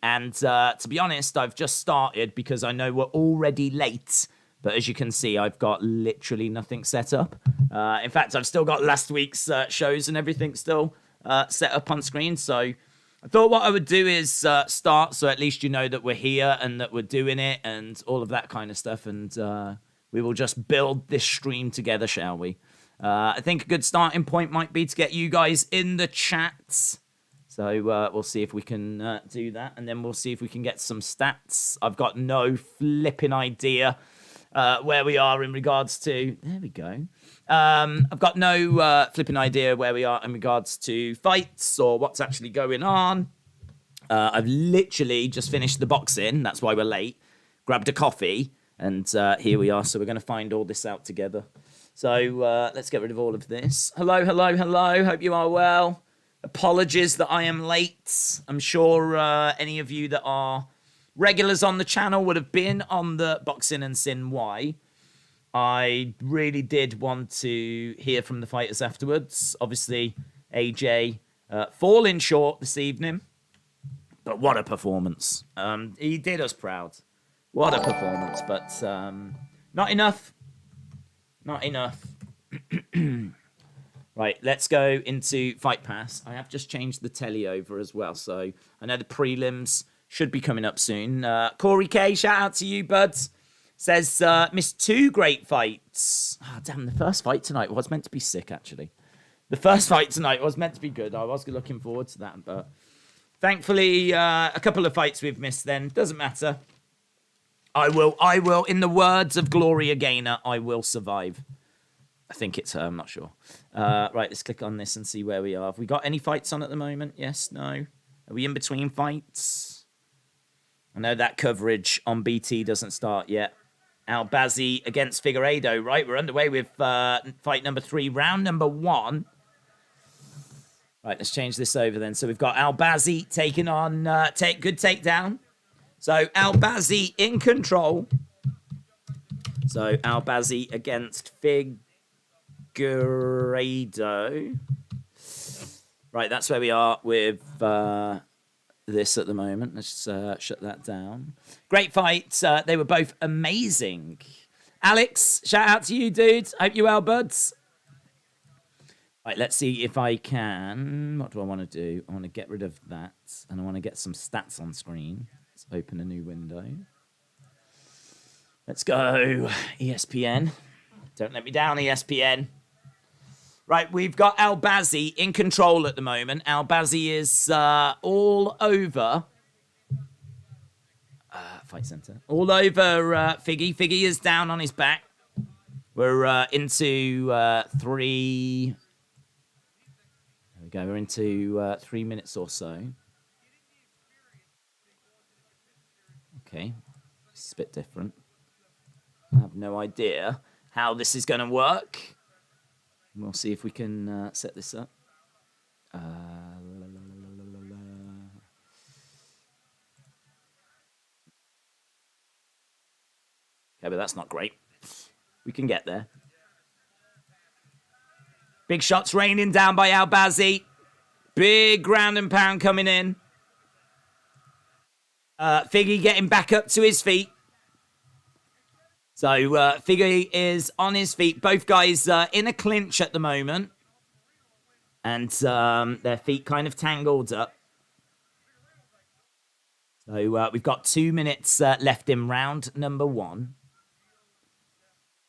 And to be honest, I've just started because I know we're already late. But as you can see, I've got literally nothing set up. In fact, I've still got last week's shows and everything still set up on screen. So I thought what I would do is start so at least you know that we're here and that we're doing it and all of that kind of stuff. And we will just build this stream together, shall we? I think a good starting point might be to get you guys in the chat. So we'll see if we can do that. And then we'll see if we can get some stats. I've got no flipping idea where we are in regards to... There we go. I've got no flipping idea where we are in regards to fights or what's actually going on. I've literally just finished the boxing. That's why we're late. Grabbed a coffee. And here we are. So we're going to find all this out together. So let's get rid of all of this. Hello, hello, hello. Hope you are well. Apologies that I am late. I'm sure any of you that are regulars on the channel would have been on the Boxing and Sin Y. I really did want to hear from the fighters afterwards. Obviously, AJ falling short this evening. But what a performance. He did us proud. What a performance. But not enough. Not enough. Right, let's go into Fight Pass. I have just changed the telly over as well. So I know the prelims should be coming up soon. Corey K, shout out to you, buds. Says, missed 2 great fights. Oh, damn, the first fight tonight was meant to be sick, actually. The first fight tonight was meant to be good. I was looking forward to that. But thankfully, a couple of fights we've missed then. Doesn't matter. I will, in the words of Gloria Gaynor, I will survive. I think it's her, I'm not sure. Right, let's click on this and see where we are. Have we got any fights on at the moment? Yes, no? Are we in between fights? I know that coverage on BT doesn't start yet. Albazi against Figueiredo, right? We're underway with fight number 3, round number 1. Right, let's change this over then. So we've got Albazi taking on... good takedown. So Albazi in control. So Albazi against Figueiredo. Right, that's where we are with this at the moment. Let's shut that down. Great fight. They were both amazing. Alex, shout out to you, dude. Hope you well, buds. Right, let's see if I can... What do I want to do? I want to get rid of that. And I want to get some stats on screen. Let's open a new window. Let's go. ESPN. Don't let me down, ESPN. Right, we've got Albazi in control at the moment. Albazi is all over... Fight Center. All over Figgy. Figgy is down on his back. We're into 3... There we go. We're into 3 minutes or so. Okay. This is a bit different. I have no idea how this is going to work. We'll see if we can set this up. Okay, but that's not great. We can get there. Big shots raining down by Albazi. Big ground and pound coming in. Figgy getting back up to his feet. So Figgy is on his feet. Both guys in a clinch at the moment. And their feet kind of tangled up. So we've got 2 minutes left in round number 1.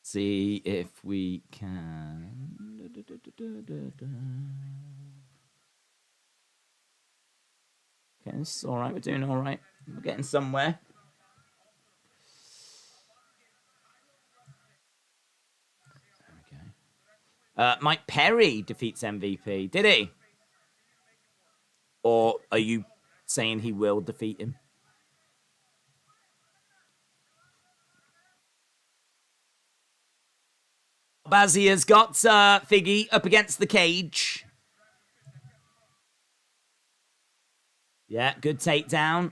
See if we can. Okay, this is all right. We're doing all right. We're getting somewhere. There we go. Mike Perry defeats MVP. Did he? Or are you saying he will defeat him? Albazi has got Figgy up against the cage. Yeah, good takedown.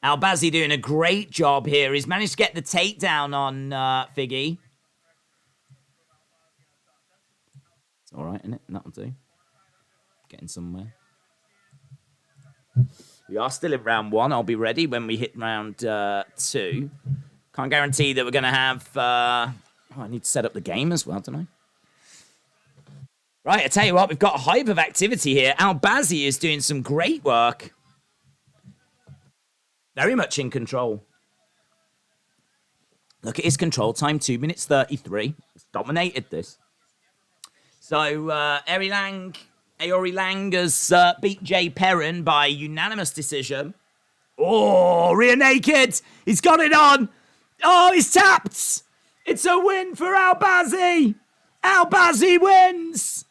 Albazi doing a great job here. He's managed to get the takedown on Figgy. It's all right, isn't it? That'll do. Getting somewhere. We are still in round 1. I'll be ready when we hit round 2. Can't guarantee that we're going to have... I need to set up the game as well, don't I? Right, I tell you what, we've got a hive of activity here. Albazi is doing some great work. Very much in control. Look at his control time, 2 minutes 33. It's dominated this. So, Aori Lang has beat Jay Perrin by unanimous decision. Oh, rear naked. He's got it on. Oh, he's tapped. It's a win for Albazi. Albazi wins.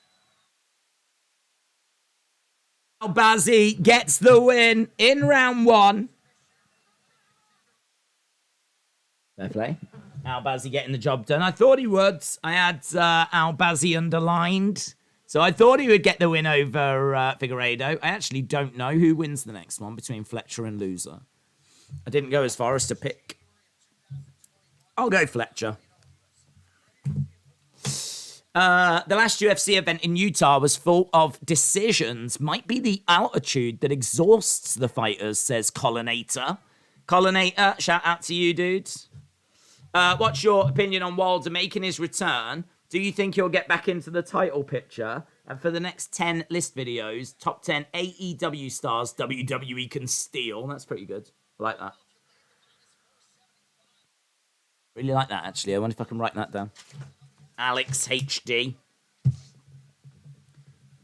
Albazi gets the win in round 1. Fair play. Albazi getting the job done. I thought he would. I had Albazi underlined. So I thought he would get the win over Figueiredo. I actually don't know who wins the next one between Fletcher and Loser. I didn't go as far as to pick. I'll go Fletcher. The last UFC event in Utah was full of decisions. Might be the altitude that exhausts the fighters, says Collinator. Collinator, shout out to you, dude. What's your opinion on Wilder making his return? Do you think he'll get back into the title picture? And for the next 10 list videos, top 10 AEW stars WWE can steal. That's pretty good. I like that. Really like that, actually. I wonder if I can write that down. Alex HD.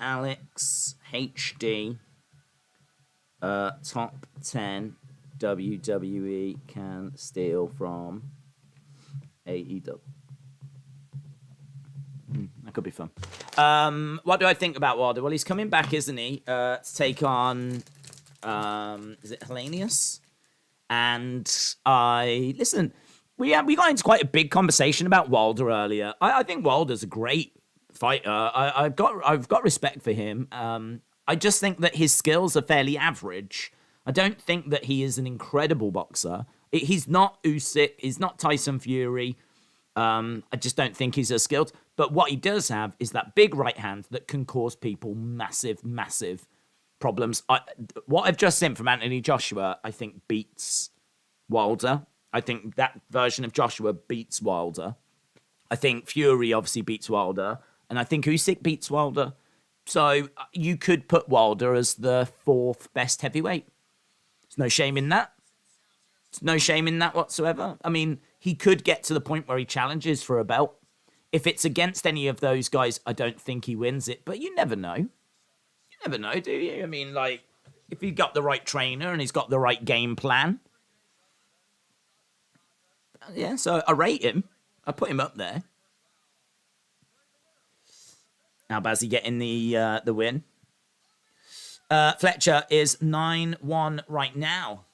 Alex HD. Top 10 WWE can steal from AEW. That could be fun. What do I think about Wilder? Well, he's coming back, isn't he? To take on, is it Hellenius? And listen, we got into quite a big conversation about Wilder earlier. I think Wilder's a great fighter. I've got respect for him. I just think that his skills are fairly average. I don't think that he is an incredible boxer. He's not Usyk. He's not Tyson Fury. I just don't think he's as skilled. But what he does have is that big right hand that can cause people massive, massive problems. What I've just seen from Anthony Joshua, I think beats Wilder. I think that version of Joshua beats Wilder. I think Fury obviously beats Wilder. And I think Usyk beats Wilder. So you could put Wilder as the 4th best heavyweight. There's no shame in that. There's no shame in that whatsoever. I mean, he could get to the point where he challenges for a belt. If it's against any of those guys, I don't think he wins it. But you never know. You never know, do you? I mean, like, if he's got the right trainer and he's got the right game plan. Yeah, so I rate him. I put him up there. Albazi getting the win. Fletcher is 9-1 right now.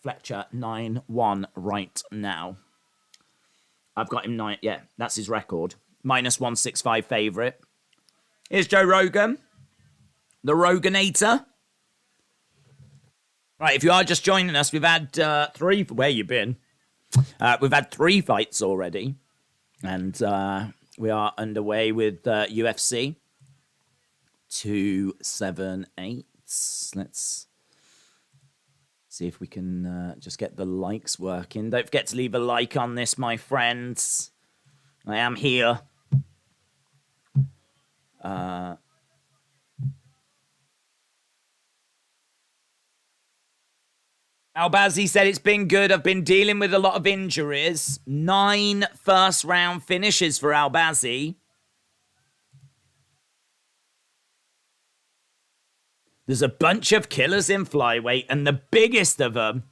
Fletcher 9-1 right now. I've got him 9. Yeah, that's his record. Minus 165 favorite. Here's Joe Rogan. The Roganator. Right, if you are just joining us, we've had 3... Where you been? We've had 3 fights already. And we are underway with UFC 278. Let's see if we can just get the likes working. Don't forget to leave a like on this, my friends. I am here. Albazi said it's been good. I've been dealing with a lot of injuries. 9 first-round finishes for Albazi. There's a bunch of killers in flyweight, and the biggest of them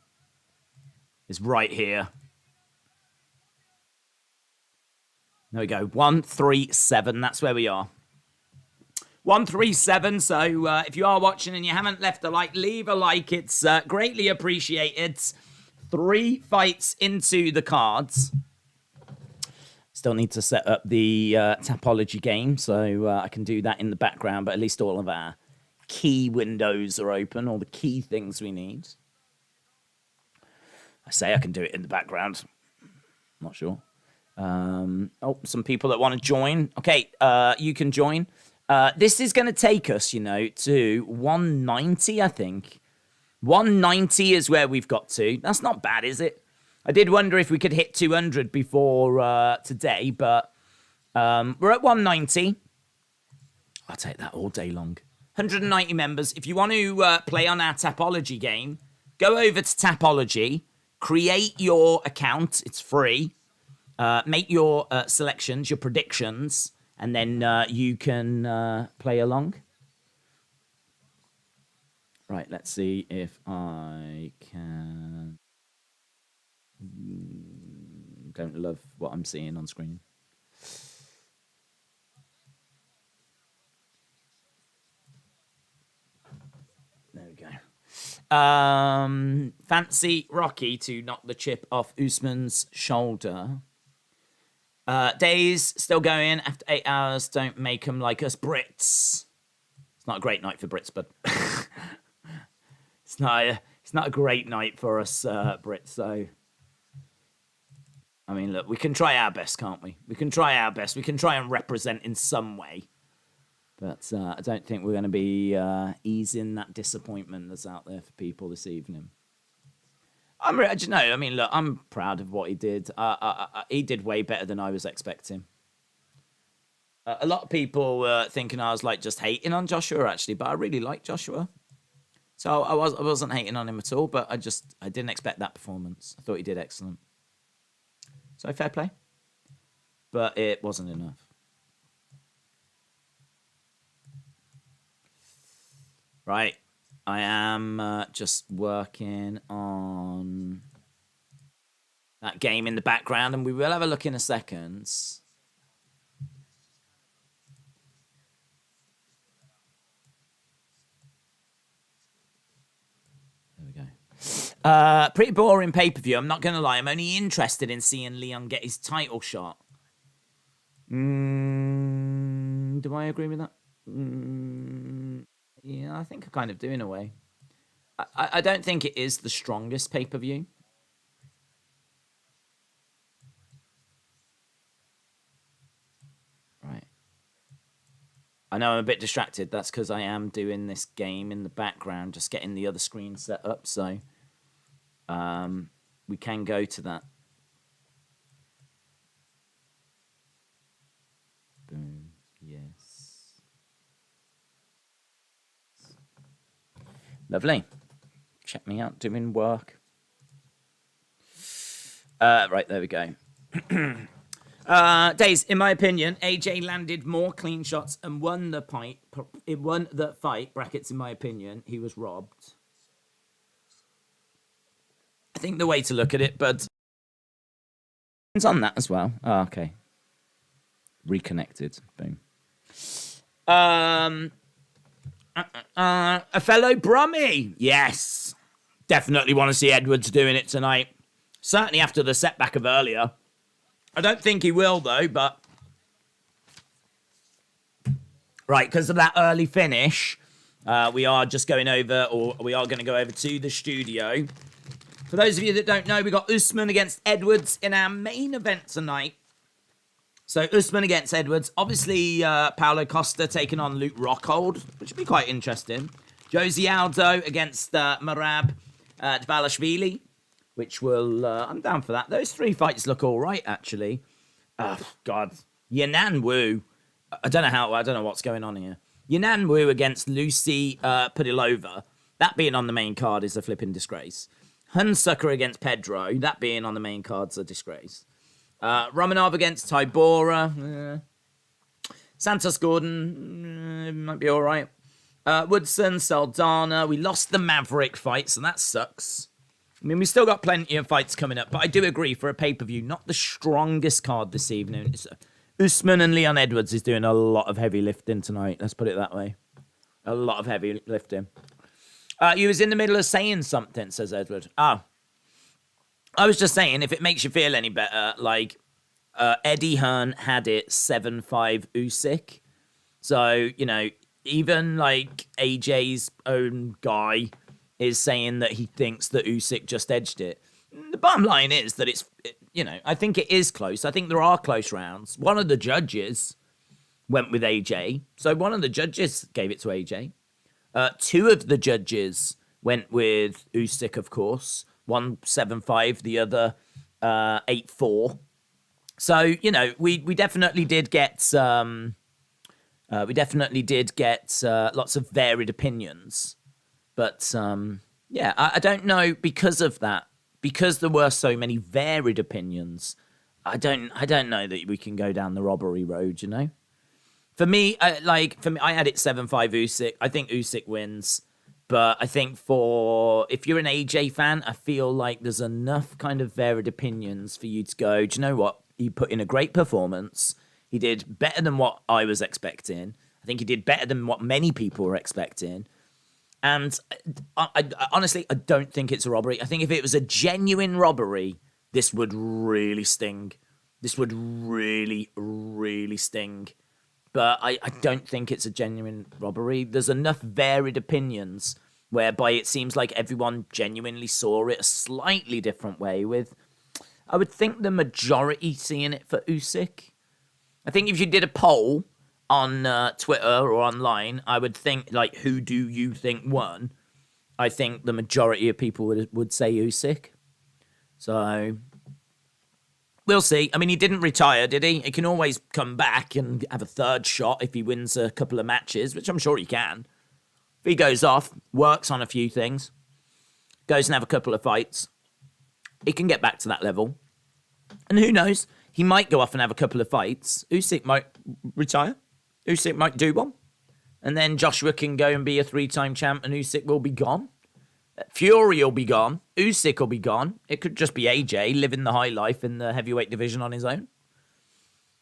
is right here. There we go. 137. That's where we are. 137. So if you are watching and you haven't left a like, leave a like. It's greatly appreciated. 3 fights into the cards. Still need to set up the Tapology game, so I can do that in the background, but at least all of our key windows are open, all the key things we need. I say I can do it in the background. Not sure. Oh, some people that want to join. Okay, you can join. This is going to take us, to 190, I think. 190 is where we've got to. That's not bad, is it? I did wonder if we could hit 200 before today, but we're at 190. I'll take that all day long. 190 members. If you want to play on our Tapology game, go over to Tapology, create your account. It's free. Make your selections, your predictions, and then you can play along. Right, let's see if I can... Don't love what I'm seeing on screen. There we go. Fancy Rocky to knock the chip off Usman's shoulder. Days still going after 8 hours. Don't make them like us Brits. It's not a great night for Brits, but it's not a great night for us Brits. So, I mean, look, we can try our best, can't we? We can try our best. We can try and represent in some way. But I don't think we're going to be easing that disappointment that's out there for people this evening. Look, I'm proud of what he did. He did way better than I was expecting. A lot of people were thinking I was like just hating on Joshua, actually, but I really like Joshua. So I wasn't hating on him at all, but I didn't expect that performance. I thought he did excellent. So fair play. But it wasn't enough. Right. I am just working on that game in the background, and we will have a look in a second. There we go. Pretty boring pay-per-view. I'm not going to lie. I'm only interested in seeing Leon get his title shot. Do I agree with that? Yeah, I think I kind of do in a way. I don't think it is the strongest pay-per-view. Right. I know I'm a bit distracted. That's because I am doing this game in the background, just getting the other screen set up. So we can go to that. Boom. Yes. Lovely. Check me out doing work. Right, there we go. Days, in my opinion, AJ landed more clean shots and won the fight. It won the fight, brackets, in my opinion. He was robbed. I think the way to look at it, but it's on that as well. Oh, okay. Reconnected. Boom. A fellow Brummie. Yes. Definitely want to see Edwards doing it tonight. Certainly after the setback of earlier. I don't think he will, though, but... Right, because of that early finish, we are just going over, or we are going to go over to the studio. For those of you that don't know, we got Usman against Edwards in our main event tonight. So, Usman against Edwards. Obviously, Paulo Costa taking on Luke Rockhold, which would be quite interesting. Jose Aldo against Merab Dvalishvili, which will... I'm down for that. Those three fights look all right, actually. Oh, God. Yanan Wu. I don't know what's going on here. Yanan Wu against Lucy Pudilova. That being on the main card is a flipping disgrace. Hunsucker against Pedro. That being on the main card's a disgrace. Romanov against Tybura. Santos Gordon might be all right. Woodson, Saldana. We lost the Maverick fight, so that sucks. I mean, we still got plenty of fights coming up, but I do agree, for a pay-per-view, not the strongest card this evening. It's, Usman and Leon Edwards is doing a lot of heavy lifting tonight. Let's put it that way. A lot of heavy lifting. You was in the middle of saying something, says Edward. Oh. I was just saying, if it makes you feel any better, like, Eddie Hearn had it 7-5 Usyk. So, you know, even, like, AJ's own guy is saying that he thinks that Usyk just edged it. The bottom line is that I think it is close. I think there are close rounds. One of the judges went with AJ. So one of the judges gave it to AJ. Two of the judges went with Usyk, of course. One 7-5, the other 8-4. So, you know, we definitely did get lots of varied opinions. But yeah, I don't know, because of that, because there were so many varied opinions, I don't know that we can go down the robbery road, you know? For me, I had it 7-5 Usyk. I think Usyk wins. But I think if you're an AJ fan, I feel like there's enough kind of varied opinions for you to go, do you know what? He put in a great performance. He did better than what I was expecting. I think he did better than what many people were expecting. And I honestly, I don't think it's a robbery. I think if it was a genuine robbery, this would really sting. This would really, really sting. But I don't think it's a genuine robbery. There's enough varied opinions whereby it seems like everyone genuinely saw it a slightly different way, with, I would think, the majority seeing it for Usyk. I think if you did a poll on Twitter or online, I would think, like, who do you think won? I think the majority of people would say Usyk. So we'll see. I mean, he didn't retire, did he? He can always come back and have a third shot if he wins a couple of matches, which I'm sure he can. If he goes off, works on a few things, goes and have a couple of fights, he can get back to that level. And who knows? He might go off and have a couple of fights. Usyk might retire. Usyk might do one. And then Joshua can go and be a 3-time champ, and Usyk will be gone. Fury will be gone. Usyk will be gone. It could just be AJ living the high life in the heavyweight division on his own.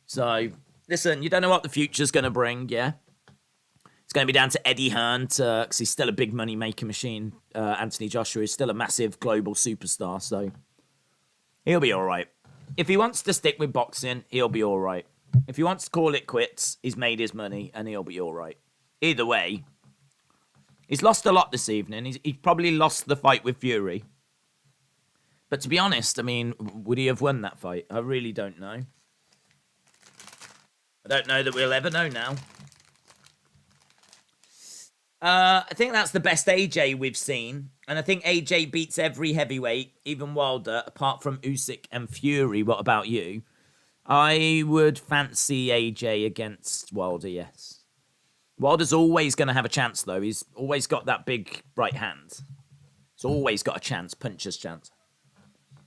So, listen, you don't know what the future's going to bring, yeah? It's going to be down to Eddie Hearn, because he's still a big money-making machine. Anthony Joshua is still a massive global superstar, so he'll be all right. If he wants to stick with boxing, he'll be all right. If he wants to call it quits, he's made his money, and he'll be all right. Either way, he's lost a lot this evening. He's probably lost the fight with Fury. But to be honest, I mean, would he have won that fight? I really don't know. I don't know that we'll ever know now. I think that's the best AJ we've seen. And I think AJ beats every heavyweight, even Wilder, apart from Usyk and Fury. What about you? I would fancy AJ against Wilder, yes. Wilder's always going to have a chance, though. He's always got that big right hand. He's always got a chance, puncher's chance.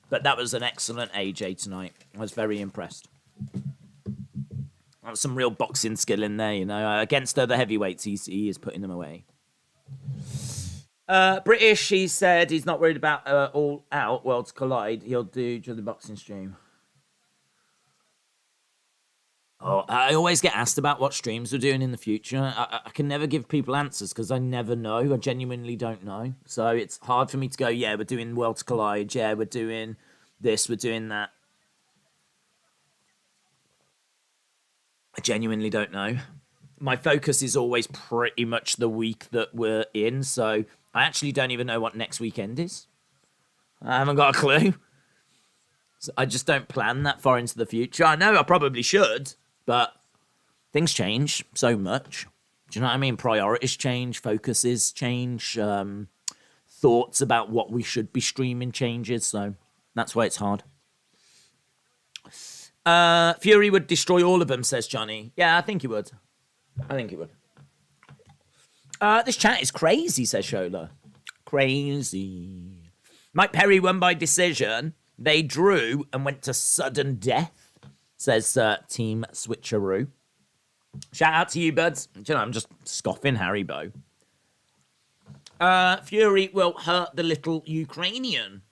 But that was an excellent AJ tonight. I was very impressed. That was some real boxing skill in there, you know. Against other heavyweights, he is putting them away. British, he said he's not worried about All Out, Worlds Collide. He'll do during the boxing stream. Oh, I always get asked about what streams we're doing in the future. I can never give people answers because I never know. I genuinely don't know. So it's hard for me to go, yeah, we're doing Worlds Collide. Yeah, we're doing this, we're doing that. I genuinely don't know. My focus is always pretty much the week that we're in, so I actually don't even know what next weekend is. I haven't got a clue. So I just don't plan that far into the future. I know I probably should, but things change so much. Do you know what I mean? Priorities change, focuses change, thoughts about what we should be streaming changes, so that's why it's hard. Fury would destroy all of them, says Johnny. Yeah, I think he would. This chat is crazy, says Shola. Crazy. Mike Perry won by decision. They drew and went to sudden death, says Team Switcheroo. Shout out to you, buds. You know, I'm just scoffing Haribo. Fury will hurt the little Ukrainian.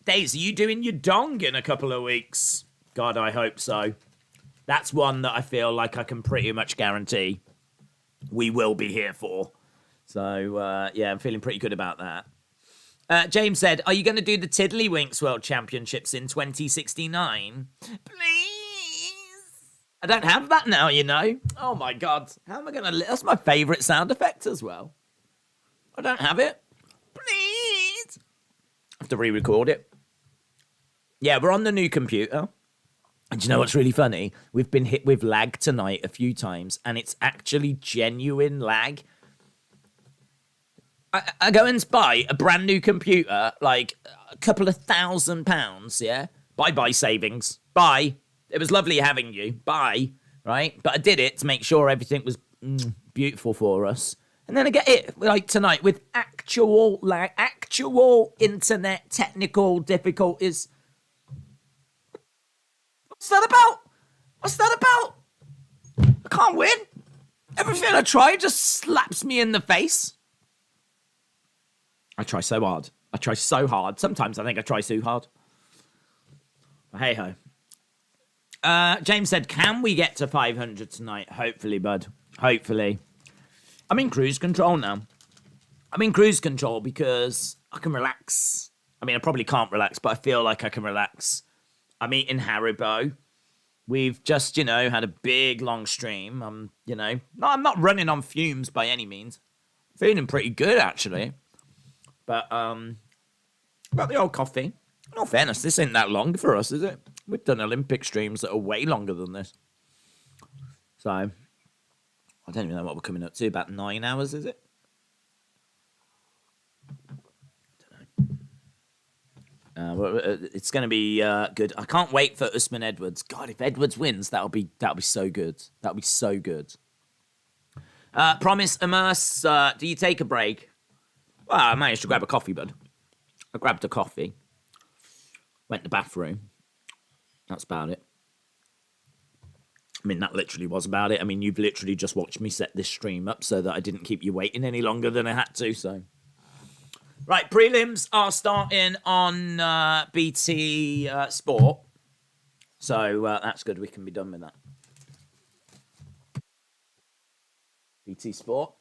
Daisy, you doing your dong in a couple of weeks? God, I hope so. That's one that I feel like I can pretty much guarantee we will be here for. So, yeah, I'm feeling pretty good about that. James said, are you going to do the Tiddlywinks World Championships in 2069? Please. I don't have that now, you know. Oh, my God. How am I going to... That's my favourite sound effect as well. I don't have it. Please. I have to re-record it. Yeah, we're on the new computer. And do you know what's really funny? We've been hit with lag tonight a few times, and it's actually genuine lag. I go and buy a brand new computer, like a couple of £1,000, yeah? Bye-bye savings. Bye. It was lovely having you. Bye. Right? But I did it to make sure everything was beautiful for us. And then I get it, like tonight, with actual lag, actual internet technical difficulties. What's that about? What's that about? I can't win. Everything I try just slaps me in the face. I try so hard. I try so hard. Sometimes I think I try too hard. But hey ho. James said, can we get to 500 tonight? Hopefully, bud. Hopefully. I'm in cruise control now. I'm in cruise control because I can relax. I mean, I probably can't relax, but I feel like I can relax. I'm eating Haribo. We've just, had a big, long stream. I'm not running on fumes by any means. Feeling pretty good, actually. But, about the old coffee. In all fairness, this ain't that long for us, is it? We've done Olympic streams that are way longer than this. So, I don't even know what we're coming up to. About 9 hours, is it? It's going to be good. I can't wait for Usman Edwards. God, if Edwards wins, that'll be so good. That'll be so good. Promise, Immerse, do you take a break? Well, I managed to grab a coffee, bud. I grabbed a coffee. Went to the bathroom. That's about it. I mean, that literally was about it. I mean, you've literally just watched me set this stream up so that I didn't keep you waiting any longer than I had to, so... Right, prelims are starting on BT Sport. So that's good. We can be done with that. BT Sport.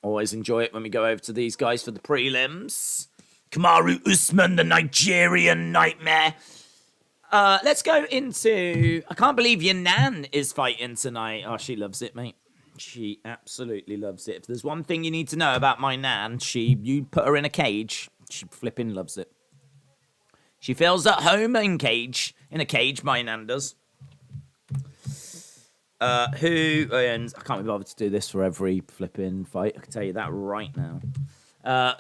Always enjoy it when we go over to these guys for the prelims. Kamaru Usman, the Nigerian nightmare. Let's go into... I can't believe your Nan is fighting tonight. Oh, she loves it, mate. She absolutely loves it. If there's one thing you need to know about my Nan, you put her in a cage, she flipping loves it. She feels at home in a cage, my Nan does. Who owns... I can't be bothered to do this for every flipping fight. I can tell you that right now.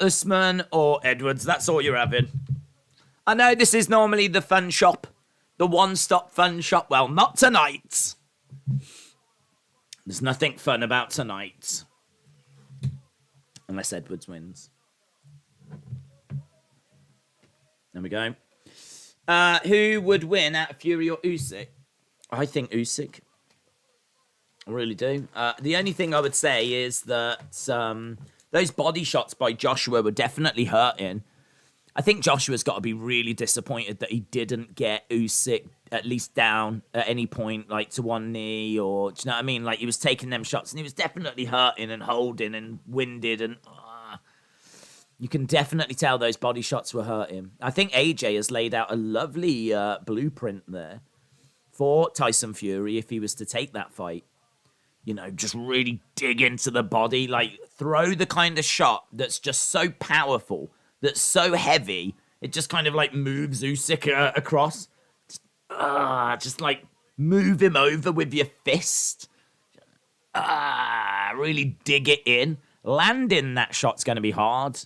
Usman or Edwards, that's all you're having. I know this is normally the fun shop, the one-stop fun shop. Well, not tonight. There's nothing fun about tonight. Unless Edwards wins. There we go. Who would win out of Fury or Usyk? I think Usyk. I really do. The only thing I would say is that those body shots by Joshua were definitely hurting. I think Joshua's got to be really disappointed that he didn't get Usyk at least down at any point, like to one knee, or do you know what I mean? Like he was taking them shots and he was definitely hurting and holding and winded, and you can definitely tell those body shots were hurting. I think AJ has laid out a lovely blueprint there for Tyson Fury if he was to take that fight. Just really dig into the body, like throw the kind of shot that's just so powerful, that's so heavy, it just kind of like moves Usyk across. Just like move him over with your fist. Really dig it in. Landing that shot's going to be hard,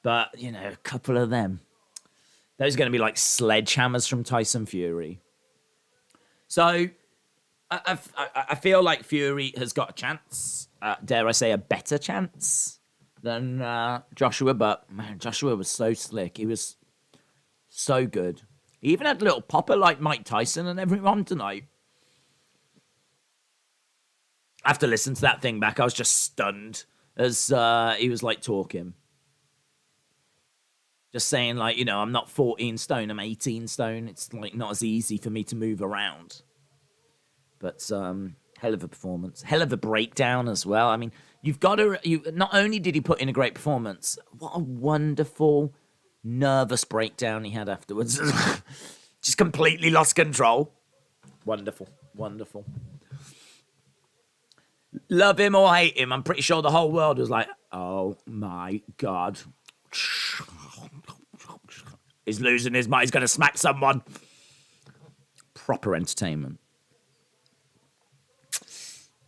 but, a couple of them. Those are going to be like sledgehammers from Tyson Fury. So, I feel like Fury has got a chance, dare I say a better chance than Joshua, but man, Joshua was so slick. He was so good. He even had a little popper like Mike Tyson and everyone tonight. After listening to that thing back, I was just stunned as he was like talking. Just saying like, I'm not 14 stone, I'm 18 stone. It's like not as easy for me to move around. But hell of a performance. Hell of a breakdown as well. I mean, you've got to... not only did he put in a great performance, what a wonderful, nervous breakdown he had afterwards. Just completely lost control. Wonderful. Wonderful. Love him or hate him, I'm pretty sure the whole world was like, oh my God. He's losing his mind. He's going to smack someone. Proper entertainment.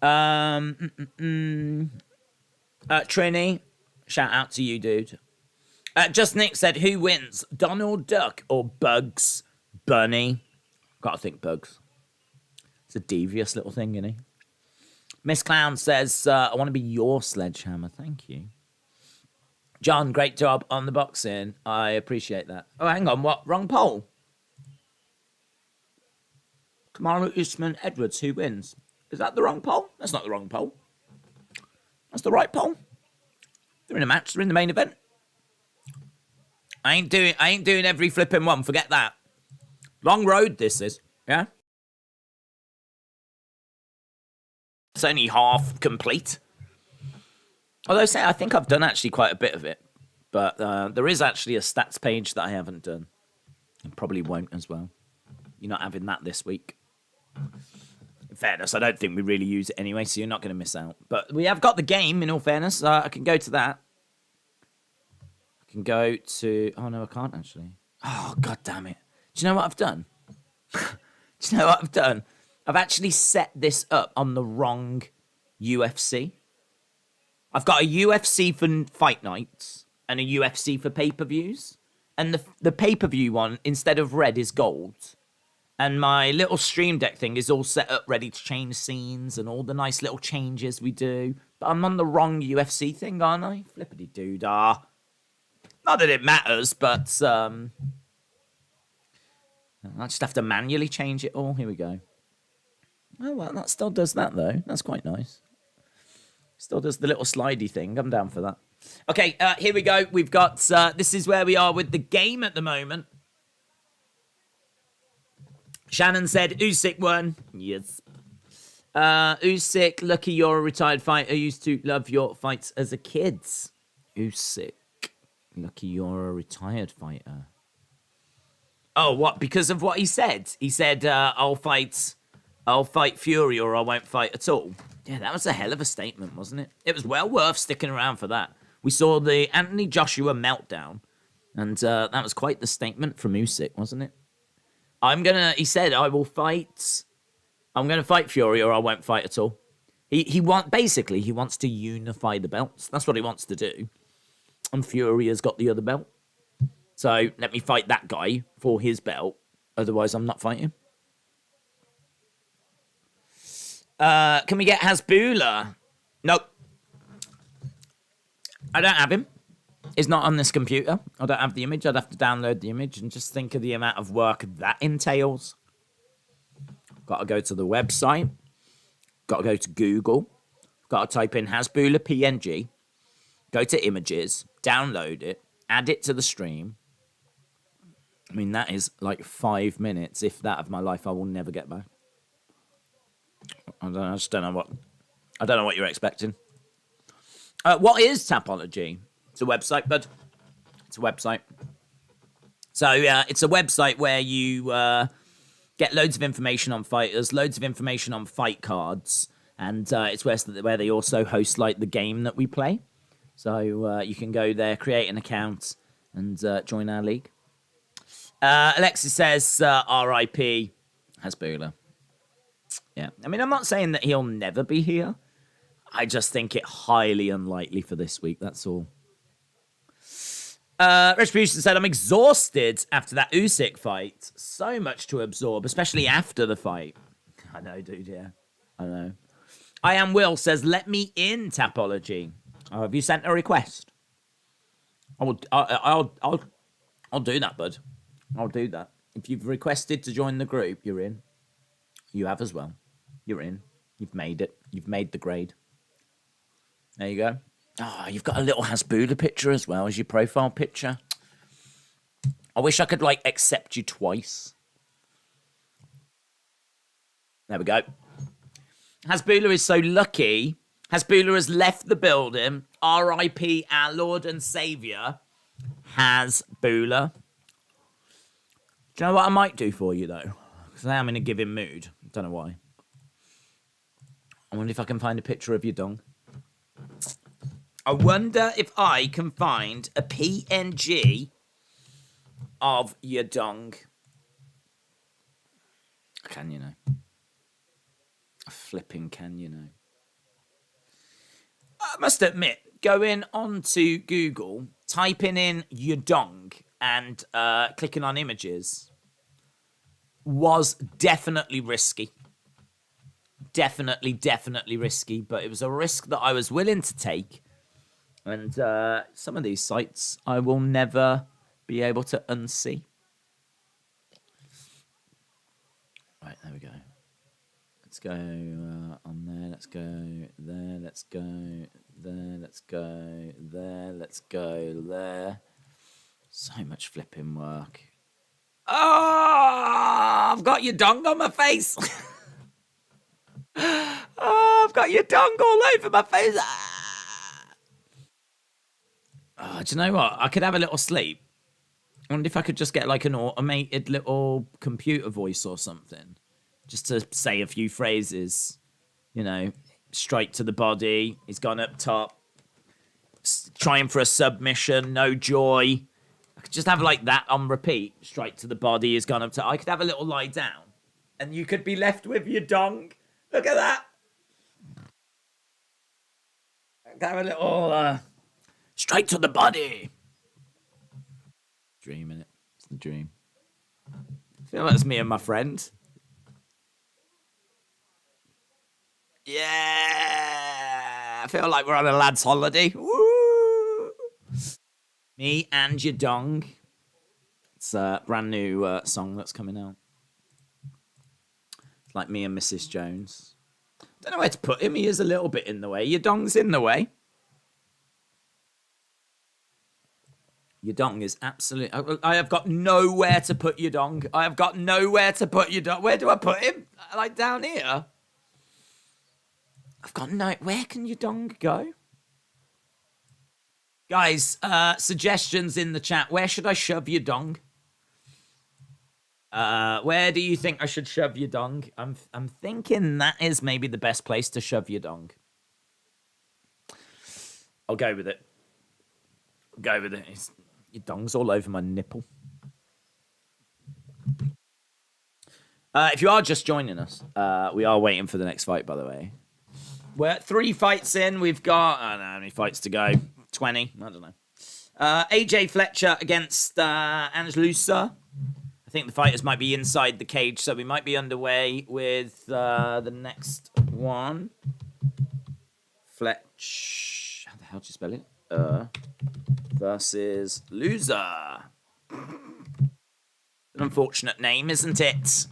Trini, shout out to you, dude. Just Nick said, who wins, Donald Duck or Bugs Bunny? Gotta think Bugs. It's a devious little thing, isn't he? Miss Clown says, I want to be your sledgehammer. Thank you. John, great job on the boxing. I appreciate that. Oh, hang on. What? Wrong poll? Kamaru Usman Edwards, who wins? Is that the wrong poll? That's not the wrong poll. That's the right poll. They're in a match. They're in the main event. I ain't doing every flipping one. Forget that. Long road this is. Yeah? It's only half complete. Although, say, I think I've done actually quite a bit of it. But there is actually a stats page that I haven't done. And probably won't as well. You're not having that this week. In fairness, I don't think we really use it anyway, so you're not going to miss out. But we have got the game, in all fairness. I can go to that. I can go to... Oh, no, I can't, actually. Oh, God damn it. Do you know what I've done? I've actually set this up on the wrong UFC. I've got a UFC for fight nights and a UFC for pay-per-views. And the pay-per-view one, instead of red, is gold. And my little stream deck thing is all set up ready to change scenes and all the nice little changes we do. But I'm on the wrong UFC thing, aren't I? Flippity-doo-dah. Not that it matters, but I just have to manually change it all. Here we go. Oh, well, that still does that, though. That's quite nice. Still does the little slidey thing. I'm down for that. Okay, here we go. We've got... this is where we are with the game at the moment. Shannon said, Usyk won. Yes. Usyk, lucky you're a retired fighter. Used to love your fights as a kid. Usyk, lucky you're a retired fighter. Oh, what? Because of what he said? He said, I'll fight Fury or I won't fight at all. Yeah, that was a hell of a statement, wasn't it? It was well worth sticking around for that. We saw the Anthony Joshua meltdown, and that was quite the statement from Usyk, wasn't it? He said, I'm going to fight Fury or I won't fight at all. He wants to unify the belts. That's what he wants to do. And Fury has got the other belt. So let me fight that guy for his belt. Otherwise, I'm not fighting. Can we get Hasbulla? Nope. I don't have him. It's not on this computer. I don't have the image. I'd have to download the image and just think of the amount of work that entails. Got to go to the website. Got to go to Google. Got to type in Hasbulla PNG. Go to images. Download it. Add it to the stream. I mean, that is like 5 minutes, if that, of my life I will never get back. I just don't know what you're expecting. What is Tapology? It's a website, bud. It's a website. So, it's a website where you get loads of information on fighters, loads of information on fight cards, and it's where they also host, like, the game that we play. So, you can go there, create an account, and join our league. Alexis says, R.I.P. Hasbulla. Yeah, I mean, I'm not saying that he'll never be here. I just think it highly unlikely for this week, that's all. Retribution said, I'm exhausted after that Usyk fight. So much to absorb, especially after the fight. I know, dude, yeah. I know. I Am Will says, let me in, Tapology. Oh, have you sent a request? I'll do that, bud. I'll do that. If you've requested to join the group, you're in. You have as well. You're in. You've made it. You've made the grade. There you go. Oh, you've got a little Hasbulla picture as well as your profile picture. I wish I could, like, accept you twice. There we go. Hasbulla is so lucky. Hasbulla has left the building. R.I.P. our Lord and Saviour, Hasbulla. Do you know what I might do for you, though? Because I am in a giving mood. Don't know why. I wonder if I can find a picture of your dong. I wonder if I can find a PNG of your dong. Can you know? Flipping can you know? I must admit, going onto Google, typing in Yudong and clicking on images was definitely risky. Definitely risky, but it was a risk that I was willing to take. And some of these sites I will never be able to unsee. Right, there we go. Let's go on there. Let's go there. Let's go there. Let's go there. Let's go there. So much flipping work. Oh, I've got your dong on my face. Oh, I've got your dong all over my face. Oh, do you know what? I could have a little sleep. I wonder if I could just get like an automated little computer voice or something. Just to say a few phrases. You know, straight to the body. He's gone up top. Trying for a submission. No joy. I could just have like that on repeat. Straight to the body. He's gone up top. I could have a little lie down. And you could be left with your dong. Look at that. I could have a little... straight to the body. Dream, innit? It's the dream. I feel like it's me and my friend. Yeah. I feel like we're on a lad's holiday. Woo! Me and your dong. It's a brand new song that's coming out. It's like me and Mrs. Jones. Don't know where to put him. He is a little bit in the way. Your dong's in the way. Your dong is absolutely... I have got nowhere to put your dong. I have got nowhere to put your dong. Where do I put him? Like down here? I've got no... Where can your dong go? Guys, suggestions in the chat. Where should I shove your dong? Where do you think I should shove your dong? I'm thinking that is maybe the best place to shove your dong. I'll go with it. Go with it. Your dong's all over my nipple. If you are just joining us, we are waiting for the next fight, by the way. We're 3 fights in. We've got, I don't know how many fights to go. 20. I don't know. AJ Fletcher against Anders Lusa. I think the fighters might be inside the cage, so we might be underway with the next one. Fletch. How the hell do you spell it? Versus Loser. An unfortunate name, isn't it?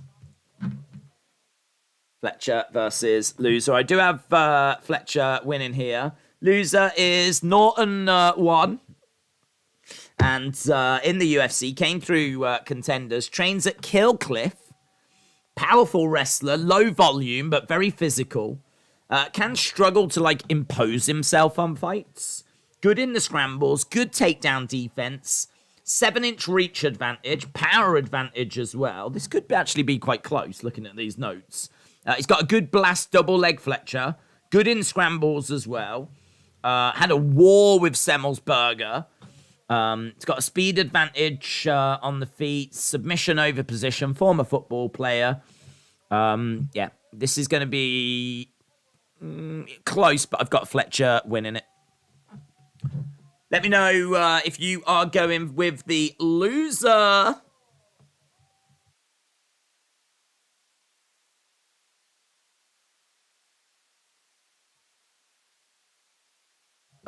Fletcher versus Loser. I do have Fletcher winning here. Loser is Norton 1. And in the UFC, came through Contenders, trains at Killcliff. Powerful wrestler, low volume, but very physical. Can struggle to, like, impose himself on fights. Good in the scrambles, good takedown defense, 7-inch reach advantage, power advantage as well. This could actually be quite close, looking at these notes. He's got a good blast double leg Fletcher, good in scrambles as well. Had a war with Semmelsberger. He's got a speed advantage on the feet, submission over position, former football player. Yeah, this is going to be close, but I've got Fletcher winning it. Let me know if you are going with the Loser.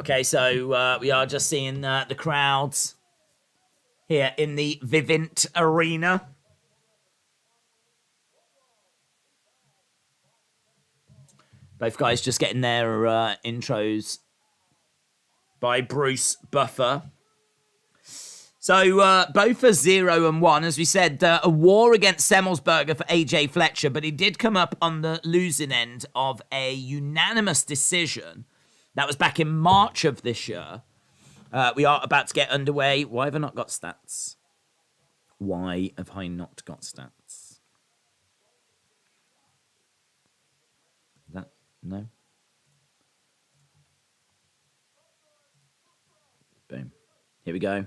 Okay, so we are just seeing the crowds here in the Vivint Arena. Both guys just getting their intros by Bruce Buffer. So both are 0-1. As we said, a war against Semmelsberger for AJ Fletcher, but he did come up on the losing end of a unanimous decision. That was back in March of this year. We are about to get underway. Why have I not got stats? Why have I not got stats? That, no. Boom. Here we go.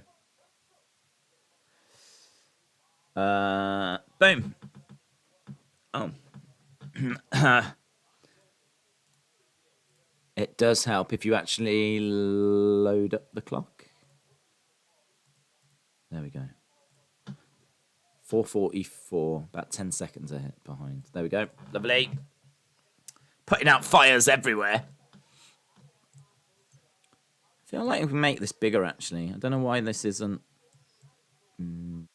Boom. Oh. It does help if you actually load up the clock. There we go. 4:44, about 10 seconds ahead behind. There we go. Lovely. Putting out fires everywhere. I feel like we can make this bigger, actually. I don't know why this isn't... I've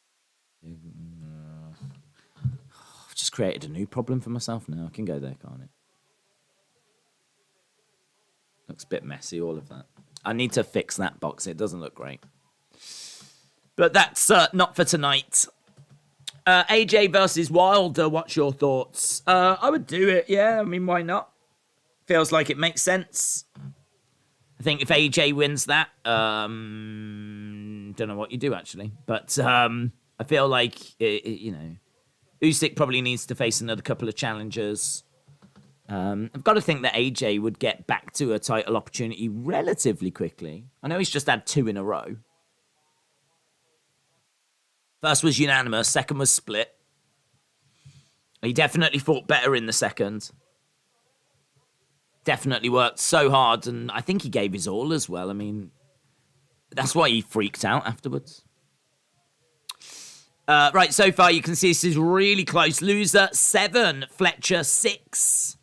just created a new problem for myself now. I can go there, can't it? Looks a bit messy, all of that. I need to fix that box. It doesn't look great. But that's not for tonight. AJ versus Wilder, what's your thoughts? I would do it, yeah. I mean, why not? Feels like it makes sense. I think if AJ wins that, don't know what you do, actually. But I feel like, you know, Usyk probably needs to face another couple of challengers. I've got to think that AJ would get back to a title opportunity relatively quickly. I know he's just had 2 in a row. First was unanimous, second was split. He definitely fought better in the second. Definitely worked so hard, and I think he gave his all as well. I mean, that's why he freaked out afterwards. Right, so far you can see this is really close. Loser 7, Fletcher 6.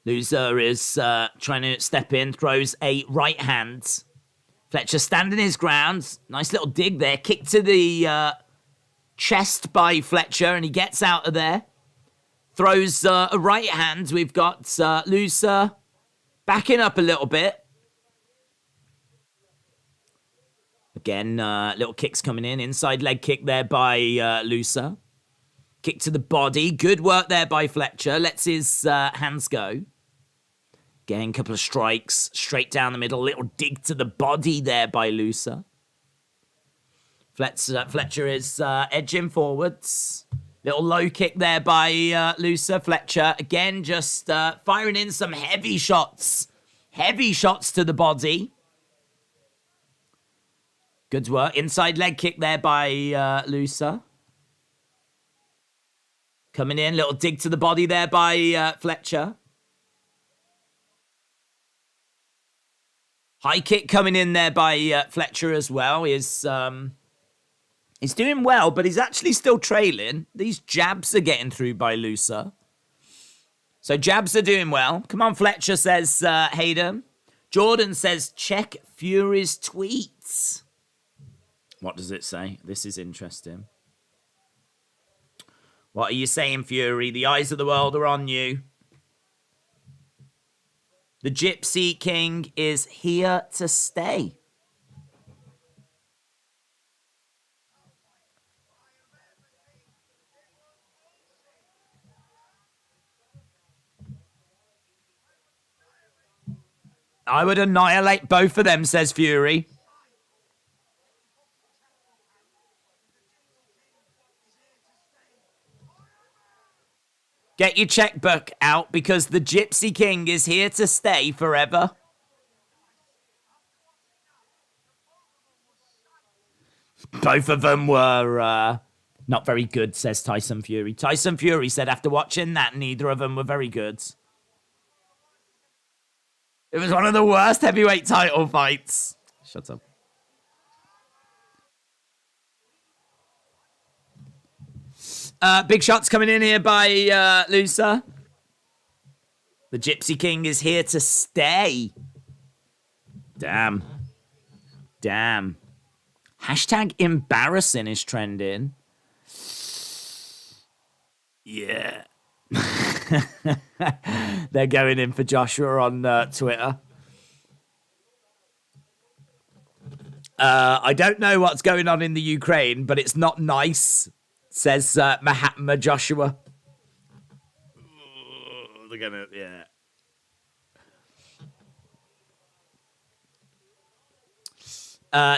Loser is trying to step in, throws a right hand. Fletcher standing his ground. Nice little dig there. Kick to the chest by Fletcher, and he gets out of there. Throws a right hand. We've got Loser backing up a little bit. Again, little kicks coming in. Inside leg kick there by Loser. Kick to the body. Good work there by Fletcher. Lets his hands go. Again, a couple of strikes. Straight down the middle. Little dig to the body there by Loser. Fletcher is edging forwards. Little low kick there by Loser. Fletcher, again, just firing in some heavy shots. Heavy shots to the body. Good work. Inside leg kick there by Loser. Coming in, little dig to the body there by Fletcher. High kick coming in there by Fletcher as well. He's doing well, but he's actually still trailing. These jabs are getting through by Loser. So jabs are doing well. Come on, Fletcher, says Hayden. Jordan says, check Fury's tweets. What does it say? This is interesting. What are you saying, Fury? The eyes of the world are on you. The Gypsy King is here to stay. I would annihilate both of them, says Fury. Get your checkbook out because the Gypsy King is here to stay forever. Both of them were not very good, says Tyson Fury. Tyson Fury said after watching that, neither of them were very good. It was one of the worst heavyweight title fights. Shut up. Big shots coming in here by Loser. The Gypsy King is here to stay. Damn. Damn. Hashtag embarrassing is trending. Yeah. They're going in for Joshua on Twitter. I don't know what's going on in the Ukraine, but it's not nice, says Mahatma Joshua. They're gonna, yeah.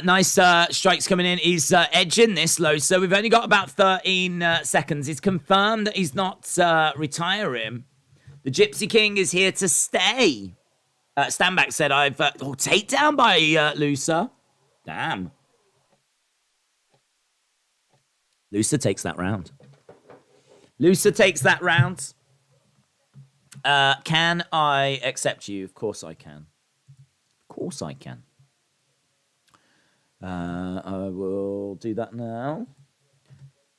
Nice strikes coming in. He's edging this low, so we've only got about 13 seconds. It's confirmed that he's not retiring. The Gypsy King is here to stay. Standback said, I've... takedown by Loser. Damn. Loser takes that round. Loser takes that round. Can I accept you? Of course I can. Of course I can. I will do that now.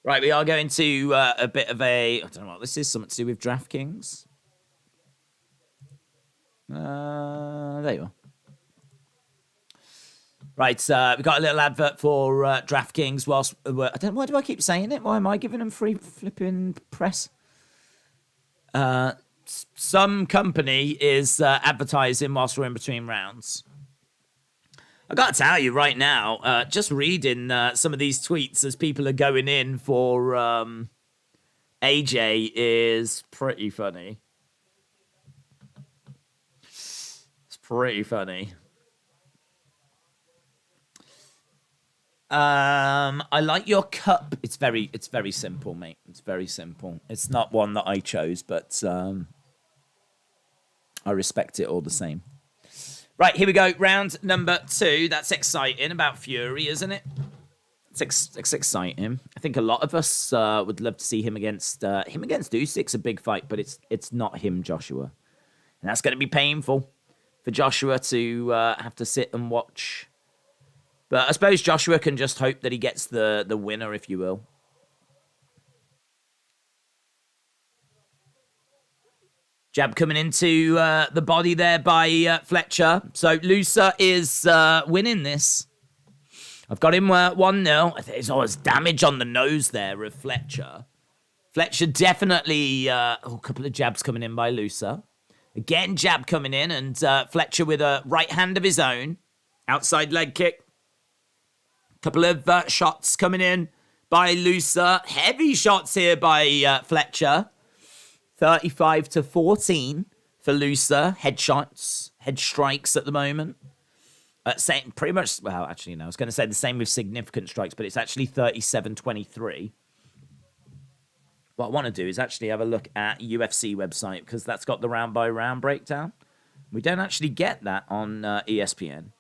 Right, we are going to a bit of a... I don't know what this is. Something to do with DraftKings. There you are. Right, we've got a little advert for DraftKings whilst... I don't know, why do I keep saying it? Why am I giving them free flipping press? Some company is advertising whilst we're in between rounds. I got to tell you right now, just reading some of these tweets as people are going in for AJ is pretty funny. It's pretty funny. I like your cup. It's very simple, mate. It's very simple. It's not one that I chose, but I respect it all the same. Right, here we go. Round number 2. That's exciting about Fury, isn't it? It's exciting. I think a lot of us would love to see him against Usyk's a big fight, but it's not him, Joshua. And that's going to be painful for Joshua to have to sit and watch. But I suppose Joshua can just hope that he gets the winner, if you will. Jab coming into the body there by Fletcher. So Lusa is winning this. I've got him 1-0. There's always damage on the nose there of Fletcher. Fletcher definitely... a couple of jabs coming in by Lusa. Again, jab coming in, and Fletcher with a right hand of his own. Outside leg kick. Couple of shots coming in by Lusa. Heavy shots here by Fletcher. 35-14 for Lusa. Headshots, head strikes at the moment. Same, pretty much, well, actually, no. I was going to say the same with significant strikes, but it's actually 37-23. What I want to do is actually have a look at UFC website, because that's got the round-by-round breakdown. We don't actually get that on ESPN.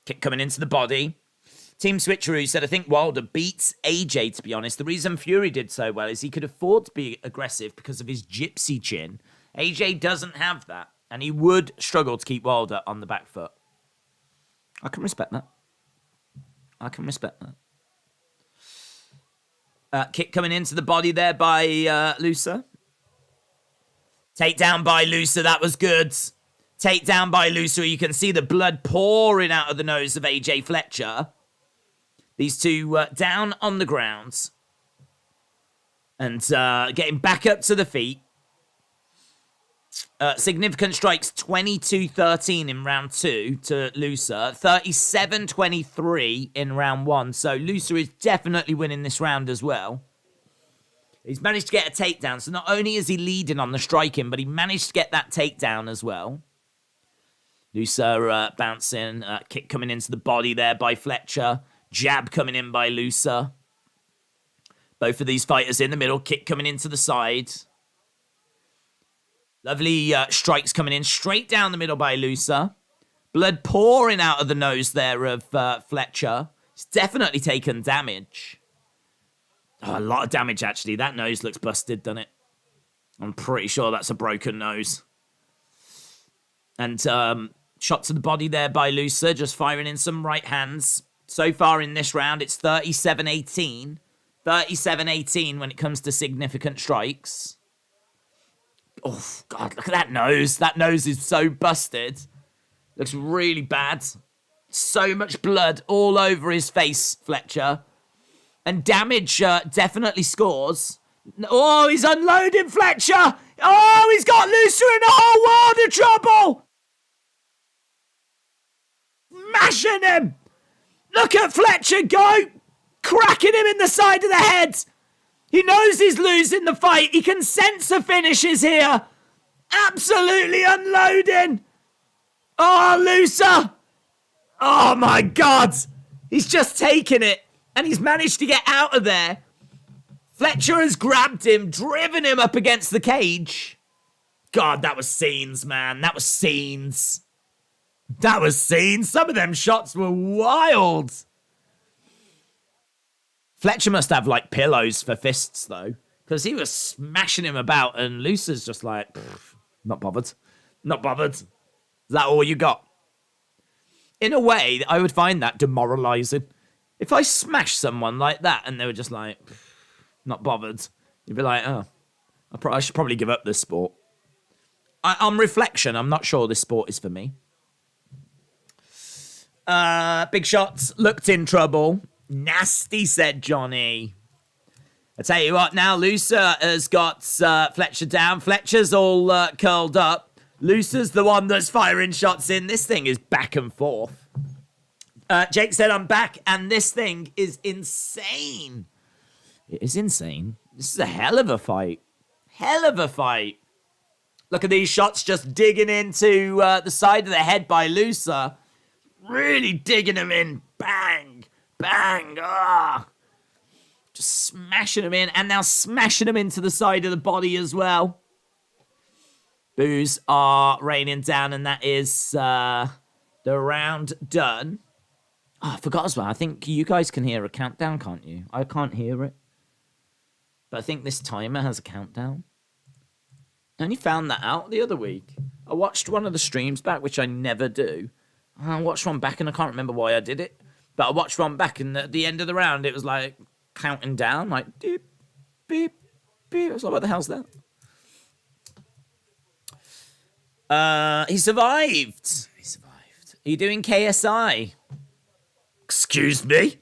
Kick coming into the body. Team Switcheroo said, I think Wilder beats AJ, to be honest. The reason Fury did so well is he could afford to be aggressive because of his gypsy chin. AJ doesn't have that, and he would struggle to keep Wilder on the back foot. I can respect that. I can respect that. Kick coming into the body there by Lusa. Takedown by Lusa, that was good. Takedown by Lusa, you can see the blood pouring out of the nose of AJ Fletcher. These two down on the ground. And getting back up to the feet. Significant strikes, 22-13 in round 2 to Lusa. 37-23 in round 1. So Lusa is definitely winning this round as well. He's managed to get a takedown. So not only is he leading on the striking, but he managed to get that takedown as well. Lusa bouncing. Kick coming into the body there by Fletcher. Jab coming in by Lusa. Both of these fighters in the middle. Kick coming into the side. Lovely strikes coming in straight down the middle by Lusa. Blood pouring out of the nose there of Fletcher. He's definitely taken damage. Oh, a lot of damage, actually. That nose looks busted, doesn't it? I'm pretty sure that's a broken nose. And shot to the body there by Lusa. Just firing in some right hands. So far in this round, it's 37-18. 37-18 when it comes to significant strikes. Oh, God, look at that nose. That nose is so busted. Looks really bad. So much blood all over his face, Fletcher. And damage definitely scores. Oh, he's unloading Fletcher. Oh, he's got Lusa in a whole world of trouble. Smashing him. Look at Fletcher go. Cracking him in the side of the head. He knows he's losing the fight. He can sense the finishes here. Absolutely unloading. Oh, Lusa. Oh, my God. He's just taken it. And he's managed to get out of there. Fletcher has grabbed him, driven him up against the cage. God, that was scenes, man. That was scenes. That was scenes. Some of them shots were wild. Fletcher must have, like, pillows for fists, though. Because he was smashing him about, and Lucer's just like, not bothered. Not bothered. Is that all you got? In a way, I would find that demoralizing. If I smash someone like that and they were just like, not bothered, you'd be like, oh, I should probably give up this sport. On reflection, I'm not sure this sport is for me. Big Shots looked in trouble. Nasty, said Johnny. I tell you what, now Lucer has got Fletcher down. Fletcher's all curled up. Lucer's the one that's firing shots in. This thing is back and forth. Jake said, I'm back, and this thing is insane. It is insane. This is a hell of a fight. Hell of a fight. Look at these shots just digging into the side of the head by Lucer. Really digging him in. Bang. Bang. Ah. Just smashing him in, and now smashing him into the side of the body as well. Boos are raining down, and that is the round done. Oh, I forgot as well. I think you guys can hear a countdown, can't you? I can't hear it. But I think this timer has a countdown. I only found that out the other week. I watched one of the streams back, which I never do. I watched one back, and I can't remember why I did it. But I watched one back, and at the end of the round, it was like counting down, like beep, beep, beep. I was like, what the hell's that? He survived. He survived. Are you doing KSI? Excuse me?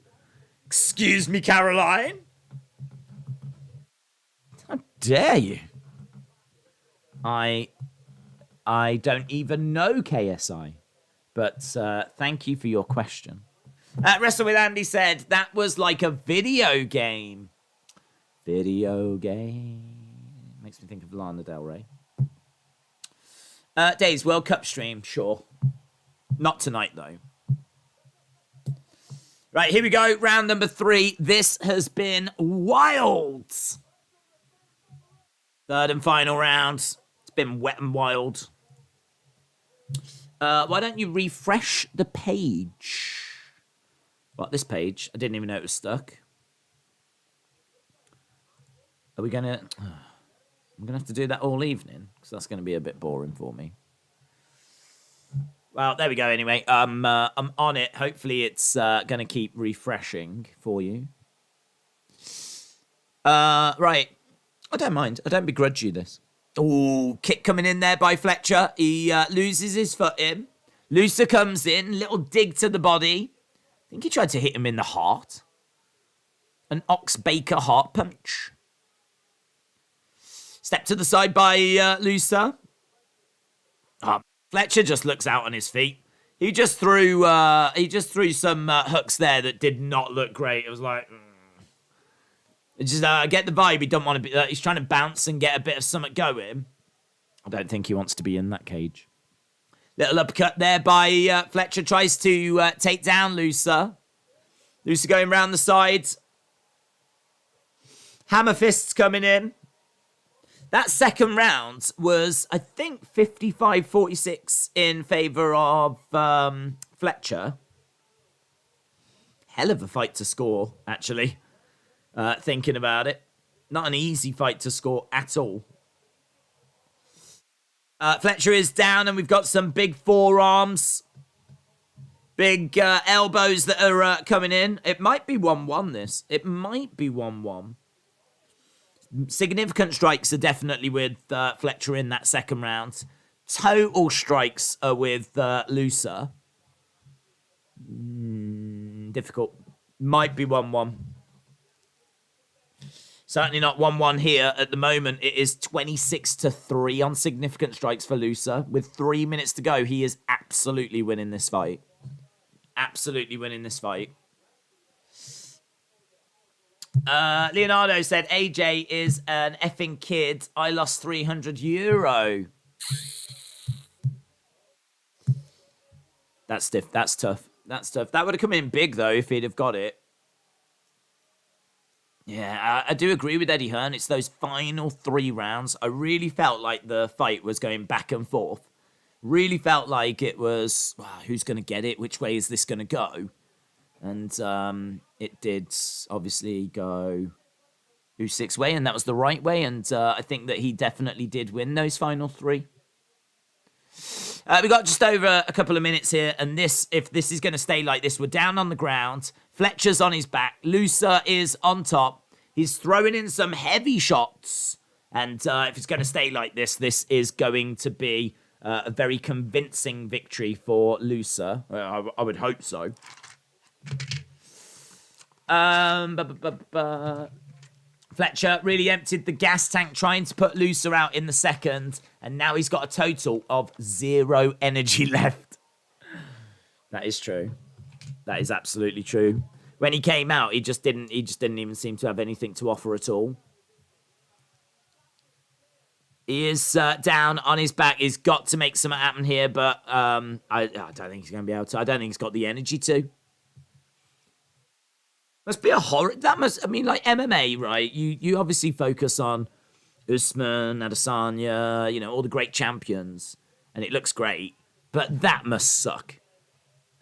Excuse me, Caroline? How dare you? I don't even know KSI. But thank you for your question. Wrestle with Andy said, that was like a video game. Video game. Makes me think of Lana Del Rey. Dave's World Cup stream, sure. Not tonight, though. Right, here we go. Round number 3. This has been wild. Third and final round. It's been wet and wild. Why don't you refresh the page? What, this page? I didn't even know it was stuck. Are we going to... I'm going to have to do that all evening, because that's going to be a bit boring for me. Well, there we go anyway. I'm on it. Hopefully it's going to keep refreshing for you. Right. I don't mind. I don't begrudge you this. Oh, kick coming in there by Fletcher. He loses his footing. Lucer comes in. Little dig to the body. I think he tried to hit him in the heart. An Ox Baker heart punch. Step to the side by Lucer. Fletcher just looks out on his feet. He just threw some hooks there that did not look great. It was like, just get the vibe. He don't want to be. He's trying to bounce and get a bit of something going. I don't think he wants to be in that cage. Little uppercut there by Fletcher. Tries to take down Lucer. Lucer going round the sides. Hammer fists coming in. That second round was, I think, 55-46 in favour of Fletcher. Hell of a fight to score, actually. Thinking about it. Not an easy fight to score at all. Fletcher is down, and we've got some big forearms. Big elbows that are coming in. It might be 1-1, this. It might be 1-1. Significant strikes are definitely with Fletcher in that second round. Total strikes are with Lucer. Difficult. Might be 1-1. Certainly not 1-1 here at the moment. It is 26-3 on significant strikes for Lucer. With 3 minutes to go, he is absolutely winning this fight. Absolutely winning this fight. Leonardo said, AJ is an effing kid. I lost €300. That's stiff. That's tough. That's tough. That would have come in big, though, if he'd have got it. Yeah, I do agree with Eddie Hearn. It's those final 3 rounds. I really felt like the fight was going back and forth. Really felt like it was, wow, who's going to get it? Which way is this going to go? And it did obviously go Usyk's way, and that was the right way, and I think that he definitely did win those final 3. We got just over a couple of minutes here, and if this is going to stay like this, we're down on the ground. Fletcher's on his back. Lusa is on top. He's throwing in some heavy shots, and if it's going to stay like this is going to be a very convincing victory for Lusa. I would hope so. Fletcher really emptied the gas tank trying to put Lusa out in the second, and now he's got a total of 0 energy left. That is true. That is absolutely true. When he came out, he just didn't even seem to have anything to offer at all. He is down on his back. He's got to make something happen here, but I don't think he's going to be able to. I don't think he's got the energy to. Must be a horror. That must, I mean, like MMA, right? You obviously focus on Usman, Adesanya, all the great champions, and it looks great, but that must suck.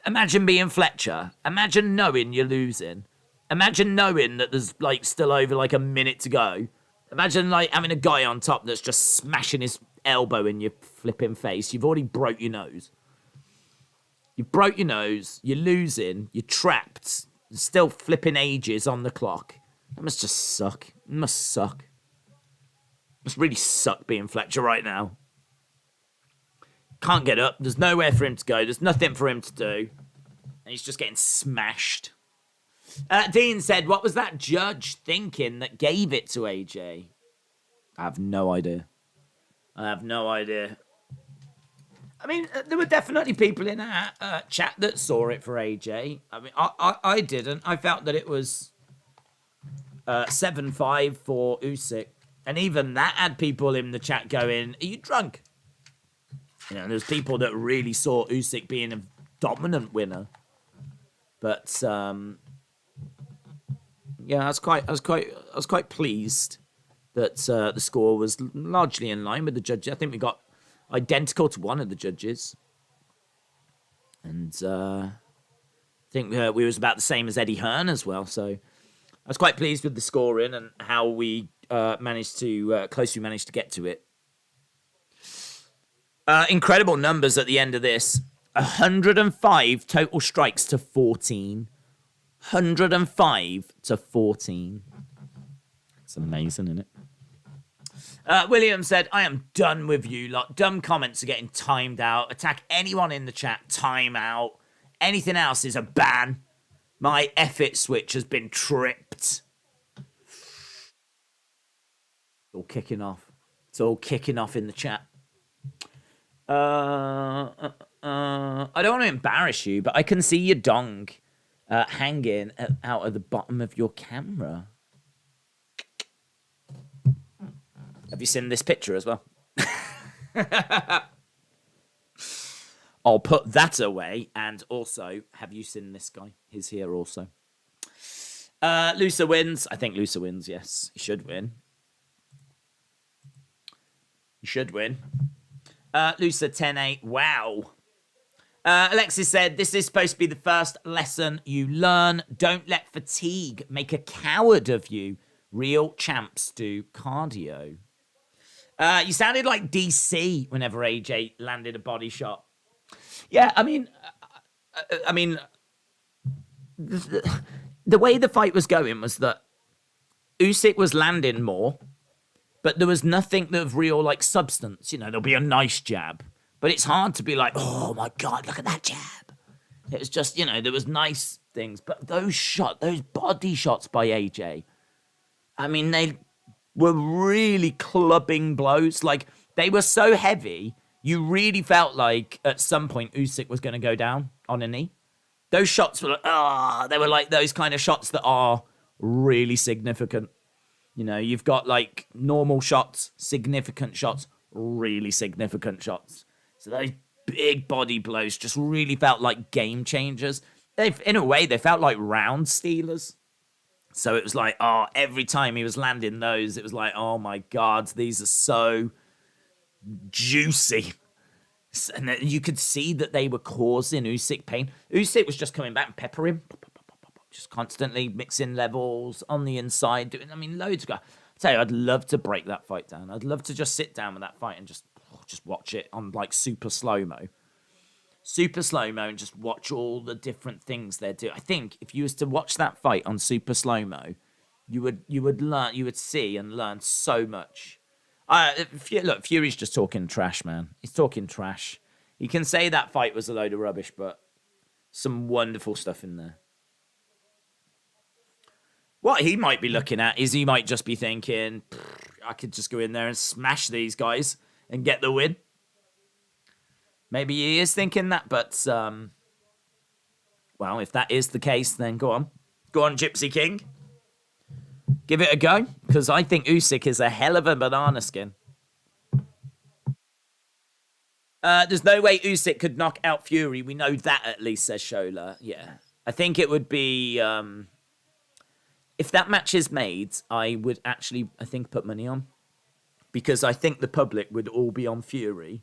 Imagine being Fletcher. Imagine knowing you're losing. Imagine knowing that there's still over a minute to go. Imagine having a guy on top that's just smashing his elbow in your flipping face. You've already broke your nose. You broke your nose. You're losing. You're trapped. Still flipping ages on the clock. That must just suck. It must suck. It must really suck being Fletcher right now. Can't get up. There's nowhere for him to go. There's nothing for him to do. And he's just getting smashed. Dean said, what was that judge thinking that gave it to AJ? I have no idea. I mean, there were definitely people in our chat that saw it for AJ. I mean, I didn't. I felt that it was 7-5 for Usyk. And even that had people in the chat going, are you drunk? There's people that really saw Usyk being a dominant winner. But, yeah, I was quite pleased that the score was largely in line with the judges. I think we got identical to one of the judges. And I think we was about the same as Eddie Hearn as well. So I was quite pleased with the scoring and how we managed to get to it. Incredible numbers at the end of this. 105 total strikes to 14. 105 to 14. It's amazing, isn't it? William said, I am done with you lot. Dumb comments are getting timed out. Attack anyone in the chat, time out. Anything else is a ban. My F-it switch has been tripped. It's all kicking off. It's all kicking off in the chat. I don't want to embarrass you, but I can see your dong hanging out of the bottom of your camera. Have you seen this picture as well? I'll put that away. And also, have you seen this guy? He's here also. Lusa wins. I think Lusa wins, yes. He should win. He should win. Lusa 10-8. Wow. Alexis said, this is supposed to be the first lesson you learn. Don't let fatigue make a coward of you. Real champs do cardio. You sounded like DC whenever AJ landed a body shot. Yeah, I mean, the way the fight was going was that Usyk was landing more, but there was nothing of real substance. There'll be a nice jab, but it's hard to be like, oh my God, look at that jab. It was just, there was nice things, but those body shots by AJ, I mean, they were really clubbing blows. They were so heavy, you really felt like at some point Usyk was going to go down on a knee. Those shots were they were like those kind of shots that are really significant. You've got normal shots, significant shots, really significant shots. So those big body blows just really felt like game changers. In a way, they felt like round stealers. So it was every time he was landing those, it was oh my God, these are so juicy. And you could see that they were causing Usyk pain. Usyk was just coming back and peppering. just constantly mixing levels on the inside, doing, loads of guys. I tell you, I'd love to break that fight down. I'd love to just sit down with that fight and just watch it on like super slow-mo. Super slow-mo and just watch all the different things they're doing. I think if you was to watch that fight on super slow-mo, you would see and learn so much. Look, Fury's just talking trash, man. He's talking trash. He can say that fight was a load of rubbish, but some wonderful stuff in there. What he might be looking at is he might just be thinking, I could just go in there and smash these guys and get the win. Maybe he is thinking that, but, well, if that is the case, then go on. Go on, Gypsy King. Give it a go, because I think Usyk is a hell of a banana skin. There's no way Usyk could knock out Fury. We know that at least, says Shola. Yeah. I think it would be... if that match is made, I would actually, I think, put money on. Because I think the public would all be on Fury.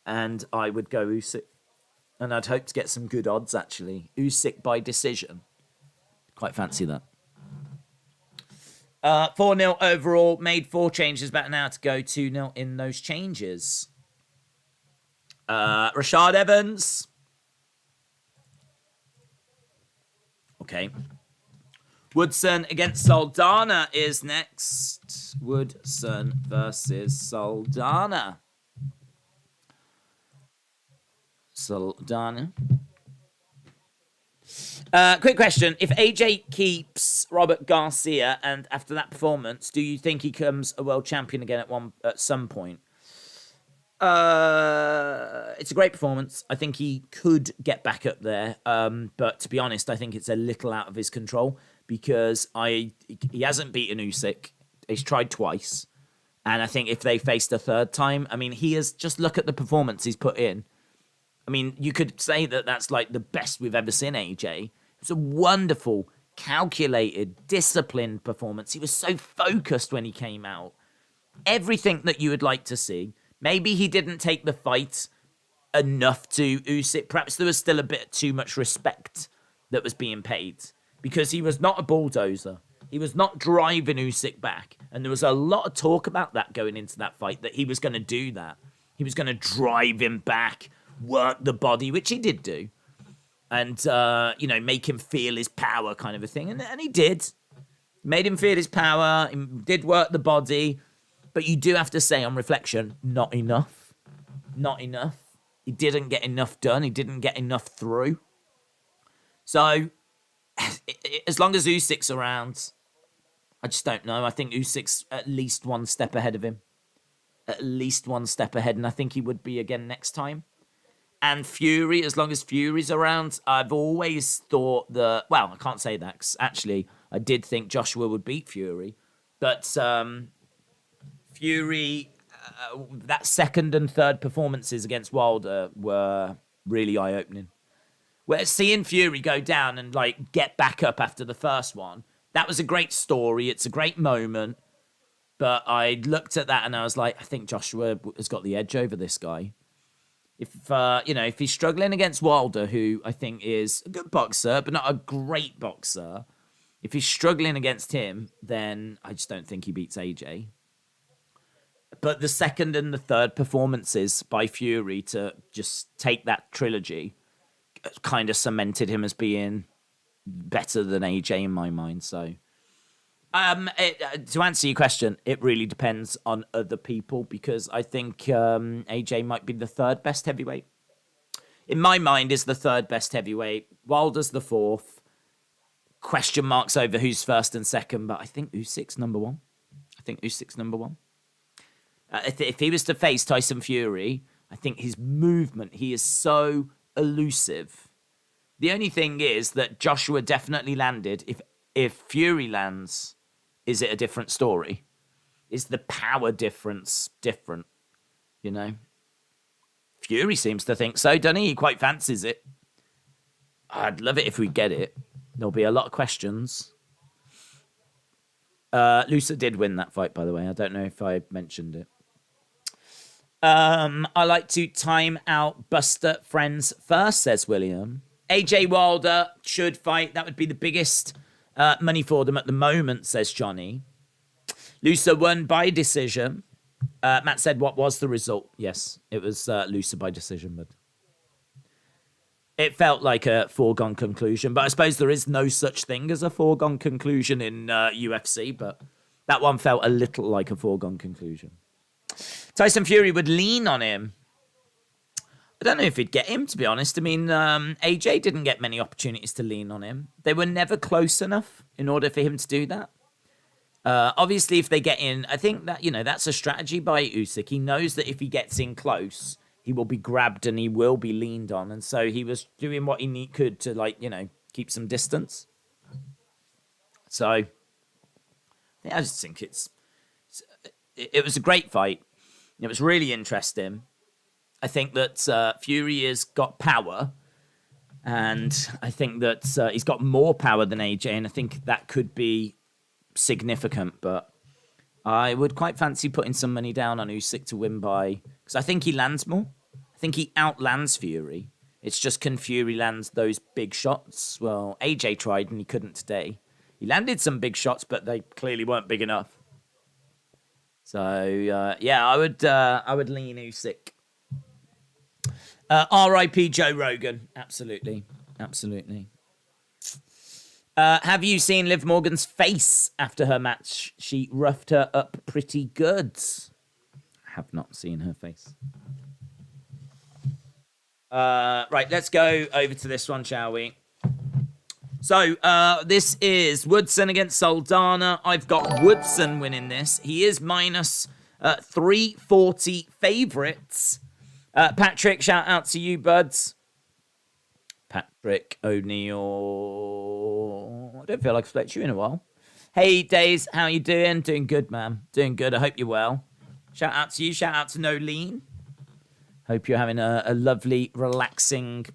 And I would go Usyk. And I'd hope to get some good odds, actually. Usyk by decision. Quite fancy that. 4-0 overall. Made 4 changes. About an hour to go. 2-0 in those changes. Rashad Evans. Okay. Woodson against Saldana is next. Woodson versus Saldana. Soldana. Quick question. If AJ keeps Robert Garcia and after that performance, do you think he becomes a world champion again at some point? It's a great performance. I think he could get back up there. But to be honest, I think it's a little out of his control because he hasn't beaten Usyk. He's tried twice. And I think if they faced a third time, he has, just look at the performance he's put in. You could say that that's like the best we've ever seen AJ. It was a wonderful, calculated, disciplined performance. He was so focused when he came out. Everything that you would like to see. Maybe he didn't take the fight enough to Usyk. Perhaps there was still a bit too much respect that was being paid. Because he was not a bulldozer. He was not driving Usyk back. And there was a lot of talk about that going into that fight, that he was going to do that. He was going to drive him back, work the body, which he did do. And, make him feel his power kind of a thing. And he did. Made him feel his power. He did work the body. But you do have to say on reflection, not enough. Not enough. He didn't get enough done. He didn't get enough through. So, as long as Usyk's around, I just don't know. I think Usyk's at least one step ahead of him. At least one step ahead. And I think he would be again next time. And Fury, as long as Fury's around, I've always thought that... Well, I can't say that, 'cause actually, I did think Joshua would beat Fury. But Fury, that second and third performances against Wilder were really eye-opening. Where seeing Fury go down and, get back up after the first one, that was a great story. It's a great moment. But I looked at that and I was like, I think Joshua has got the edge over this guy. If he's struggling against Wilder, who I think is a good boxer, but not a great boxer, if he's struggling against him, then I just don't think he beats AJ. But the second and the third performances by Fury to just take that trilogy kind of cemented him as being better than AJ in my mind. So, to answer your question, it really depends on other people because I think AJ might be the third best heavyweight. In my mind, is the third best heavyweight. Wilder's the fourth. Question marks over who's first and second, but I think Usyk's number one. If he was to face Tyson Fury, I think his movement, he is so elusive. The only thing is that Joshua definitely landed. If Fury lands, is it a different story? Is the power difference different? Fury seems to think so, doesn't he? He quite fancies it. I'd love it if we get it. There'll be a lot of questions. Lusa did win that fight, by the way. I don't know if I mentioned it. I like to time out Buster friends first, says William. AJ Wilder should fight. That would be the biggest money for them at the moment, says Johnny. Lusa won by decision. Matt said, what was the result? Yes, it was Lusa by decision, but it felt like a foregone conclusion. But I suppose there is no such thing as a foregone conclusion in UFC, but that one felt a little like a foregone conclusion. Tyson Fury would lean on him. I don't know if he'd get him, to be honest. I mean, AJ didn't get many opportunities to lean on him. They were never close enough in order for him to do that. Obviously, if they get in, I think that, that's a strategy by Usyk. He knows that if he gets in close, he will be grabbed and he will be leaned on. And so he was doing what he could to, keep some distance. So I just think it was a great fight. It was really interesting. I think that Fury has got power, and I think that he's got more power than AJ, and I think that could be significant, but I would quite fancy putting some money down on Usyk to win by, because I think he lands more. I think he outlands Fury. It's just, can Fury land those big shots? Well, AJ tried and he couldn't today. He landed some big shots, but they clearly weren't big enough. So I would lean Usyk. R.I.P. Joe Rogan. Absolutely. Have you seen Liv Morgan's face after her match? She roughed her up pretty good. I have not seen her face. Right, let's go over to this one, shall we? So, this is Woodson against Saldana. I've got Woodson winning this. He is minus 340 favourites. Patrick, shout out to you, buds. Patrick O'Neill. I don't feel like I've spoken to you in a while. Hey, Days, how you doing? Doing good, man. Doing good. I hope you're well. Shout out to you. Shout out to Nolene. Hope you're having a lovely, relaxing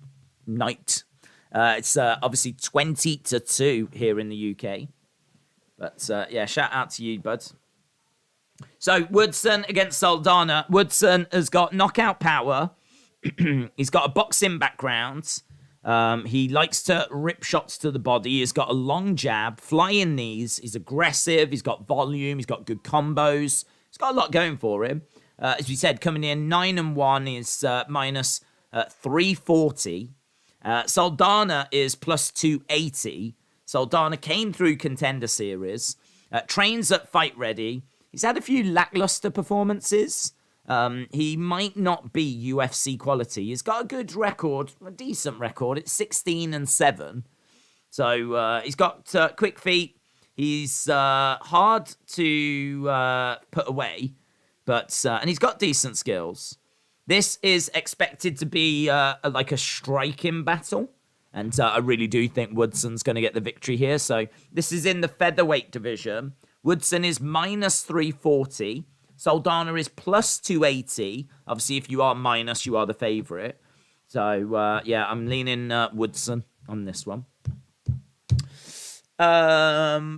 night. It's obviously 20-2 here in the UK. But, shout out to you, buds. So, Woodson against Saldana. Woodson has got knockout power. He's got a boxing background. He likes to rip shots to the body. He's got a long jab, flying knees. He's aggressive. He's got volume. He's got good combos. He's got a lot going for him. As we said, coming in 9-1 is minus 340. Saldana is plus 280. Saldana came through Contender Series. Trains at Fight Ready. He's had a few lackluster performances. He might not be UFC quality. He's got a good record, a decent record. It's 16-7. So he's got quick feet. He's hard to put away, but and he's got decent skills. This is expected to be like a striking battle, and I really do think Woodson's going to get the victory here. So this is in the featherweight division. Woodson is minus 340. Saldana is plus 280. Obviously, if you are minus, you are the favourite. So, I'm leaning Woodson on this one.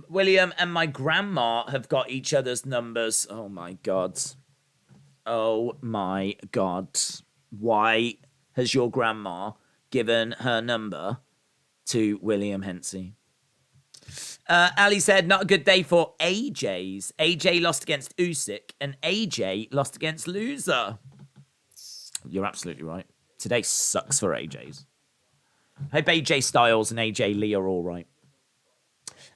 William and my grandma have got each other's numbers. Oh, my God. Why has your grandma given her number to William Hensey? Ali said, not a good day for AJs. AJ lost against Usyk, and AJ lost against Loser. You're absolutely right. Today sucks for AJs. I hope AJ Styles and AJ Lee are all right.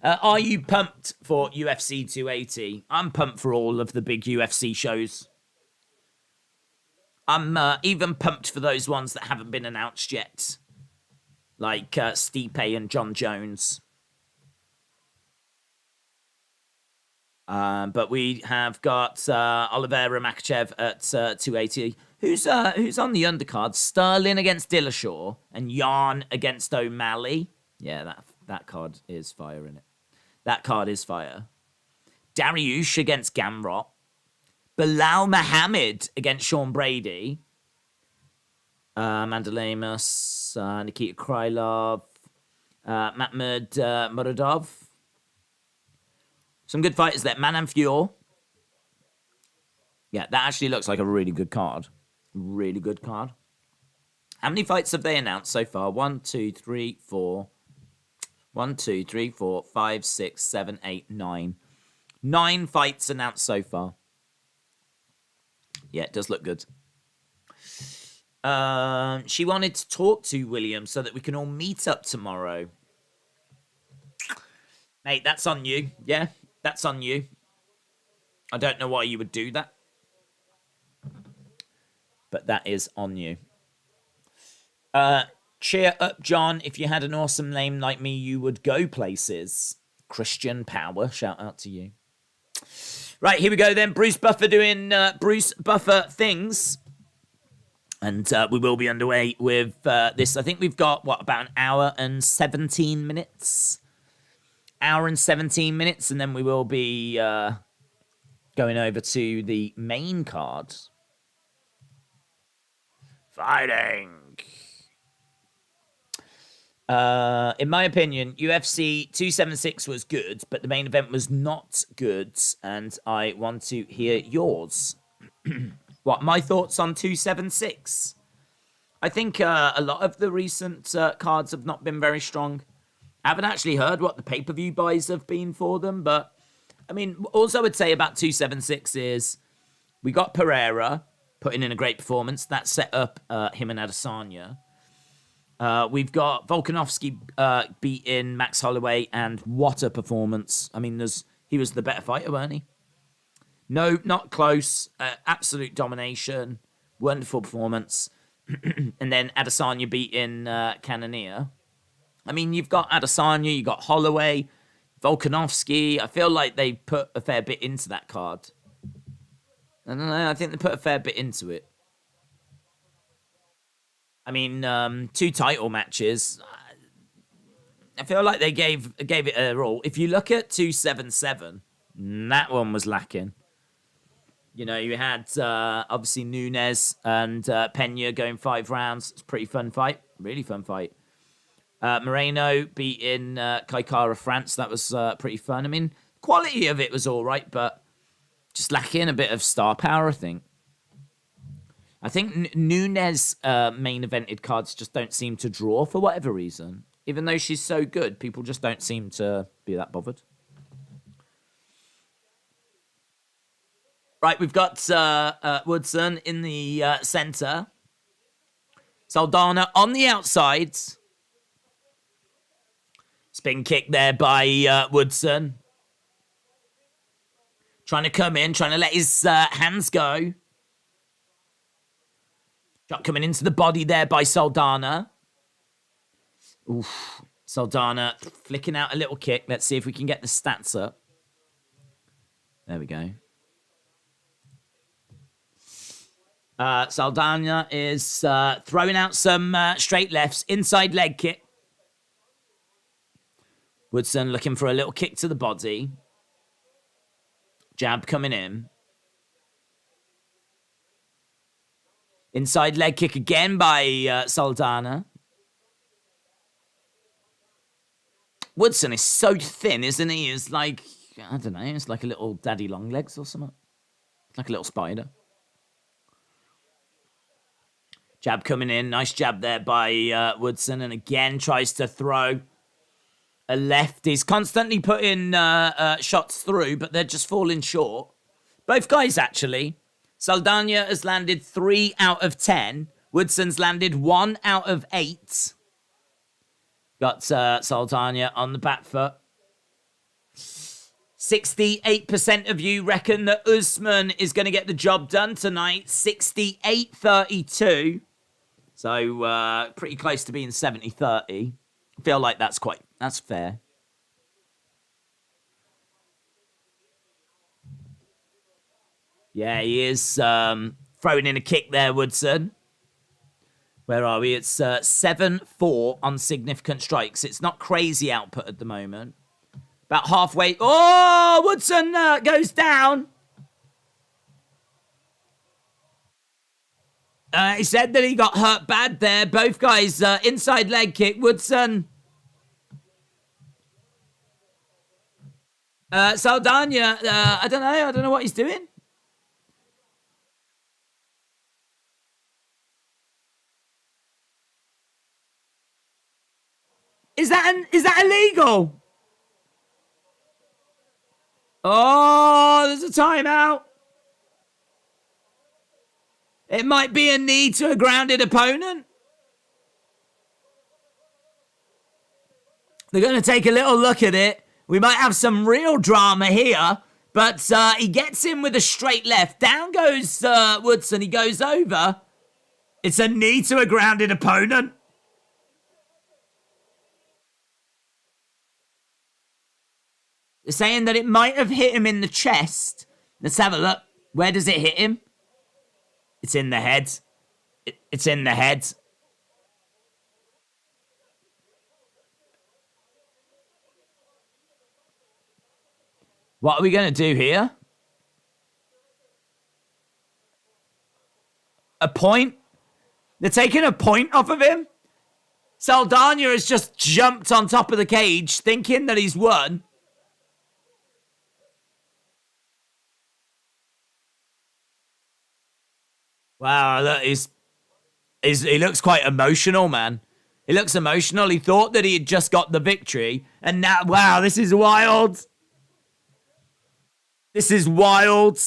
Are you pumped for UFC 280? I'm pumped for all of the big UFC shows. I'm even pumped for those ones that haven't been announced yet. Like Stipe and John Jones. But we have got Oliveira Makachev at 280. Who's on the undercard? Sterling against Dillashaw and Yarn against O'Malley. Yeah, that card is fire in it. That card is fire. Dariush against Gamrot. Bilal Muhammad against Sean Brady. Amanda Lamas, Nikita Krylov, Mahmoud Muradov. Some good fighters there. Manan Fior. Yeah, that actually looks like a really good card. Really good card. How many fights have they announced so far? 1, 2, 3, 4. 1, 2, 3, 4, 5, 6, 7, 8, 9. 9 fights announced so far. Yeah, it does look good. She wanted to talk to William so that we can all meet up tomorrow. Mate, that's on you. Yeah, that's on you. I don't know why you would do that. But that is on you. Cheer up, John. If you had an awesome name like me, you would go places. Christian Power, shout out to you. Right, here we go then. Bruce Buffer doing Bruce Buffer things. And we will be underway with this. I think we've got, about an hour and 17 minutes? Hour and 17 minutes, and then we will be going over to the main card. Fighting. In my opinion, UFC 276 was good, but the main event was not good, and I want to hear yours. What, my thoughts on 276? I think a lot of the recent cards have not been very strong. I haven't actually heard what the pay-per-view buys have been for them, but, I mean, also I would say about 276 is we got Pereira putting in a great performance. That set up him and Adesanya. We've got Volkanovski beating Max Holloway, and what a performance. I mean, he was the better fighter, weren't he? No, not close. Absolute domination. Wonderful performance. And then Adesanya beating Cannonier. I mean, you've got Adesanya, you've got Holloway, Volkanovski. I feel like they put a fair bit into that card. I don't know. I think they put a fair bit into it. I mean, 2 title matches. I feel like they gave it a roll. If you look at 277, that one was lacking. You know, you had obviously Nunes and Pena going 5 rounds. It's a pretty fun fight. Really fun fight. Moreno beating Kaikara France. That was pretty fun. I mean, quality of it was all right, but just lacking a bit of star power, I think. I think Nunes main evented cards just don't seem to draw for whatever reason. Even though she's so good, people just don't seem to be that bothered. Right, we've got Woodson in the center. Saldana on the outside. Spin kick there by Woodson. Trying to come in, trying to let his hands go. Shot coming into the body there by Saldana. Oof. Saldana flicking out a little kick. Let's see if we can get the stats up. There we go. Saldana is throwing out some straight lefts. Inside leg kick. Woodson looking for a little kick to the body. Jab coming in. Inside leg kick again by Saldana. Woodson is so thin, isn't he? He's like, I don't know, it's like a little daddy long legs or something. Like a little spider. Jab coming in. Nice jab there by Woodson. And again tries to throw a left. He's constantly putting shots through, but they're just falling short. Both guys, actually. Saldana has landed 3 out of 10. Woodson's landed 1 out of 8. Got Saldana on the back foot. 68% of you reckon that Usman is going to get the job done tonight. 68-32. So pretty close to being 70-30. I feel like that's fair. Yeah, he is throwing in a kick there, Woodson. Where are we? It's 7-4 on significant strikes. It's not crazy output at the moment. About halfway. Oh, Woodson goes down. He said that he got hurt bad there. Both guys, inside leg kick. Woodson. Saldana, I don't know. I don't know what he's doing. again? Is that illegal? Oh, there's a timeout. It might be a knee to a grounded opponent. They're going to take a little look at it. We might have some real drama here. But he gets in with a straight left. Down goes Woodson. He goes over. It's a knee to a grounded opponent. They're saying that it might have hit him in the chest. Let's have a look. Where does it hit him? It's in the head. It's in the head. What are we going to do here? A point? They're taking a point off of him? Saldana has just jumped on top of the cage thinking that he's won. Wow, look, he looks quite emotional, man. He looks emotional. He thought that he had just got the victory. And now, wow, this is wild. This is wild.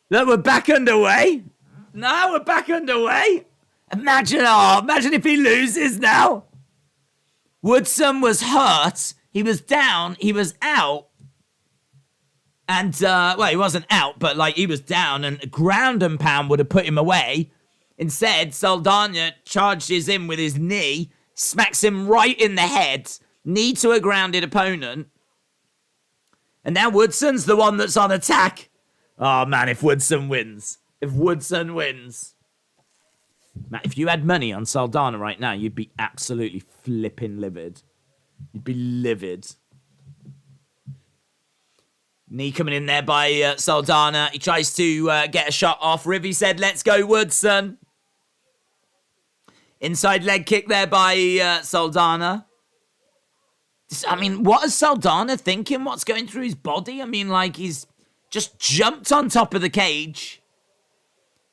Look, we're back underway. Now we're back underway. Imagine if he loses now. Woodson was hurt. He was down. He was out. And, well, he wasn't out, but, like, he was down, and a ground and pound would have put him away. Instead, Saldana charges in with his knee, smacks him right in the head, knee to a grounded opponent. And now Woodson's the one that's on attack. Oh, man, if Woodson wins. If Woodson wins. Man, if you had money on Saldana right now, you'd be absolutely flipping livid. You'd be livid. Knee coming in there by Saldana. He tries to get a shot off. Rivy said, let's go, Woodson. Inside leg kick there by Saldana. I mean, what is Saldana thinking? What's going through his body? I mean, like, he's just jumped on top of the cage.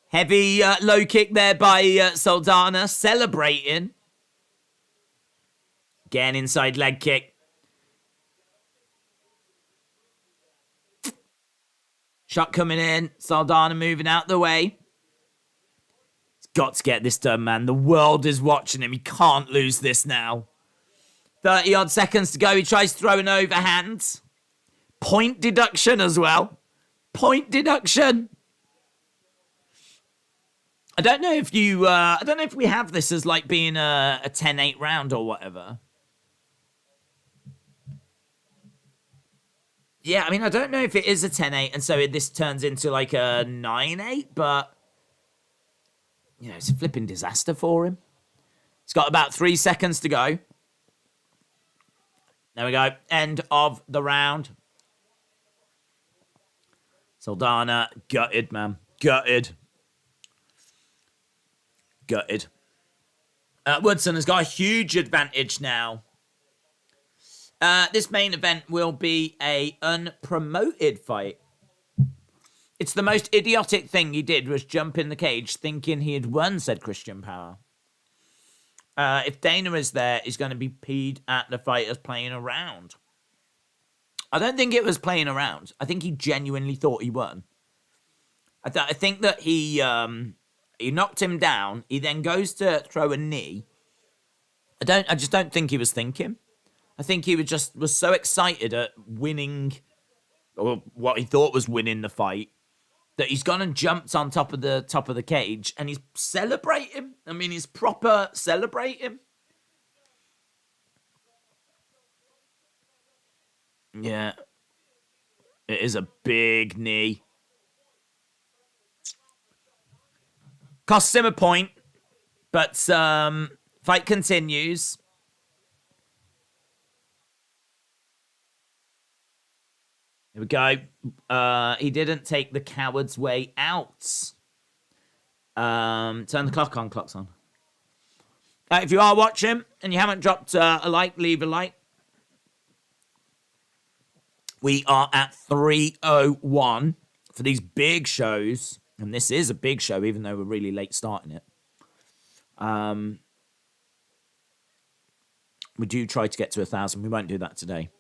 Heavy low kick there by Saldana. Celebrating. Again, inside leg kick. Shot coming in. Saldana moving out the way. He's got to get this done, man. The world is watching him. He can't lose this now. 30-odd seconds to go. He tries to throw an overhand. Point deduction as well. Point deduction. I don't know if you... I don't know if we have this as, like, being a 10-8 round or whatever. Yeah, I mean, I don't know if it is a 10-8, and so this turns into, like, a 9-8, but... You know, it's a flipping disaster for him. He's got about 3 seconds to go. There we go. End of the round. Saldana, gutted, man. Gutted. Gutted. Woodson has got a huge advantage now. This main event will be a unpromoted fight. It's the most idiotic thing he did was jump in the cage thinking he had won, said Christian Power. If Dana is there, he's going to be peed at the fighters playing around. I don't think it was playing around. I think he genuinely thought he won. I think that he knocked him down. He then goes to throw a knee. I just don't think he was thinking. I think he was so excited at winning, or what he thought was winning the fight, that he's gone and jumped on top of the cage and he's celebrating. I mean, he's proper celebrating. Yeah. It is a big knee. Costs him a point, but fight continues. Here we go. He didn't take the coward's way out. Turn the clock on. Clock's on. If you are watching and you haven't dropped a like, leave a like. We are at 3:01 for these big shows. And this is a big show, even though we're really late starting it. We do try to get to 1,000. We won't do that today.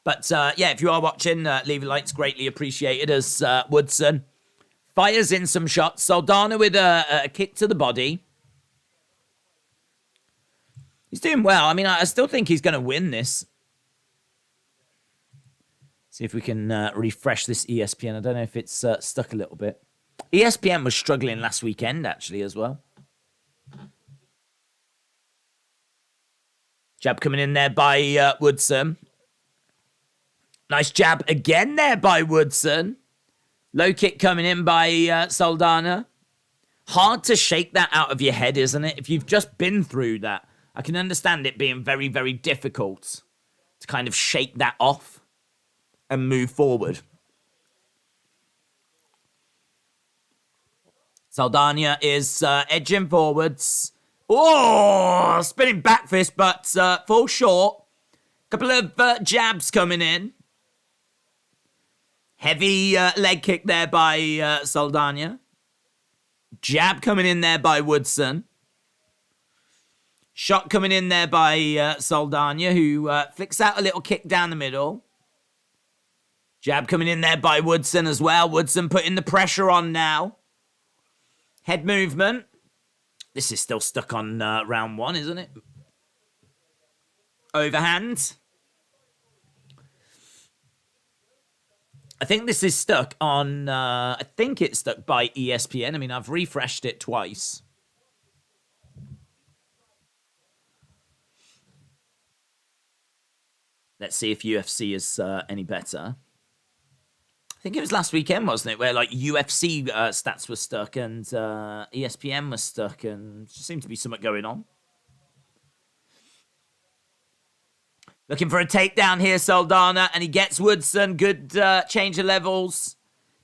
But yeah, if you are watching, leave a like. It's greatly appreciated as Woodson fires in some shots. Saldana with a kick to the body. He's doing well. I mean, I still think he's going to win this. See if we can refresh this ESPN. I don't know if it's stuck a little bit. ESPN was struggling last weekend, actually, as well. Jab coming in there by Woodson. Nice jab again there by Woodson. Low kick coming in by Saldana. Hard to shake that out of your head, isn't it? If you've just been through that, I can understand it being very, very difficult to kind of shake that off and move forward. Saldana is edging forwards. Oh, spinning back fist, but falls short. Couple of jabs coming in. Heavy leg kick there by Saldana. Jab coming in there by Woodson. Shot coming in there by Saldana, who flicks out a little kick down the middle. Jab coming in there by Woodson as well. Woodson putting the pressure on now. Head movement. This is still stuck on round one, isn't it? Overhand. I think this is stuck on... I think it's stuck by ESPN. I mean, I've refreshed it twice. Let's see if UFC is any better. I think it was last weekend, wasn't it? Where like UFC stats were stuck and ESPN was stuck and seemed to be something going on. Looking for a takedown here, Saldana, and he gets Woodson. Good change of levels.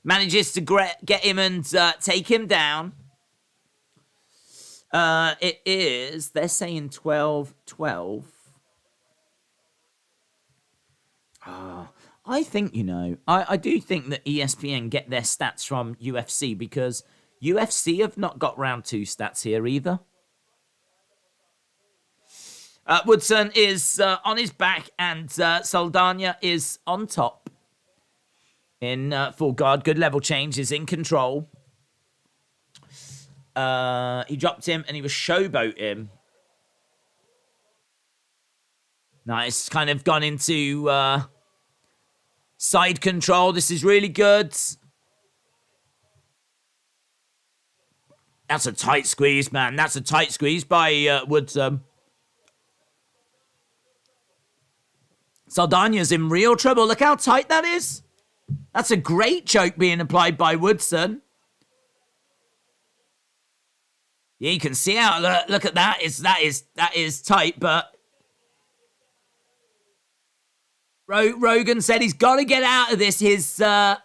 Manages to get him and take him down. It is, they're saying 12-12. I think, you know, I do think that ESPN get their stats from UFC because UFC have not got round 2 stats here either. Woodson is on his back and Saldana is on top. In full guard. Good level change. Is in control. He dropped him and he was showboat him. Nice. Kind of gone into side control. This is really good. That's a tight squeeze, man. That's a tight squeeze by Woodson. Saldana's in real trouble. Look how tight that is. That's a great choke being applied by Woodson. Yeah, you can see how. Look at that. That is tight, but Rogan said he's got to get out of this. That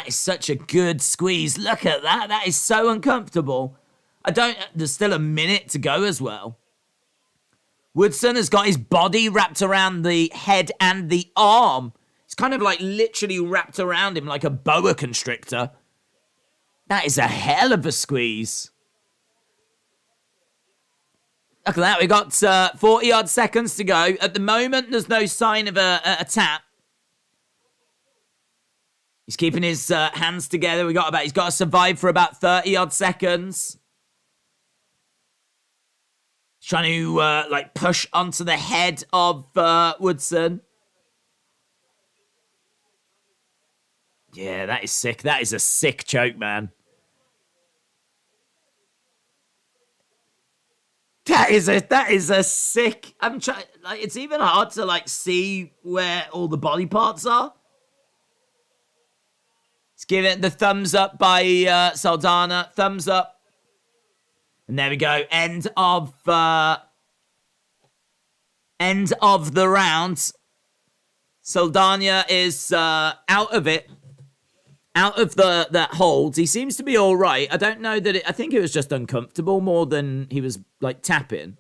is such a good squeeze. Look at that. That is so uncomfortable. There's still a minute to go as well. Woodson has got his body wrapped around the head and the arm. It's kind of like literally wrapped around him like a boa constrictor. That is a hell of a squeeze. Look at that. We got 40-odd seconds to go. At the moment, there's no sign of a tap. He's keeping his hands together. He's got to survive for about 30-odd seconds. He's trying to push onto the head of Woodson. Yeah, that is sick. That is a sick choke, man. That is a sick. I'm trying. Like, it's even hard to see where all the body parts are. Let's give it the thumbs up by Saldana. Thumbs up. And there we go. End of the round. Saldana is out of it. Out of that hold. He seems to be all right. I don't know that I think it was just uncomfortable more than he was tapping.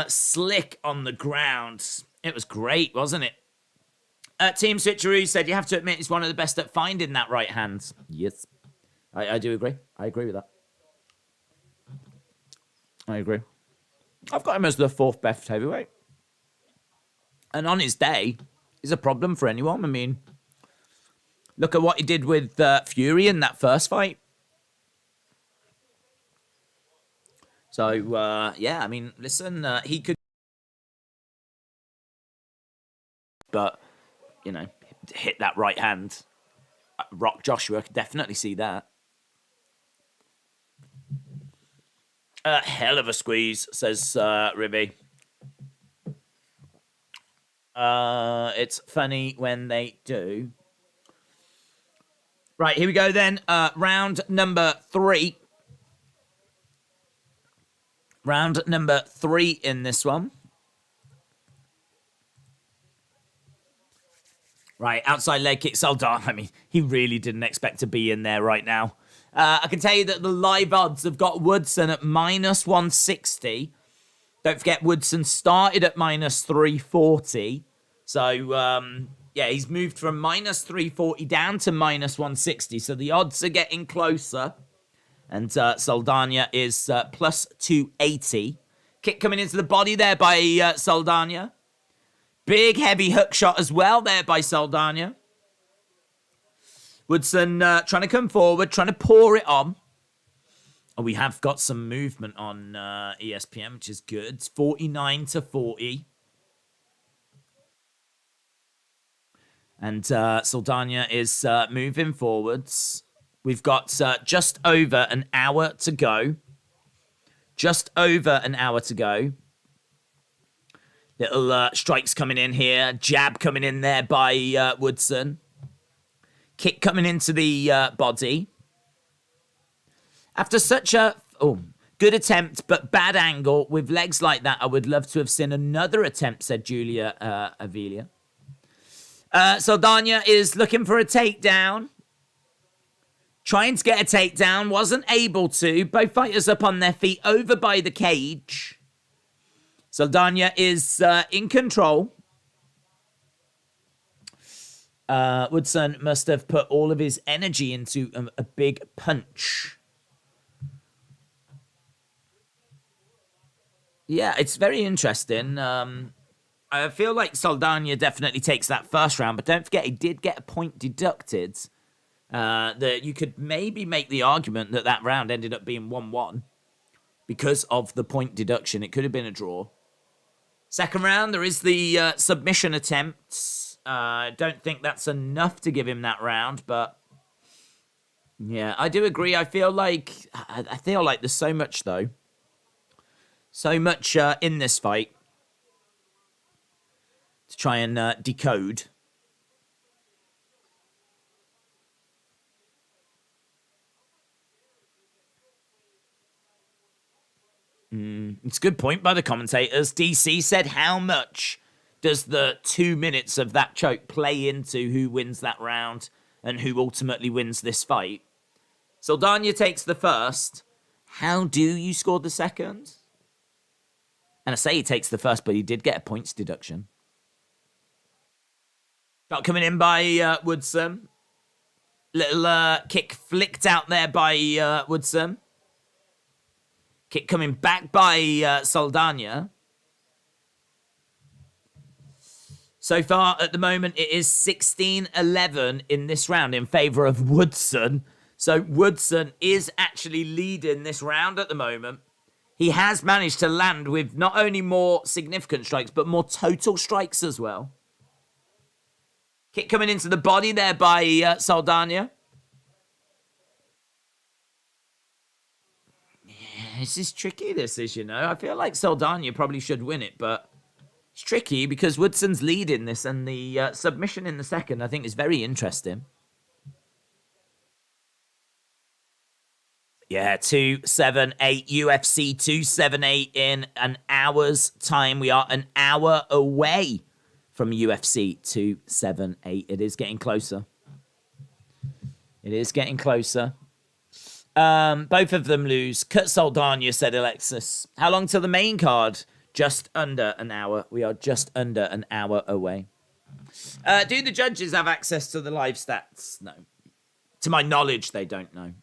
Slick on the ground. It was great, wasn't it? Team Switcheroo said, you have to admit he's one of the best at finding that right hand. Yes. I do agree. I agree with that. I agree. I've got him as the 4th best heavyweight. And on his day, is a problem for anyone. I mean, look at what he did with Fury in that first fight. So, yeah, I mean, listen, he could... But, you know, hit that right hand. Rock Joshua, could definitely see that. A hell of a squeeze, says Ribby. It's funny when they do. Right, here we go then. Round number 3. Round number 3 in this one. Right, outside leg kick, Saldana. I mean, he really didn't expect to be in there right now. I can tell you that the live odds have got Woodson at -160. Don't forget, Woodson started at -340. So, yeah, he's moved from -340 down to -160. So the odds are getting closer. And Saldana is +280. Kick coming into the body there by Saldana. Big heavy hook shot as well there by Saldana. Woodson trying to come forward, trying to pour it on. Oh, we have got some movement on ESPN, which is good. It's 49-40. And Saldana is moving forwards. We've got just over an hour to go. Just over an hour to go. Little strikes coming in here. Jab coming in there by Woodson. Kick coming into the body. After such a good attempt, but bad angle with legs like that, I would love to have seen another attempt, said Julia Avelia. Saldana is looking for a takedown. Trying to get a takedown. Wasn't able to. Both fighters up on their feet, over by the cage. Saldana is in control. Woodson must have put all of his energy into a big punch. Yeah, it's very interesting. I feel like Saldana definitely takes that first round, but don't forget he did get a point deducted. That you could maybe make the argument that that round ended up being 1-1 because of the point deduction. It could have been a draw. Second round, there is the submission attempts. Don't think that's enough to give him that round, but yeah, I do agree. I feel like there's so much though. So much in this fight to try and decode. It's a good point by the commentators. DC said, how much does the 2 minutes of that choke play into who wins that round and who ultimately wins this fight? Saldana takes the first. How do you score the second? And I say he takes the first, but he did get a points deduction. Shot coming in by Woodson. Little kick flicked out there by Woodson. Kick coming back by Saldana. So far, at the moment, it is 16-11 in this round in favour of Woodson. So Woodson is actually leading this round at the moment. He has managed to land with not only more significant strikes, but more total strikes as well. Kick coming into the body there by Saldana. This is tricky, you know. I feel like Saldana probably should win it, but it's tricky because Woodson's leading this, and the submission in the second, I think, is very interesting. Yeah, 278, UFC 278 in an hour's time. We are an hour away from UFC 278. It is getting closer. It is getting closer. Both of them lose. Cut Saldana, said Alexis. How long till the main card? Just under an hour. We are just under an hour away. Do the judges have access to the live stats? No. To my knowledge, they don't know.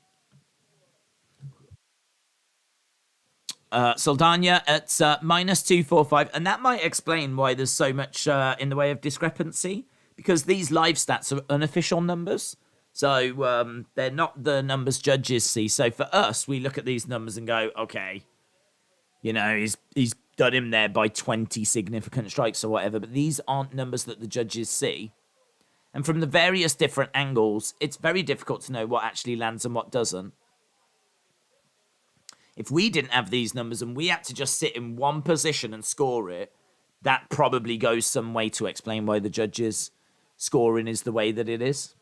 Saldana at -245, and that might explain why there's so much in the way of discrepancy, because these live stats are unofficial numbers, so they're not the numbers judges see. So for us, we look at these numbers and go, okay, he's done him there by 20 significant strikes or whatever, but these aren't numbers that the judges see. And from the various different angles, it's very difficult to know what actually lands and what doesn't. If we didn't have these numbers and we had to just sit in one position and score it, that probably goes some way to explain why the judges' scoring is the way that it is.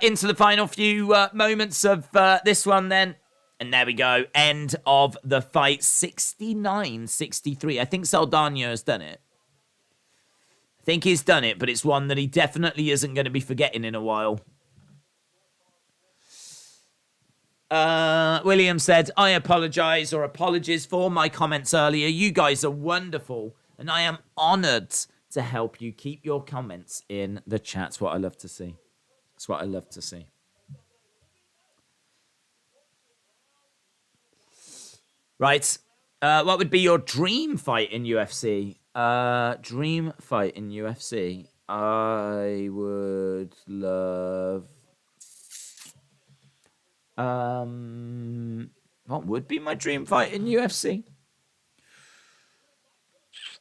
Into the final few moments of this one then. And there we go. End of the fight. 69-63. I think Saldana has done it. I think he's done it, but it's one that he definitely isn't going to be forgetting in a while. William said, I apologize or apologies for my comments earlier. You guys are wonderful, and I am honored to help you keep your comments in the chat. It's what I love to see. It's what I love to see. Right. What would be your dream fight in UFC? Dream fight in UFC. I would love... what would be my dream fight in UFC?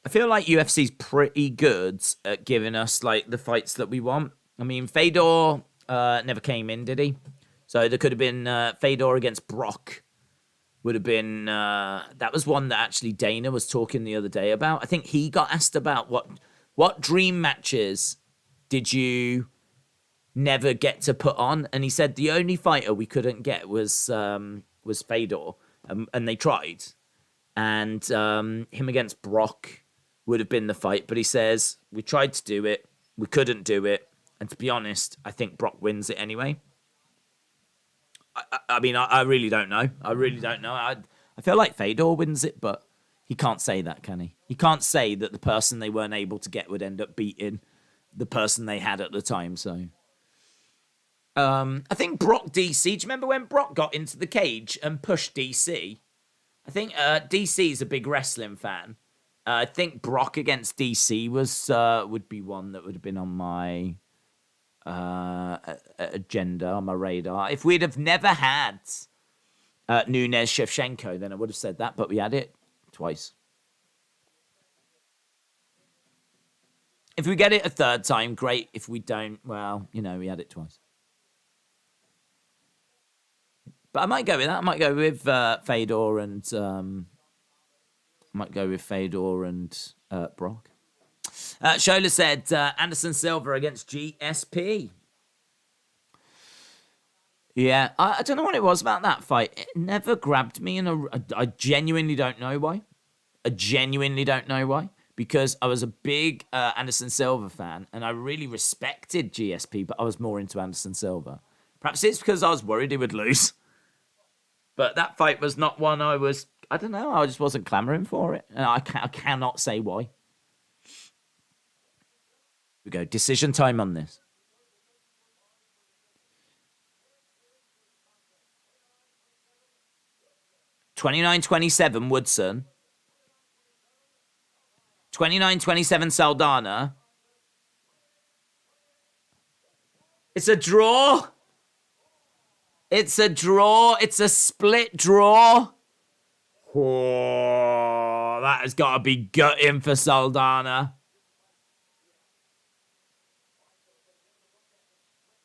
I feel like UFC's pretty good at giving us like the fights that we want. I mean, Fedor never came in, did he? So there could have been Fedor against Brock. Would have been that was one that actually Dana was talking the other day about. I think he got asked about what dream matches did you never get to put on, and he said the only fighter we couldn't get was Fedor, and they tried, and him against Brock would have been the fight, but he says we tried to do it, we couldn't do it, and to be honest, I think Brock wins it anyway. I mean, I really don't know. I really don't know. I feel like Fedor wins it, but he can't say that, can he? He can't say that the person they weren't able to get would end up beating the person they had at the time, so... I think Brock DC, do you remember when Brock got into the cage and pushed DC? I think DC is a big wrestling fan. I think Brock against DC would be one that would have been on my agenda, on my radar. If we'd have never had Nunes Shevchenko, then I would have said that, but we had it twice. If we get it a third time, great. If we don't, well, we had it twice. But I might go with that. I might go with Fedor and Brock. Shola said Anderson Silva against GSP. Yeah, I don't know what it was about that fight. It never grabbed me, and I genuinely don't know why. Because I was a big Anderson Silva fan, and I really respected GSP, but I was more into Anderson Silva. Perhaps it's because I was worried he would lose. But that fight was not one I don't know, I just wasn't clamoring for it. And I cannot say why. Here we go, decision time on this. $29-27 Woodson. 29-27 Saldana. It's a draw. It's a draw. It's a split draw. Oh, that has got to be gutting for Saldana.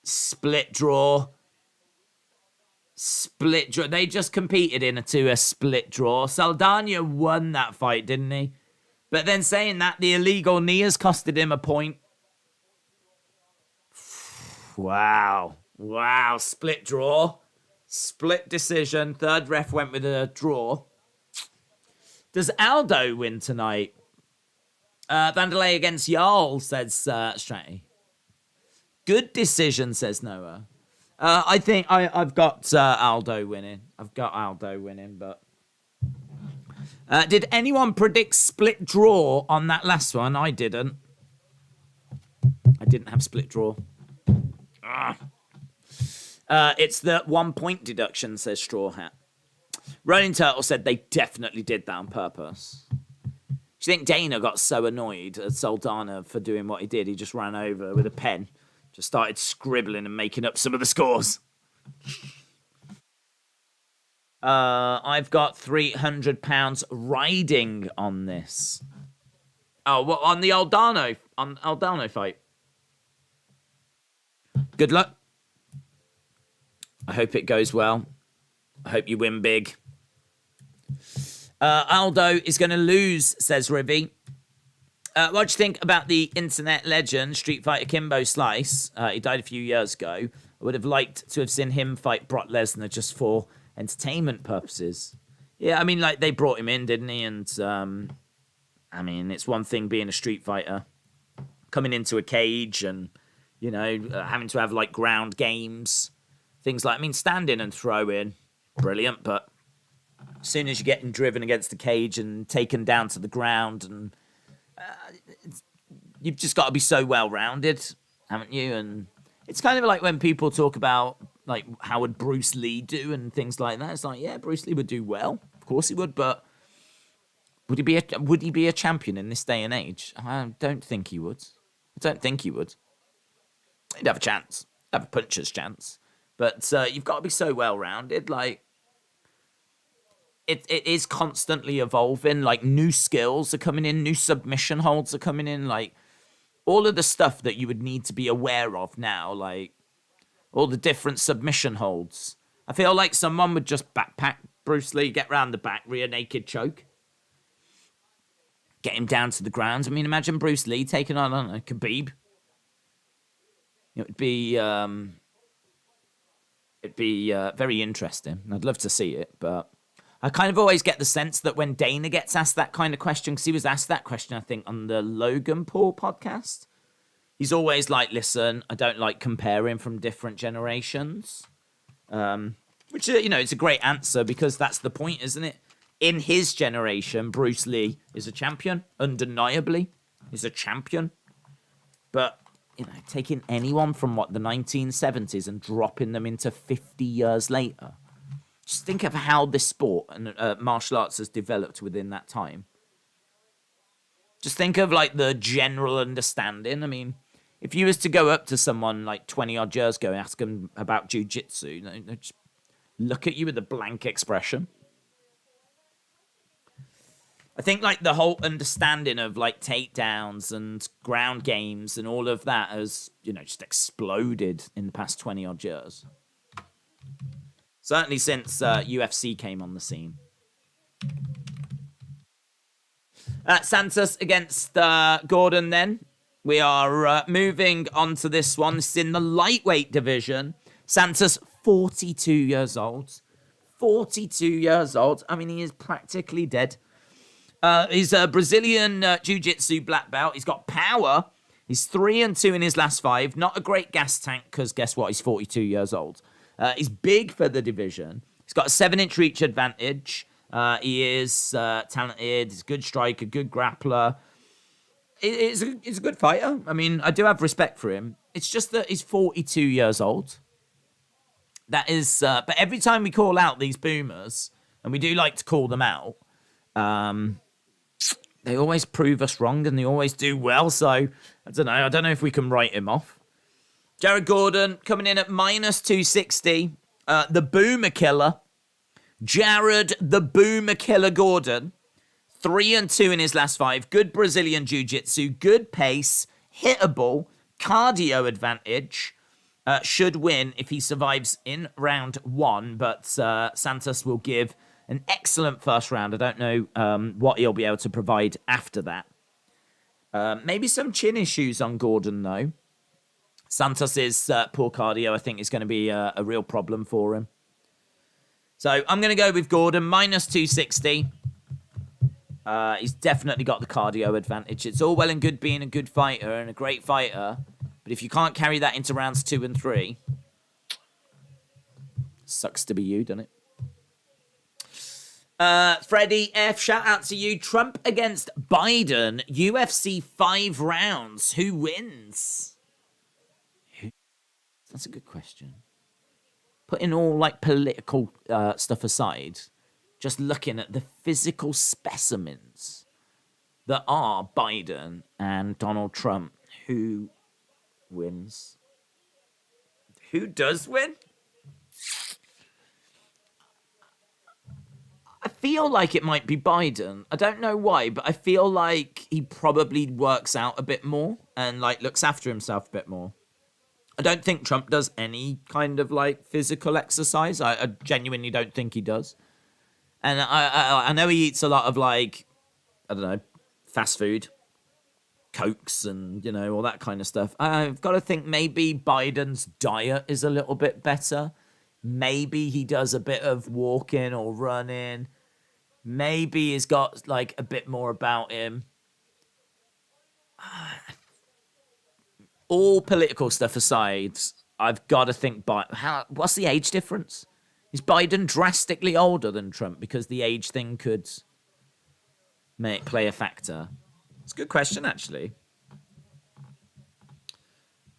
Split draw. Split draw. They just competed into a split draw. Saldana won that fight, didn't he? But then saying that, the illegal knee has costed him a point. Wow. Wow, split draw. Split decision. Third ref went with a draw. Does Aldo win tonight? Vanderlei against Jarl, says Stratty. Good decision, says Noah. I think I've got Aldo winning. But... did anyone predict split draw on that last one? I didn't. I didn't have split draw. It's the 1 point deduction, says Straw Hat. Rolling Turtle said they definitely did that on purpose. Do you think Dana got so annoyed at Saldana for doing what he did? He just ran over with a pen, just started scribbling and making up some of the scores. I've got £300 riding on this. Oh, well, on the Aldano fight. Good luck. I hope it goes well. I hope you win big. Aldo is going to lose, says Rivy. What do you think about the internet legend, Street Fighter Kimbo Slice? He died a few years ago. I would have liked to have seen him fight Brock Lesnar just for entertainment purposes. Yeah, I mean, like, they brought him in, didn't he? And, I mean, it's one thing being a Street Fighter, coming into a cage and, you know, having to have, like, ground games. Things like, I mean, standing and throwing, brilliant, but as soon as you're getting driven against the cage and taken down to the ground, and you've just got to be so well-rounded, haven't you? And it's kind of like when people talk about, like, how would Bruce Lee do and things like that. It's like, yeah, Bruce Lee would do well. Of course he would, but would he be a champion in this day and age? I don't think he would. He'd have a chance. Have a puncher's chance. But you've got to be so well-rounded. Like, it is constantly evolving. Like, new skills are coming in. New submission holds are coming in. Like, all of the stuff that you would need to be aware of now. Like, all the different submission holds. I feel like someone would just backpack Bruce Lee, get round the back, rear naked choke. Get him down to the ground. I mean, imagine Bruce Lee taking on, I don't know, Khabib. It would be... It'd be very interesting. I'd love to see it, but I kind of always get the sense that when Dana gets asked that kind of question, because he was asked that question, I think, on the Logan Paul podcast, he's always like, listen, I don't like comparing from different generations. Which, you know, it's a great answer because that's the point, isn't it? In his generation, Bruce Lee is a champion. Undeniably, he's a champion. But... you know, taking anyone from, the 1970s and dropping them into 50 years later. Just think of how this sport and martial arts has developed within that time. Just think of, like, the general understanding. I mean, if you was to go up to someone, like, 20-odd years ago and ask them about jiu-jitsu, they'd just look at you with a blank expression. I think, like, the whole understanding of, like, takedowns and ground games and all of that has, you know, just exploded in the past 20-odd years. Certainly since UFC came on the scene. Santos against Gordon then. We are moving on to this one. This is in the lightweight division. Santos, 42 years old. 42 years old. I mean, he is practically dead. He's a Brazilian jiu-jitsu black belt. He's got power. He's 3-2 in his last 5. Not a great gas tank because guess what? He's 42 years old. He's big for the division. He's got a 7-inch reach advantage. He is talented. He's a good striker, good grappler. He's a good fighter. I mean, I do have respect for him. It's just that he's 42 years old. That is... but every time we call out these boomers, and we do like to call them out, they always prove us wrong and they always do well. So, I don't know if we can write him off. Jared Gordon coming in at -260. The Boomer Killer. Jared the Boomer Killer Gordon. 3-2 in his last 5. Good Brazilian Jiu-Jitsu. Good pace. Hittable. Cardio advantage. Should win if he survives in round 1. But Santos will give an excellent first round. I don't know what he'll be able to provide after that. Maybe some chin issues on Gordon, though. Santos's poor cardio, I think, is going to be a real problem for him. So I'm going to go with Gordon, -260. He's definitely got the cardio advantage. It's all well and good being a good fighter and a great fighter, but if you can't carry that into rounds 2 and 3, sucks to be you, doesn't it? Freddie F, shout out to you. Trump against Biden, UFC 5 rounds. Who wins? That's a good question. Putting all, like, political stuff aside, just looking at the physical specimens that are Biden and Donald Trump, who wins? Who does win? I feel like it might be Biden. I don't know why, but I feel like he probably works out a bit more and like looks after himself a bit more. I don't think Trump does any kind of like physical exercise. I genuinely don't think he does. And I know he eats a lot of like, I don't know, fast food, Cokes and, you know, all that kind of stuff. I've got to think maybe Biden's diet is a little bit better. Maybe he does a bit of walking or running. Maybe he's got like a bit more about him. All political stuff aside, I've got to think, what's the age difference? Is Biden drastically older than Trump? Because the age thing could play a factor. It's a good question, actually.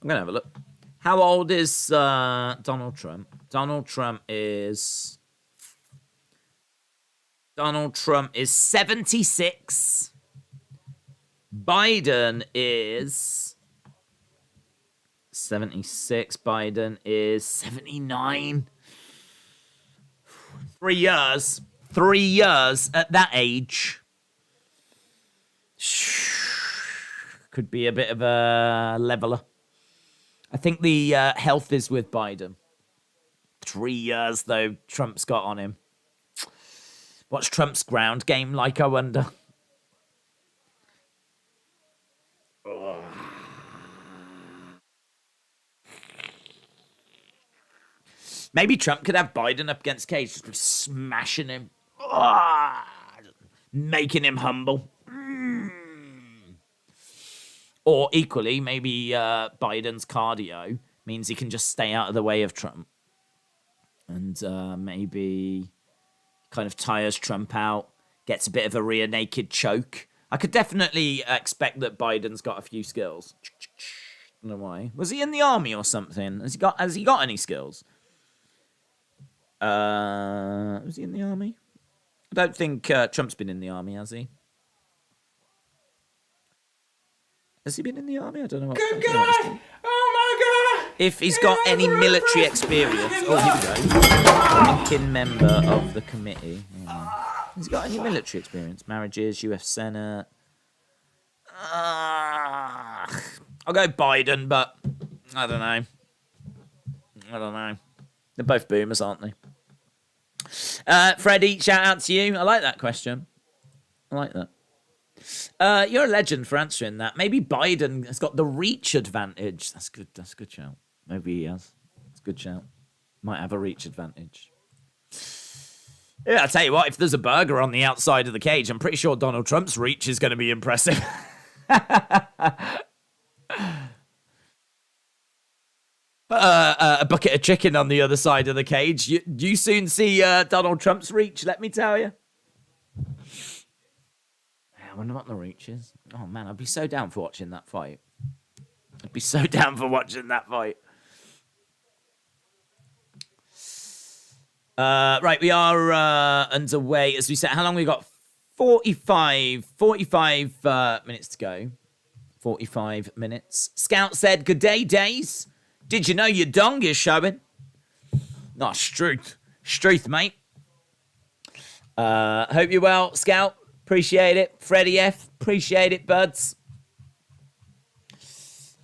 I'm going to have a look. How old is Donald Trump? Donald Trump is 76. Biden is 76. Biden is 79. 3 years. 3 years at that age. Could be a bit of a leveler. I think the health is with Biden. 3 years, though, Trump's got on him. What's Trump's ground game like, I wonder? Ugh. Maybe Trump could have Biden up against Cage, just smashing him. Ugh. Making him humble. Or equally, maybe Biden's cardio means he can just stay out of the way of Trump. And maybe kind of tires Trump out, gets a bit of a rear naked choke. I could definitely expect that Biden's got a few skills. I don't know why. Was he in the army or something? Has he got any skills? Was he in the army? I don't think Trump's been in the army, has he? Has he been in the army? I don't know. Good God! Oh my God! If he's got any military experience. Oh, here we go. Ranking member of the committee. Has he got any military experience? Marriages, US Senate. I'll go Biden, but I don't know. They're both boomers, aren't they? Freddie, shout out to you. I like that question. I like that. You're a legend for answering that. Maybe Biden has got the reach advantage. That's good. That's a good shout. Maybe he has. It's a good shout. Might have a reach advantage. Yeah, I'll tell you what, if there's a burger on the outside of the cage, I'm pretty sure Donald Trump's reach is going to be impressive. A bucket of chicken on the other side of the cage. You soon see Donald Trump's reach, let me tell you. I wonder what the reach is. Oh, man, I'd be so down for watching that fight. Right, we are underway. As we said, how long we got? 45 minutes to go. 45 minutes. Scout said, good day, Days. Did you know your dong is showing? No, Struth, mate. Hope you're well, Scout. Appreciate it. Freddie F. Appreciate it, buds.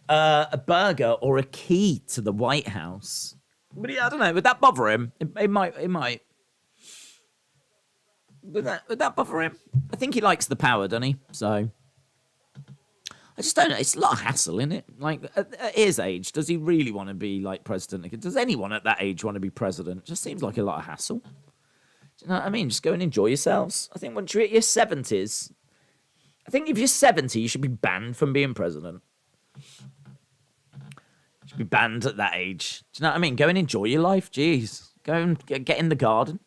A burger or a key to the White House. But yeah, I don't know. Would that bother him? It might. Would that bother him? I think he likes the power, doesn't he? So I just don't know. It's a lot of hassle, isn't it? Like at his age, does he really want to be like president? Does anyone at that age want to be president? It just seems like a lot of hassle. Do you know what I mean? Just go and enjoy yourselves. I think once you're at your 70s, I think if you're 70, you should be banned from being president. You should be banned at that age. Do you know what I mean? Go and enjoy your life. Jeez. Go and get in the garden.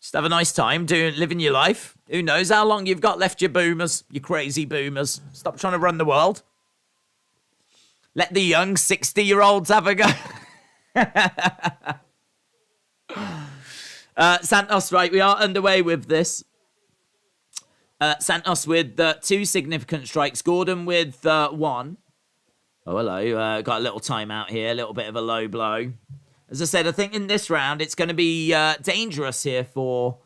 Just have a nice time living your life. Who knows how long you've got left, you boomers. You crazy boomers. Stop trying to run the world. Let the young 60-year-olds have a go. Santos, right, we are underway with this. Santos with 2 significant strikes. Gordon with 1. Oh, hello. Got a little timeout here. A little bit of a low blow. As I said, I think in this round, it's going to be dangerous here for...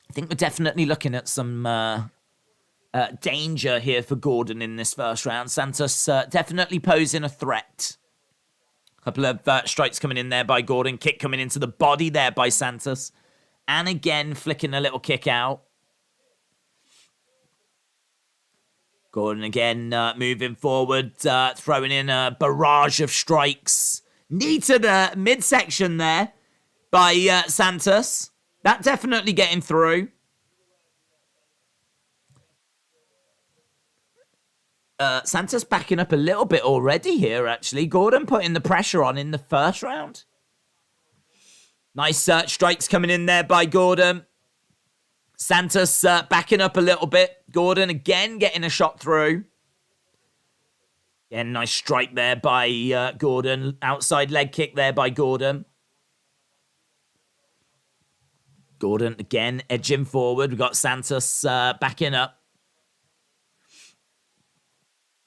I think we're definitely looking at some danger here for Gordon in this first round. Santos definitely posing a threat. A couple of strikes coming in there by Gordon. Kick coming into the body there by Santos. And again, flicking a little kick out. Gordon again moving forward, throwing in a barrage of strikes. Knee to the midsection there by Santos. That definitely getting through. Santos backing up a little bit already here, actually. Gordon putting the pressure on in the first round. Nice strikes coming in there by Gordon. Santos backing up a little bit. Gordon again getting a shot through. Again, nice strike there by Gordon. Outside leg kick there by Gordon. Gordon again edging forward. We've got Santos backing up.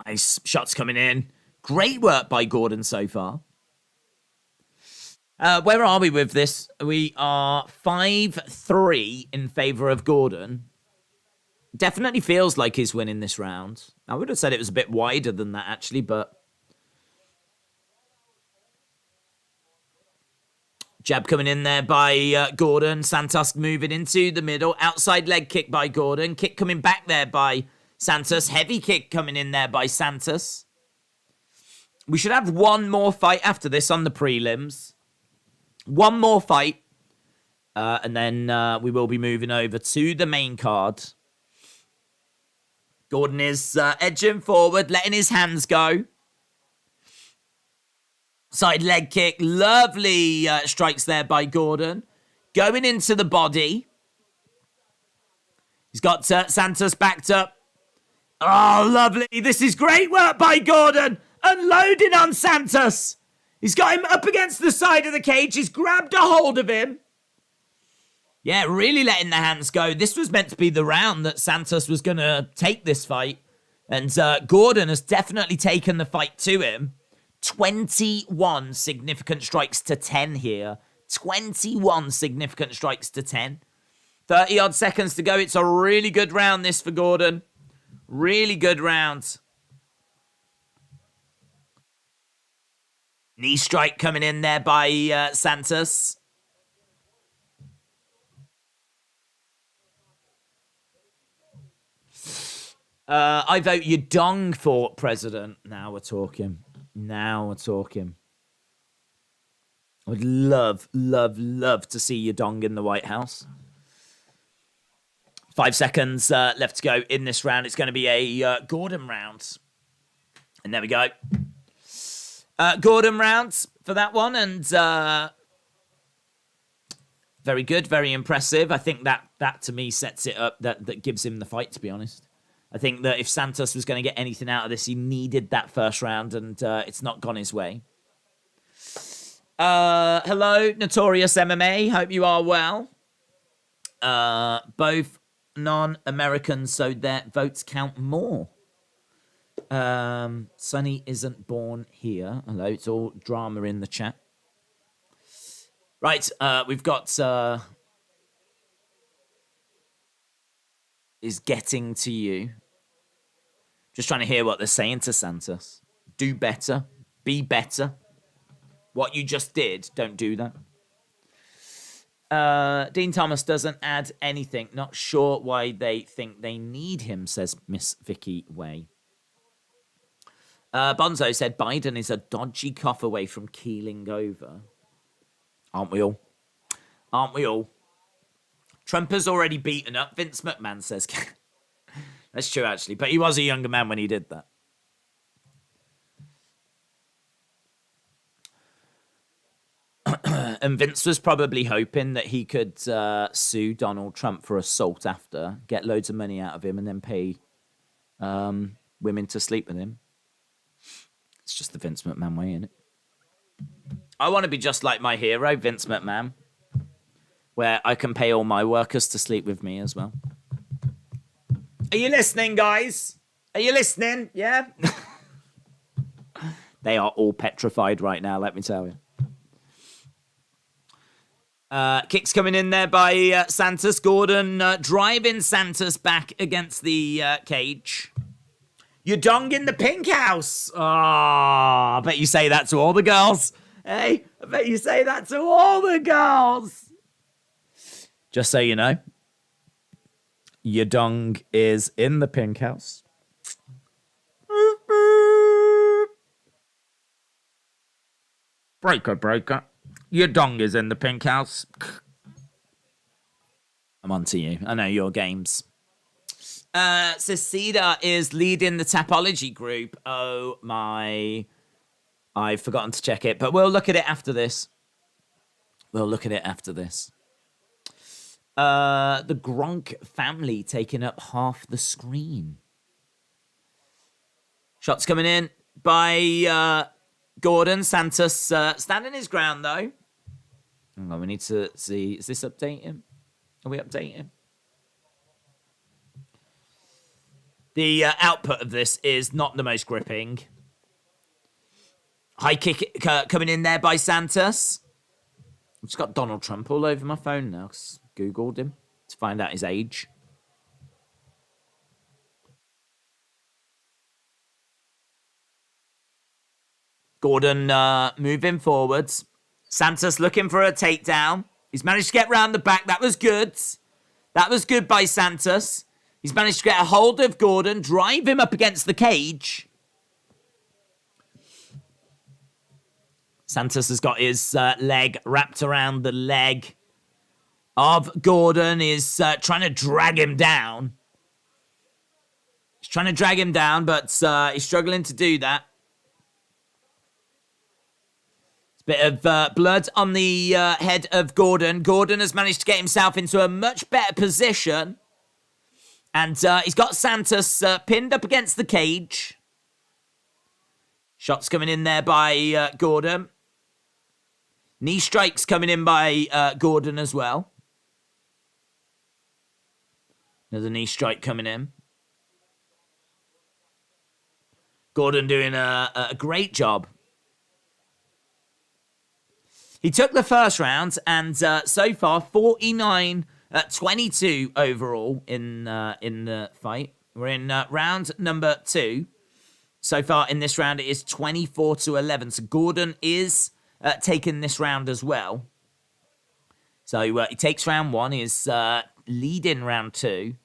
Nice shots coming in. Great work by Gordon so far. Where are we with this? We are 5-3 in favor of Gordon. Definitely feels like he's winning this round. I would have said it was a bit wider than that, actually, but... Jab coming in there by Gordon. Santos moving into the middle. Outside leg kick by Gordon. Kick coming back there by Santos. Heavy kick coming in there by Santos. We should have one more fight after this on the prelims. One more fight. And then we will be moving over to the main card. Gordon is edging forward, letting his hands go. Side leg kick. Lovely strikes there by Gordon. Going into the body. He's got Santos backed up. Oh, lovely. This is great work by Gordon. Unloading on Santos. He's got him up against the side of the cage. He's grabbed a hold of him. Yeah, really letting the hands go. This was meant to be the round that Santos was going to take this fight. And Gordon has definitely taken the fight to him. 21 significant strikes to 10 here. 21 significant strikes to 10. 30-odd seconds to go. It's a really good round, this, for Gordon. Really good round. Knee strike coming in there by Santos. I vote you dong for president. Now we're talking. Now we're talking. I would love, love, love to see you dong in the White House. 5 seconds left to go in this round. It's going to be a Gordon round. And there we go. Gordon round for that one. And very good, very impressive. I think that to me sets it up, that gives him the fight, to be honest. I think that if Santos was going to get anything out of this, he needed that first round, and it's not gone his way. Hello, Notorious MMA. Hope you are well. Both non-Americans, so their votes count more. Sonny isn't born here. Hello, it's all drama in the chat. Right, we've got... is getting to you. Just trying to hear what they're saying to Santos. Do better. Be better. What you just did, don't do that. Dean Thomas doesn't add anything. Not sure why they think they need him, says Miss Vicky Way. Bonzo said Biden is a dodgy cough away from keeling over. Aren't we all? Aren't we all? Trump has already beaten up, Vince McMahon says. That's true, actually. But he was a younger man when he did that. And Vince was probably hoping that he could sue Donald Trump for assault after, get loads of money out of him, and then pay women to sleep with him. It's just the Vince McMahon way, isn't it? I want to be just like my hero, Vince McMahon. where I can pay all my workers to sleep with me as well. Are you listening, guys? Are you listening? Yeah? They are all petrified right now, let me tell you. Kicks coming in there by Santos. Gordon driving Santos back against the cage. You're dong in the pink house. Oh, I bet you say that to all the girls. Hey, I bet you say that to all the girls. Just so you know, your dong is in the pink house. Breaker, breaker. Your dong is in the pink house. I'm on to you. I know your games. Cecida is leading the Tapology group. Oh my. I've forgotten to check it, but we'll look at it after this. The Gronk family taking up half the screen. Shots coming in by Gordon. Santos standing his ground, though. Hang on, we need to see. Is this updating? Are we updating? The output of this is not the most gripping. High kick coming in there by Santos. I've just got Donald Trump all over my phone now because Googled him to find out his age. Gordon moving forwards. Santos looking for a takedown. He's managed to get round the back. That was good. That was good by Santos. He's managed to get a hold of Gordon, drive him up against the cage. Santos has got his leg wrapped around the leg of Gordon. Is trying to drag him down. He's trying to drag him down, but he's struggling to do that. Bit of blood on the head of Gordon. Gordon has managed to get himself into a much better position. And he's got Santos pinned up against the cage. Shots coming in there by Gordon. Knee strikes coming in by Gordon as well. Another knee strike coming in. Gordon doing a great job. He took the first round, and so far, 49-22 overall in the fight. We're in round number 2. So far in this round, it is 24-11. So Gordon is taking this round as well. So he takes round 1. He's leading round 2.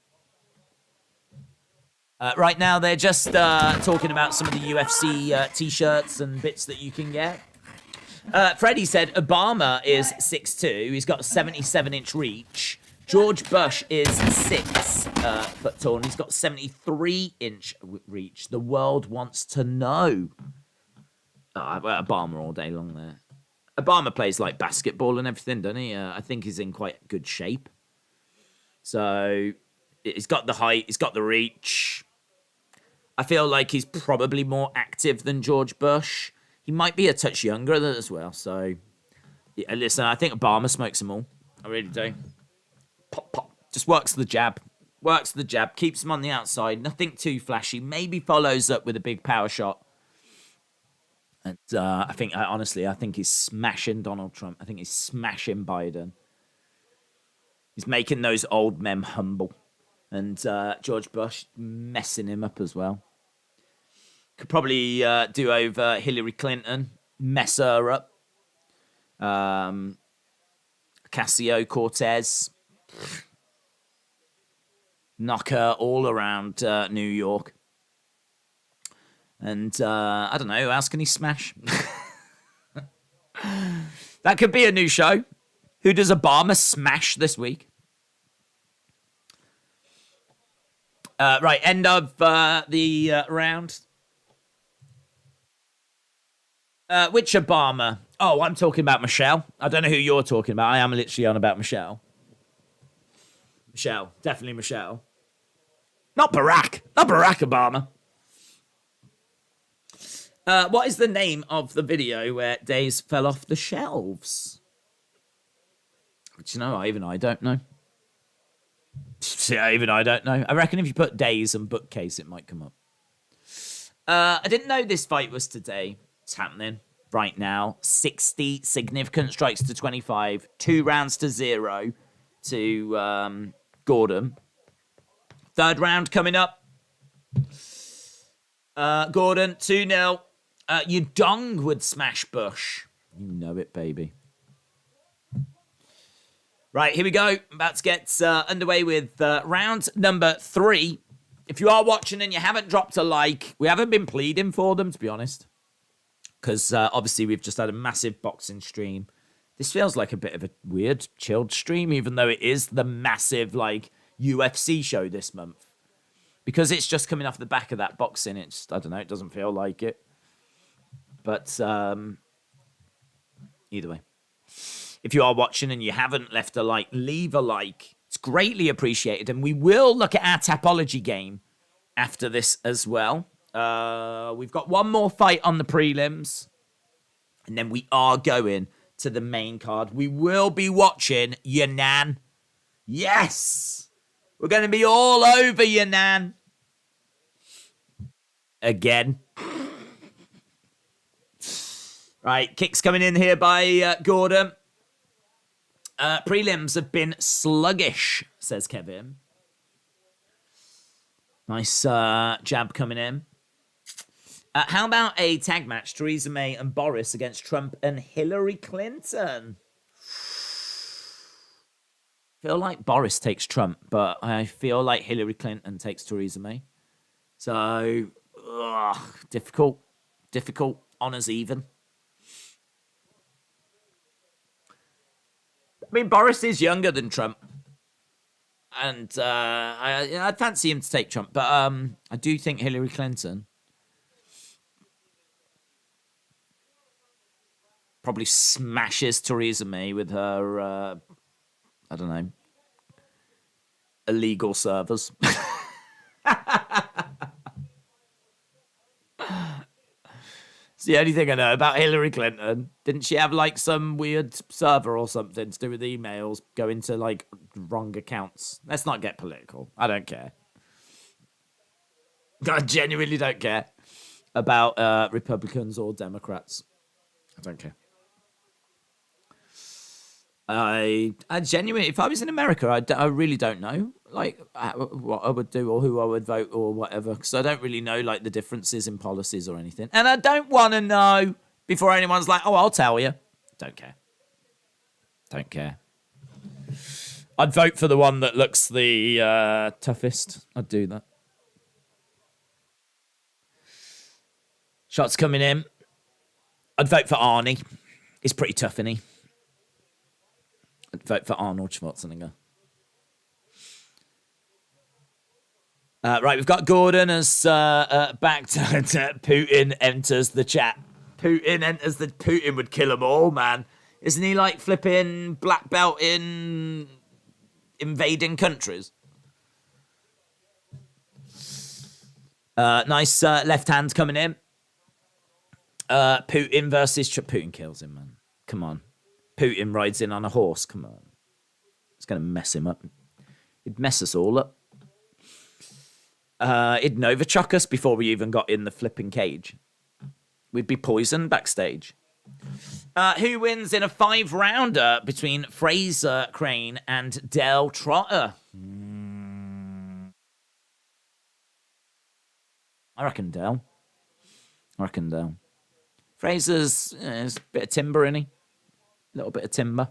Right now, they're just talking about some of the UFC T-shirts and bits that you can get. Freddie said Obama is 6'2". He's got a 77-inch reach. George Bush is 6 foot tall, and he's got 73-inch reach. The world wants to know. Obama all day long there. Obama plays like basketball and everything, doesn't he? I think he's in quite good shape. So he's got the height, he's got the reach. I feel like he's probably more active than George Bush. He might be a touch younger as well. So, yeah, listen, I think Obama smokes them all. I really do. Pop, pop. Just works the jab. Works the jab. Keeps him on the outside. Nothing too flashy. Maybe follows up with a big power shot. And I think he's smashing Donald Trump. I think he's smashing Biden. He's making those old men humble. And George Bush messing him up as well. Could probably do over Hillary Clinton, mess her up. Ocasio-Cortez. Knock her all around New York. And I don't know, who else can he smash? That could be a new show. Who does Obama smash this week? Right, end of the round. Which Obama? Oh, I'm talking about Michelle. I don't know who you're talking about. I am literally on about Michelle. Michelle. Definitely Michelle. Not Barack. Not Barack Obama. What is the name of the video where Days fell off the shelves? you know, even I don't know. Yeah, even I don't know. I reckon if you put days and bookcase, it might come up. I didn't know this fight was today. It's happening right now. 60 significant strikes to 25. 2 rounds to 0 to Gordon. Third round coming up. Gordon, 2-0. Your dong would smash Bush. You know it, baby. Right, here we go. I'm about to get underway with round number 3. If you are watching and you haven't dropped a like, we haven't been pleading for them, to be honest. Because obviously we've just had a massive boxing stream. This feels like a bit of a weird, chilled stream, even though it is the massive, like, UFC show this month. Because it's just coming off the back of that boxing, it's, I don't know, it doesn't feel like it. But either way. If you are watching and you haven't left a like, leave a like. It's greatly appreciated. And we will look at our Tapology game after this as well. We've got one more fight on the prelims. And then we are going to the main card. We will be watching Yanan. Yes! We're going to be all over Yanan. Again. Right, kicks coming in here by Gordon. Prelims have been sluggish, says Kevin. Nice jab coming in. How about a tag match, Theresa May and Boris against Trump and Hillary Clinton? I feel like Boris takes Trump, but I feel like Hillary Clinton takes Theresa May. So, difficult. Honours even. I mean, Boris is younger than Trump. And I'd fancy him to take Trump. But I do think Hillary Clinton probably smashes Theresa May with her, I don't know, illegal servers. It's the only thing I know about Hillary Clinton. Didn't she have like some weird server or something to do with emails going to like wrong accounts? Let's not get political. I don't care. I genuinely don't care about Republicans or Democrats. I don't care. I genuinely, if I was in America, I really don't know, like, what I would do or who I would vote or whatever, because I don't really know, like, the differences in policies or anything. And I don't want to know before anyone's like, oh, I'll tell you. Don't care. Don't care. I'd vote for the one that looks the toughest. I'd do that. Shots coming in. I'd vote for Arnie. He's pretty tough, isn't he? I'd vote for Arnold Schwarzenegger. Right, we've got Gordon as back to Putin enters the chat. Putin would kill them all, man. Isn't he like flipping black belt in invading countries? Nice left hand coming in. Putin versus Putin kills him, man. Come on. Putin rides in on a horse. Come on. It's going to mess him up. It'd mess us all up. It'd Novichok us before we even got in the flipping cage. We'd be poisoned backstage. Who wins in a 5-rounder between Fraser Crane and Del Trotter? I reckon Del. Fraser's a bit of timber, isn't he? A little bit of timber.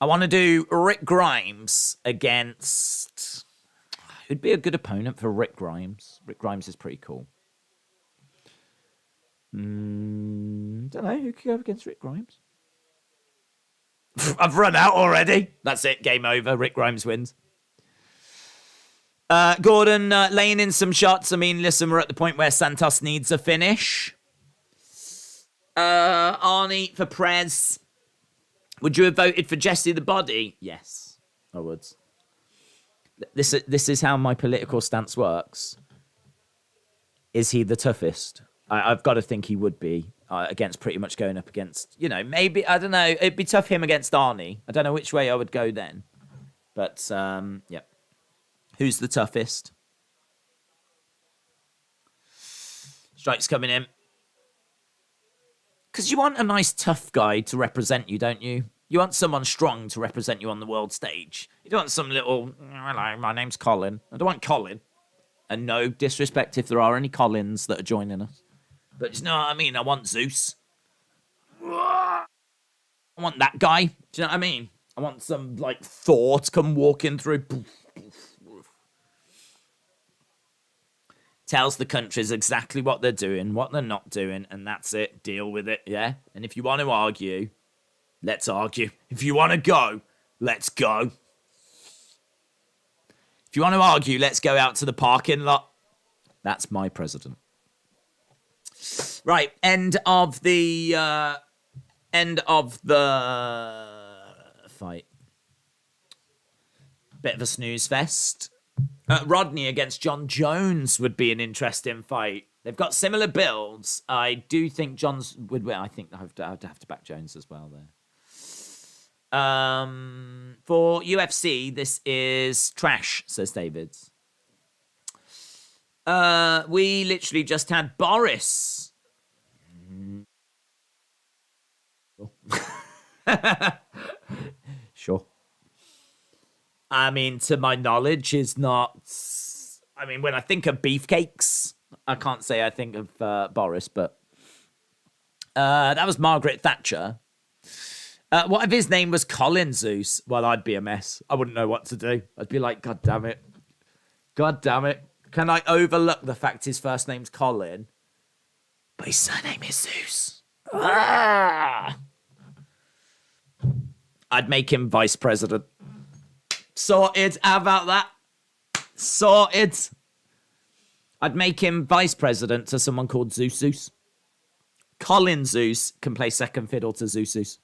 I want to do Rick Grimes against... Who'd be a good opponent for Rick Grimes? Rick Grimes is pretty cool. Don't know. Who could go against Rick Grimes? I've run out already. That's it. Game over. Rick Grimes wins. Gordon laying in some shots. I mean, listen, we're at the point where Santos needs a finish. Arnie for Prez. Would you have voted for Jesse the Body? Yes, I would. This is how my political stance works. Is he the toughest? I've got to think he would be. against pretty much going up against, maybe, I don't know. It'd be tough him against Arnie. I don't know which way I would go then. But, yeah. Who's the toughest? Strikes coming in. Because you want a nice tough guy to represent you, don't you? You want someone strong to represent you on the world stage. You don't want some little, hello, my name's Colin. I don't want Colin. And no disrespect if there are any Collins that are joining us. But you know what I mean? I want Zeus. I want that guy. Do you know what I mean? I want some, like, Thor to come walking through. Tells the countries exactly what they're doing, what they're not doing, and that's it. Deal with it, yeah? And if you want to argue, let's argue. If you want to go, let's go. If you want to argue, let's go out to the parking lot. That's my president. Right, end of the fight. Bit of a snooze fest. Rodney against John Jones would be an interesting fight. They've got similar builds. I do think John's would win. I think I have to back Jones as well there. For UFC, this is trash, says David. We literally just had Boris. Sure. I mean, to my knowledge, is not... I mean, when I think of beefcakes, I can't say I think of Boris, but... that was Margaret Thatcher. What if his name was Colin Zeus? Well, I'd be a mess. I wouldn't know what to do. I'd be like, God damn it. God damn it. Can I overlook the fact his first name's Colin, but his surname is Zeus? Ah! I'd make him vice president. Sorted. How about that? Sorted. I'd make him vice president to someone called Zeus. Colin Zeus can play second fiddle to Zeus.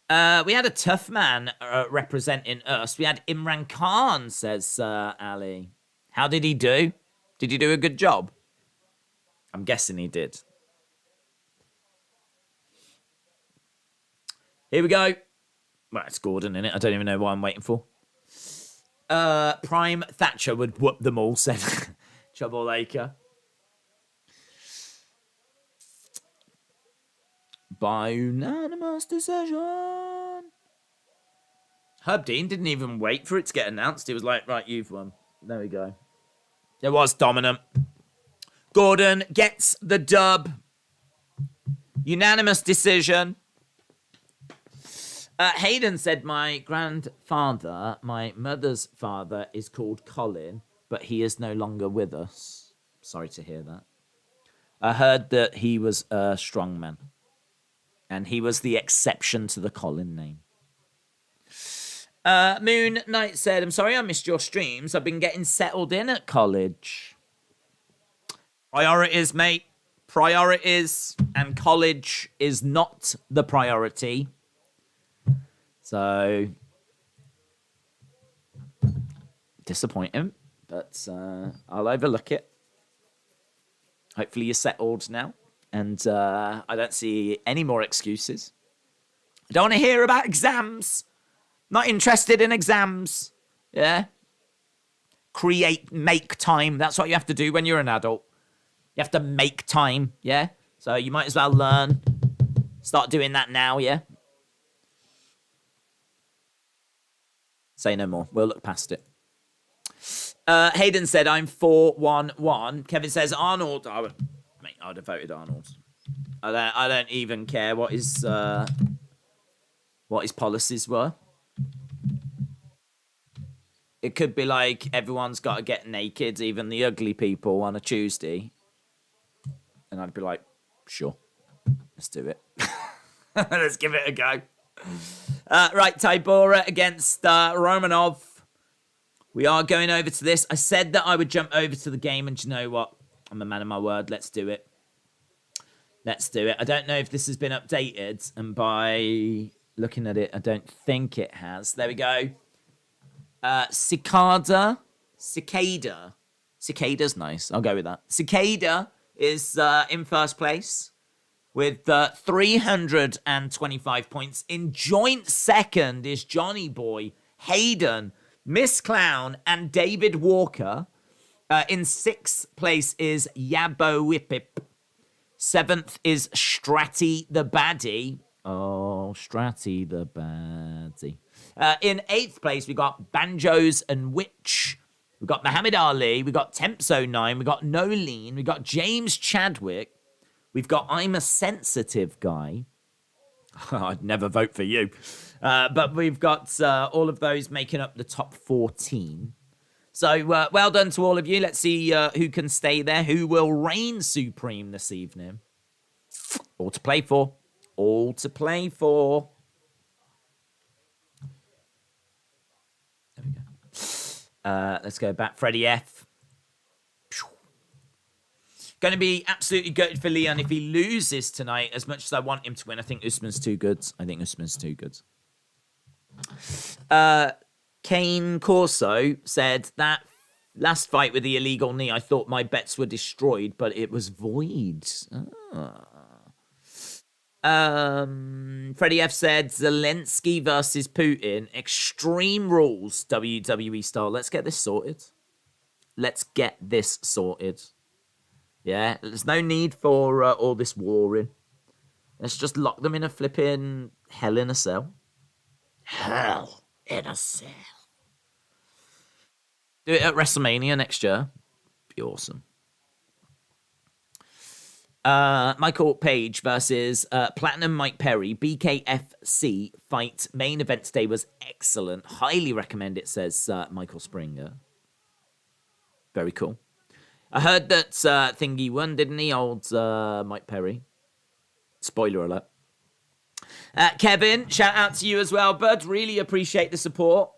We had a tough man representing us. We had Imran Khan, says Ali. How did he do? Did he do a good job? I'm guessing he did. Here we go. Well, it's Gordon, innit? I don't even know what I'm waiting for. Prime Thatcher would whoop them all, said Troublemaker. By unanimous decision. Herb Dean didn't even wait for it to get announced. He was like, right, you've won. There we go. It was dominant. Gordon gets the dub. Unanimous decision. Hayden said, my grandfather, my mother's father, is called Colin, but he is no longer with us. Sorry to hear that. I heard that he was a strong man. And he was the exception to the Colin name. Moon Knight said, I'm sorry I missed your streams. I've been getting settled in at college. Priorities, mate. Priorities. And college is not the priority. So, disappointing, but I'll overlook it. Hopefully you're settled now, and I don't see any more excuses. I don't want to hear about exams. Not interested in exams. Yeah? Make time. That's what you have to do when you're an adult. You have to make time, yeah? So you might as well learn. Start doing that now, yeah? Say no more. We'll look past it. Hayden said, I'm 4-1-1. Kevin says, Arnold. I'd have voted Arnold. I don't even care what his policies were. It could be like everyone's got to get naked, even the ugly people, on a Tuesday. And I'd be like, sure. Let's do it. Let's give it a go. Right, Tybura against Romanov. We are going over to this. I said that I would jump over to the game, and you know what? I'm a man of my word. Let's do it. Let's do it. I don't know if this has been updated, and by looking at it, I don't think it has. There we go. Cicada. Cicada's nice. I'll go with that. Cicada is in first place with 325 points. In joint second is Johnny Boy, Hayden, Miss Clown, and David Walker. In sixth place is Yabo Whippip. Seventh is Stratty the Baddie. Oh, Stratty the Baddie. In eighth place, we got Banjos and Witch. We got Muhammad Ali. We got Temps09. We got Nolene. We got James Chadwick. We've got I'm a Sensitive Guy. I'd never vote for you. But we've got all of those making up the top 14. So, well done to all of you. Let's see who can stay there, who will reign supreme this evening. All to play for. All to play for. There we go. Let's go back. Freddie F. Going to be absolutely good for Leon if he loses tonight, as much as I want him to win. I think Usman's too good. Kane Corso said that last fight with the illegal knee, I thought my bets were destroyed, but it was void. Freddie F said Zelensky versus Putin, Extreme Rules, WWE style. Let's get this sorted. Yeah, there's no need for all this warring. Let's just lock them in a flipping hell in a cell. Hell in a cell. Do it at WrestleMania next year. Be awesome. Michael Page versus Platinum Mike Perry. BKFC fight. Main event today was excellent. Highly recommend it, says Michael Springer. Very cool. I heard that Thingy won, didn't he? Old Mike Perry. Spoiler alert. Kevin, shout out to you as well, bud. Really appreciate the support.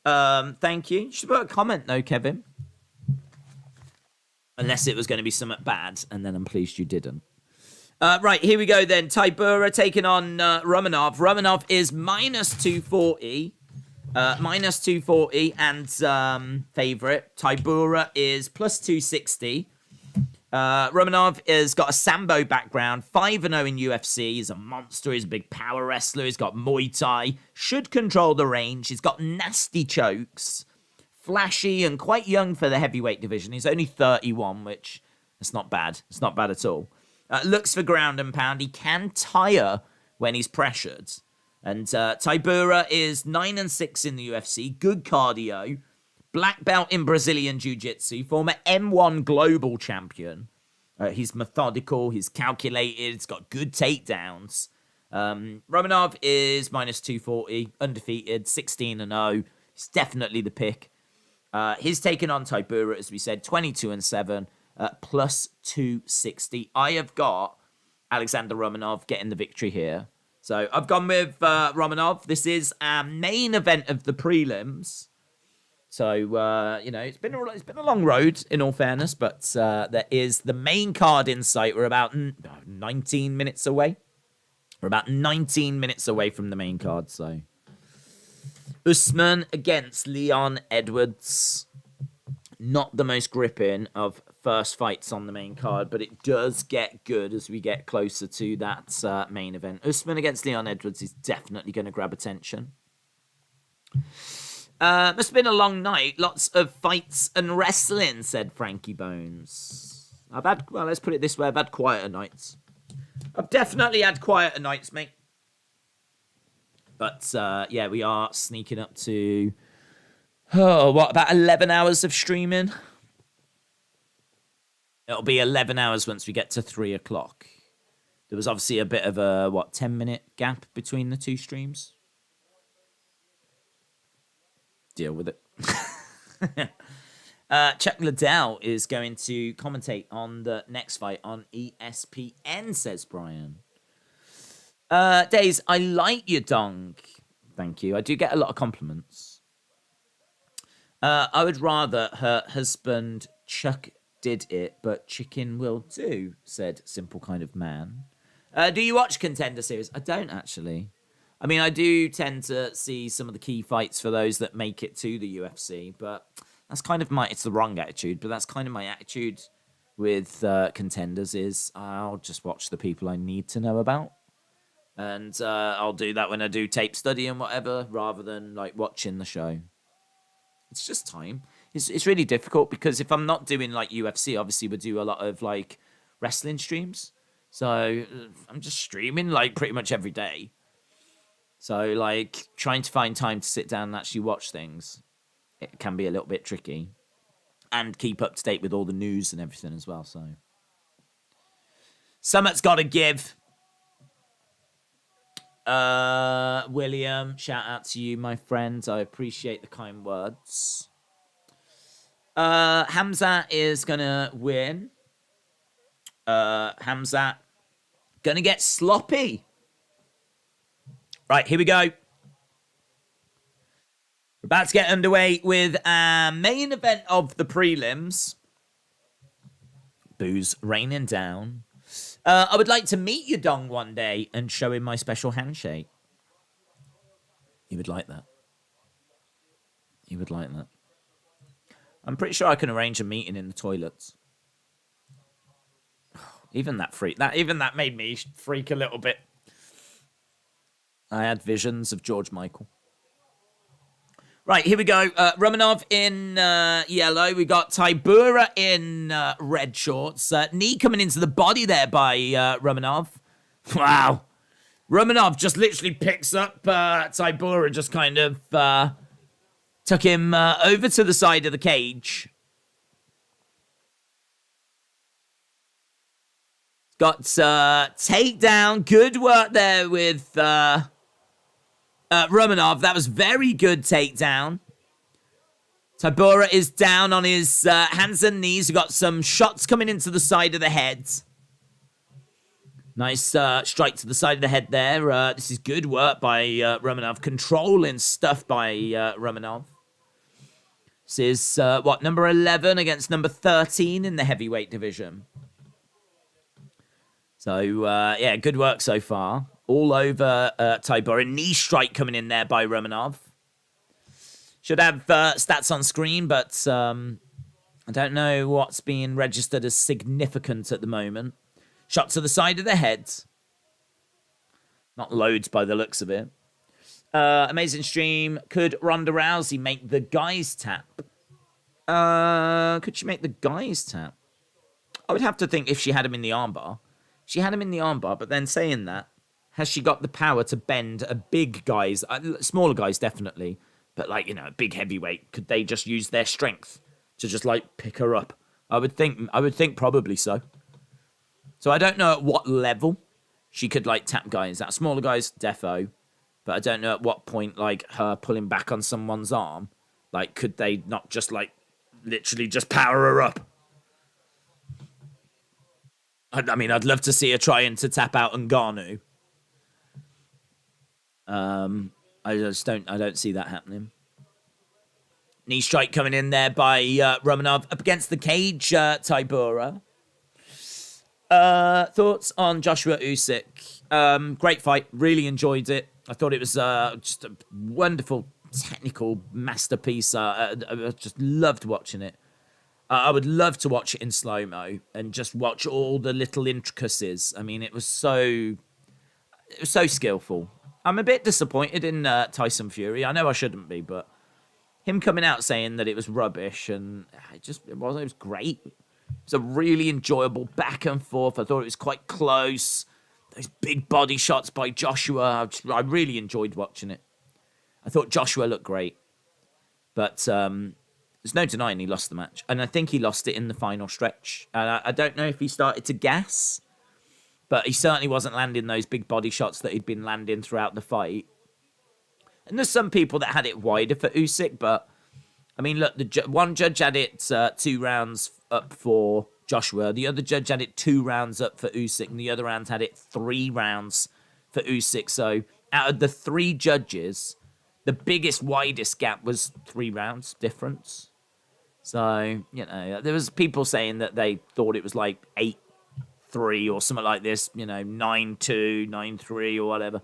Thank you. You should put a comment, though, Kevin. Unless it was going to be something bad, and then I'm pleased you didn't. Right, here we go then. Tybura taking on Romanov. Romanov is minus 240. Minus 240 and favourite. Tybura is plus 260. Romanov has got a Sambo background, 5-0 in UFC. He's a monster. He's a big power wrestler. He's got Muay Thai. Should control the range. He's got nasty chokes. Flashy and quite young for the heavyweight division. He's only 31, which is not bad. It's not bad at all. Looks for ground and pound. He can tire when he's pressured. And Tybura is 9-6 in the UFC. Good cardio. Black belt in Brazilian Jiu-Jitsu. Former M1 global champion. He's methodical. He's calculated. He's got good takedowns. Romanov is minus 240. Undefeated. 16-0. He's definitely the pick. He's taken on Tybura, as we said. 22-7. Plus 260. I have got Alexander Romanov getting the victory here. So I've gone with Romanov. This is our main event of the prelims. So, it's been a long road, in all fairness, but there is the main card in sight. We're about 19 minutes away. We're about 19 minutes away from the main card, so. Usman against Leon Edwards. Not the most gripping of first fights on the main card, but it does get good as we get closer to that main event. Usman against Leon Edwards is definitely going to grab attention. Must have been a long night. Lots of fights and wrestling, said Frankie Bones. Let's put it this way. I've had quieter nights. I've definitely had quieter nights, mate. But, we are sneaking up to, about 11 hours of streaming? It'll be 11 hours once we get to 3 o'clock. There was obviously a bit of a, 10-minute gap between the two streams? Deal with it. Chuck Liddell is going to commentate on the next fight on ESPN, says Brian. Days, I like your dong. Thank you. I do get a lot of compliments. I would rather her husband Chuck did it, but chicken will do, said Simple Kind of Man. Do you watch Contender Series? I don't, actually. I mean, I do tend to see some of the key fights for those that make it to the UFC, but that's kind of it's the wrong attitude, but that's kind of my attitude with contenders is I'll just watch the people I need to know about. And I'll do that when I do tape study and whatever, rather than like watching the show. It's just time. It's really difficult because if I'm not doing like UFC, obviously we do a lot of like wrestling streams. So I'm just streaming like pretty much every day. So like trying to find time to sit down and actually watch things, it can be a little bit tricky. And keep up to date with all the news and everything as well. So something's got to give. William, shout out to you, my friend. I appreciate the kind words. Hamzat is gonna win. Hamzat gonna get sloppy. Right, here we go. We're about to get underway with our main event of the prelims. Booze raining down. I would like to meet Yadong one day and show him my special handshake. He would like that. He would like that. I'm pretty sure I can arrange a meeting in the toilets. Even that made me freak a little bit. I had visions of George Michael. Right, here we go. Romanov in yellow. We got Tybura in red shorts. Knee coming into the body there by Romanov. Wow. Romanov just literally picks up Tybura and just kind of took him over to the side of the cage. Got takedown. Good work there with Romanov. That was very good takedown. Tybura is down on his hands and knees. We've got some shots coming into the side of the head. Nice strike to the side of the head there. This is good work by Romanov. Controlling stuff by Romanov. This is, number 11 against number 13 in the heavyweight division. So, yeah, good work so far. All over Tybura. Knee strike coming in there by Romanov. Should have stats on screen, but I don't know what's being registered as significant at the moment. Shot to the side of the head. Not loads by the looks of it. Amazing stream. Could Ronda Rousey make the guys tap? Could she make the guys tap? I would have to think if she had him in the armbar. She had him in the armbar, but then saying that, has she got the power to bend a big guys, smaller guys definitely, but like, you know, a big heavyweight, could they just use their strength to just like pick her up? I would think probably so. So I don't know at what level she could like tap guys. That smaller guys, defo, but I don't know at what point like her pulling back on someone's arm, like could they not just like literally just power her up? I mean, I'd love to see her trying to tap out Ngannou. I don't see that happening. Knee strike coming in there by Romanov up against the cage, Tybura. Thoughts on Joshua Usyk? Great fight, really enjoyed it. I thought it was just a wonderful technical masterpiece. I just loved watching it. I would love to watch it in slow-mo and just watch all the little intricacies. I mean, it was so skillful. I'm a bit disappointed in Tyson Fury. I know I shouldn't be, but him coming out saying that it was rubbish and it was great. It was a really enjoyable back and forth. I thought it was quite close. Those big body shots by Joshua. I really enjoyed watching it. I thought Joshua looked great. But there's no denying he lost the match. And I think he lost it in the final stretch. And I don't know if he started to gas, but he certainly wasn't landing those big body shots that he'd been landing throughout the fight. And there's some people that had it wider for Usyk, but I mean, look, one judge had it 2 rounds up for Joshua. The other judge had it 2 rounds up for Usyk, and the other round had it 3 rounds for Usyk. So out of the 3 judges, the biggest, widest gap was 3 rounds difference. So, you know, there was people saying that they thought it was like 8-3 or something like this, you know, 9-2, 9-3 or whatever.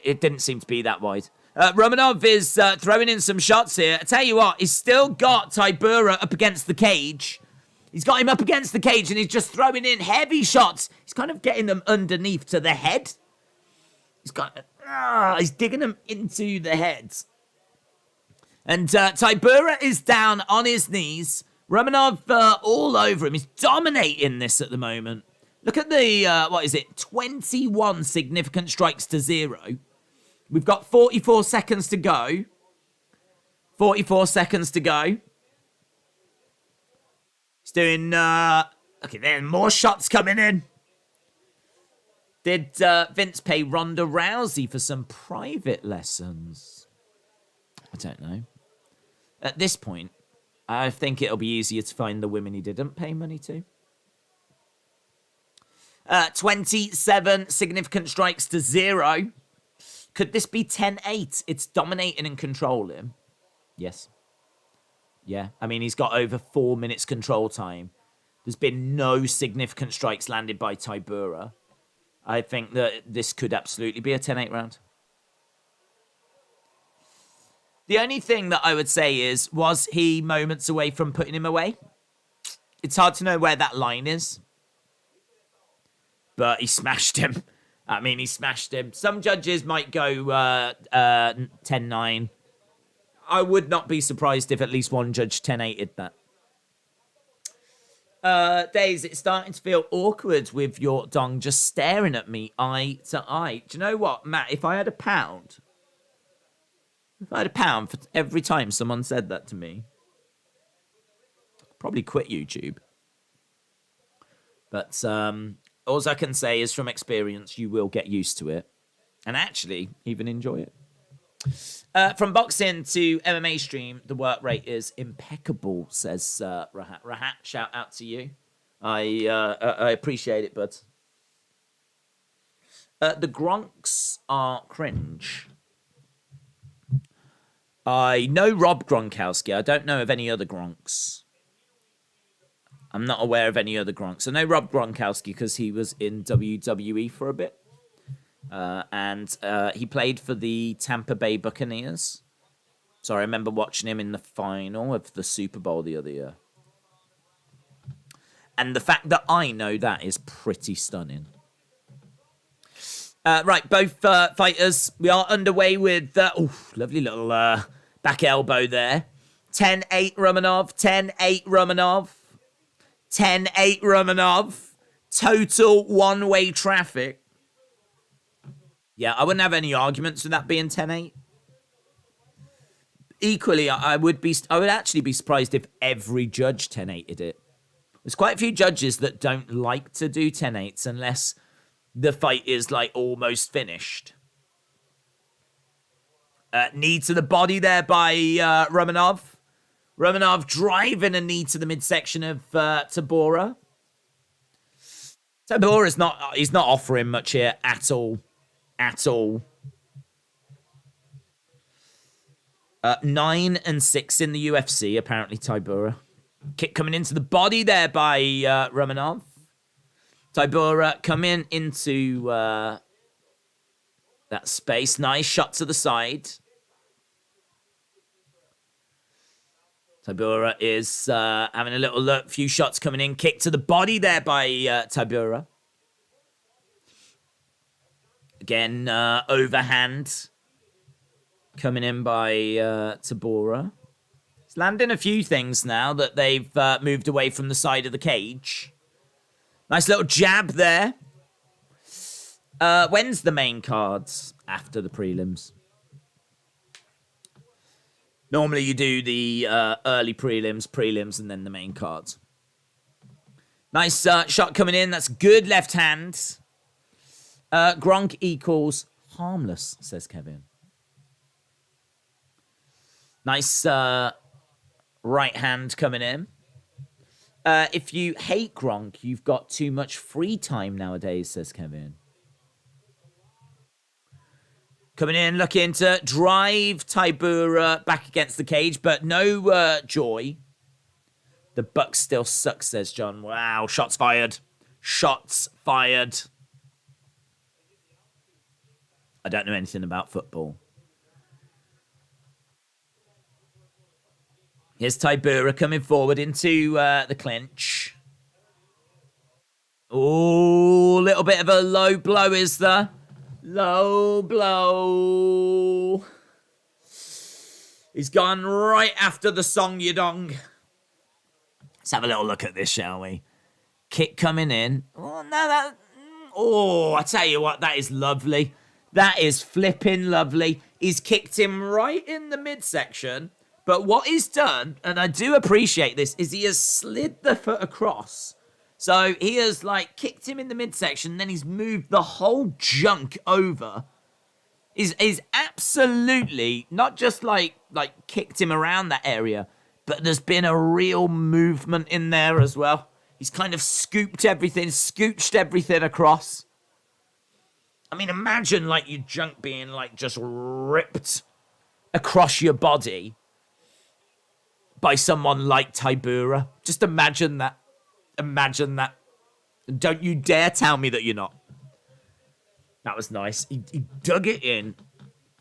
It didn't seem to be that wide. Romanov is throwing in some shots here. I tell you what, he's still got Tybura up against the cage. He's got him up against the cage and he's just throwing in heavy shots. He's kind of getting them underneath to the head. He's digging them into the head. And Tybura is down on his knees. Romanov all over him. He's dominating this at the moment. Look at the, 21 significant strikes to 0. We've got 44 seconds to go. 44 seconds to go. He's doing, okay, there more shots coming in. Did Vince pay Ronda Rousey for some private lessons? I don't know. At this point, I think it'll be easier to find the women he didn't pay money to. 27 significant strikes to 0. Could this be 10-8? It's dominating and controlling. Yes. Yeah, I mean, he's got over 4 minutes control time. There's been no significant strikes landed by Tybura. I think that this could absolutely be a 10-8 round. The only thing that I would say is, was he moments away from putting him away? It's hard to know where that line is. But he smashed him. I mean, he smashed him. Some judges might go 10-9. I would not be surprised if at least one judge 10-8'd that. Days, it's starting to feel awkward with your dong just staring at me eye to eye. Do you know what, Matt? If I had £1... If I had £1 for every time someone said that to me, I'd probably quit YouTube. But all I can say is from experience, you will get used to it. And actually, even enjoy it. From boxing to MMA stream, the work rate is impeccable, says Rahat. Rahat, shout out to you. I appreciate it, bud. The Gronks are cringe. I know Rob Gronkowski. I don't know of any other Gronks. I'm not aware of any other Gronks. I know Rob Gronkowski because he was in WWE for a bit. And he played for the Tampa Bay Buccaneers. So I remember watching him in the final of the Super Bowl the other year. And the fact that I know that is pretty stunning. Right, both fighters. We are underway with... lovely little back elbow there. 10-8 Romanov. 10-8 Romanov. 10-8 Romanov. Total one-way traffic. Yeah, I wouldn't have any arguments with that being 10-8. Equally, I would actually be surprised if every judge 10-8'd it. There's quite a few judges that don't like to do 10-8s unless the fight is like almost finished. Knee to the body there by Romanov. Romanov driving a knee to the midsection of Tybura. Tybura's he's not offering much here at all. At all. 9 and 6 in the UFC, apparently, Tybura. Kick coming into the body there by Romanov. Tybura coming into that space. Nice shot to the side. Tybura is having a little look. Few shots coming in. Kick to the body there by Tybura. Again, overhand. Coming in by Tybura. He's landing a few things now that they've moved away from the side of the cage. Nice little jab there. When's the main cards? After the prelims. Normally you do the early prelims, and then the main cards. Nice shot coming in. That's good left hand. Gronk equals harmless, says Kevin. Nice right hand coming in. If you hate Gronk, you've got too much free time nowadays, says Kevin. Coming in, looking to drive Tybura back against the cage, but no joy. The buck still sucks, says John. Wow, shots fired. Shots fired. I don't know anything about football. Here's Tybura coming forward into the clinch. Oh, little bit of a low blow, is there? Low blow. He's gone right after the Song Yadong. Let's have a little look at this, shall we? Kick coming in. Oh, no, that... Oh, I tell you what, that is lovely. That is flipping lovely. He's kicked him right in the midsection. But what he's done, and I do appreciate this, is he has slid the foot across. So he has, like, kicked him in the midsection, then he's moved the whole junk over. He's absolutely not just, like kicked him around that area, but there's been a real movement in there as well. He's kind of scooched everything across. I mean, imagine, like, your junk being, like, just ripped across your body by someone like Tybura. Just imagine that. Imagine that. Don't you dare tell me that you're not. That was nice. He dug it in,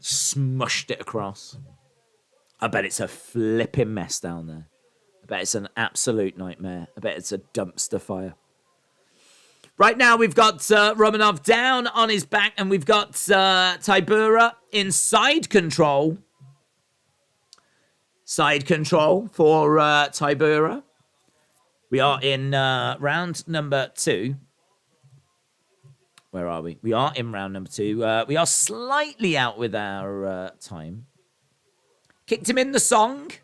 smushed it across. I bet it's a flipping mess down there. I bet it's an absolute nightmare. I bet it's a dumpster fire. Right now, we've got Romanov down on his back, and we've got Tybura in side control. Side control for Tybura. We are in round number 2. Where are we? We are in round number 2. We are slightly out with our time. Kicked him in the song. Do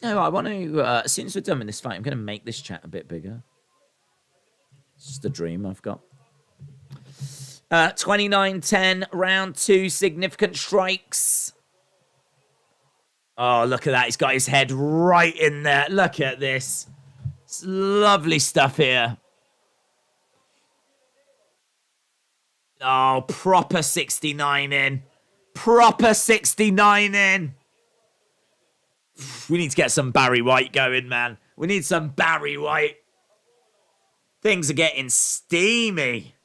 you know, I want to, as soon as we're done with this fight, I'm going to make this chat a bit bigger. It's just a dream I've got. 29-10, round 2, significant strikes. Oh, look at that. He's got his head right in there. Look at this. It's lovely stuff here. Oh, proper 69 in. Proper 69 in. We need to get some Barry White going, man. We need some Barry White. Things are getting steamy.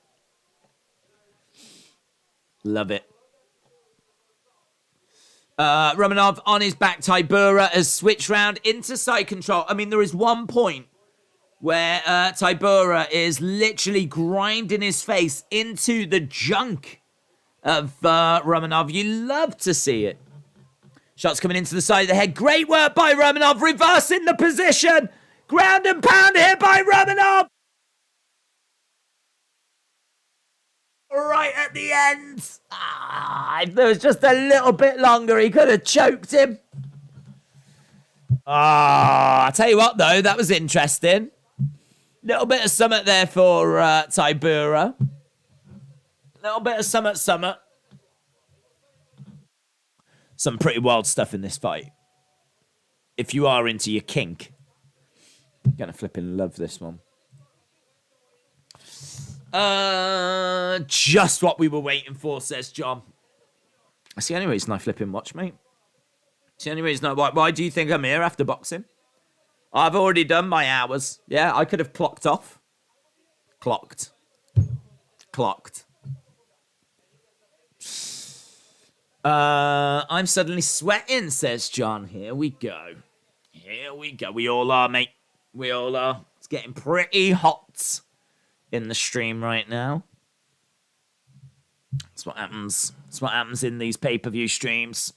Love it. Romanov on his back. Tybura has switched round into side control. I mean, there is one point where Tybura is literally grinding his face into the junk of Romanov. You love to see it. Shots coming into the side of the head. Great work by Romanov. Reversing the position. Ground and pound here by Romanov. Right at the end. If there was just a little bit longer, he could have choked him. I tell you what, though, that was interesting. Little bit of summit there for Tybura. Little bit of summit. Some pretty wild stuff in this fight. If you are into your kink, you're gonna flipping love this one. Just what we were waiting for, says John. That's the only reason I flipping watch, mate. It's the only reason why do you think I'm here after boxing? I've already done my hours. Yeah, I could have clocked off. Clocked. I'm suddenly sweating, says John. Here we go. We all are, mate. We all are. It's getting pretty hot in the stream right now. That's what happens. That's what happens in these pay-per-view streams.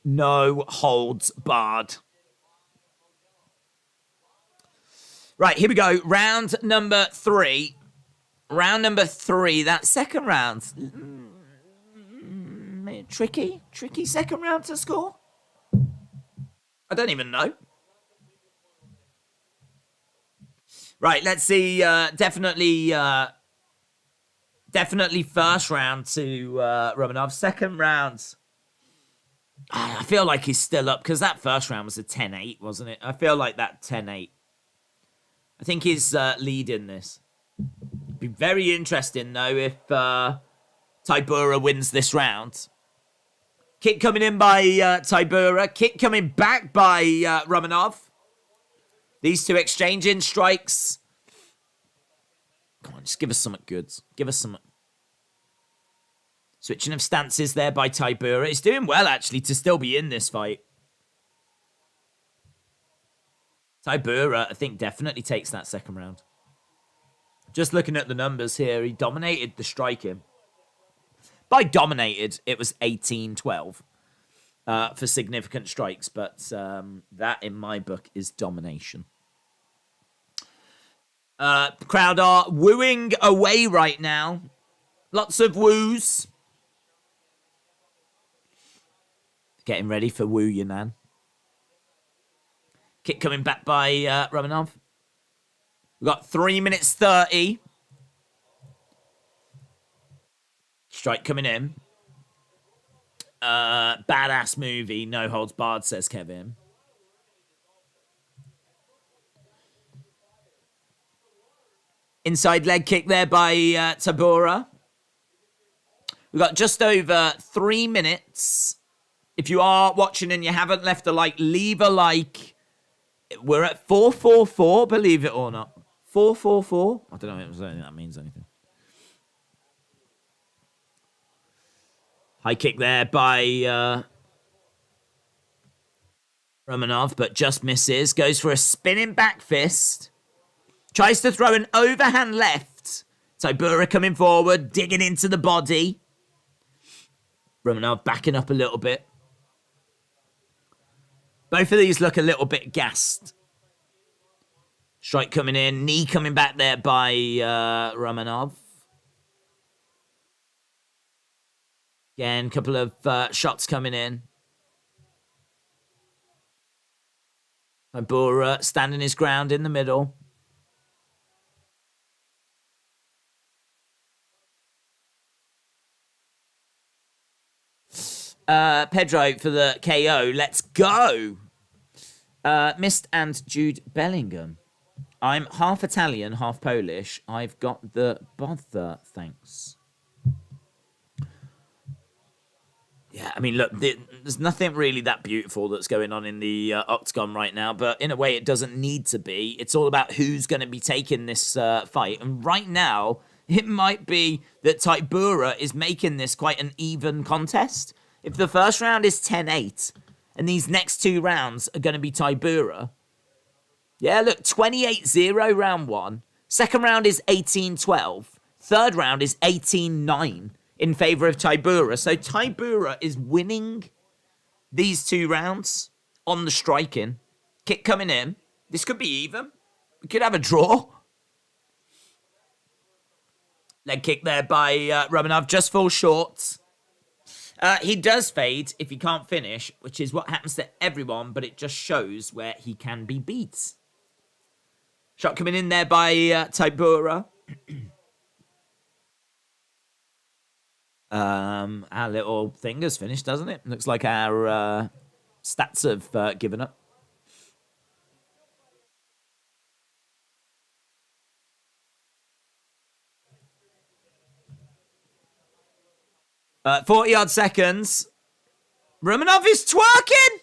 No holds barred. Right, here we go. Round number 3. That second round. Tricky second round to score. I don't even know. Right, let's see. Definitely first round to Romanov. Second round. I feel like he's still up because that first round was a 10-8, wasn't it? I feel like that 10-8. I think he's leading this. Be very interesting, though, if Tybura wins this round. Kick coming in by Tybura. Kick coming back by Romanov. These two exchanging strikes. Come on, just give us something good. Give us something. Switching of stances there by Tybura. He's doing well, actually, to still be in this fight. Tybura, I think, definitely takes that second round. Just looking at the numbers here, he dominated the striking. By dominated, it was 18-12 for significant strikes, but that, in my book, is domination. Crowd are wooing away right now. Lots of woos. Getting ready for Woo Yanan. Kick coming back by Romanov. We've got 3 minutes 30. Strike coming in. Badass movie. No holds barred, says Kevin. Inside leg kick there by Tybura. We've got just over 3 minutes. If you are watching and you haven't left a like, leave a like. We're at 444, believe it or not. 444. I don't know if that means anything. High kick there by Romanov, but just misses. Goes for a spinning back fist. Tries to throw an overhand left. Tybura coming forward, digging into the body. Romanov backing up a little bit. Both of these look a little bit gassed. Strike coming in. Knee coming back there by Romanov. Again, a couple of shots coming in. Tybura standing his ground in the middle. Pedro for the KO. Let's go. Mist and Jude Bellingham. I'm half Italian, half Polish. I've got the bother, thanks. Yeah, I mean, look, there's nothing really that beautiful that's going on in the octagon right now, but in a way it doesn't need to be. It's all about who's going to be taking this fight. And right now, it might be that Tybura is making this quite an even contest. If the first round is 10-8, and these next 2 rounds are going to be Tybura. Yeah, look, 28-0 round 1. Second round is 18-12. Third round is 18-9 in favor of Tybura. So Tybura is winning these 2 rounds on the striking. Kick coming in. This could be even. We could have a draw. Leg kick there by Romanov. Just falls short. He does fade if he can't finish, which is what happens to everyone, but it just shows where he can be beat. Shot coming in there by Tybura. Our little thing has finished, doesn't it? Looks like our stats have given up. 40-odd seconds. Romanov is twerking!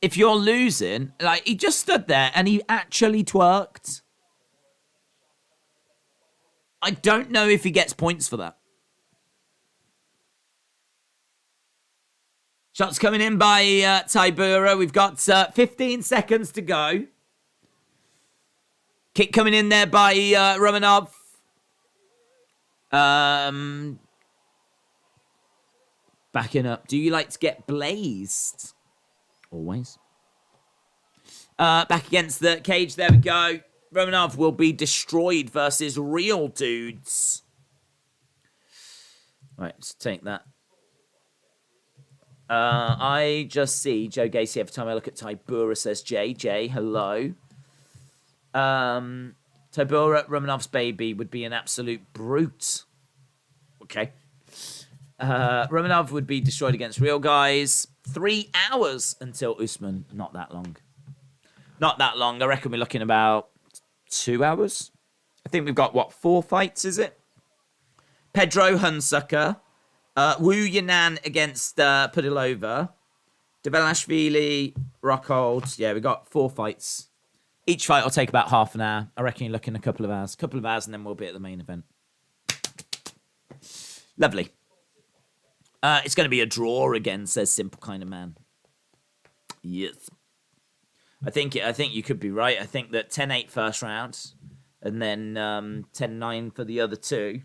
If you're losing, like, he just stood there and he actually twerked. I don't know if he gets points for that. Shots coming in by Tybura. We've got 15 seconds to go. Kick coming in there by Romanov. Backing up. Do you like to get blazed? Always. Back against the cage. There we go. Romanov will be destroyed versus real dudes. Right, let's take that. I just see Joe Gacy every time I look at Tybura, says Jay. Jay, hello. Tybura, Romanov's baby, would be an absolute brute. Okay. Romanov would be destroyed against real guys. 3 hours until Usman. Not that long. Not that long. I reckon we're looking about 2 hours. I think we've got, what, 4 fights, is it? Pedro Hunsucker. Wu Yanan against Pudilova. Develashvili, Rockhold. Yeah, we've got 4 fights. Each fight will take about half an hour. I reckon you're looking a couple of hours. Couple of hours and then we'll be at the main event. Lovely. It's going to be a draw again, says Simple Kind of Man. Yes. I think you could be right. I think that 10-8 first round, and then 10-9 for the other two.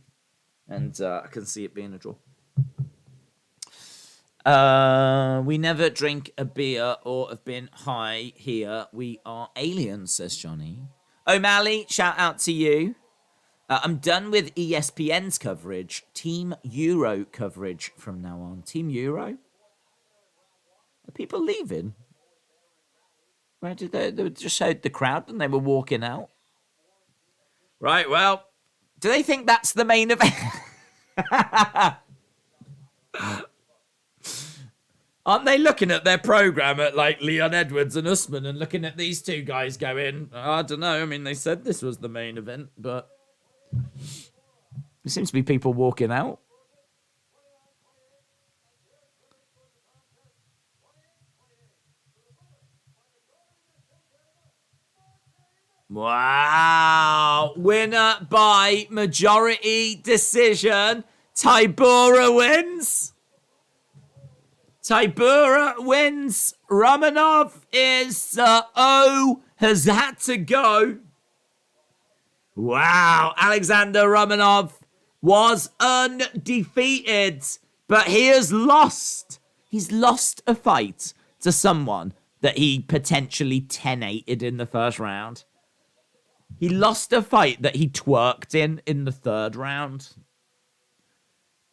And I can see it being a draw. We never drink a beer or have been high here. We are aliens, says Johnny. O'Malley, shout out to you. I'm done with ESPN's coverage. Team Euro coverage from now on. Team Euro? Are people leaving? Where did they just showed the crowd and they were walking out? Right, well, do they think that's the main event? Aren't they looking at their program at like Leon Edwards and Usman and looking at these two guys going, I don't know. I mean, they said this was the main event, but there seems to be people walking out. Wow. Winner by majority decision. Tybura wins. Tybura wins. Romanov has had to go. Wow. Alexander Romanov was undefeated, but he has lost. He's lost a fight to someone that he potentially 10-8'd in the first round. He lost a fight that he twerked in the third round.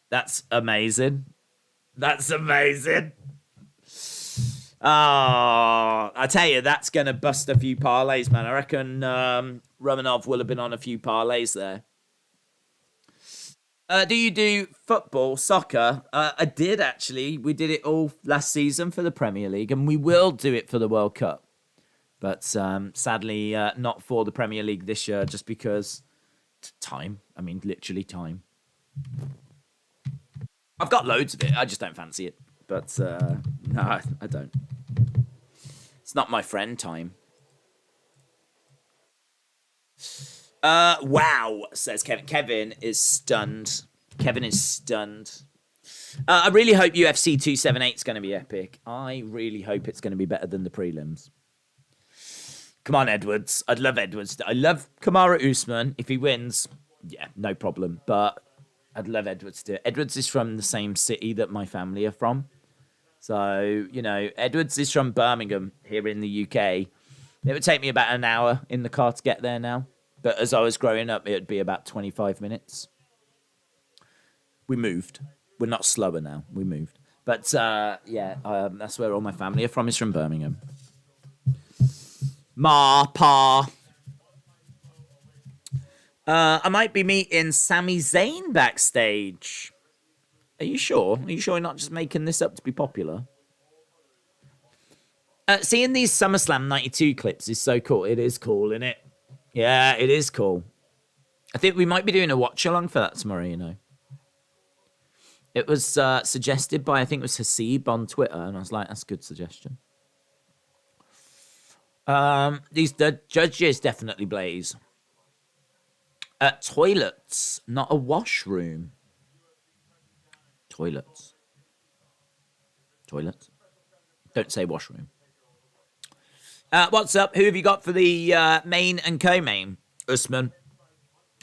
That's amazing. That's amazing. Oh, I tell you, that's going to bust a few parlays, man. I reckon Romanov will have been on a few parlays there. Do you do football, soccer? I did, actually. We did it all last season for the Premier League, and we will do it for the World Cup. But sadly, not for the Premier League this year, just because time. I mean, literally time. I've got loads of it. I just don't fancy it. But no, I don't. It's not my friend time. Wow, says Kevin. Kevin is stunned. Kevin is stunned. I really hope UFC 278 is going to be epic. I really hope it's going to be better than the prelims. Come on, Edwards. I'd love Edwards. I love Kamaru Usman. If he wins, yeah, no problem. But I'd love Edwards to do it. Edwards is from the same city that my family are from. So, you know, Edwards is from Birmingham here in the UK. It would take me about an hour in the car to get there now. But as I was growing up, it would be about 25 minutes. We moved. We're not slower now. We moved. But, that's where all my family are from, is from Birmingham. Pa. I might be meeting Sami Zayn backstage. Are you sure? Are you sure you're not just making this up to be popular? Seeing these SummerSlam 92 clips is so cool. It is cool, isn't it? Yeah, it is cool. I think we might be doing a watch-along for that tomorrow, you know. It was suggested by, I think it was Hasib on Twitter, and I was like, that's a good suggestion. The judges definitely blaze. Toilets, not a washroom. Toilets. Don't say washroom. What's up? Who have you got for the main and co-main? Usman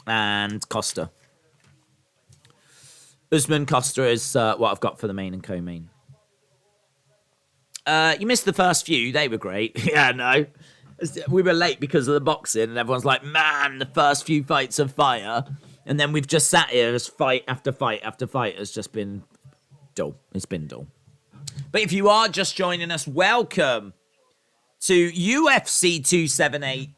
and Costa. Usman, Costa is what I've got for the main and co-main. You missed the first few. They were great. Yeah, no. We were late because of the boxing, and everyone's like, man, the first few fights are fire. And then we've just sat here as fight after fight after fight has just been dull. It's been dull. But if you are just joining us, welcome to UFC 278.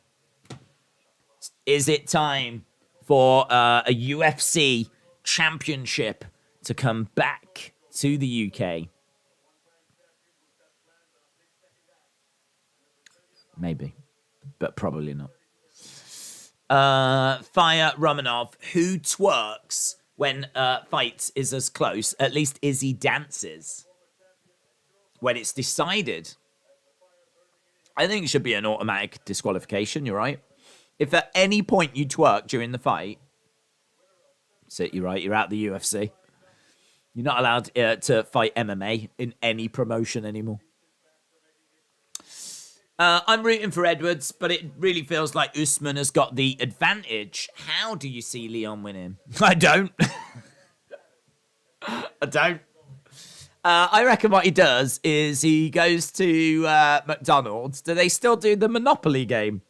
Is it time for a UFC championship to come back to the UK? Maybe, but probably not. Fire Romanov, who twerks when fight is as close. At least Izzy dances when it's decided. I think it should be an automatic disqualification. You're right. If at any point you twerk during the fight, that's it. You're right. You're out the UFC. You're not allowed to fight MMA in any promotion anymore. I'm rooting for Edwards, but it really feels like Usman has got the advantage. How do you see Leon winning? I don't. I don't. I reckon what he does is he goes to McDonald's. Do they still do the Monopoly game?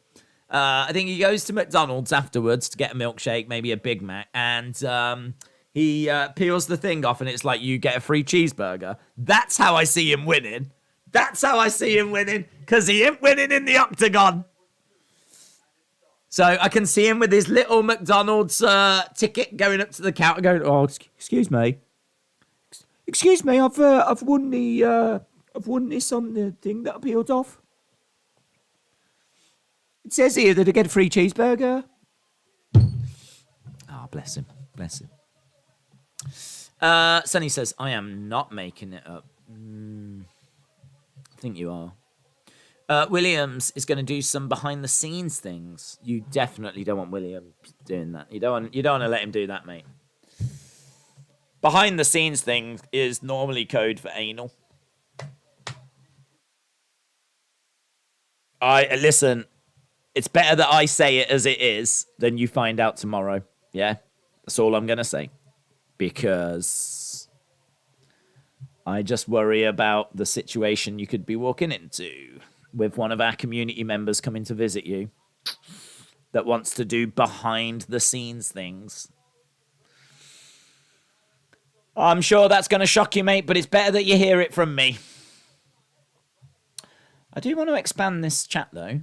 I think he goes to McDonald's afterwards to get a milkshake, maybe a Big Mac, and he peels the thing off, and it's like you get a free cheeseburger. That's how I see him winning. That's how I see him winning, because he ain't winning in the octagon. So I can see him with his little McDonald's ticket going up to the counter, going, "Oh, excuse me, I've won this on the thing that I peeled off. It says here that I get a free cheeseburger." Oh, bless him. Sonny says, "I am not making it up." I think you are. Williams is going to do some behind the scenes things. You definitely don't want Williams doing that. You don't want to let him do that, mate. Behind the scenes thing is normally code for anal. Listen, it's better that I say it as it is than you find out tomorrow. Yeah? That's all I'm going to say. Because I just worry about the situation you could be walking into with one of our community members coming to visit you that wants to do behind the scenes things. I'm sure that's going to shock you, mate, but it's better that you hear it from me. I do want to expand this chat, though,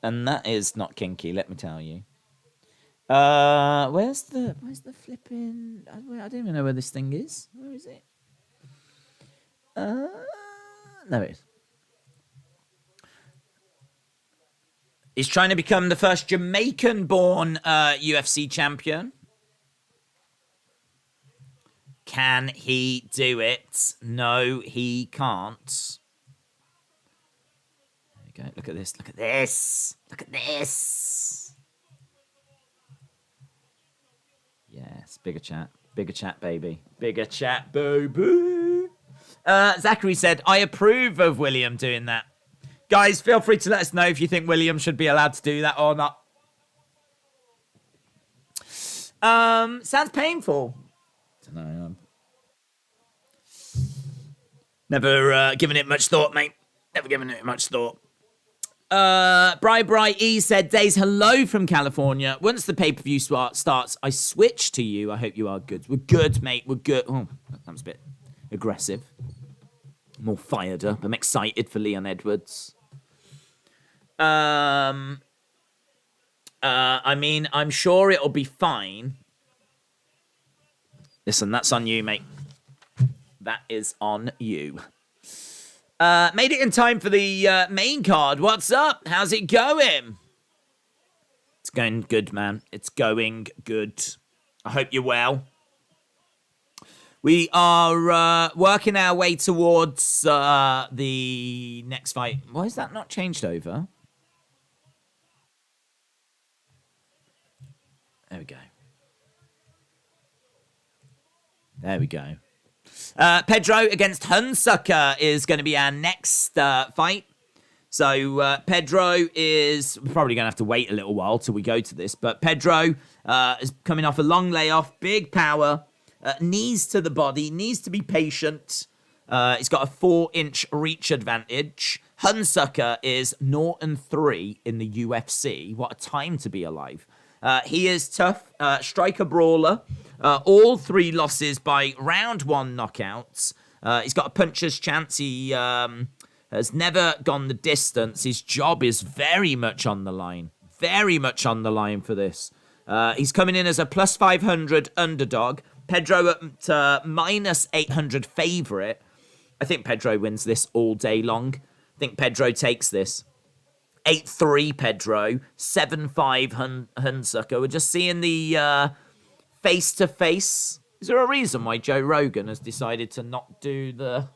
and that is not kinky, let me tell you. Where's the flipping... I don't even know where this thing is. Where is it? There it is. He's trying to become the first Jamaican-born UFC champion. Can he do it? No, he can't. There we go. Look at this. Look at this. Look at this. Yes, bigger chat. Bigger chat, baby. Bigger chat, baby. Zachary said, "I approve of William doing that." Guys, feel free to let us know if you think William should be allowed to do that or not. Sounds painful. No, never given it much thought, mate. Never given it much thought. Bri E said, "Days hello from California. Once the pay-per-view starts, I switch to you. I hope you are good." We're good, mate. We're good. Oh, that was a bit aggressive. I'm all fired up. I'm excited for Leon Edwards. I mean, I'm sure it'll be fine. Listen, that's on you, mate. That is on you. Made it in time for the main card. What's up? How's it going? It's going good, man. It's going good. I hope you're well. We are working our way towards the next fight. Why is that not changed over? There we go. There we go. Pedro against Hunsucker is going to be our next fight. So Pedro is probably going to have to wait a little while till we go to this. But Pedro is coming off a long layoff, big power, knees to the body, needs to be patient. He's got a 4-inch reach advantage. Hunsucker is 0-3 in the UFC. What a time to be alive. He is tough, striker brawler. All 3 losses by round 1 knockouts. He's got a puncher's chance. He has never gone the distance. His job is very much on the line. Very much on the line for this. He's coming in as a plus 500 underdog. Pedro at minus 800 favourite. I think Pedro wins this all day long. I think Pedro takes this. 8-3 Pedro, 7-5 Hunsucker. We're just seeing the face-to-face. Is there a reason why Joe Rogan has decided to not do the...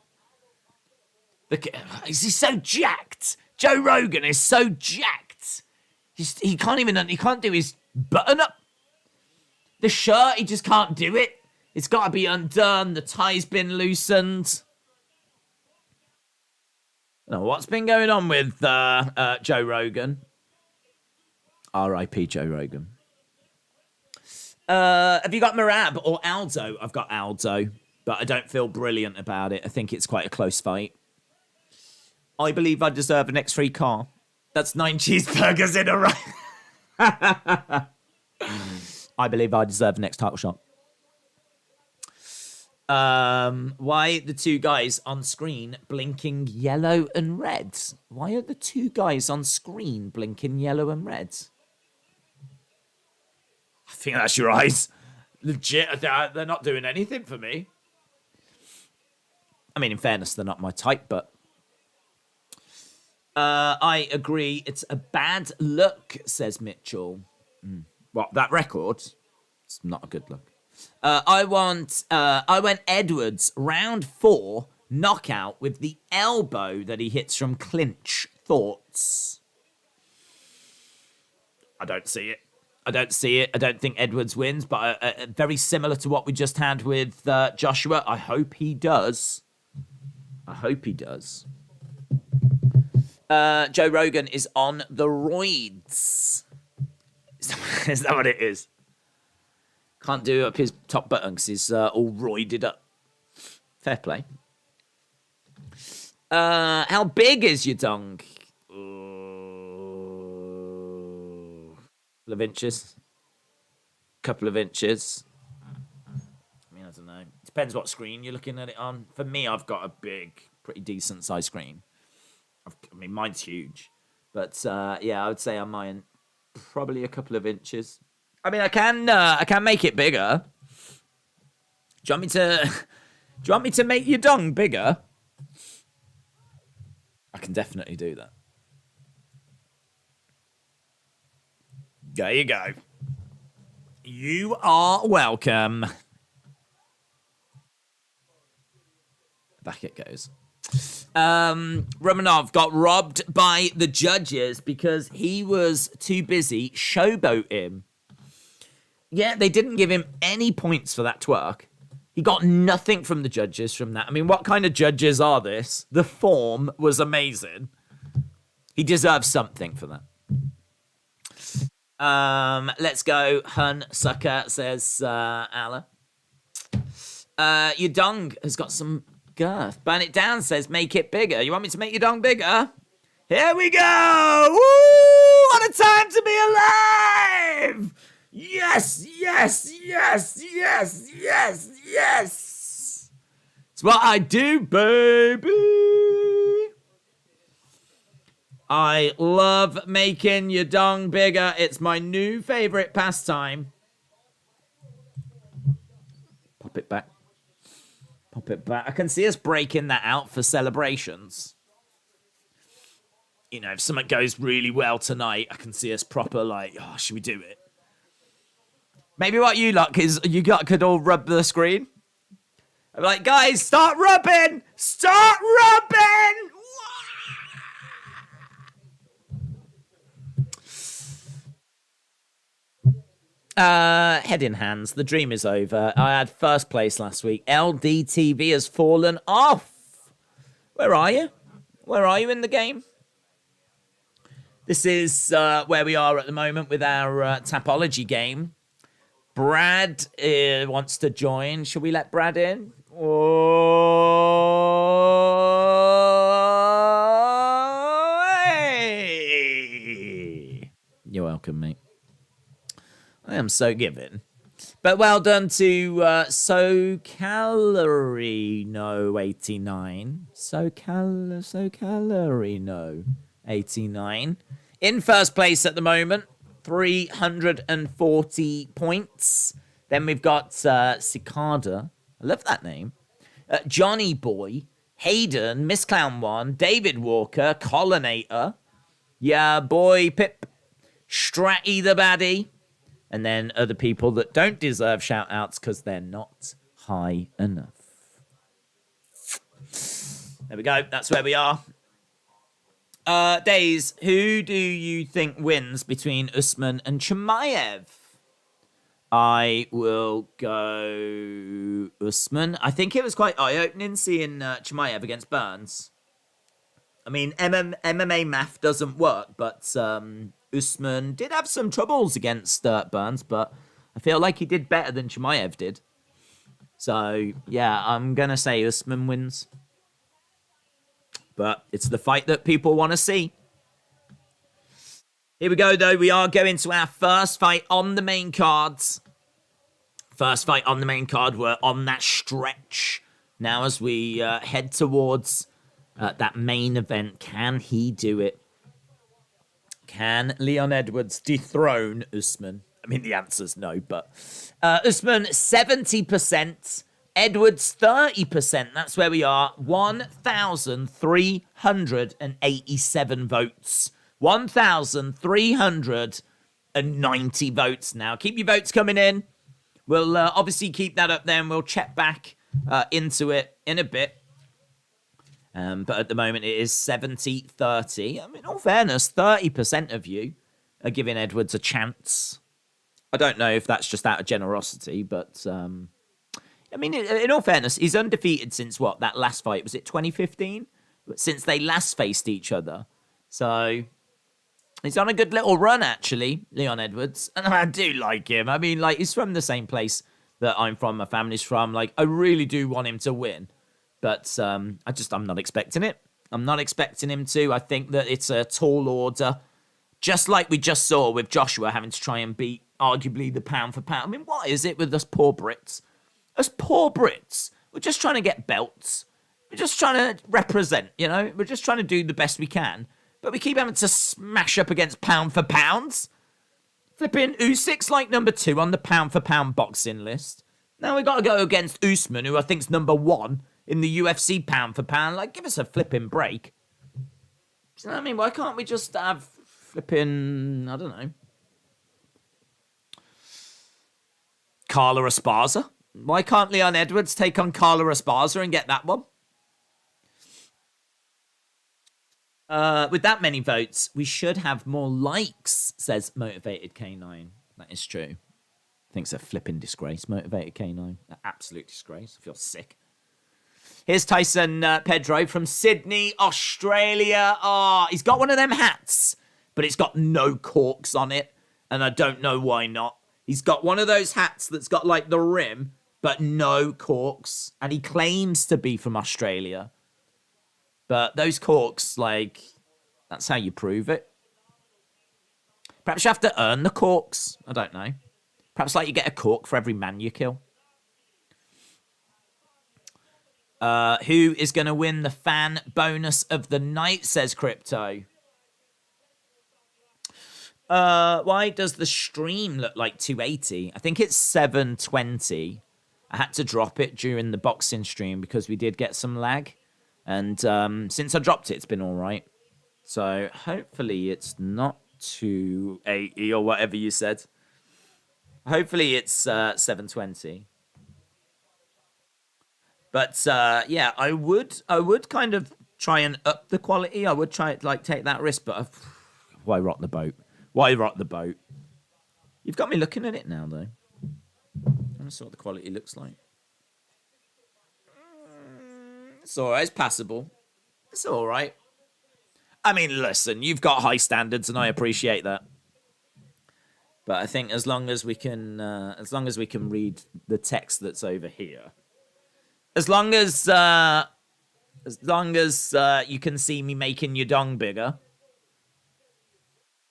He's so jacked. Joe Rogan is so jacked. He can't do his button-up. The shirt, he just can't do it. It's got to be undone. The tie's been loosened. Now, what's been going on with Joe Rogan? R.I.P. Joe Rogan. Have you got Merab or Aldo? I've got Aldo, but I don't feel brilliant about it. I think it's quite a close fight. I believe I deserve an X3 car. That's 9 cheeseburgers in a row. I believe I deserve the next title shot. Why the two guys on screen blinking yellow and red? Why are the two guys on screen blinking yellow and red? I think that's your eyes. Legit, they're not doing anything for me. I mean, in fairness, they're not my type, but... I agree. It's a bad look, says Mitchell. What, that record? It's not a good look. I went Edwards, round 4, knockout with the elbow that he hits from clinch. Thoughts? I don't see it. I don't think Edwards wins, but very similar to what we just had with Joshua. I hope he does. Joe Rogan is on the roids. Is that what it is? Can't do up his top button because he's all roided up. Fair play. How big is your dong? Couple of inches. I mean, I don't know. Depends what screen you're looking at it on. For me, I've got a big, pretty decent size screen. I mean, mine's huge. But yeah, I would say on mine, probably a couple of inches. I mean, I can make it bigger. Do you want me to make your dong bigger? I can definitely do that. There you go. You are welcome. Back it goes. Romanov got robbed by the judges because he was too busy showboating. Yeah, they didn't give him any points for that twerk. He got nothing from the judges from that. I mean, what kind of judges are this? The form was amazing. He deserves something for that. Let's go. Hun Sucker, says Allah. Your dong has got some girth. Burn it down, says make it bigger. You want me to make your dong bigger? Here we go! Woo! What a time to be alive! Yes, yes, yes, yes, yes, yes. It's what I do, baby. I love making your dong bigger. It's my new favorite pastime. Pop it back. Pop it back. I can see us breaking that out for celebrations. You know, if something goes really well tonight, I can see us proper like, oh, should we do it? Maybe what you lot is you could all rub the screen. I'm like, guys, start rubbing! Start rubbing! Head in hands. The dream is over. I had first place last week. LDTV has fallen off. Where are you? Where are you in the game? This is where we are at the moment with our Tapology game. Brad wants to join. Should we let Brad in? Oh, hey. You're welcome, mate. I am so giving. But well done to SoCalorino89. SoCalorino 89. In first place at the moment. 340 points. Then we've got Cicada. I love that name. Johnny Boy. Hayden. Miss Clown 1. David Walker. Collinator. Yeah, boy. Pip. Stratty the baddie. And then other people that don't deserve shout-outs because they're not high enough. There we go. That's where we are. Days, who do you think wins between Usman and Chimaev? I will go Usman. I think it was quite eye-opening seeing Chimaev against Burns. I mean, MMA math doesn't work, but Usman did have some troubles against Burns, but I feel like he did better than Chimaev did. So, yeah, I'm going to say Usman wins. But it's the fight that people want to see. Here we go, though. We are going to our first fight on the main cards. First fight on the main card. We're on that stretch now as we head towards that main event. Can he do it? Can Leon Edwards dethrone Usman? I mean, the answer's no, but Usman 70%, Edwards 30%. That's where we are. 1,387 votes. 1,390 votes now. Keep your votes coming in. We'll obviously keep that up there and we'll check back into it in a bit. But at the moment, it is 70-30. I mean, in all fairness, 30% of you are giving Edwards a chance. I don't know if that's just out of generosity, but I mean, in all fairness, he's undefeated since what? That last fight? Was it 2015? Since they last faced each other. So he's on a good little run, actually, Leon Edwards. And I do like him. I mean, like, he's from the same place that I'm from, my family's from. Like, I really do want him to win. But I'm not expecting it. I'm not expecting him to. I think that it's a tall order. Just like we just saw with Joshua having to try and beat, arguably, the pound for pound. I mean, what is it with us poor Brits? Us poor Brits. We're just trying to get belts. We're just trying to represent, you know? We're just trying to do the best we can. But we keep having to smash up against pound for pounds. Flipping Usyk's like number 2 on the pound for pound boxing list. Now we got to go against Usman, who I think's number 1 in the UFC pound for pound. Like, give us a flipping break. Do you know what I mean? Why can't we just have flipping, I don't know, Carla Esparza? Why can't Leon Edwards take on Carla Esparza and get that one? With that many votes, we should have more likes, says Motivated K9. That is true. I think it's a flipping disgrace, Motivated K9. An absolute disgrace. I feel sick. Here's Tyson Pedro from Sydney, Australia. Oh, he's got one of them hats, but it's got no corks on it, and I don't know why not. He's got one of those hats that's got, like, the rim, but no corks, and he claims to be from Australia. But those corks, like, that's how you prove it. Perhaps you have to earn the corks. I don't know. Perhaps, like, you get a cork for every man you kill. Who is going to win the fan bonus of the night, says Crypto. Why does the stream look like 280? I think it's 720. I had to drop it during the boxing stream because we did get some lag. And since I dropped it, it's been all right. So hopefully it's not 280 or whatever you said. Hopefully it's 720. But yeah, I would kind of try and up the quality. I would try to, like, take that risk, but why rock the boat? Why rock the boat? You've got me looking at it now, though. Let's see what the quality looks like. It's all right. It's passable. It's all right. I mean, listen, you've got high standards, and I appreciate that. But I think as long as we can read the text that's over here, as long as you can see me making your dong bigger,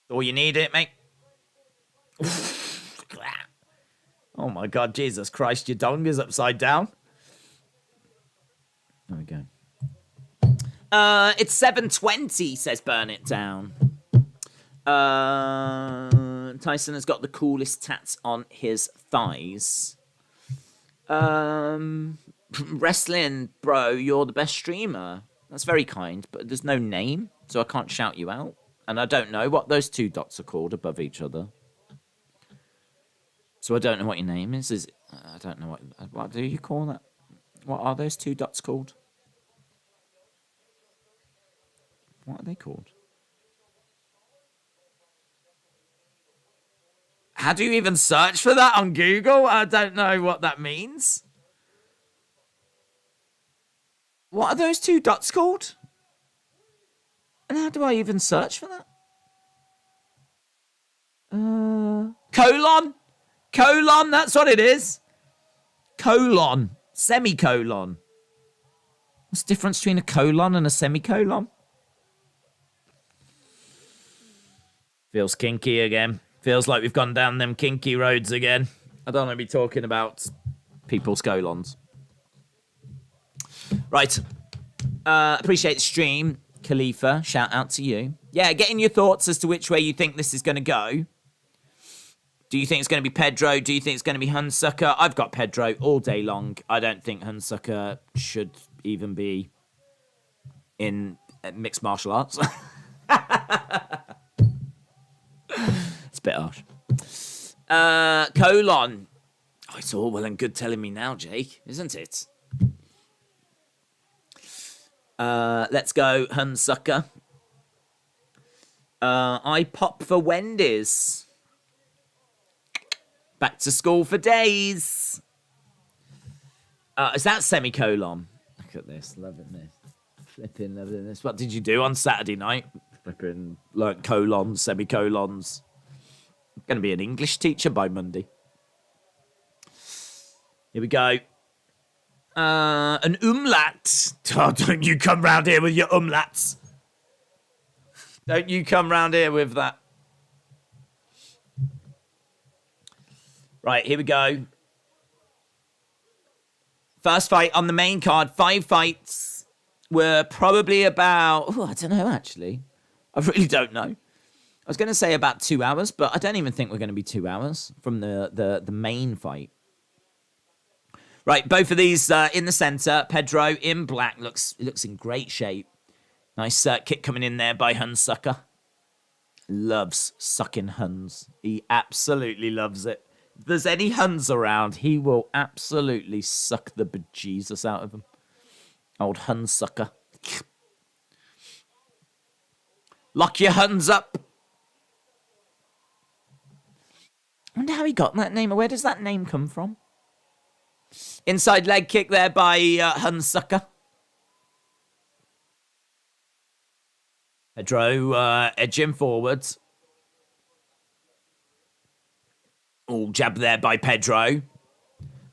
all you need it, mate. Oh my God, Jesus Christ, your dong is upside down. There we go. It's 720, says Burn It Down. Tyson has got the coolest tats on his thighs. Wrestling, bro, you're the best streamer. That's very kind, but there's no name, so I can't shout you out. And I don't know what those 2 dots are called above each other. So I don't know what your name is. I don't know what do you call that? What are those 2 dots called? What are they called? How do you even search for that on Google? I don't know what that means. What are those two dots called? And how do I even search for that? Colon. Colon, that's what it is. Colon. Semicolon. What's the difference between a colon and a semicolon? Feels kinky again. Feels like we've gone down them kinky roads again. I don't want to be talking about people's colons. Right. Appreciate the stream. Khalifa, shout out to you. Yeah, getting your thoughts as to which way you think this is going to go. Do you think it's going to be Pedro? Do you think it's going to be Hunsucker? I've got Pedro all day long. I don't think Hunsucker should even be in mixed martial arts. It's a bit harsh. Colon. Oh, it's all well and good telling me now, Jake, isn't it? Let's go, Hunsucker. I pop for Wendy's. Back to school for days. Is that semicolon? Look at this. Loving this. Flipping loving this. What did you do on Saturday night? Flipping learnt colons, semicolons. I'm going to be an English teacher by Monday. Here we go. An umlaut. Oh, don't you come round here with your umlauts. Don't you come round here with that. Right, here we go. First fight on the main card. 5 fights. We're probably about... Oh, I don't know, actually. I really don't know. I was going to say about 2 hours, but I don't even think we're going to be 2 hours from the main fight. Right, both of these in the center. Pedro in black. Looks in great shape. Nice kick coming in there by Hunsucker. Loves sucking Huns. He absolutely loves it. If there's any Huns around, he will absolutely suck the bejesus out of them. Old Hunsucker. Lock your Huns up. I wonder how he got that name. Where does that name come from? Inside leg kick there by Hunsucker. Pedro edging forwards. Oh, jab there by Pedro.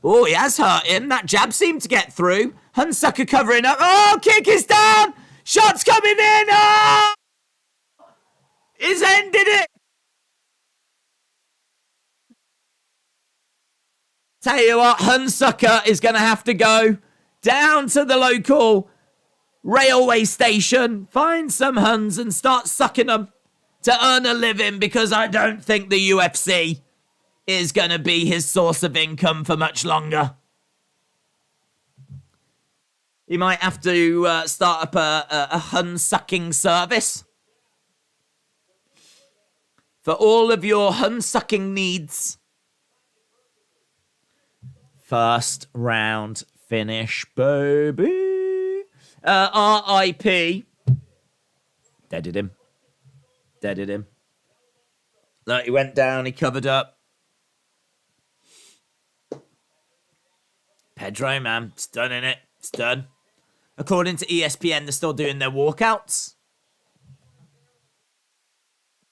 Oh, he has hurt him. That jab seemed to get through. Hunsucker covering up. Oh, kick is down. Shots coming in. Oh! He's ended it. Tell you what, Hunsucker is going to have to go down to the local railway station, find some Huns and start sucking them to earn a living, because I don't think the UFC is going to be his source of income for much longer. He might have to start up a Hun-sucking service for all of your Hun-sucking needs. First round finish, baby. R.I.P. Deaded him. Deaded him. Look, he went down, he covered up. Pedro, man, it's done, innit? It's done. According to ESPN, they're still doing their walkouts.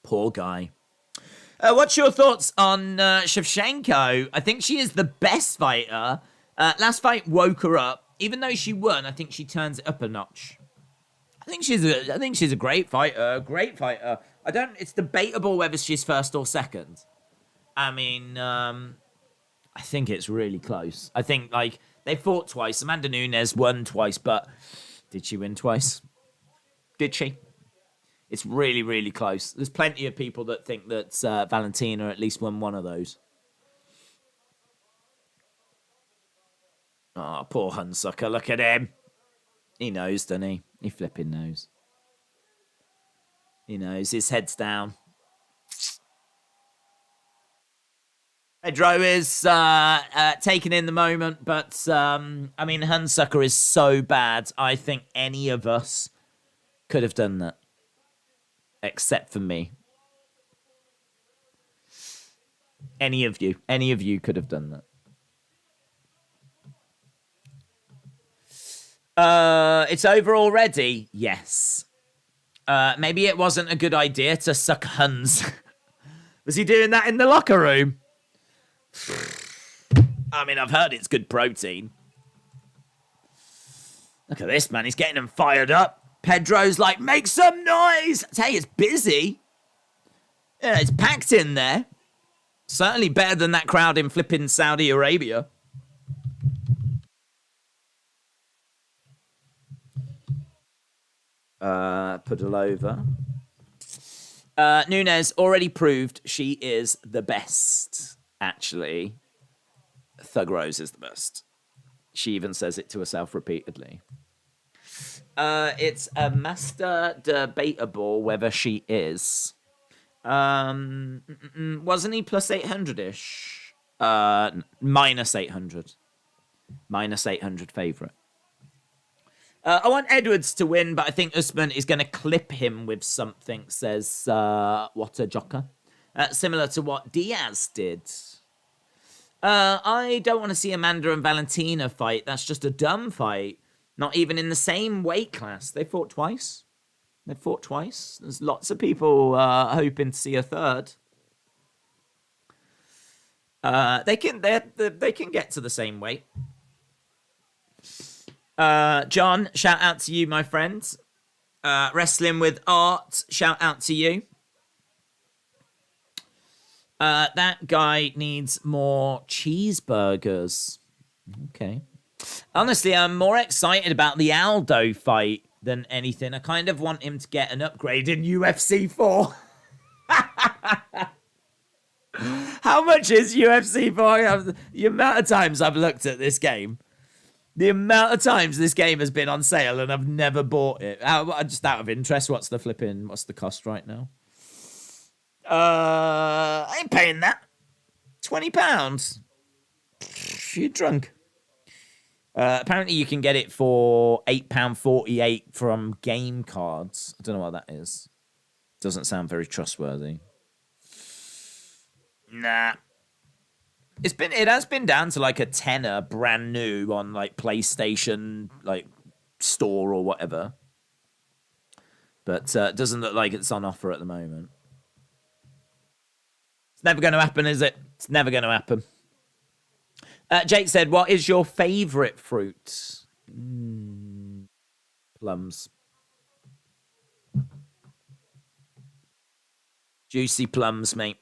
Poor guy. What's your thoughts on Shevchenko? I think she is the best fighter. Last fight woke her up. Even though she won, I think she turns it up a notch. I think she's a great fighter. Great fighter. It's debatable whether she's first or second. I mean, I think it's really close. I think, like, they fought twice. Amanda Nunes won twice, but did she win twice? Did she? It's really, really close. There's plenty of people that think that Valentina at least won one of those. Oh, poor Hunsucker. Look at him. He knows, doesn't he? He flipping knows. He knows. His head's down. Pedro is taking in the moment, but, I mean, Hunsucker is so bad. I think any of us could have done that. Except for me. Any of you could have done that. It's over already. Yes. Maybe it wasn't a good idea to suck Huns. Was he doing that in the locker room? I mean, I've heard it's good protein. Look at this, man. He's getting them fired up. Pedro's like, make some noise. Hey, it's busy. Yeah, it's packed in there. Certainly better than that crowd in flipping Saudi Arabia. Pudilova. Nunes already proved she is the best, actually. Thug Rose is the best. She even says it to herself repeatedly. It's a master debatable whether she is. Wasn't he plus 800-ish? Minus 800. Minus 800 favourite. I want Edwards to win, but I think Usman is going to clip him with something, says what a joker. Similar to what Diaz did. I don't want to see Amanda and Valentina fight. That's just a dumb fight. Not even in the same weight class. They fought twice. There's lots of people hoping to see a third. They can get to the same weight. John, shout out to you, my friend. Wrestling with Art, shout out to you. That guy needs more cheeseburgers. Okay. Honestly, I'm more excited about the Aldo fight than anything. I kind of want him to get an upgrade in UFC 4. How much is UFC 4? The amount of times I've looked at this game. The amount of times this game has been on sale and I've never bought it. Just out of interest, what's the cost right now? I ain't paying that. £20. You're drunk. Apparently you can get it for £8.48 from Game Cards. I don't know what that is. Doesn't sound very trustworthy. Nah. It has been down to like a tenner brand new on like PlayStation like store or whatever. But it doesn't look like it's on offer at the moment. It's never going to happen, is it? It's never going to happen. Jake said, what is your favourite fruit? Plums. Juicy plums, mate.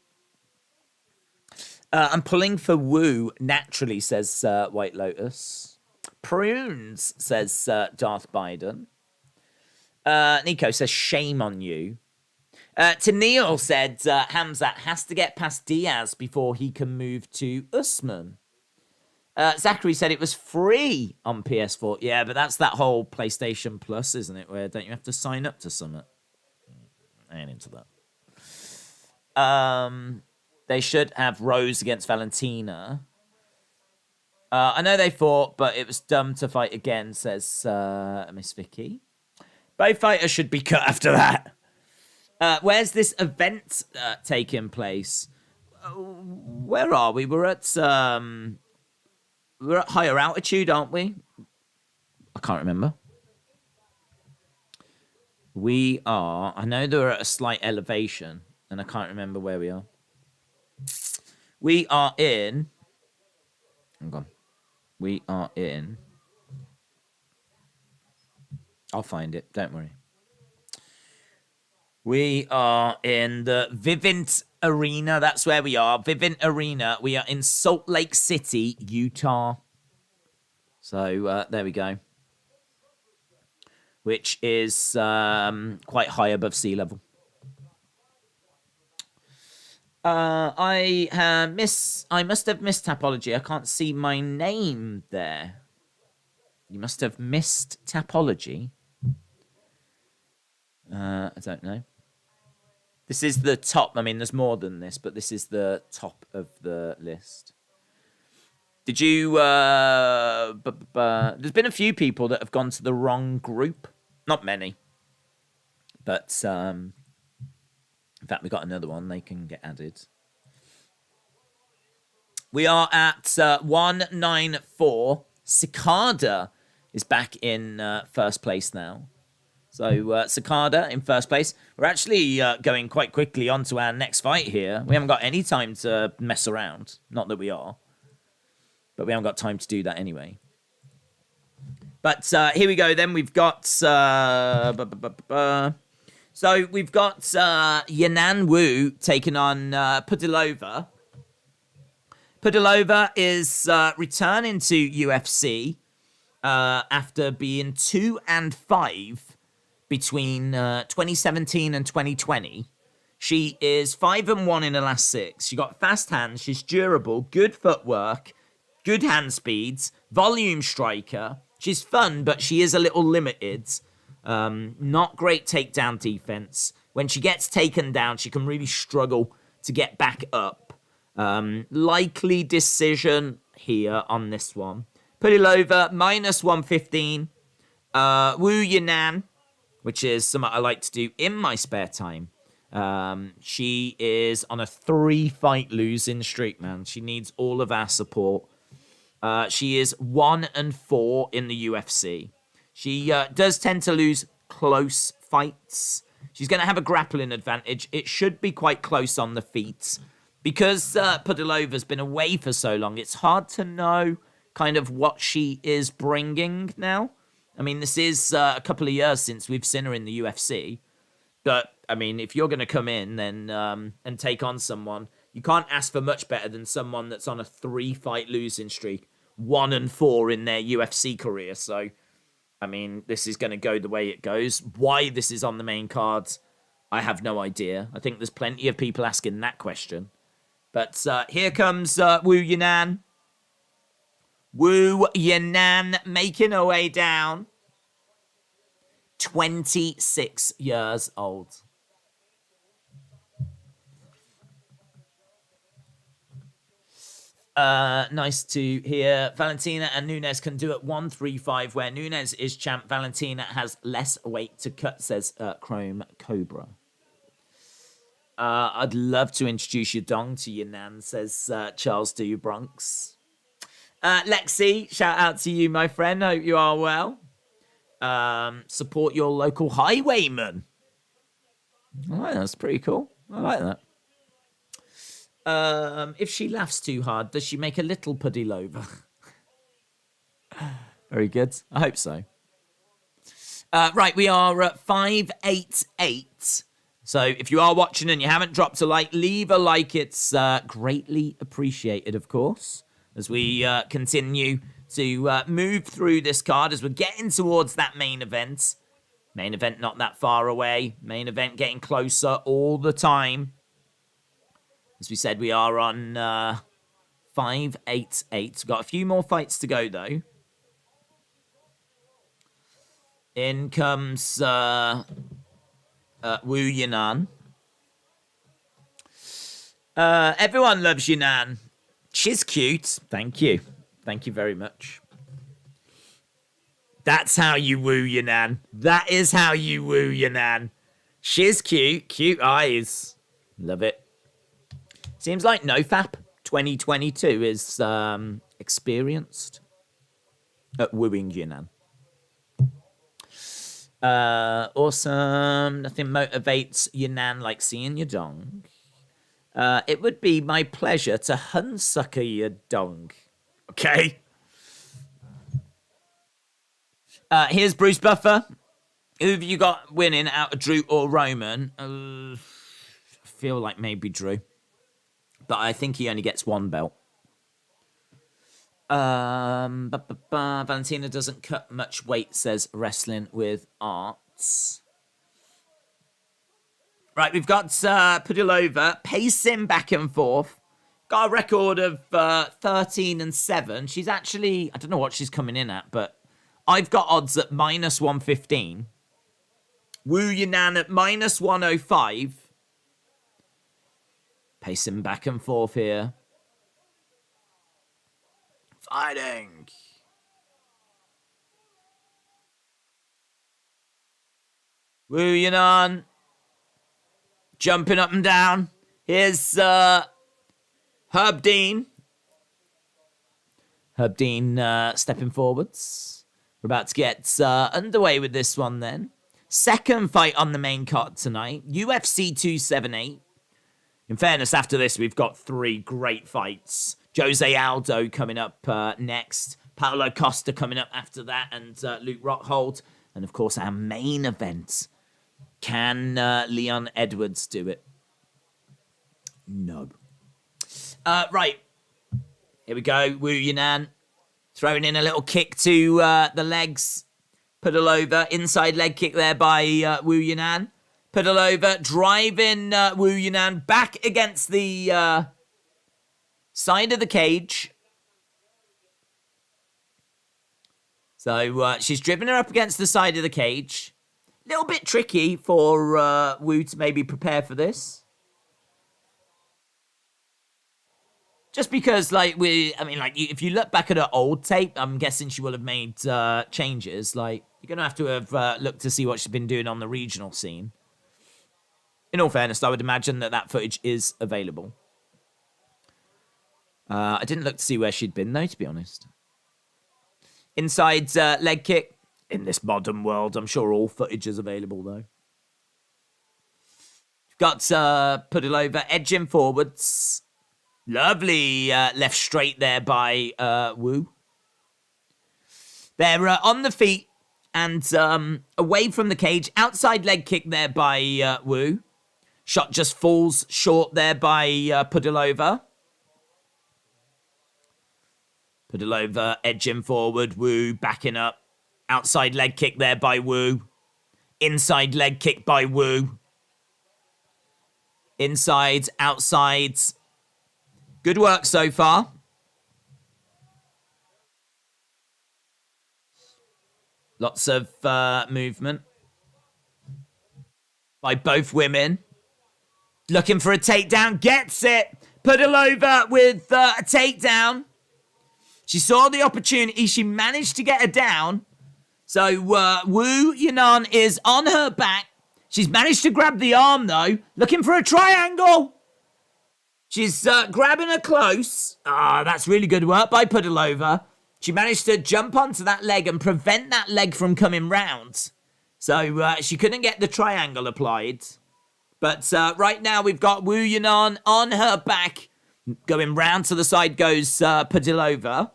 I'm pulling for Woo naturally, says White Lotus. Prunes, says Darth Biden. Nico says, shame on you. Tennille said, Hamzat has to get past Diaz before he can move to Usman. Zachary said it was free on PS4. Yeah, but that's that whole PlayStation Plus, isn't it? Where don't you have to sign up to something? I ain't into that. They should have Rose against Valentina. I know they fought, but it was dumb to fight again, says Miss Vicky. Both fighters should be cut after that. Where's this event taking place? Where are we? We're at higher altitude, aren't we? I can't remember. We are. I know they're at a slight elevation, and I can't remember where we are. We are in. Hang on. We are in. I'll find it. Don't worry. We are in the Vivint Arena. That's where we are. Vivint Arena. We are in Salt Lake City, Utah. So there we go. Which is quite high above sea level. I must have missed Tapology. I can't see my name there. You must have missed Tapology. I don't know. This is the top. I mean, there's more than this, but this is the top of the list. Did you... there's been a few people that have gone to the wrong group. Not many. But, in fact, we got another one. They can get added. We are at 194. Cicada is back in first place now. So Sakada in first place. We're actually going quite quickly on to our next fight here. We haven't got any time to mess around. Not that we are. But we haven't got time to do that anyway. But here we go then. We've got... So we've got Yanan Wu taking on Pudilova. Pudilova is returning to UFC after being 2-5 between 2017 and 2020. She is 5-1 in the last 6. She got fast hands. She's durable, good footwork, good hand speeds, volume striker. She's fun, but she is a little limited. Not great takedown defense. When she gets taken down, she can really struggle to get back up. Likely decision here on this one. Pudilova, -115. Wu Yanan, which is something I like to do in my spare time. She is on a 3-fight losing streak, man. She needs all of our support. She is 1-4 in the UFC. She does tend to lose close fights. She's going to have a grappling advantage. It should be quite close on the feet. Because Pudilova's been away for so long, it's hard to know kind of what she is bringing now. I mean, this is a couple of years since we've seen her in the UFC. But, I mean, if you're going to come in then and take on someone, you can't ask for much better than someone that's on a 3-fight losing streak, 1-4 in their UFC career. So, I mean, this is going to go the way it goes. Why this is on the main card, I have no idea. I think there's plenty of people asking that question. But here comes Wu Yanan. Wu Yanan making her way down. 26 years old. Nice to hear. Valentina and Nunes can do it 1-3-5, where Nunes is champ. Valentina has less weight to cut, says Chrome Cobra. I'd love to introduce your dong to your nan, says Charles Do Bronx. Lexi, shout out to you, my friend. Hope you are well. Support your local highwayman. All right, that's pretty cool. I like that. If she laughs too hard, does she make a little Pudilova? Very good. I hope so. Right, we are at 588. So if you are watching and you haven't dropped a like, leave a like. It's greatly appreciated, of course, as we continue to move through this card as we're getting towards that main event. Main event not that far away. Main event getting closer all the time. As we said, we are on 588. We've got a few more fights to go, though. In comes Wu Yanan. Everyone loves Yanan. She's cute. Thank you. Thank you very much. That's how you woo Yanan. That is how you woo Yanan. She's cute. Cute eyes. Love it. Seems like NoFap 2022 is experienced at wooing Yanan. Awesome. Nothing motivates Yanan like seeing your dong. It would be my pleasure to hunsucker your dong. Okay. Here's Bruce Buffer. Who have you got winning out of Drew or Roman? I feel like maybe Drew. But I think he only gets one belt. Valentina doesn't cut much weight, says Wrestling with Arts. Right, we've got Pudilova pacing back and forth. Got a record of 13-7. She's actually, I don't know what she's coming in at, but I've got odds at -115. Wu Yanan at -105. Pacing back and forth here. Fighting. Wu Yanan. Jumping up and down. Here's Herb Dean. Herb Dean stepping forwards. We're about to get underway with this one then. Second fight on the main card tonight, UFC 278. In fairness, after this, we've got 3 great fights. Jose Aldo coming up next. Paulo Costa coming up after that. And Luke Rockhold. And, of course, our main event. Can Leon Edwards do it? No. Right. Here we go. Wu Yunan. Throwing in a little kick to the legs. Pudilova. Inside leg kick there by Wu Yunan. Pudilova driving Wu Yunan back against the side of the cage. So she's driven her up against the side of the cage. A little bit tricky for Wu to maybe prepare for this. Just because, if you look back at her old tape, I'm guessing she will have made changes. Like, you're going to have looked to see what she's been doing on the regional scene. In all fairness, I would imagine that footage is available. I didn't look to see where she'd been, though, to be honest. Inside leg kick. In this modern world, I'm sure all footage is available, though. Got Pudilova edging forwards. Lovely left straight there by Wu. They're on the feet and away from the cage. Outside leg kick there by Wu. Shot just falls short there by Pudilova. Pudilova edging forward. Wu backing up. Outside leg kick there by Wu. Inside leg kick by Wu. Inside, outside. Good work so far. Lots of movement by both women. Looking for a takedown. Gets it. Pudilova with a takedown. She saw the opportunity. She managed to get her down. So Wu Yunan is on her back. She's managed to grab the arm, though. Looking for a triangle. She's grabbing her close. That's really good work by Pudilova. She managed to jump onto that leg and prevent that leg from coming round. So she couldn't get the triangle applied. But right now we've got Wu Yunan on her back. Going round to the side goes Pudilova.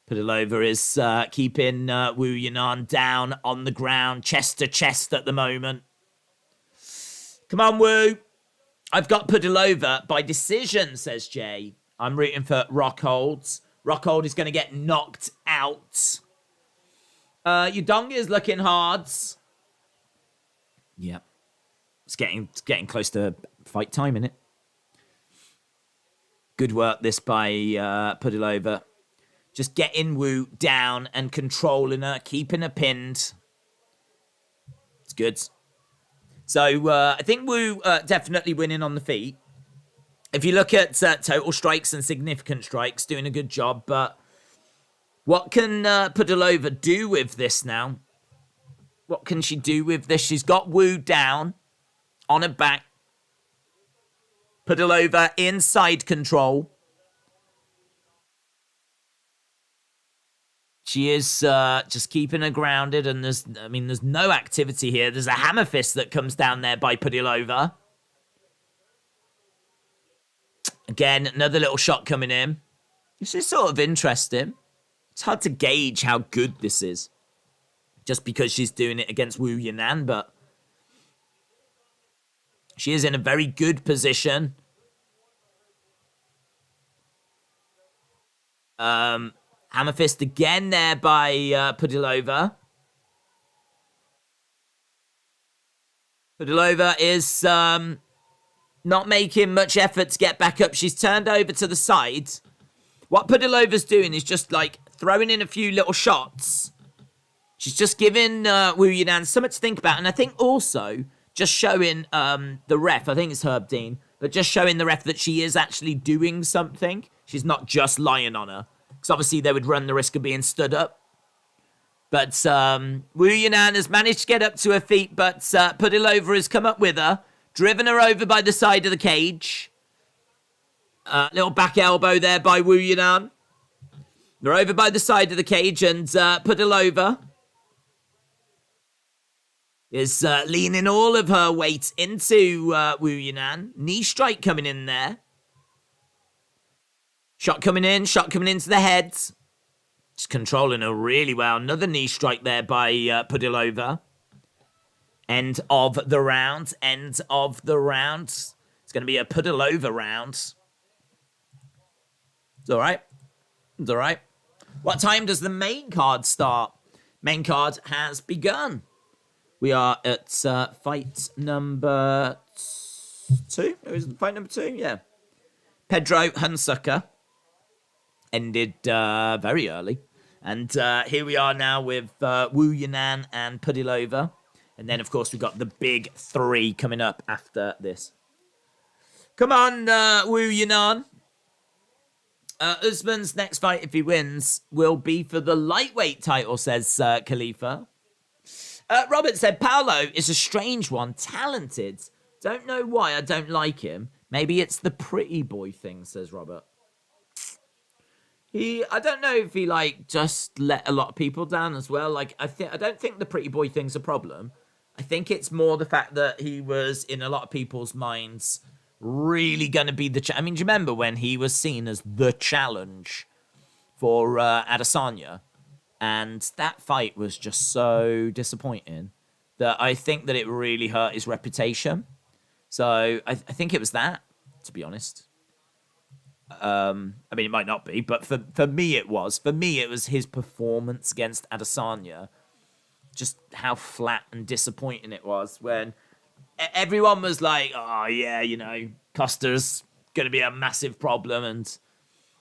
Pudilova is keeping Wu Yunan down on the ground, chest to chest at the moment. Come on, Wu. I've got Pudilova by decision, says Jay. I'm rooting for Rockhold. Rockhold is going to get knocked out. Udonga is looking hard. Yep. It's getting close to fight time, innit? Good work this by Pudilova. Just getting Wu down and controlling her, keeping her pinned. It's good. So I think Wu definitely winning on the feet. If you look at total strikes and significant strikes, doing a good job. But what can Pudilova do with this now? What can she do with this? She's got Wu down on her back. Pudilova inside control. She is just keeping her grounded, and there's no activity here. There's a hammer fist that comes down there by Pudilova. Again, another little shot coming in. This is sort of interesting. It's hard to gauge how good this is, just because she's doing it against Wu Yunan, but she is in a very good position. Hammer fist again there by Pudilova. Pudilova is not making much effort to get back up. She's turned over to the side. What Pudilova's doing is just like throwing in a few little shots. She's just giving Wu Yunan something to think about. And I think also just showing the ref, I think it's Herb Dean, but just showing the ref that she is actually doing something. She's not just lying on her. Because obviously they would run the risk of being stood up. But Wu Yunan has managed to get up to her feet, but Pudilova has come up with her, driven her over by the side of the cage. Little back elbow there by Wu Yunan. They're over by the side of the cage, and Pudilova is leaning all of her weight into Wu Yunan. Knee strike coming in there. Shot coming into the head. Just controlling her really well. Another knee strike there by Pudilova. End of the round. It's going to be a Pudilova round. It's all right. What time does the main card start? Main card has begun. We are at fight number 2. It was fight number 2, yeah. Pedro Hunsucker ended very early. And here we are now with Wu Yunan and Pudilova. And then, of course, we've got the big 3 coming up after this. Come on, Wu Yunan. Usman's next fight, if he wins, will be for the lightweight title, says Khalifa. Robert said, Paulo is a strange one, talented. Don't know why I don't like him. Maybe it's the pretty boy thing, says Robert. I don't know if he, just let a lot of people down as well. I don't think the pretty boy thing's a problem. I think it's more the fact that he was, in a lot of people's minds, really going to be the... do you remember when he was seen as the challenge for Adesanya? And that fight was just so disappointing that I think that it really hurt his reputation. So I think it was that, to be honest. It might not be, but for me it was. For me, it was his performance against Adesanya. Just how flat and disappointing it was when everyone was like, oh, yeah, Costa's going to be a massive problem. And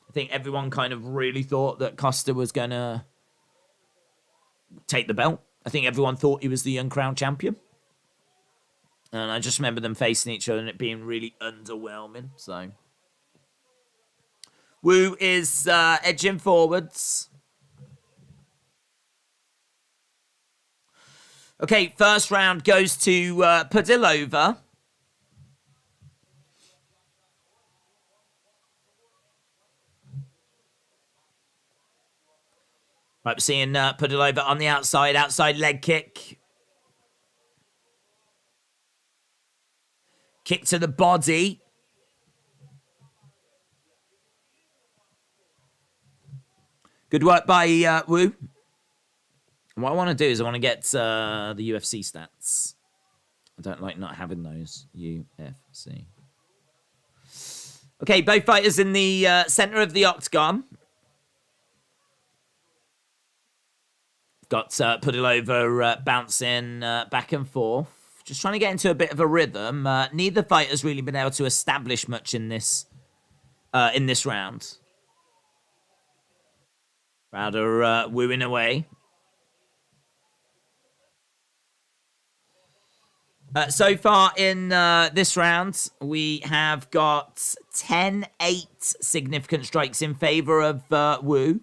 I think everyone kind of really thought that Costa was going to take the belt. I think everyone thought he was the uncrowned champion. And I just remember them facing each other and it being really underwhelming. So Wu is edging forwards. Okay, first round goes to Pudilova. Right, we're seeing Pudilova on the outside leg kick. Kick to the body. Good work by Wu. What I want to do is I want to get the UFC stats. I don't like not having those. UFC. Okay, both fighters in the center of the octagon. Got Pudilova bouncing back and forth. Just trying to get into a bit of a rhythm. Neither fighter's really been able to establish much in this round. Rather wooing away. So far in this round, we have got 10-8 significant strikes in favor of Wu.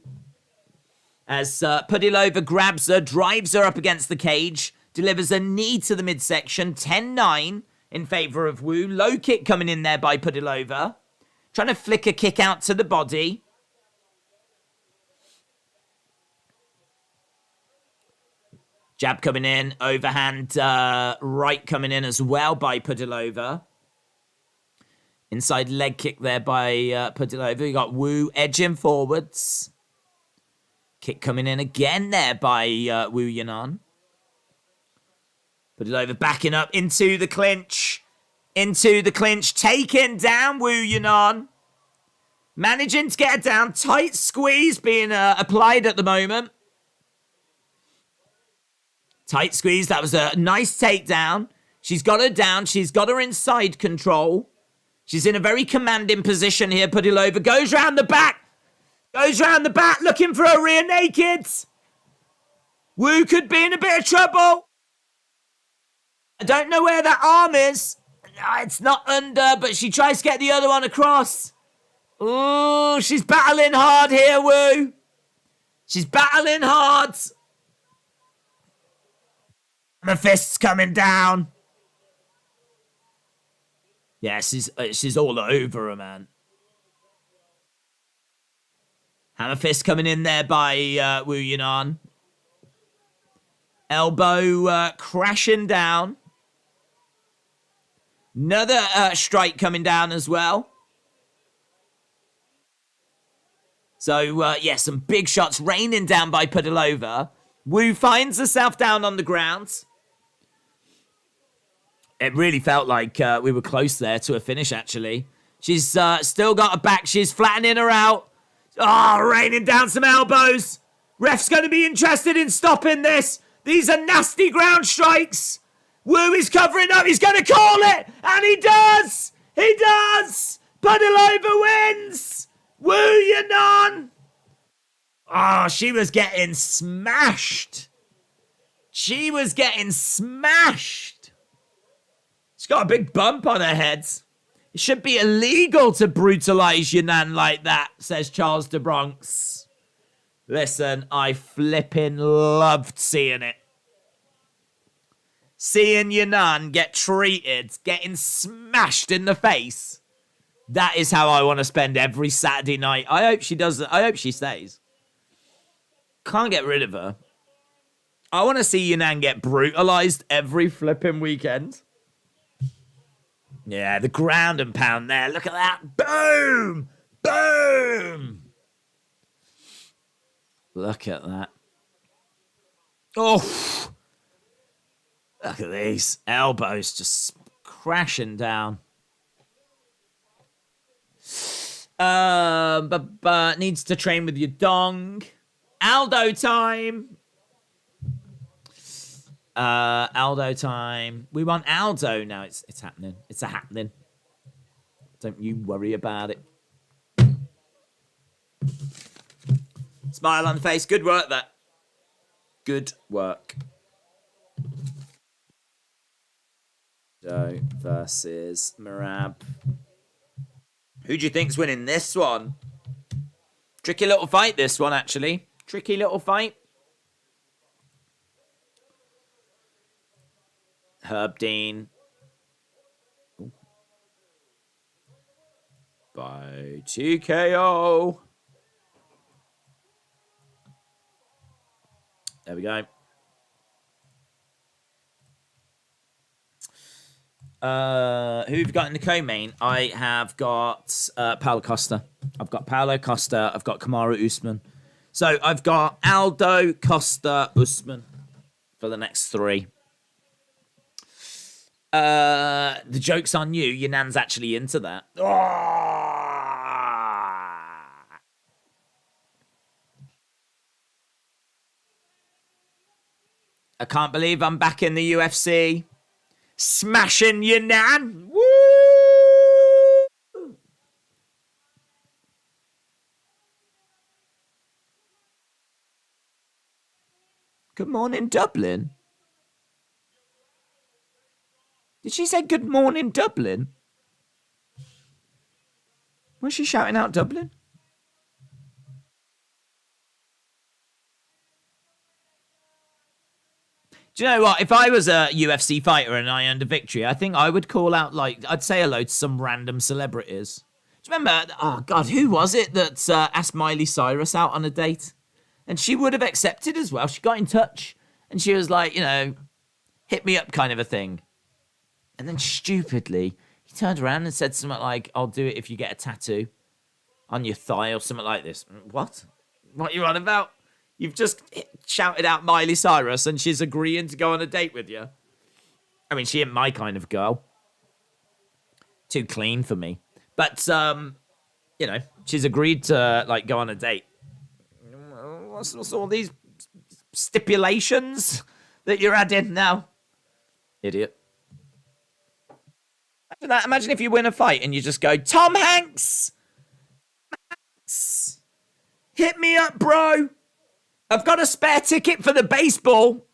As Pudilova grabs her, drives her up against the cage, delivers a knee to the midsection, 10-9 in favor of Wu. Low kick coming in there by Pudilova. Trying to flick a kick out to the body. Jab coming in, overhand right coming in as well by Pudilova. Inside leg kick there by Pudilova. You got Wu edging forwards. Kick coming in again there by Wu Yunan. Pudilova backing up into the clinch. Taking down Wu Yunan. Managing to get her down. Tight squeeze being applied at the moment. Tight squeeze. That was a nice takedown. She's got her down. She's got her inside control. She's in a very commanding position here. Pudilova goes round the back. Looking for a rear naked. Wu could be in a bit of trouble. I don't know where that arm is. No, it's not under, but she tries to get the other one across. Ooh, she's battling hard here, Wu. She's battling hard. The fist's coming down. Yeah, she's all over her, man. Hammer fist coming in there by Wu Yunan. Elbow crashing down. Another strike coming down as well. So, yeah, some big shots raining down by Pudilova. Wu finds herself down on the ground. It really felt like we were close there to a finish, actually. She's still got her back. She's flattening her out. Oh, raining down some elbows. Ref's going to be interested in stopping this. These are nasty ground strikes. Wu is covering up. He's going to call it. And he does. He does. Pudilova wins. Wu Yunan. Oh, she was getting smashed. She was getting smashed. She's got a big bump on her head. It should be illegal to brutalize Yunan like that, says Charles de Bronx. Listen, I flipping loved seeing it. Seeing Yunan get treated, getting smashed in the face. That is how I want to spend every Saturday night. I hope she does. I hope she stays. Can't get rid of her. I want to see Yunan get brutalized every flipping weekend. Yeah, the ground and pound there. Look at that. Boom! Boom! Look at that. Oh! Look at these elbows just crashing down. But needs to train with your dong. Aldo time. Aldo time. We want Aldo now. It's happening. It's a happening. Don't you worry about it. Smile on the face. Good work, that. Good work. So versus Merab. Who do you think's winning this one? Tricky little fight, this one, actually. Tricky little fight. Herb Dean. Ooh. By TKO. There we go. Who have you got in the co-main? I have got Paulo Costa. I've got Paulo Costa. I've got Kamaru Usman. So I've got Aldo, Costa, Usman for the next three. The joke's on you. Yunan's actually into that. Oh! I can't believe I'm back in the UFC. Smashing Yunan. Woo! Good morning, Dublin. Did she say good morning, Dublin? Was she shouting out Dublin? Do you know what? If I was a UFC fighter and I earned a victory, I think I would call out, like, I'd say hello to some random celebrities. Do you remember? Oh, God, who was it that asked Miley Cyrus out on a date? And she would have accepted as well. She got in touch and she was like, you know, hit me up kind of a thing. And then stupidly, he turned around and said something like, I'll do it if you get a tattoo on your thigh or something like this. What? What are you on about? You've just shouted out Miley Cyrus and she's agreeing to go on a date with you. I mean, she ain't my kind of girl. Too clean for me. But, you know, she's agreed to, like, go on a date. What's all these stipulations that you're adding now? Idiot. Imagine that. Imagine if you win a fight and you just go, Tom Hanks! Hit me up, bro! I've got a spare ticket for the baseball.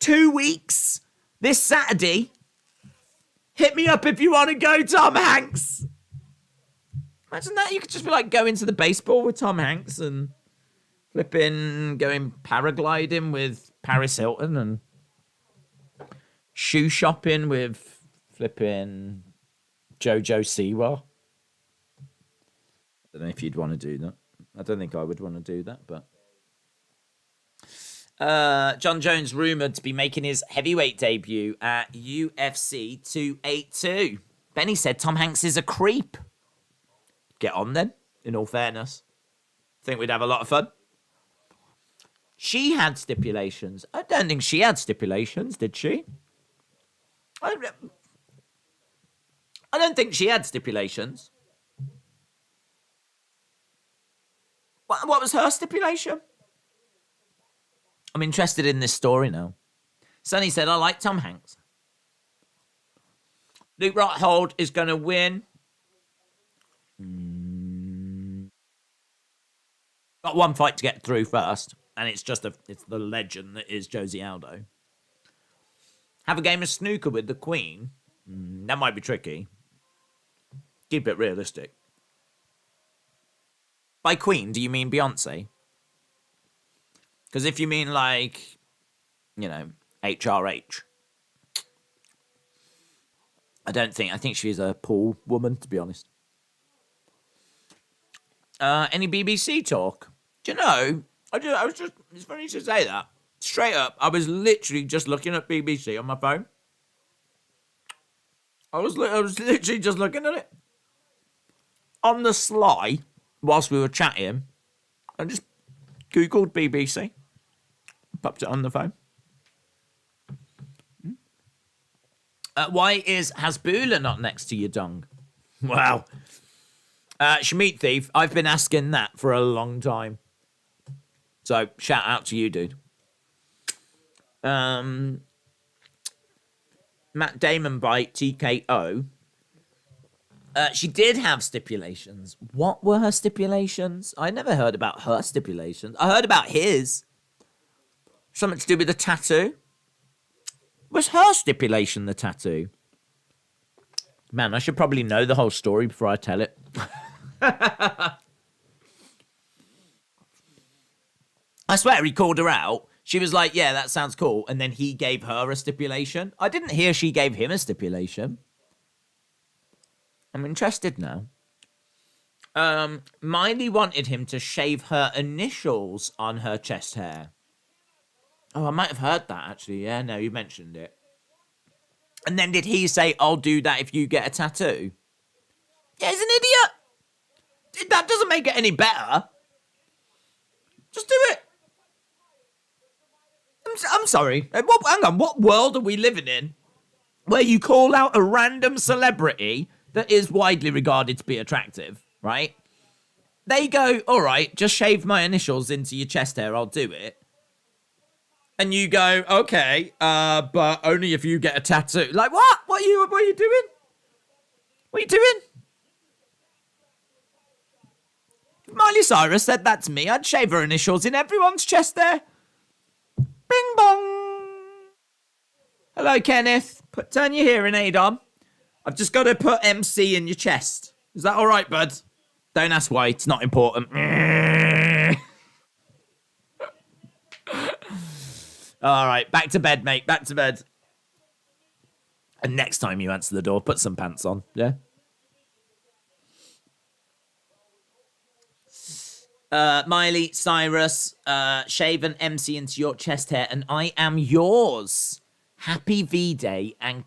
2 weeks. This Saturday. Hit me up if you want to go, Tom Hanks. Imagine that. You could just be like going to the baseball with Tom Hanks and flipping going paragliding with Paris Hilton and shoe shopping with flipping Jojo Siwa. I don't know if you'd want to do that. I don't think I would want to do that, but... John Jones rumoured to be making his heavyweight debut at UFC 282. Benny said Tom Hanks is a creep. Get on then, in all fairness. Think we'd have a lot of fun. She had stipulations. I don't think she had stipulations, did she? I don't think she had stipulations. What was her stipulation? I'm interested in this story now. Sonny said, I like Tom Hanks. Luke Rockhold is going to win. Got one fight to get through first, and it's the legend that is Josie Aldo. Have a game of snooker with the Queen. That might be tricky. Keep it realistic. By Queen, do you mean Beyonce? Because if you mean like, HRH, I think she's a pool woman, to be honest. Any BBC talk? Do you know, it's funny you should say that. Straight up, I was literally just looking at BBC on my phone. I was literally just looking at it. On the sly, whilst we were chatting, I just Googled BBC. Popped it on the phone. Why is Hasbulla not next to your dong? Wow. Shmeat Thief, I've been asking that for a long time. So, shout out to you, dude. Matt Damon bite TKO. She did have stipulations. What were her stipulations? I never heard about her stipulations. I heard about his. Something to do with the tattoo. Was her stipulation the tattoo? Man, I should probably know the whole story before I tell it. I swear he called her out. She was like, yeah, that sounds cool. And then he gave her a stipulation. I didn't hear she gave him a stipulation. I'm interested now. Miley wanted him to shave her initials on her chest hair. Oh, I might have heard that, actually. Yeah, no, you mentioned it. And then did he say, I'll do that if you get a tattoo? Yeah, he's an idiot. That doesn't make it any better. Just do it. I'm sorry. Hang on, what world are we living in where you call out a random celebrity that is widely regarded to be attractive, right? They go, all right, just shave my initials into your chest hair, I'll do it. And you go, okay, but only if you get a tattoo. Like, what? What are you doing? What are you doing? If Miley Cyrus said that to me, I'd shave her initials in everyone's chest there. Bing bong. Hello, Kenneth. Turn your hearing aid on. I've just got to put MC in your chest. Is that all right, bud? Don't ask why. It's not important. All right, back to bed, mate. Back to bed. And next time you answer the door, put some pants on. Yeah. Miley Cyrus, shave an MC into your chest hair, and I am yours. Happy V-Day and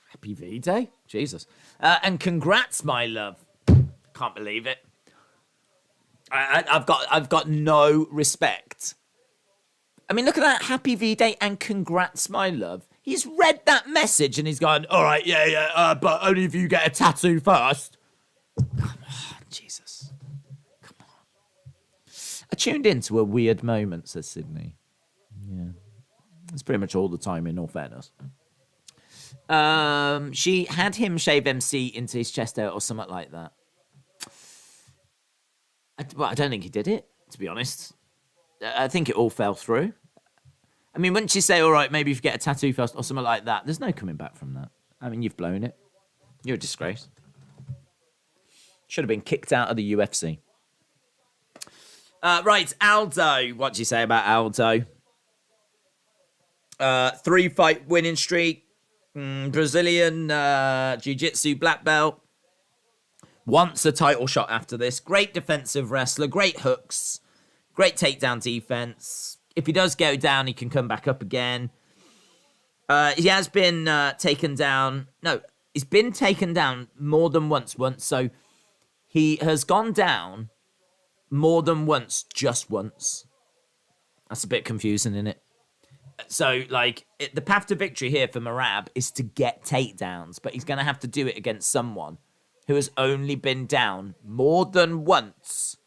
Happy V-Day, Jesus, and congrats, my love. Can't believe it. I've got no respect. I mean, look at that. Happy V-Day and congrats, my love. He's read that message and he's gone, all right, yeah, but only if you get a tattoo first. Come on, Jesus. Come on. I tuned into a weird moment, says Sydney. Yeah. It's pretty much all the time, in all fairness. She had him shave MC into his chest hair or something like that. I don't think he did it, to be honest. I think it all fell through. I mean, wouldn't you say, all right, maybe if you get a tattoo first or something like that? There's no coming back from that. I mean, you've blown it. You're a disgrace. Should have been kicked out of the UFC. Right, Aldo. What do you say about Aldo? 3-fight winning streak. Brazilian Jiu-Jitsu black belt. wants a title shot after this. Great defensive wrestler, great hooks, great takedown defense. If he does go down, he can come back up again. He has been taken down. No, he's been taken down more than once. So he has gone down more than once, just once. That's a bit confusing, isn't it? So, like, the path to victory here for Merab is to get takedowns, but he's going to have to do it against someone who has only been down more than once.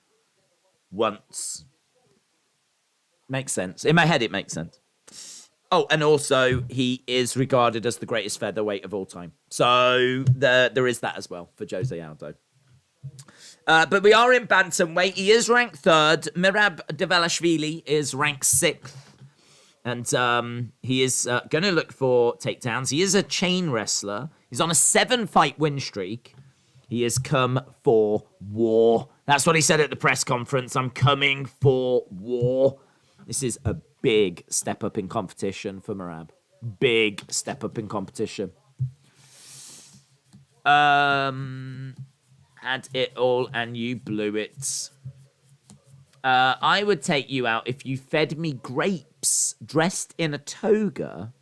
Makes sense. In my head, it makes sense. Oh, and also, he is regarded as the greatest featherweight of all time. So, there is that as well for Jose Aldo. But we are in bantamweight. He is ranked 3rd. Merab Dvalishvili is ranked 6th. And he is going to look for takedowns. He is a chain wrestler. He's on a 7-fight win streak. He has come for war. That's what he said at the press conference. I'm coming for war. This is a big step up in competition for Merab. Big step up in competition. Had it all and you blew it. I would take you out if you fed me grapes dressed in a toga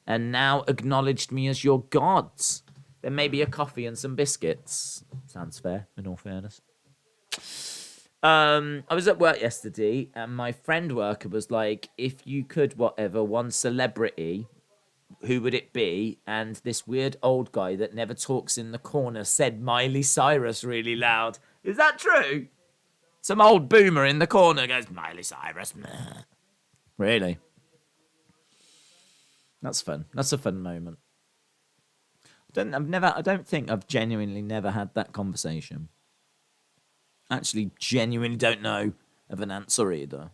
and now acknowledged me as your gods. Then maybe a coffee and some biscuits. Sounds fair, in all fairness. I was at work yesterday and my friend worker was like, if you could one celebrity, who would it be? And this weird old guy that never talks in the corner said Miley Cyrus really loud. Is that true? Some old boomer in the corner goes, Miley Cyrus. Meh. Really? That's fun. That's a fun moment. I don't think I've genuinely never had that conversation. Actually, genuinely don't know of an answer either.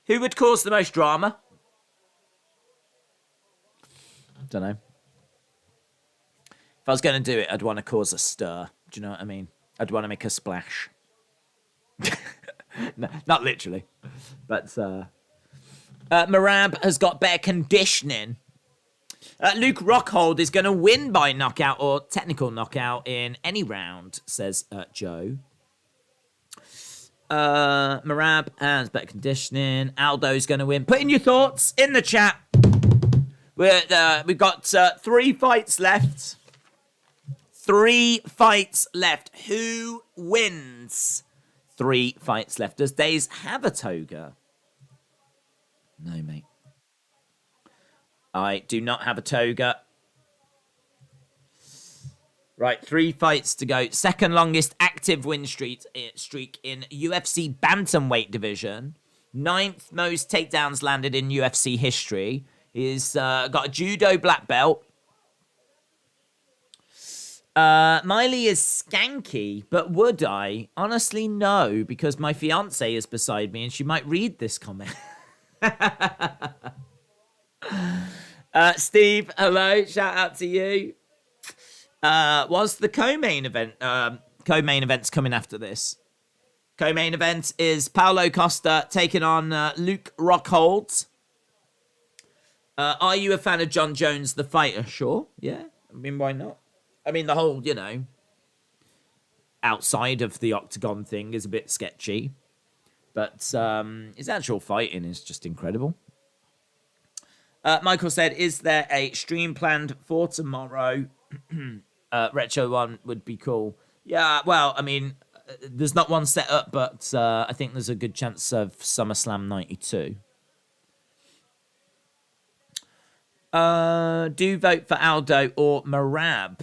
Who would cause the most drama? Don't know. If I was going to do it, I'd want to cause a stir. Do you know what I mean? I'd want to make a splash. No, not literally. But Merab has got better conditioning. Luke Rockhold is going to win by knockout or technical knockout in any round, says Joe. Merab has better conditioning. Aldo's going to win. Put in your thoughts in the chat. We've got 3 fights left. 3 fights left. Who wins? 3 fights left. Does Days have a toga? No, mate. I do not have a toga. Right, 3 fights to go. Second longest active win streak in UFC bantamweight division. 9th most takedowns landed in UFC history. He's got a judo black belt. Miley is skanky, but would I? Honestly, no, because my fiance is beside me and she might read this comment. Steve, hello. Shout out to you. Was the co-main event? Co-main event's coming after this. Co-main event is Paulo Costa taking on Luke Rockhold. Are you a fan of John Jones, the fighter? Sure. Yeah. I mean, why not? I mean, the whole, outside of the octagon thing is a bit sketchy. But his actual fighting is just incredible. Michael said, is there a stream planned for tomorrow? Retro one would be cool. Yeah, well, I mean, there's not one set up, but I think there's a good chance of SummerSlam 92. Do vote for Aldo or Merab.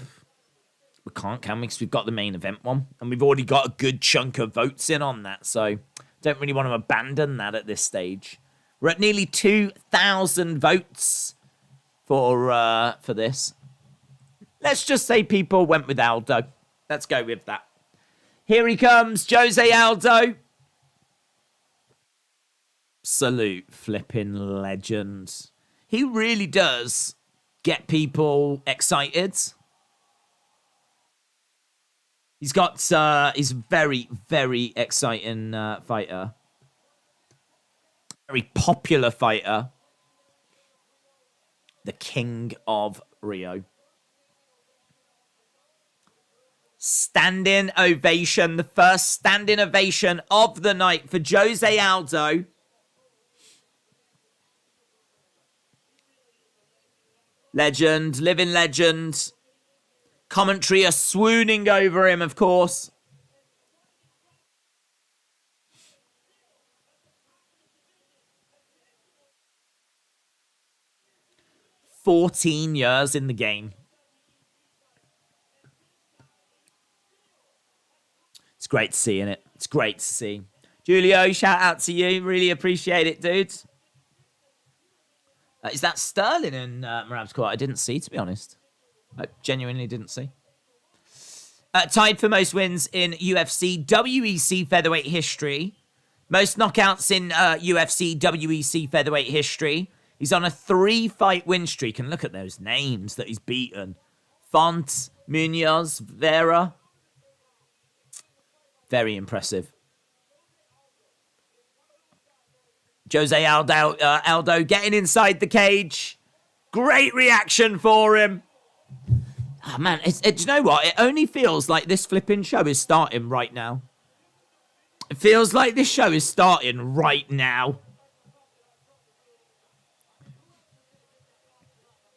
We can't, can we? Because we've got the main event one. And we've already got a good chunk of votes in on that. So don't really want to abandon that at this stage. We're at nearly 2,000 votes for this. Let's just say people went with Aldo. Let's go with that. Here he comes, Jose Aldo. Absolute flipping legend. He really does get people excited. He's got, he's a very, very exciting fighter. Very popular fighter. The King of Rio. Standing ovation. The first standing ovation of the night for Jose Aldo. Legend. Living legend. Commentary are swooning over him, of course. "14 years in the game." It's great to see, innit? It's great to see. Julio, shout out to you. Really appreciate it, dudes. Is that Sterling in Merab's court? I didn't see, to be honest. I genuinely didn't see. Tied for most wins in UFC WEC featherweight history. Most knockouts in UFC WEC featherweight history. He's on a 3-fight win streak. And look at those names that he's beaten. Font, Munoz, Vera. Very impressive. Jose Aldo getting inside the cage. Great reaction for him. Oh, man, do you know what? It only feels like this flipping show is starting right now. It feels like this show is starting right now.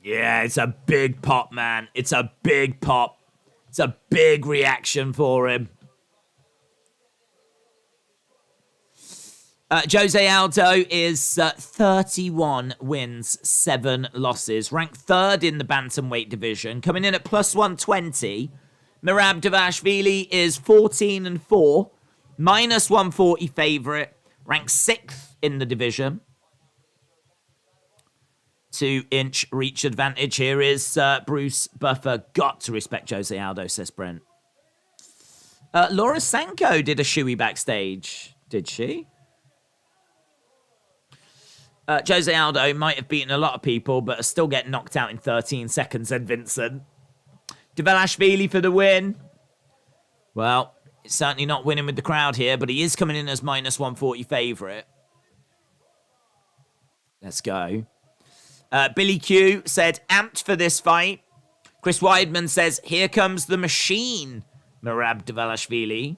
Yeah, it's a big pop, man. It's a big pop. It's a big reaction for him. Jose Aldo is 31 wins, 7 losses. Ranked third in the bantamweight division. Coming in at plus 120. Merab Dvalishvili is 14-4. Minus 140 favourite. Ranked 6th in the division. 2-inch reach advantage. Here is Bruce Buffer. Got to respect Jose Aldo, says Brent. Laura Sanko did a shoey backstage. Did she? Jose Aldo might have beaten a lot of people, but still get knocked out in 13 seconds, said Vincent. Dvalishvili for the win. Well, it's certainly not winning with the crowd here, but he is coming in as minus 140 favourite. Let's go. Billy Q said, amped for this fight. Chris Weidman says, here comes the machine, Merab Dvalishvili.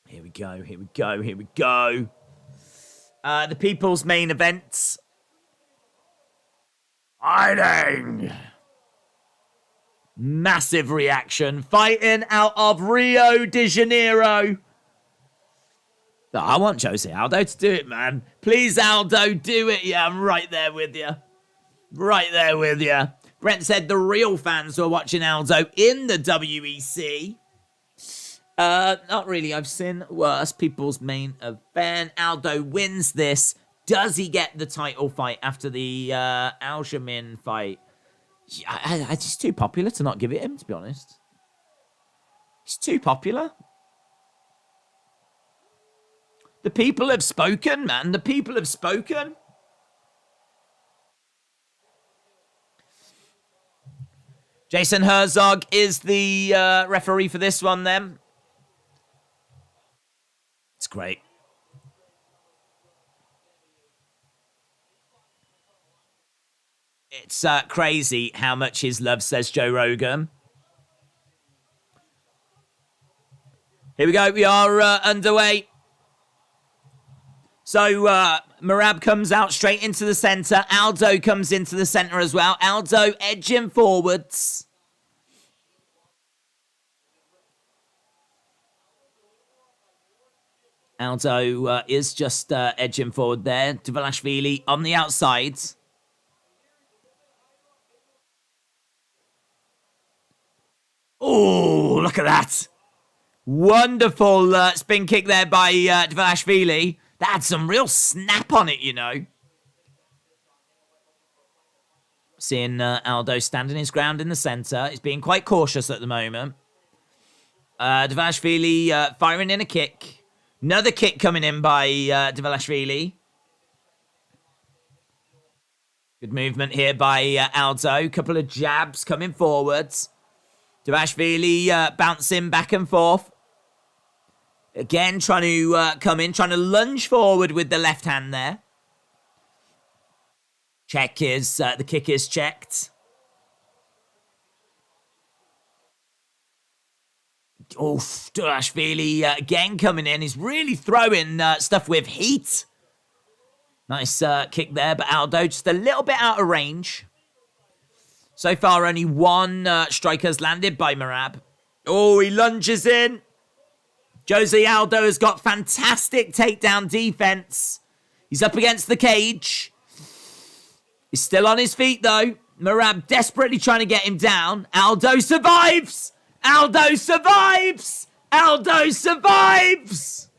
Here we go, here we go, here we go. The people's main event. Fighting. Massive reaction. Fighting out of Rio de Janeiro. Oh, I want Jose Aldo to do it, man. Please, Aldo, do it. Yeah, I'm right there with you. Right there with you. Brent said the real fans were watching Aldo in the WEC. Not really. I've seen worse. People's main event. Aldo wins this. Does he get the title fight after the Aljamain fight? It's just too popular to not give it him, to be honest. It's too popular. The people have spoken, man. The people have spoken. Jason Herzog is the referee for this one, then. It's great. It's crazy how much his love, says Joe Rogan. Here we go. We are underway. So, Merab comes out straight into the center. Aldo comes into the center as well. Aldo edging forwards. Aldo is just edging forward there. Dvalishvili on the outside. Oh, look at that. Wonderful spin kick there by Dvalishvili. That had some real snap on it, you know. Seeing Aldo standing his ground in the center. He's being quite cautious at the moment. Dvalishvili firing in a kick. Another kick coming in by Dvalishvili. Good movement here by Aldo. Couple of jabs coming forwards. Dvalishvili bouncing back and forth. Again, trying to come in, trying to lunge forward with the left hand there. Check is, the kick is checked. Oh, Dvalishvili again coming in. He's really throwing stuff with heat. Nice kick there, but Aldo just a little bit out of range. So far, only one strike has landed by Merab. Oh, he lunges in. Jose Aldo has got fantastic takedown defense. He's up against the cage. He's still on his feet, though. Merab desperately trying to get him down. Aldo survives! Aldo survives! Aldo survives!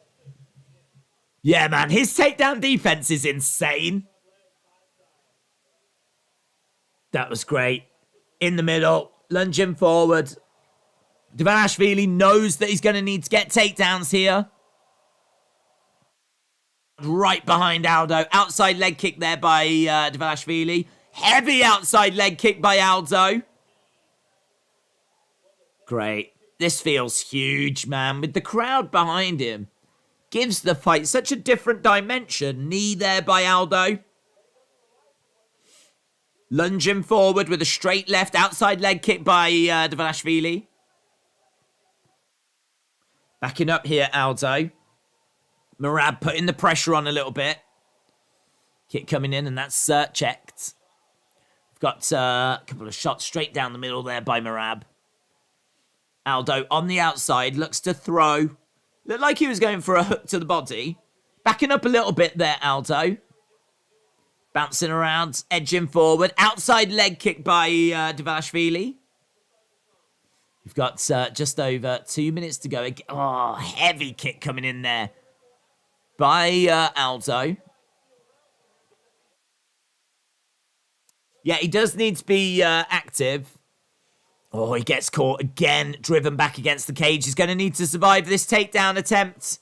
Yeah, man, his takedown defense is insane. That was great. In the middle, lunging forward. Dvalishvili knows that he's going to need to get takedowns here. Right behind Aldo. Outside leg kick there by Dvalishvili. Heavy outside leg kick by Aldo. Great. This feels huge, man. With the crowd behind him. Gives the fight such a different dimension. Knee there by Aldo. Lunging forward with a straight left outside leg kick by Dvalishvili. Backing up here, Aldo. Merab putting the pressure on a little bit. Kick coming in, and that's checked. We've got a couple of shots straight down the middle there by Merab. Aldo on the outside, looks to throw. Looked like he was going for a hook to the body. Backing up a little bit there, Aldo. Bouncing around, edging forward. Outside leg kick by Dvalishvili. We've got just over 2 minutes to go. Oh, heavy kick coming in there by Aldo. Yeah, he does need to be active. Oh, he gets caught again, driven back against the cage. He's going to need to survive this takedown attempt.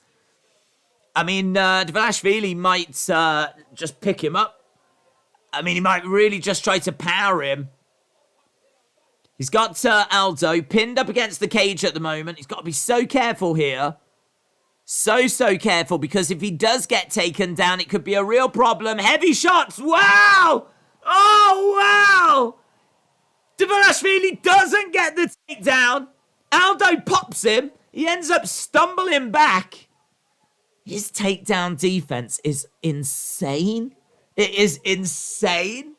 I mean, Dvalishvili might just pick him up. I mean, he might really just try to power him. He's got Aldo pinned up against the cage at the moment. He's got to be so careful here. So careful, because if he does get taken down, it could be a real problem. Heavy shots. Wow! Oh, wow! Dvalishvili doesn't get the takedown. Aldo pops him. He ends up stumbling back. His takedown defense is insane. It is insane.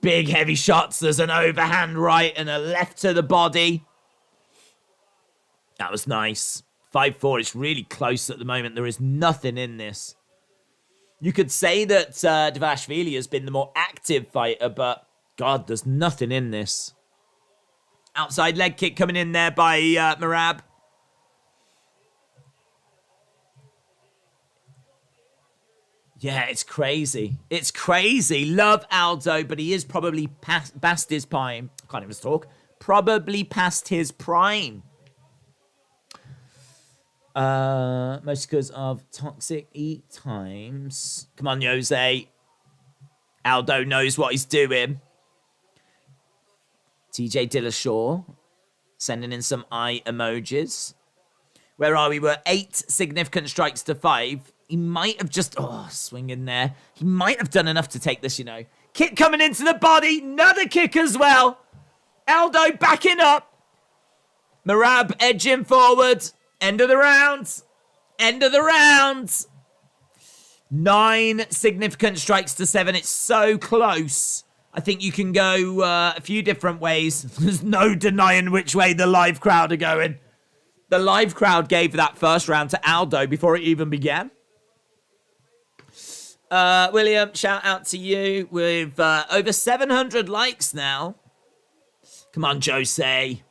Big heavy shots. There's an overhand right and a left to the body. That was nice. 5-4. It's really close at the moment. There is nothing in this. You could say that Dvalishvili has been the more active fighter, but God, there's nothing in this. Outside leg kick coming in there by Merab. Yeah, it's crazy. It's crazy. Love Aldo, but he is probably past his prime. I can't even talk. Probably past his prime. Most because of toxic eat times. Come on, Jose. Aldo knows what he's doing. TJ Dillashaw sending in some eye emojis. Where are we? We're 8 significant strikes to 5. He might have just... Oh, swing in there. He might have done enough to take this, you know. Kick coming into the body. Another kick as well. Aldo backing up. Merab edging forward. End of the round. End of the round. 9 significant strikes to 7. It's so close. I think you can go a few different ways. There's no denying which way the live crowd are going. The live crowd gave that first round to Aldo before it even began. William, shout out to you with over 700 likes now. Come on, Jose.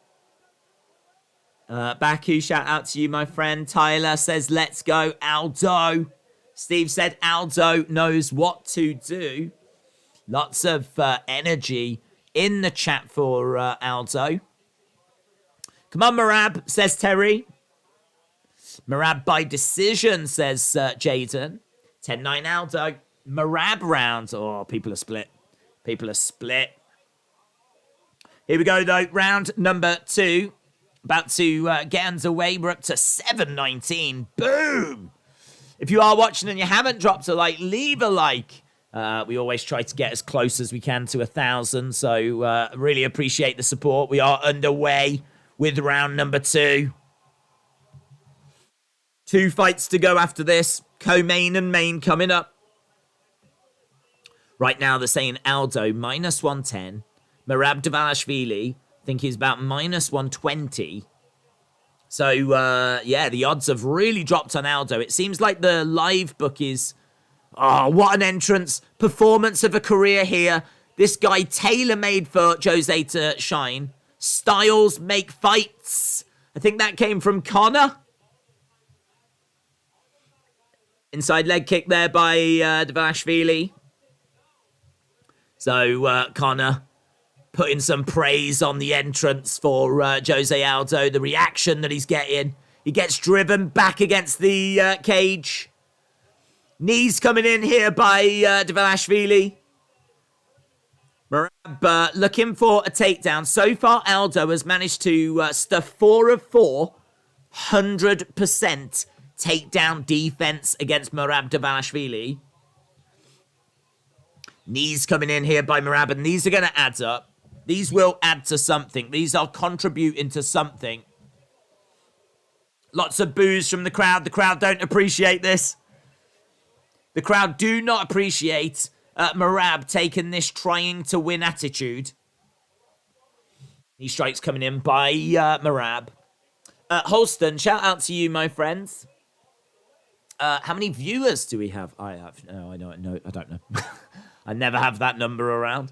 Baku, shout out to you, my friend. Tyler says, let's go, Aldo. Steve said, Aldo knows what to do. Lots of energy in the chat for Aldo. Come on, Merab, says Terry. Merab by decision, says Jaden. 10-9 Aldo. Merab round. Oh, people are split. People are split. Here we go, though. Round number 2. About to get underway. We're up to 7:19. Boom! If you are watching and you haven't dropped a like, leave a like. We always try to get as close as we can to 1,000, so really appreciate the support. We are underway with round number 2. 2 fights to go after this. Co-main and main coming up. Right now, they're saying Aldo, minus 110. Merab Dvalishvili, I think he's about minus 120. So, yeah, the odds have really dropped on Aldo. It seems like the live book is... Oh, what an entrance. Performance of a career here. This guy tailor-made for Jose to shine. Styles make fights. I think that came from Connor. Inside leg kick there by Dvalishvili. So, Connor putting some praise on the entrance for Jose Aldo. The reaction that he's getting. He gets driven back against the cage. Knees coming in here by Dvalishvili. Merab looking for a takedown. So far, Aldo has managed to stuff 4 of 4. 100% takedown defense against Merab Dvalishvili. Knees coming in here by Merab, and these are going to add up. These will add to something. These are contributing to something. Lots of boos from the crowd. The crowd don't appreciate this. The crowd do not appreciate Merab taking this trying to win attitude. Knee strikes coming in by Merab. Holston, shout out to you, my friends. How many viewers do we have? I have. No, I don't know. I never have that number around.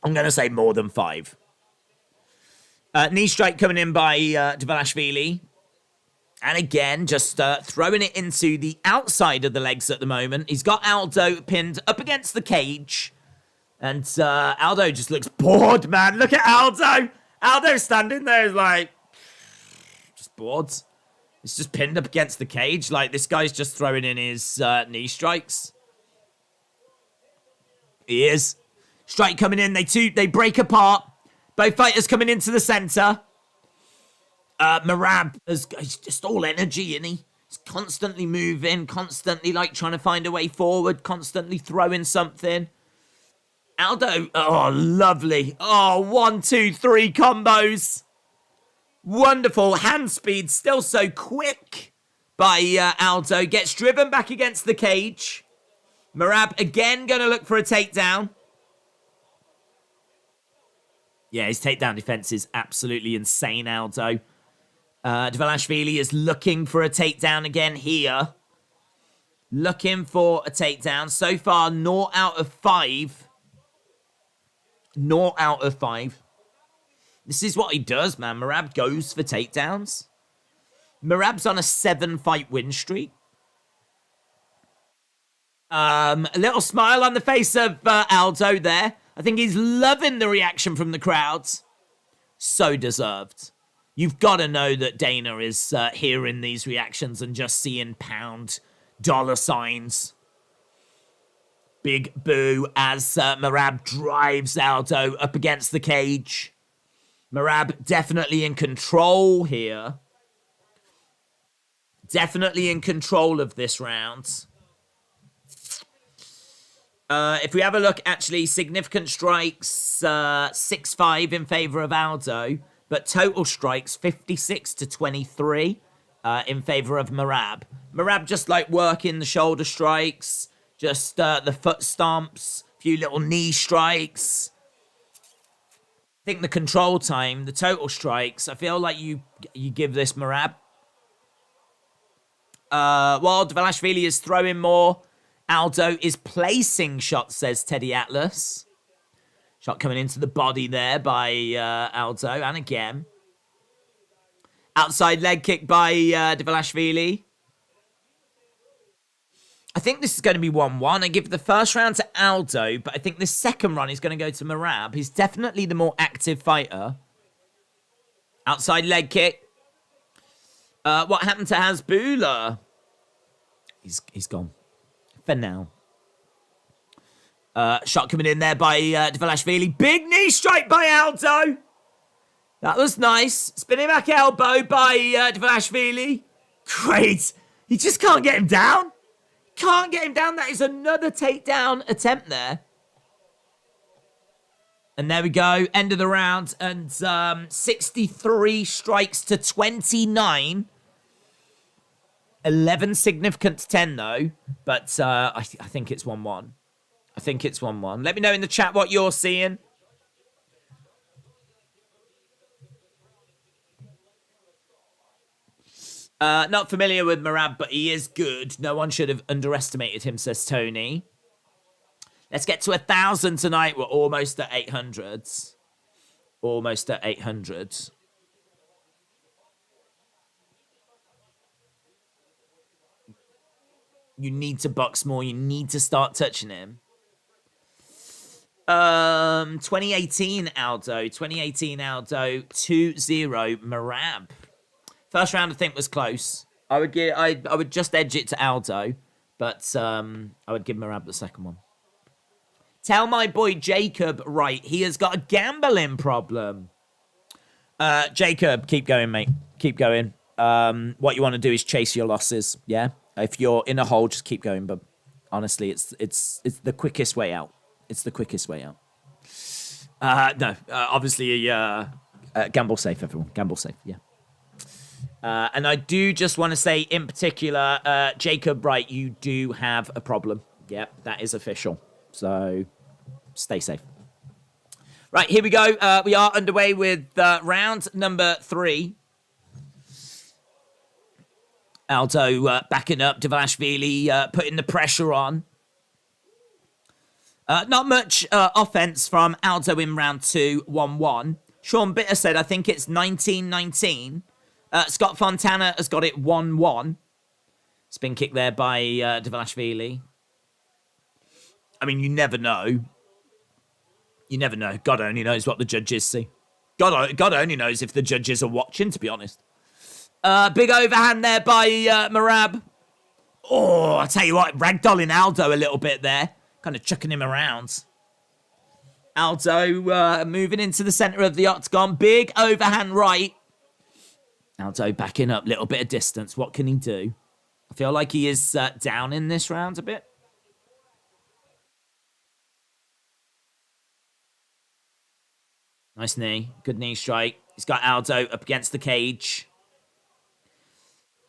I'm going to say more than 5. Knee strike coming in by Dvalishvili. And again, just throwing it into the outside of the legs at the moment. He's got Aldo pinned up against the cage. And Aldo just looks bored, man. Look at Aldo. Aldo standing there is like, just bored. He's just pinned up against the cage. Like, this guy's just throwing in his knee strikes. He is. Strike coming in. They break apart. Both fighters coming into the center. Merab he's just all energy, isn't he? He's constantly moving, constantly like trying to find a way forward, constantly throwing something. Aldo, oh, lovely. Oh, 1, 2, 3 combos. Wonderful. Hand speed still so quick by Aldo. Gets driven back against the cage. Merab again going to look for a takedown. Yeah, his takedown defense is absolutely insane, Aldo. Dvalishvili is looking for a takedown again here. Looking for a takedown. So far, 0 out of 5. 0 out of 5. This is what he does, man. Merab goes for takedowns. Merab's on a 7-fight win streak. A little smile on the face of Aldo there. I think he's loving the reaction from the crowds. So deserved. You've got to know that Dana is hearing these reactions and just seeing pound dollar signs. Big boo as Merab drives Aldo up against the cage. Merab definitely in control here. Definitely in control of this round. If we have a look, actually, significant strikes, 6-5 in favor of Aldo. But total strikes, 56-23 in favor of Merab. Merab just like working the shoulder strikes, just the foot stomps, a few little knee strikes. I think the control time, the total strikes, I feel like you give this Merab. While Dvalishvili is throwing more, Aldo is placing shots, says Teddy Atlas. Shot coming into the body there by Aldo. And again. Outside leg kick by Dvalishvili. I think this is going to be 1-1. I give the first round to Aldo, but I think the second run is going to go to Merab. He's definitely the more active fighter. Outside leg kick. What happened to Hasbulla? He's gone. For now. Shot coming in there by Dvalishvili. Big knee strike by Aldo. That was nice. Spinning back elbow by Dvalishvili. Great. He just can't get him down. Can't get him down. That is another takedown attempt there. And there we go. End of the round. And 63 strikes to 29. 11 significant to 10, though. But I think it's 1-1. I think it's 1-1. Let me know in the chat what you're seeing. Not familiar with Merab, but he is good. No one should have underestimated him, says Tony. Let's get to 1,000 tonight. We're almost at 800. Almost at 800. You need to box more. You need to start touching him. 2018 Aldo. 2018 Aldo. 2-0 Merab. First round, I think, was close. I would just edge it to Aldo, but I would give Merab the second one. Tell my boy Jacob, right, he has got a gambling problem. Jacob, keep going, mate. Keep going. What you want to do is chase your losses, yeah? If you're in a hole, just keep going, but honestly, it's the quickest way out. It's the quickest way out. No, obviously, gamble safe, everyone. Gamble safe, yeah. And I do just want to say, in particular, Jacob, right, you do have a problem. Yep, that is official. So, stay safe. Right, here we go. We are underway with round number 3. Aldo backing up. Dvalishvili putting the pressure on. Not much offense from Aldo in round 2, 1-1. Sean Bitter said, I think it's 19-19. Scott Fontana has got it 1-1. Spin kick there by Dvalishvili. I mean, you never know. You never know. God only knows what the judges see. God only knows if the judges are watching, to be honest. Big overhand there by Merab. Oh, I tell you what, ragdolling Aldo a little bit there. Kind of chucking him around. Aldo moving into the center of the octagon. Big overhand right. Aldo backing up, little bit of distance. What can he do? I feel like he is down in this round a bit. Nice knee. Good knee strike. He's got Aldo up against the cage.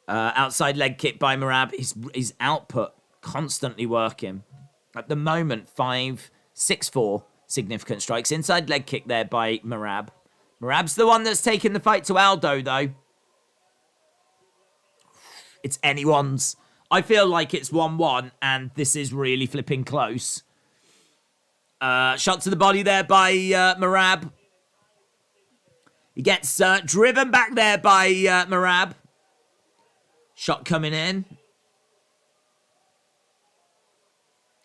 Outside leg kick by Merab. His output constantly working. At the moment, 5, 6, 4 significant strikes. Inside leg kick there by Merab. Merab's the one that's taking the fight to Aldo, though. It's anyone's. I feel like it's 1-1, and this is really flipping close. Shot to the body there by Merab. He gets driven back there by Merab. Shot coming in.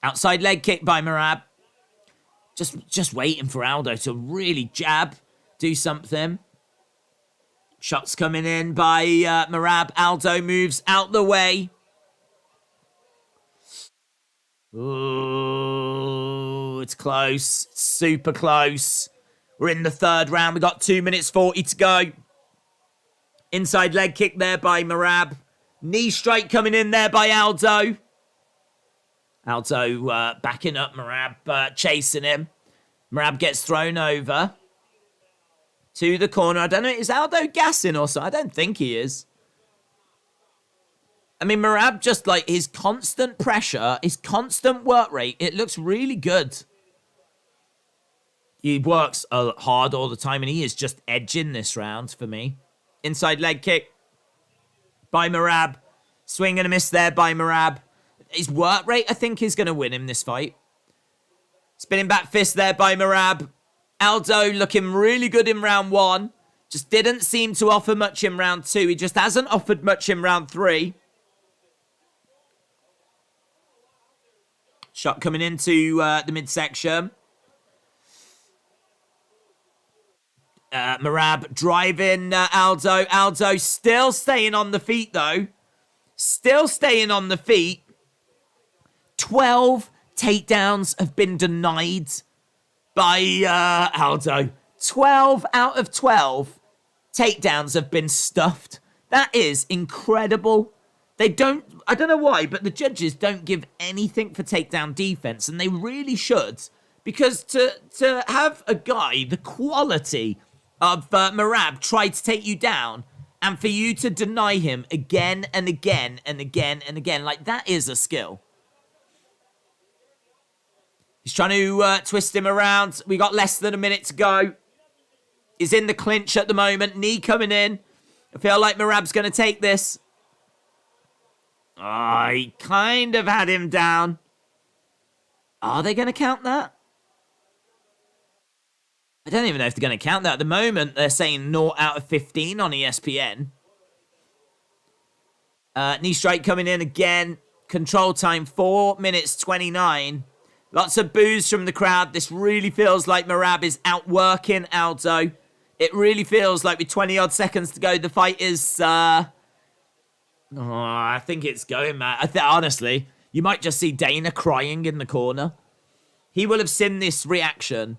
Outside leg kick by Merab. Just waiting for Aldo to really jab, do something. Shots coming in by Merab. Aldo moves out the way. Ooh, it's close. Super close. We're in the third round. We got 2 minutes 40 to go. Inside leg kick there by Merab. Knee strike coming in there by Aldo. Aldo backing up Merab, chasing him. Merab gets thrown over. To the corner. I don't know. Is Aldo gassing or so? I don't think he is. I mean, Merab just like his constant pressure, his constant work rate. It looks really good. He works hard all the time, and he is just edging this round for me. Inside leg kick by Merab. Swing and a miss there by Merab. His work rate, I think, is going to win him this fight. Spinning back fist there by Merab. Aldo looking really good in round 1. Just didn't seem to offer much in round 2. He just hasn't offered much in round 3. Shot coming into the midsection. Merab driving Aldo. Aldo still staying on the feet, though. Still staying on the feet. 12 takedowns have been denied by Aldo. 12 out of 12 takedowns have been stuffed. That is incredible. I don't know why, but the judges don't give anything for takedown defense, and they really should. Because to have a guy, the quality of Merab, try to take you down, and for you to deny him again and again and again and again, like, that is a skill. He's trying to twist him around. We got less than a minute to go. He's in the clinch at the moment. Knee coming in. I feel like Merab's going to take this. Oh, he kind of had him down. Are they going to count that? I don't even know if they're going to count that. At the moment, they're saying 0 out of 15 on ESPN. Knee strike coming in again. Control time, 4 minutes 29. Lots of boos from the crowd. This really feels like Merab is outworking Aldo. It really feels like with 20-odd seconds to go, the fight is... I think it's going, Matt. Honestly, you might just see Dana crying in the corner. He will have seen this reaction,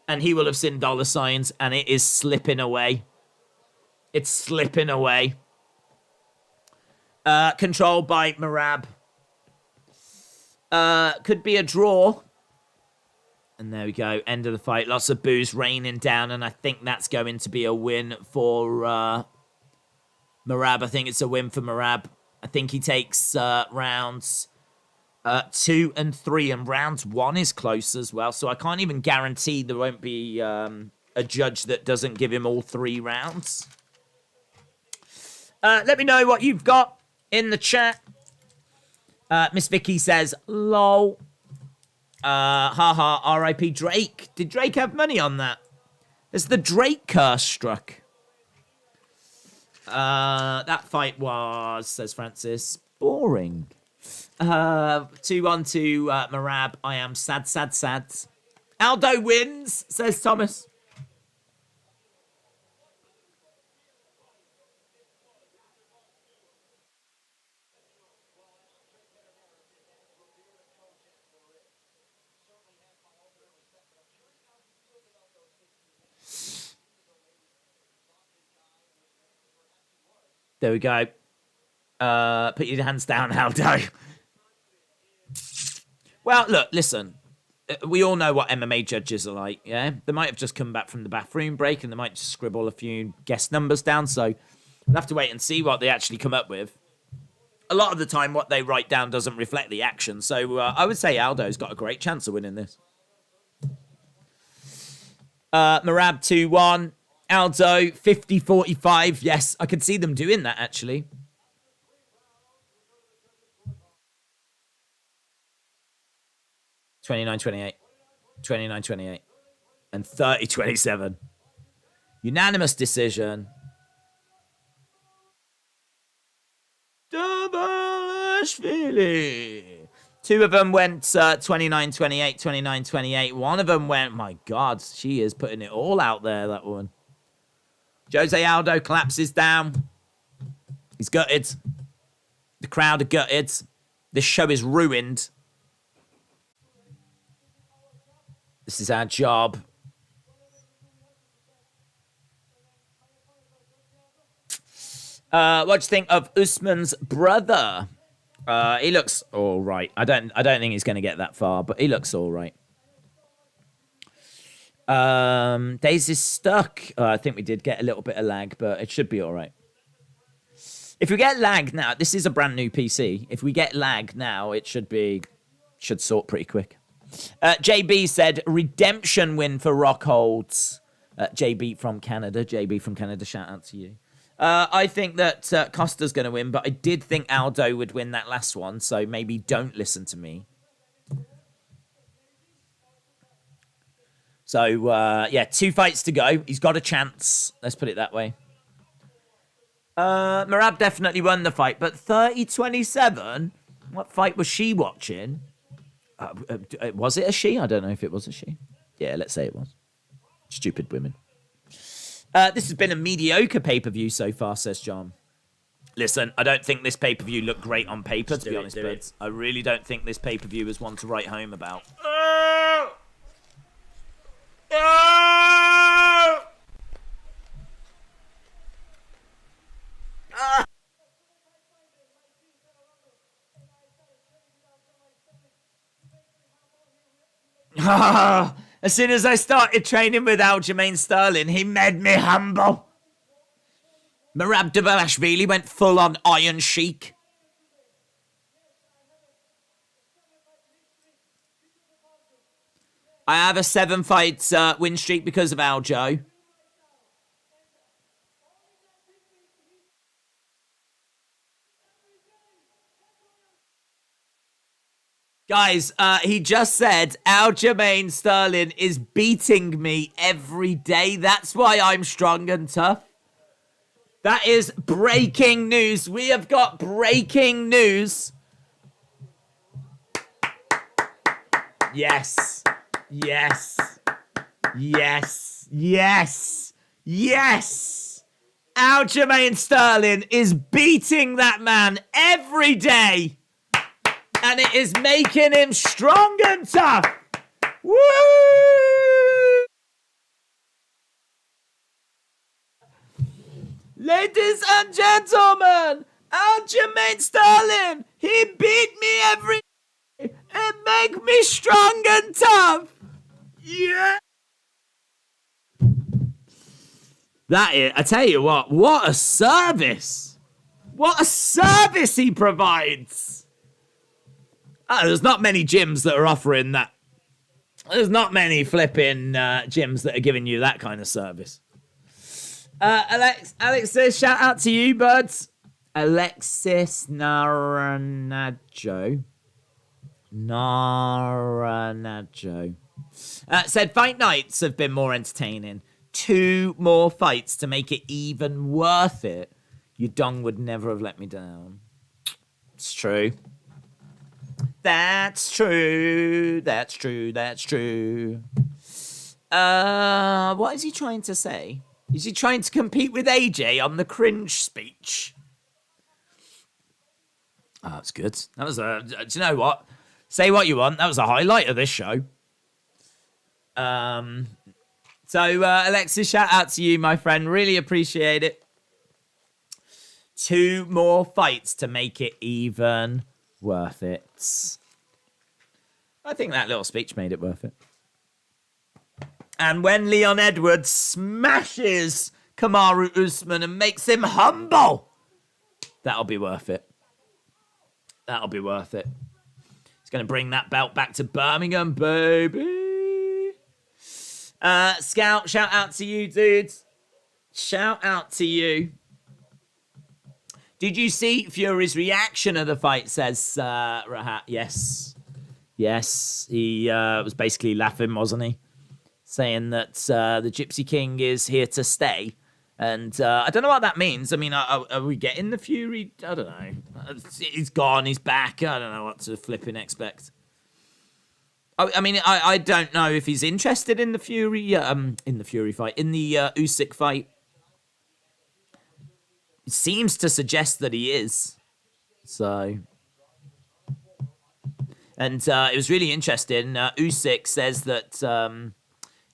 and he will have seen dollar signs, and it is slipping away. It's slipping away. Controlled by Merab. Could be a draw. And there we go. End of the fight. Lots of boos raining down, and I think that's going to be a win for Merab. I think it's a win for Merab. I think he takes rounds 2 and 3, and round 1 is close as well. So I can't even guarantee there won't be a judge that doesn't give him all 3 rounds. Let me know what you've got in the chat. Miss Vicky says, lol. Haha, R.I.P. Drake. Did Drake have money on that? Has the Drake curse struck? That fight was, says Francis, boring. 2-1 to Merab. I am sad, sad, sad. Aldo wins, says Thomas. There we go. Put your hands down, Aldo. Well, look, listen. We all know what MMA judges are like, yeah? They might have just come back from the bathroom break, and they might just scribble a few guess numbers down, so we'll have to wait and see what they actually come up with. A lot of the time, what they write down doesn't reflect the action, so I would say Aldo's got a great chance of winning this. Merab 2-1. Aldo, 50-45. Yes, I could see them doing that, actually. $29-28. $29-28. And $30-27. Unanimous decision. Dabalashvili. 2 of them went 29-28, 29-28. One of them went, my God, she is putting it all out there, that one. Jose Aldo collapses down. He's gutted. The crowd are gutted. This show is ruined. This is our job. What do you think of Usman's brother? He looks all right. I don't think he's going to get that far, but he looks all right. Days is stuck. I think we did get a little bit of lag, but it should be all right. If we get lag now, this is a brand new PC. If we get lag now, it should sort pretty quick. JB said redemption win for Rockhold. JB from Canada. JB from Canada. Shout out to you. I think that Costa's going to win, but I did think Aldo would win that last one, so maybe don't listen to me. So, yeah, 2 fights to go. He's got a chance. Let's put it that way. Merab definitely won the fight, but 30-27? What fight was she watching? Was it a she? I don't know if it was a she. Yeah, let's say it was. Stupid women. This has been a mediocre pay-per-view so far, says John. Listen, I don't think this pay-per-view looked great on paper, to be honest, but I really don't think this pay-per-view is one to write home about. As soon as I started training with Aljamain Sterling, he made me humble. Merab Dvalishvili went full on Iron Sheik. I have a 7-fight win streak because of Aljo. Guys, he just said Aljamain Sterling is beating me every day. That's why I'm strong and tough. That is breaking news. We have got breaking news. Yes. Yes. Yes. Yes. Yes. Aljamain Sterling is beating that man every day. And it is making him strong and tough. Woo! Ladies and gentlemen, Aljamain Sterling, he beat me every day and make me strong and tough. Yeah. That is, I tell you what a service. What a service he provides. There's not many gyms that are offering that. There's not many flipping gyms that are giving you that kind of service. Alex says, shout out to you, buds. Alexis Naranajo. Said, fight nights have been more entertaining. 2 more fights to make it even worth it. Your dong would never have let me down. It's true. That's true. That's true. That's true. What is he trying to say? Is he trying to compete with AJ on the cringe speech? Oh, that's good. That was do you know what? Say what you want. That was a highlight of this show. So, Alexis, shout out to you, my friend. Really appreciate it. 2 more fights to make it even worth it. I think that little speech made it worth it. And when Leon Edwards smashes Kamaru Usman and makes him humble, that'll be worth it. That'll be worth it. He's going to bring that belt back to Birmingham, baby. Scout, shout out to you, dudes. Shout out to you. Did you see Fury's reaction of the fight, says Rahat? Yes. Yes. He was basically laughing, wasn't he? Saying that the Gypsy King is here to stay. And I don't know what that means. I mean, are we getting the Fury? I don't know. He's gone. He's back. I don't know what to flipping expect. I mean, I don't know if he's interested in the Fury fight, in the Usyk fight. It seems to suggest that he is. So. And it was really interesting. Usyk says that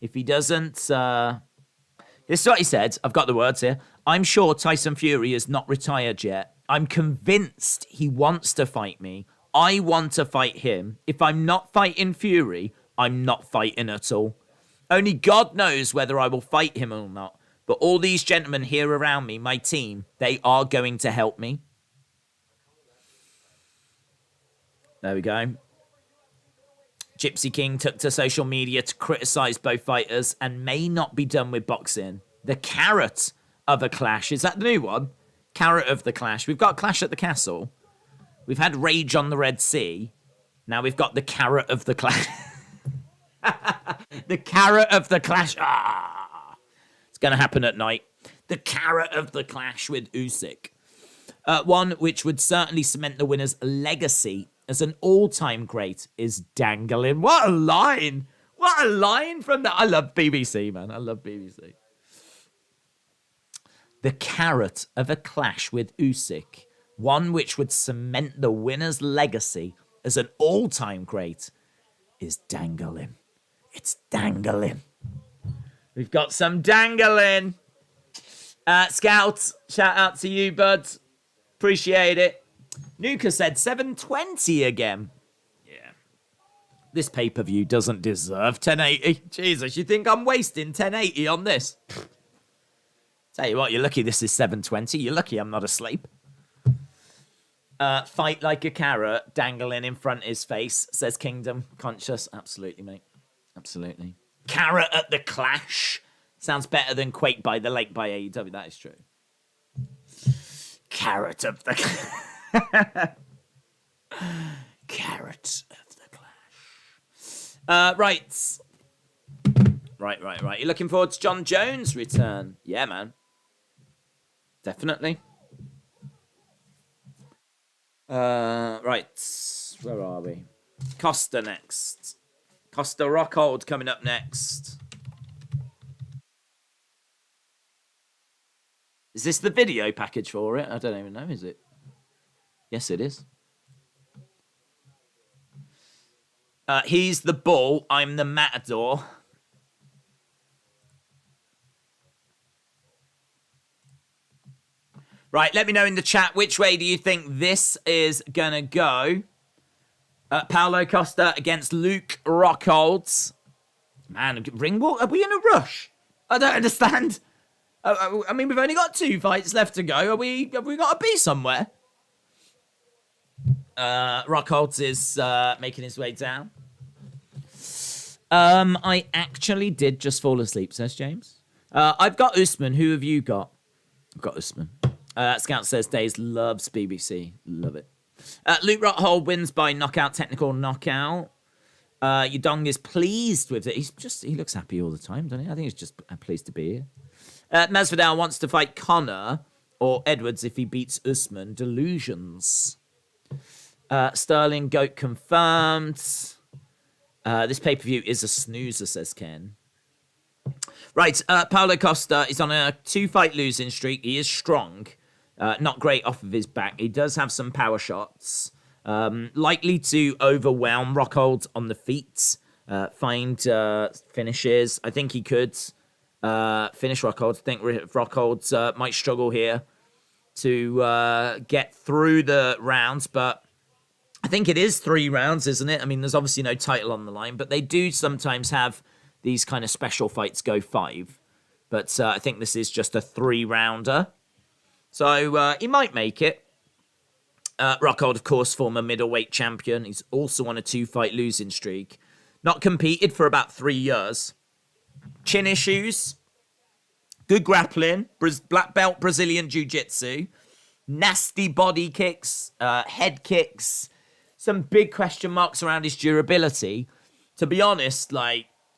if he doesn't... this is what he said. I've got the words here. I'm sure Tyson Fury is not retired yet. I'm convinced he wants to fight me. I want to fight him. If I'm not fighting Fury, I'm not fighting at all. Only God knows whether I will fight him or not. But all these gentlemen here around me, my team, they are going to help me. There we go. Gypsy King took to social media to criticize both fighters and may not be done with boxing. The carrot of a clash. Is that the new one? Carrot of the clash. We've got Clash at the Castle. We've had Rage on the Red Sea. Now we've got the carrot of the clash. The carrot of the clash. It's going to happen at night. The carrot of the clash with Usyk. One which would certainly cement the winner's legacy as an all-time great is dangling. What a line. What a line from that. I love BBC, man. I love BBC. The carrot of a clash with Usyk. One which would cement the winner's legacy as an all-time great is dangling. It's dangling. We've got some dangling. Scout, shout out to you, bud. Appreciate it. Nuka said 720 again. Yeah. This pay-per-view doesn't deserve 1080. Jesus, you think I'm wasting 1080 on this? Tell you what, you're lucky this is 720. You're lucky I'm not asleep. Fight like a carrot dangling in front of his face, says Kingdom Conscious. Absolutely, mate. Absolutely. Carrot at the Clash. Sounds better than Quake by the Lake by AEW. That is true. Carrot of the Carrot of the Clash. Right. You're looking forward to John Jones' return? Yeah, man. Definitely. Right. Where are we? Costa next. Costa Rockhold coming up next. Is this the video package for it? I don't even know, is it? Yes, it is. He's the bull. I'm the matador. Right, let me know in the chat which way do you think this is going to go. Paulo Costa against Luke Rockhold. Man, ring walk. Are we in a rush? I don't understand. I mean, we've only got 2 fights left to go. Have we got to be somewhere? Rockhold is making his way down. I actually did just fall asleep, says James. I've got Usman. Who have you got? I've got Usman. Scout says Days loves BBC. Love it. Luke Rockhold wins by knockout, technical knockout. Yudong is pleased with it. He looks happy all the time, doesn't he? I think he's just pleased to be here. Masvidal wants to fight Conor or Edwards if he beats Usman. Delusions. Sterling Goat confirmed. This pay-per-view is a snoozer, says Ken. Right, Paulo Costa is on a 2-fight losing streak. He is strong. Not great off of his back. He does have some power shots. Likely to overwhelm Rockhold on the feet. Find finishes. I think he could finish Rockhold. I think Rockhold might struggle here to get through the rounds, but I think it is 3 rounds, isn't it? I mean, there's obviously no title on the line, but they do sometimes have these kind of special fights go 5. But I think this is just a 3-rounder. So he might make it. Rockhold, of course, former middleweight champion. He's also on a 2-fight losing streak. Not competed for about 3 years. Chin issues. Good grappling. Black belt Brazilian jiu-jitsu. Nasty body kicks. Head kicks. Some big question marks around his durability. To be honest,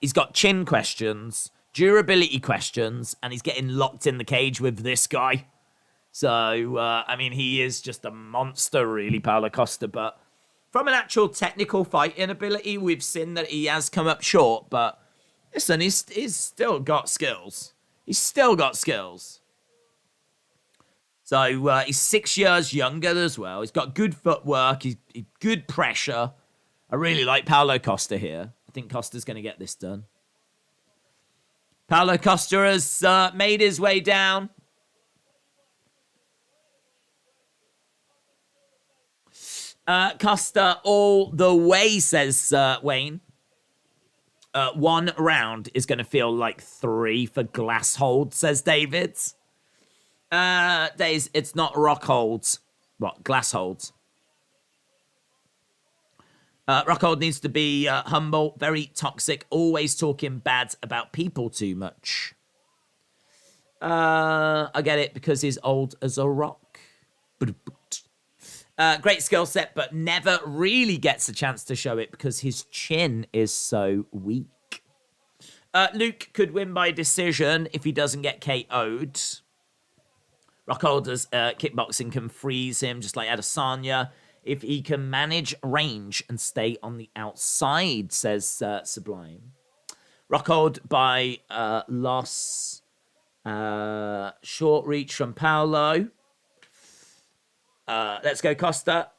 he's got chin questions, durability questions, and he's getting locked in the cage with this guy. So, I mean, he is just a monster, really, Paulo Costa. But from an actual technical fighting ability, we've seen that he has come up short. But listen, he's still got skills. He's still got skills. So he's 6 years younger as well. He's got good footwork. He's good pressure. I really like Paulo Costa here. I think Costa's going to get this done. Paulo Costa has made his way down. Costa all the way, says Wayne. 1 round is going to feel like 3 for Glasshold, says David. Days, it's not Rockholds. What? Glassholds. Rockhold needs to be humble, very toxic, always talking bad about people too much. I get it, because he's old as a rock. Great skill set, but never really gets a chance to show it because his chin is so weak. Luke could win by decision if he doesn't get KO'd. Rockhold's kickboxing can freeze him, just like Adesanya. If he can manage range and stay on the outside, says Sublime. Rockhold by loss. Short reach from Paulo. Let's go Costa.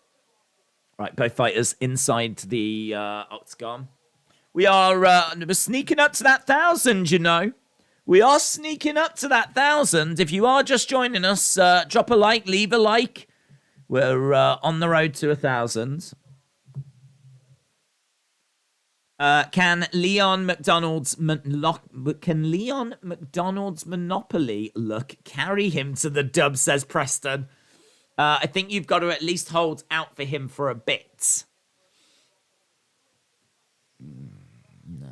Right, both fighters inside the octagon. We're sneaking up to that 1,000, you know. We are sneaking up to that 1,000. If you are just joining us, drop a like, leave a like. We're on the road to 1,000. Can Leon McDonald's monopoly look carry him to the dub, says Preston. I think you've got to at least hold out for him for a bit. No.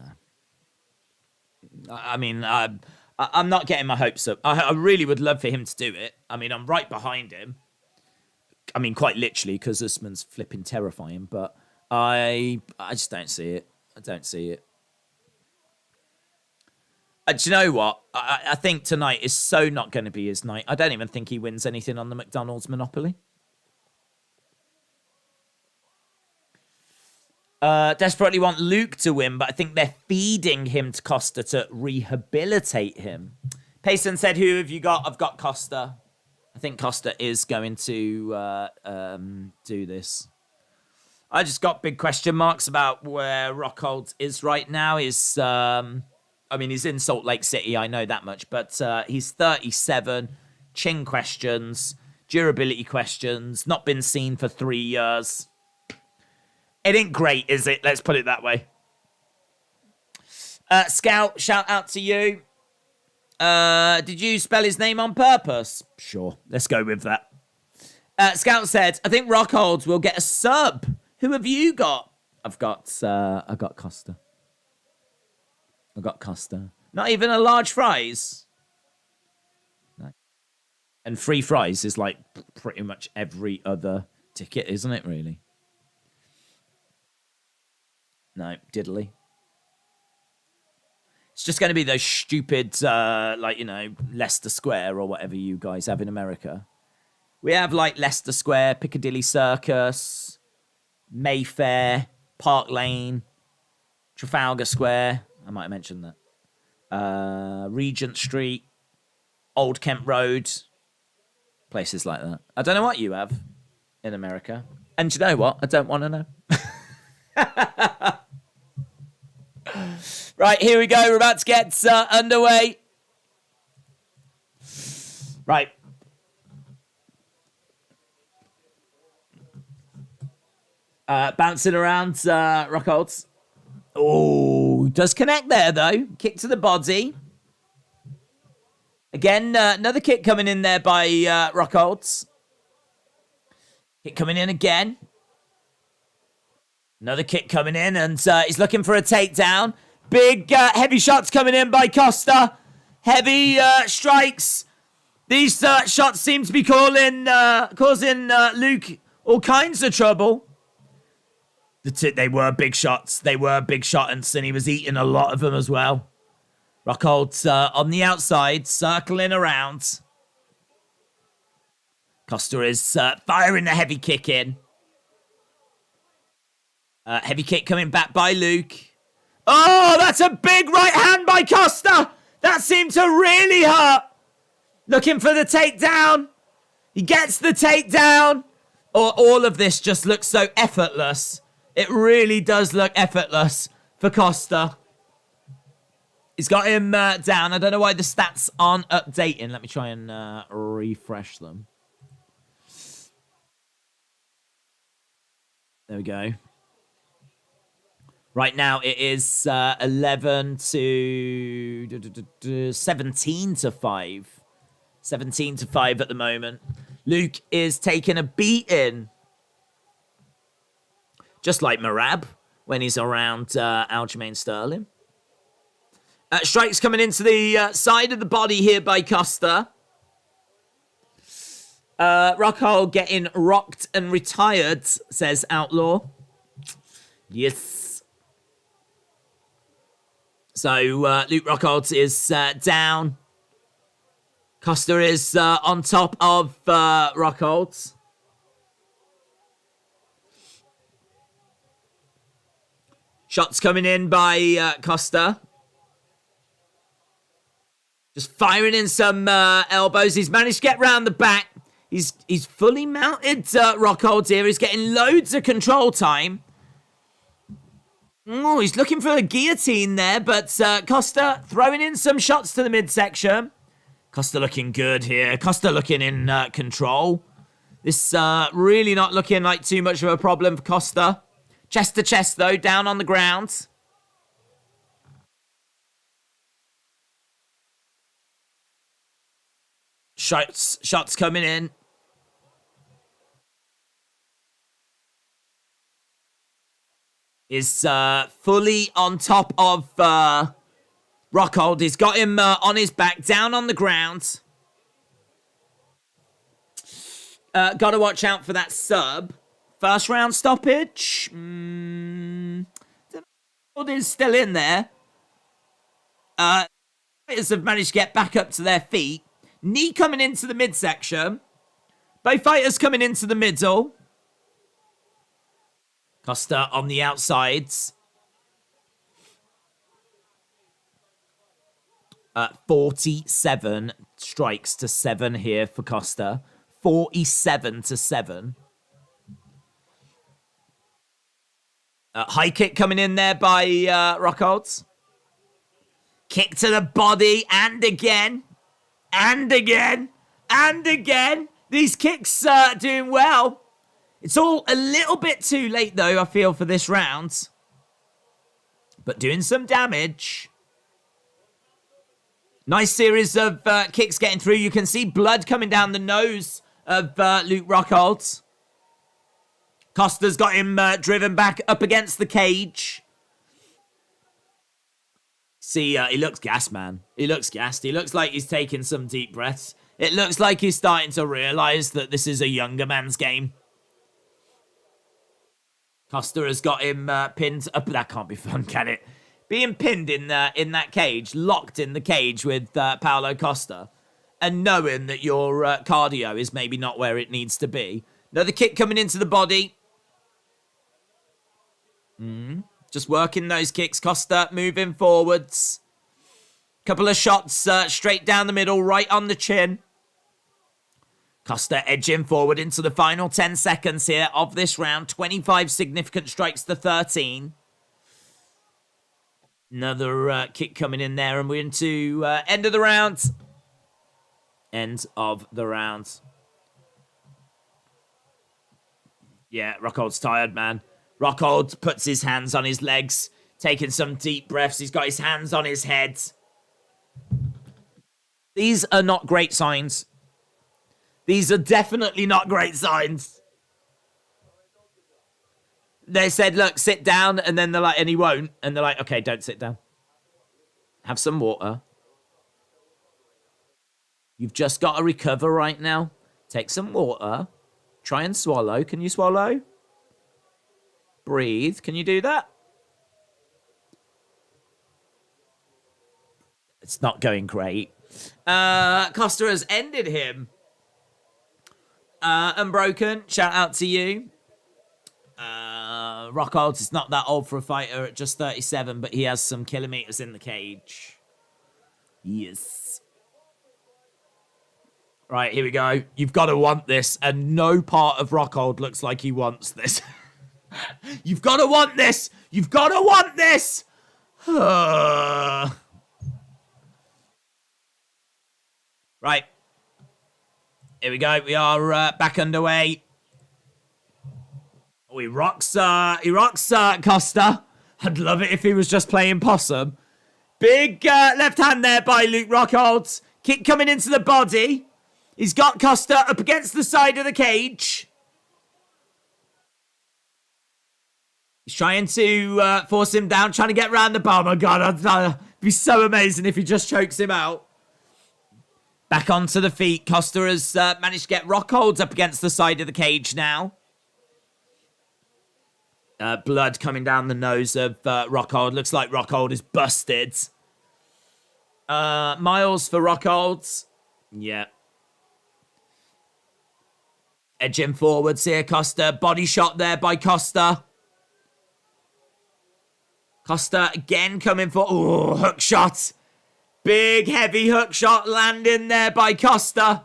I mean, I'm not getting my hopes up. I really would love for him to do it. I mean, I'm right behind him. I mean, quite literally, because Usman's flipping terrifying, but I just don't see it. I don't see it. Do you know what? I think tonight is so not going to be his night. I don't even think he wins anything on the McDonald's Monopoly. Desperately want Luke to win, but I think they're feeding him to Costa to rehabilitate him. Payson said, who have you got? I've got Costa. I think Costa is going to do this. I just got big question marks about where Rockhold is right now. He's in Salt Lake City, I know that much, but he's 37, chin questions, durability questions, not been seen for 3 years. It ain't great, is it? Let's put it that way. Scout, shout out to you. Did you spell his name on purpose? Sure, let's go with that. Scout said, I think Rockhold will get a sub. Who have you got? I've got Costa. I got Costa. Not even a large fries. No. And free fries is like pretty much every other ticket, isn't it, really? No, diddly. It's just going to be those stupid, Leicester Square or whatever you guys have in America. We have, like, Leicester Square, Piccadilly Circus, Mayfair, Park Lane, Trafalgar Square. I might have mentioned that. Regent Street, Old Kent Road, places like that. I don't know what you have in America. And do you know what? I don't want to know. Right, here we go. We're about to get underway. Right. Bouncing around Rockholds. Oh, does connect there, though. Kick to the body. Again, another kick coming in there by Rockholds. Kick coming in again. Another kick coming in, and he's looking for a takedown. Big, heavy shots coming in by Costa. Heavy strikes. These shots seem to be causing Luke all kinds of trouble. They were big shots. They were big shots, and he was eating a lot of them as well. Rockhold on the outside, circling around. Costa is firing the heavy kick in. Heavy kick coming back by Luke. Oh, that's a big right hand by Costa. That seemed to really hurt. Looking for the takedown. He gets the takedown. All of this just looks so effortless. It really does look effortless for Costa. He's got him down. I don't know why the stats aren't updating. Let me try and refresh them. There we go. Right now, it is 11 to 17 to 5. 17 to 5 at the moment. Luke is taking a beating. Just like Merab when he's around Aljamain Sterling. Strikes coming into the side of the body here by Costa. Rockhold getting rocked and retired, says Outlaw. Yes. So, Luke Rockhold is down. Costa is on top of Rockhold. Shots coming in by Costa. Just firing in some elbows. He's managed to get round the back. He's fully mounted Rockhold here. He's getting loads of control time. Oh, he's looking for a guillotine there, but Costa throwing in some shots to the midsection. Costa looking good here. Costa looking in control. This really not looking like too much of a problem for Costa. Chest to chest, though, down on the ground. Shots coming in. Is fully on top of Rockhold. He's got him on his back, down on the ground. Got to watch out for that sub. First round stoppage. Rockhold is still in there. Fighters have managed to get back up to their feet. Knee coming into the midsection. Both fighters coming into the middle. Costa on the outsides. 47 strikes to 7 here for Costa. 47 to 7. High kick coming in there by Rockhold. Kick to the body, and again. And again. And again. These kicks are doing well. It's all a little bit too late, though, I feel, for this round. But doing some damage. Nice series of kicks getting through. You can see blood coming down the nose of Luke Rockhold. Costa's got him driven back up against the cage. See, he looks gassed, man. He looks gassed. He looks like he's taking some deep breaths. It looks like he's starting to realise that this is a younger man's game. Costa has got him pinned up. That can't be fun, can it? Being pinned in that cage, locked in the cage with Paulo Costa, and knowing that your cardio is maybe not where it needs to be. Another kick coming into the body. Just working those kicks. Costa moving forwards. Couple of shots straight down the middle, right on the chin. Costa edging forward into the final 10 seconds here of this round. 25 significant strikes to 13. Another kick coming in there, and we're into end of the round. End of the round. Yeah, Rockhold's tired, man. Rockhold puts his hands on his legs, taking some deep breaths. He's got his hands on his head. These are not great signs. These are definitely not great signs. They said, look, sit down, and then they're like, and he won't. And they're like, okay, don't sit down. Have some water. You've just got to recover right now. Take some water. Try and swallow. Can you swallow? Breathe. Can you do that? It's not going great. Costa has ended him. Unbroken, shout out to you. Rockhold is not that old for a fighter at just 37, but he has some kilometers in the cage. Yes. Right, here we go. You've got to want this, and no part of Rockhold looks like he wants this. You've got to want this! You've got to want this! Right. Here we go. We are back underway. Oh, he rocks Costa. I'd love it if he was just playing possum. Big left hand there by Luke Rockhold. Kick coming into the body. He's got Costa up against the side of the cage. He's trying to force him down, trying to get around the bar. Oh my God, it'd be so amazing if he just chokes him out. Back onto the feet. Costa has managed to get Rockhold up against the side of the cage now. Blood coming down the nose of Rockhold. Looks like Rockhold is busted. Miles for Rockhold. Yeah. Edging forwards here, Costa. Body shot there by Costa. Costa again coming for... Oh, hook shot. Big, heavy hook shot landing there by Costa.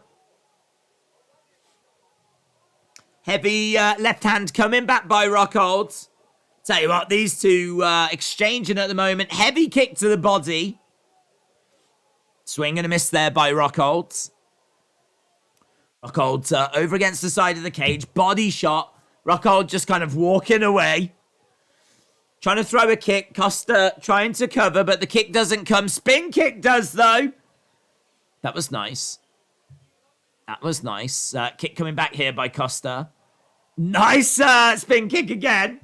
Heavy left hand coming back by Rockhold. Tell you what, these two exchanging at the moment. Heavy kick to the body. Swing and a miss there by Rockhold. Rockhold over against the side of the cage. Body shot. Rockhold just kind of walking away. Trying to throw a kick. Costa trying to cover, but the kick doesn't come. Spin kick does, though. That was nice. That was nice. Kick coming back here by Costa. Nice spin kick again.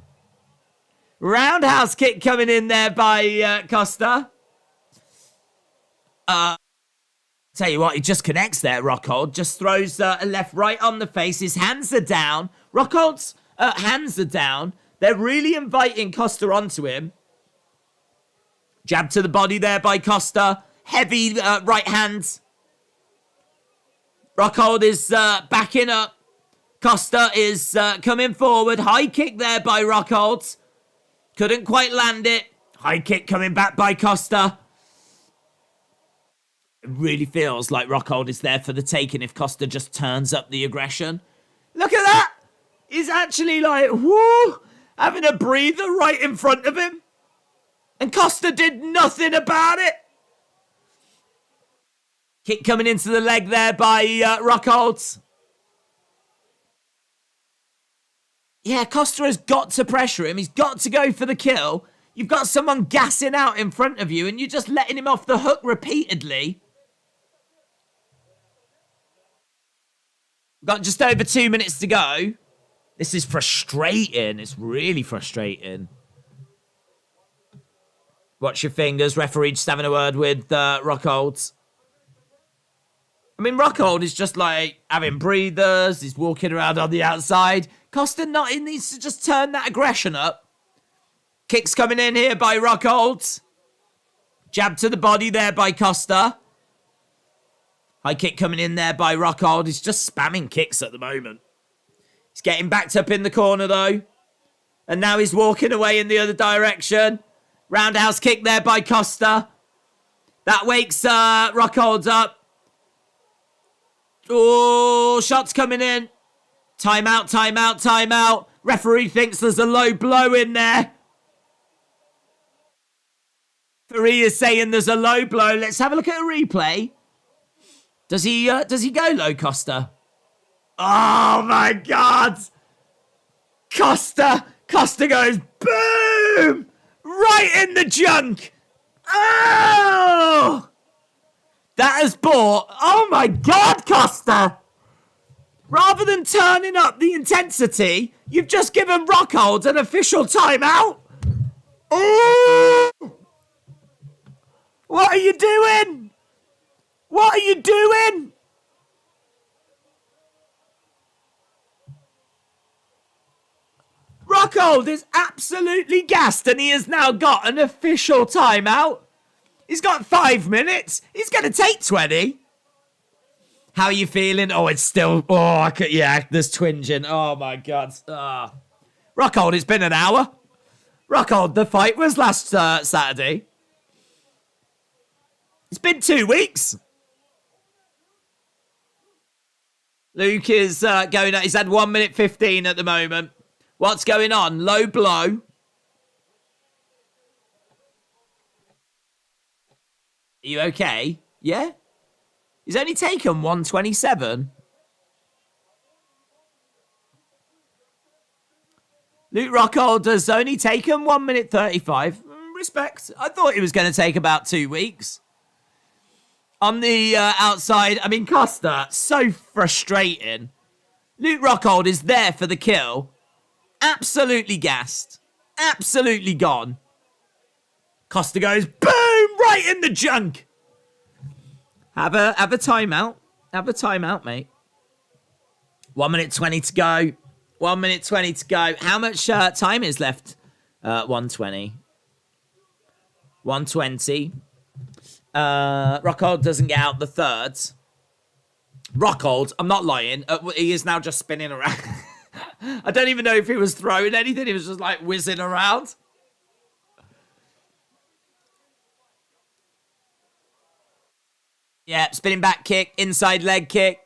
Roundhouse kick coming in there by Costa. Tell you what, he just connects there, Rockhold. Just throws a left right on the face. His hands are down. Rockhold's hands are down. They're really inviting Costa onto him. Jab to the body there by Costa. Heavy right hand. Rockhold is backing up. Costa is coming forward. High kick there by Rockhold. Couldn't quite land it. High kick coming back by Costa. It really feels like Rockhold is there for the taking if Costa just turns up the aggression. Look at that! He's actually like, whoo, having a breather right in front of him. And Costa did nothing about it. Kick coming into the leg there by Rockhold. Yeah, Costa has got to pressure him. He's got to go for the kill. You've got someone gassing out in front of you and you're just letting him off the hook repeatedly. Got just over 2 minutes to go. This is frustrating. It's really frustrating. Watch your fingers. Referee just having a word with Rockhold. I mean, Rockhold is just like having breathers. He's walking around on the outside. Costa he needs to just turn that aggression up. Kicks coming in here by Rockhold. Jab to the body there by Costa. High kick coming in there by Rockhold. He's just spamming kicks at the moment. He's getting backed up in the corner though. And now he's walking away in the other direction. Roundhouse kick there by Costa. That wakes Rockhold up. Oh, shots coming in. Timeout, timeout, timeout. Referee thinks there's a low blow in there. Referee is saying there's a low blow. Let's have a look at a replay. Does he go low, Costa? Oh my God! Costa goes boom! Right in the junk! Oh! That has bought... Oh my God, Costa! Rather than turning up the intensity, you've just given Rockhold an official timeout. Oh! What are you doing? What are you doing? Rockhold is absolutely gassed and he has now got an official timeout. He's got 5 minutes. He's going to take 20. How are you feeling? Oh, it's still... Oh, yeah, there's twinging. Oh, my God. Rockhold, it's been an hour. Rockhold, the fight was last Saturday. It's been 2 weeks. Luke is going... He's had 1 minute 15 at the moment. What's going on? Low blow. Are you okay? Yeah? He's only taken 127. Luke Rockhold has only taken 1 minute 35. Respect. I thought he was going to take about 2 weeks. On the outside, I mean, Costa, so frustrating. Luke Rockhold is there for the kill. Absolutely gassed. Absolutely gone. Costa goes, boom, right in the junk. Have a timeout. Have a timeout, mate. 1 minute 20 to go. 1 minute 20 to go. How much time is left? 120. 120. Rockhold doesn't get out the third. Rockhold, I'm not lying. He is now just spinning around. I don't even know if he was throwing anything. He was just like whizzing around. Yeah, spinning back kick, inside leg kick.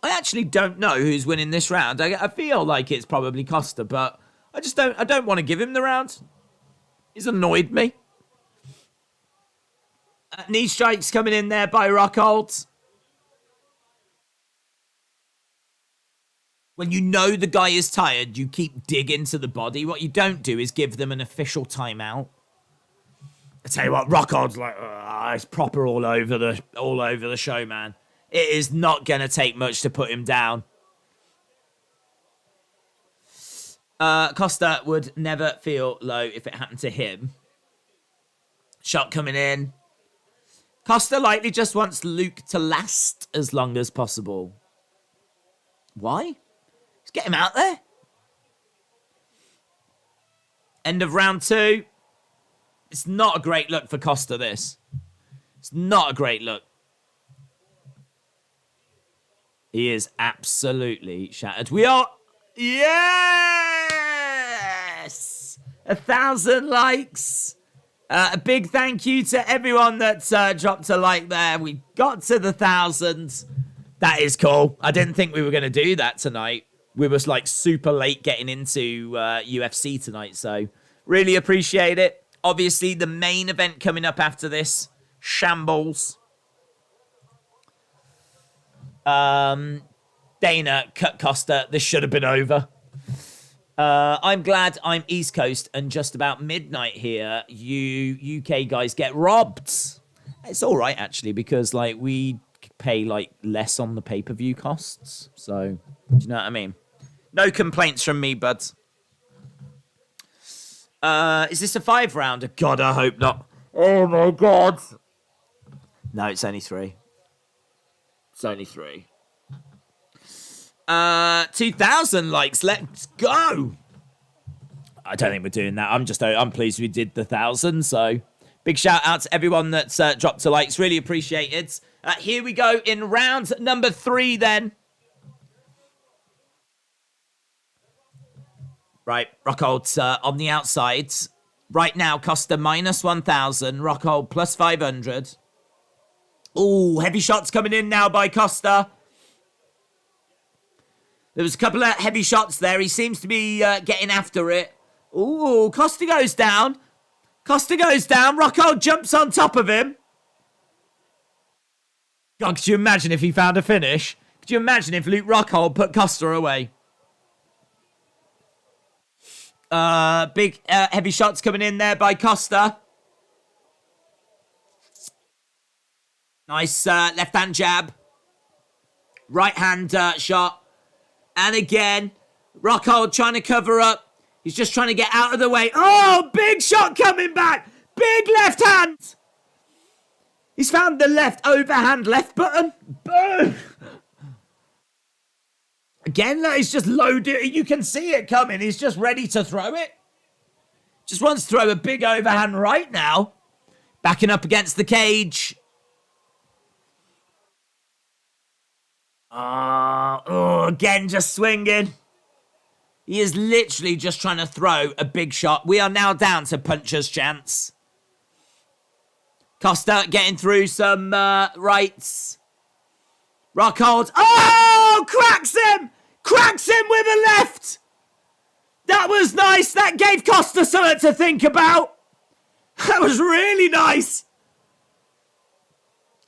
I actually don't know who's winning this round. I feel like it's probably Costa, but I don't want to give him the round. He's annoyed me. Knee strikes coming in there by Rockhold. When you know the guy is tired, you keep digging to the body. What you don't do is give them an official timeout. I tell you what, Rockhold's like, it's proper all over the show, man. It is not going to take much to put him down. Costa would never feel low if it happened to him. Shot coming in. Costa likely just wants Luke to last as long as possible. Why? Let's get him out there. End of round 2. It's not a great look for Costa, this. It's not a great look. He is absolutely shattered. We are... Yes! 1,000 likes. A big thank you to everyone that dropped a like there. We got to the 1,000. That is cool. I didn't think we were going to do that tonight. We was like super late getting into UFC tonight, so really appreciate it. Obviously, the main event coming up after this, Shambles. Dana cut Costa. This should have been over. I'm glad I'm East Coast and just about midnight here. You UK guys get robbed. It's all right, actually, because like we pay like less on the pay-per-view costs. So, do you know what I mean? No complaints from me, buds. Is this a 5-rounder? God, I hope not. Oh my God. No, it's only 3. It's only 3. 2,000 likes. Let's go. I don't think we're doing that. I'm pleased we did the 1,000. So big shout out to everyone that's dropped a likes. Really appreciate it. Here we go in round number 3 then. Right, Rockhold on the outside. Right now, Costa minus 1,000. Rockhold plus 500. Ooh, heavy shots coming in now by Costa. There was a couple of heavy shots there. He seems to be getting after it. Ooh, Costa goes down. Costa goes down. Rockhold jumps on top of him. God, could you imagine if he found a finish? Could you imagine if Luke Rockhold put Costa away? Big heavy shots coming in there by Costa. Nice left-hand jab. Right-hand shot. And again, Rockhold trying to cover up. He's just trying to get out of the way. Oh, big shot coming back. Big left hand. He's found the left overhand left button. Boom. Again, that is just loaded. You can see it coming. He's just ready to throw it. Just wants to throw a big overhand right now. Backing up against the cage. Again, just swinging. He is literally just trying to throw a big shot. We are now down to puncher's chance. Costa getting through some rights. Rockhold. Oh, cracks him! Cracks him with a left! That was nice. That gave Costa something to think about. That was really nice.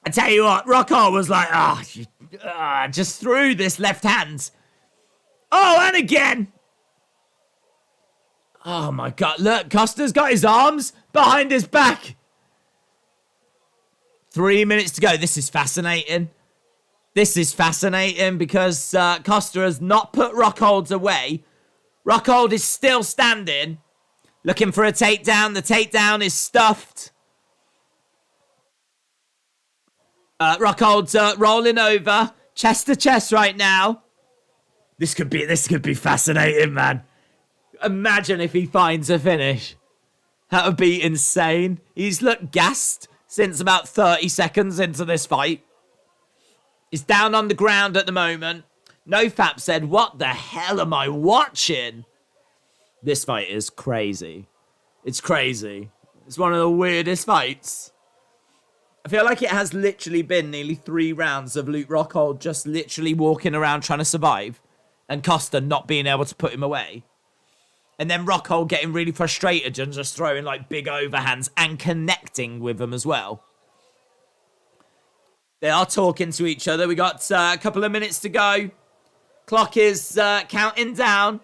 I tell you what, Rockhold was like, just threw this left hand. Oh, and again. Oh, my God. Look, Costa's got his arms behind his back. 3 minutes to go. This is fascinating. This is fascinating because Costa has not put Rockhold away. Rockhold is still standing. Looking for a takedown. The takedown is stuffed. Rockhold's rolling over. Chest to chest right now. This could be fascinating, man. Imagine if he finds a finish. That would be insane. He's looked gassed since about 30 seconds into this fight. He's down on the ground at the moment. NoFap said, what the hell am I watching? This fight is crazy. It's crazy. It's one of the weirdest fights. I feel like it has literally been nearly 3 rounds of Luke Rockhold just literally walking around trying to survive and Costa not being able to put him away. And then Rockhold getting really frustrated and just throwing like big overhands and connecting with them as well. They are talking to each other. We got a couple of minutes to go. Clock is counting down.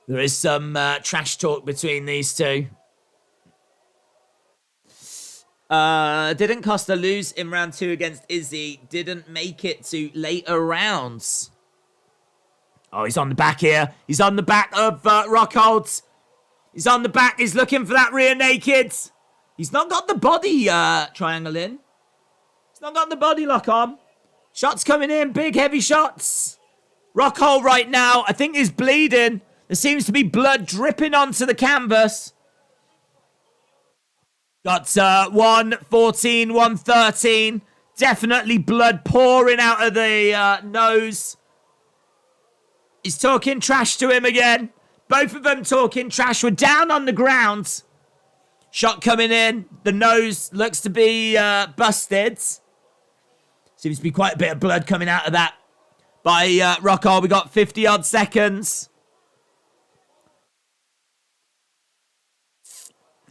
There is some trash talk between these two. Didn't Costa lose in round 2 against Izzy? Didn't make it to later rounds. Oh, he's on the back here. He's on the back of Rockhold. He's on the back. He's looking for that rear naked. He's not got the body triangle in. He's not got the body lock on. Shots coming in. Big, heavy shots. Rockhold right now, I think he's bleeding. There seems to be blood dripping onto the canvas. Got 114, 113. Definitely blood pouring out of the nose. He's talking trash to him again. Both of them talking trash. We're down on the ground. Shot coming in. The nose looks to be busted. Seems to be quite a bit of blood coming out of that by Rockhold. We got 50 odd seconds.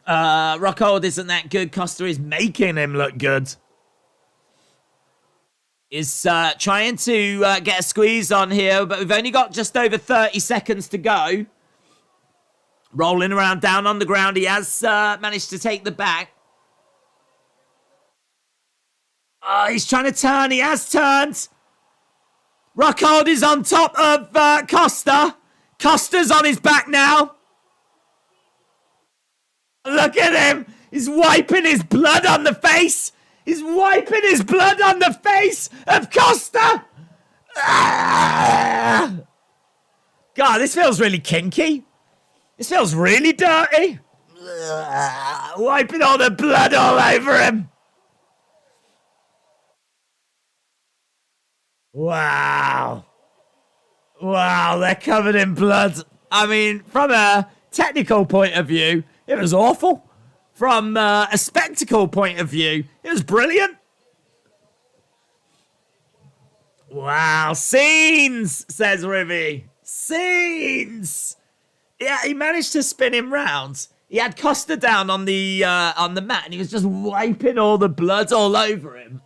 Rockhold isn't that good. Costa is making him look good. Is trying to get a squeeze on here, but we've only got just over 30 seconds to go. Rolling around down on the ground. He has managed to take the back. He's trying to turn. He has turned. Rockhold is on top of Costa. Costa's on his back now. Look at him. He's wiping his blood on the face. He's wiping his blood on the face of Costa. God, this feels really kinky. This feels really dirty. Wiping all the blood all over him. Wow. Wow, they're covered in blood. I mean, from a technical point of view, it was awful. From a spectacle point of view, it was brilliant. Wow, scenes, says Rivy. Scenes. Yeah, he managed to spin him round. He had Costa down on the mat, and he was just wiping all the blood all over him.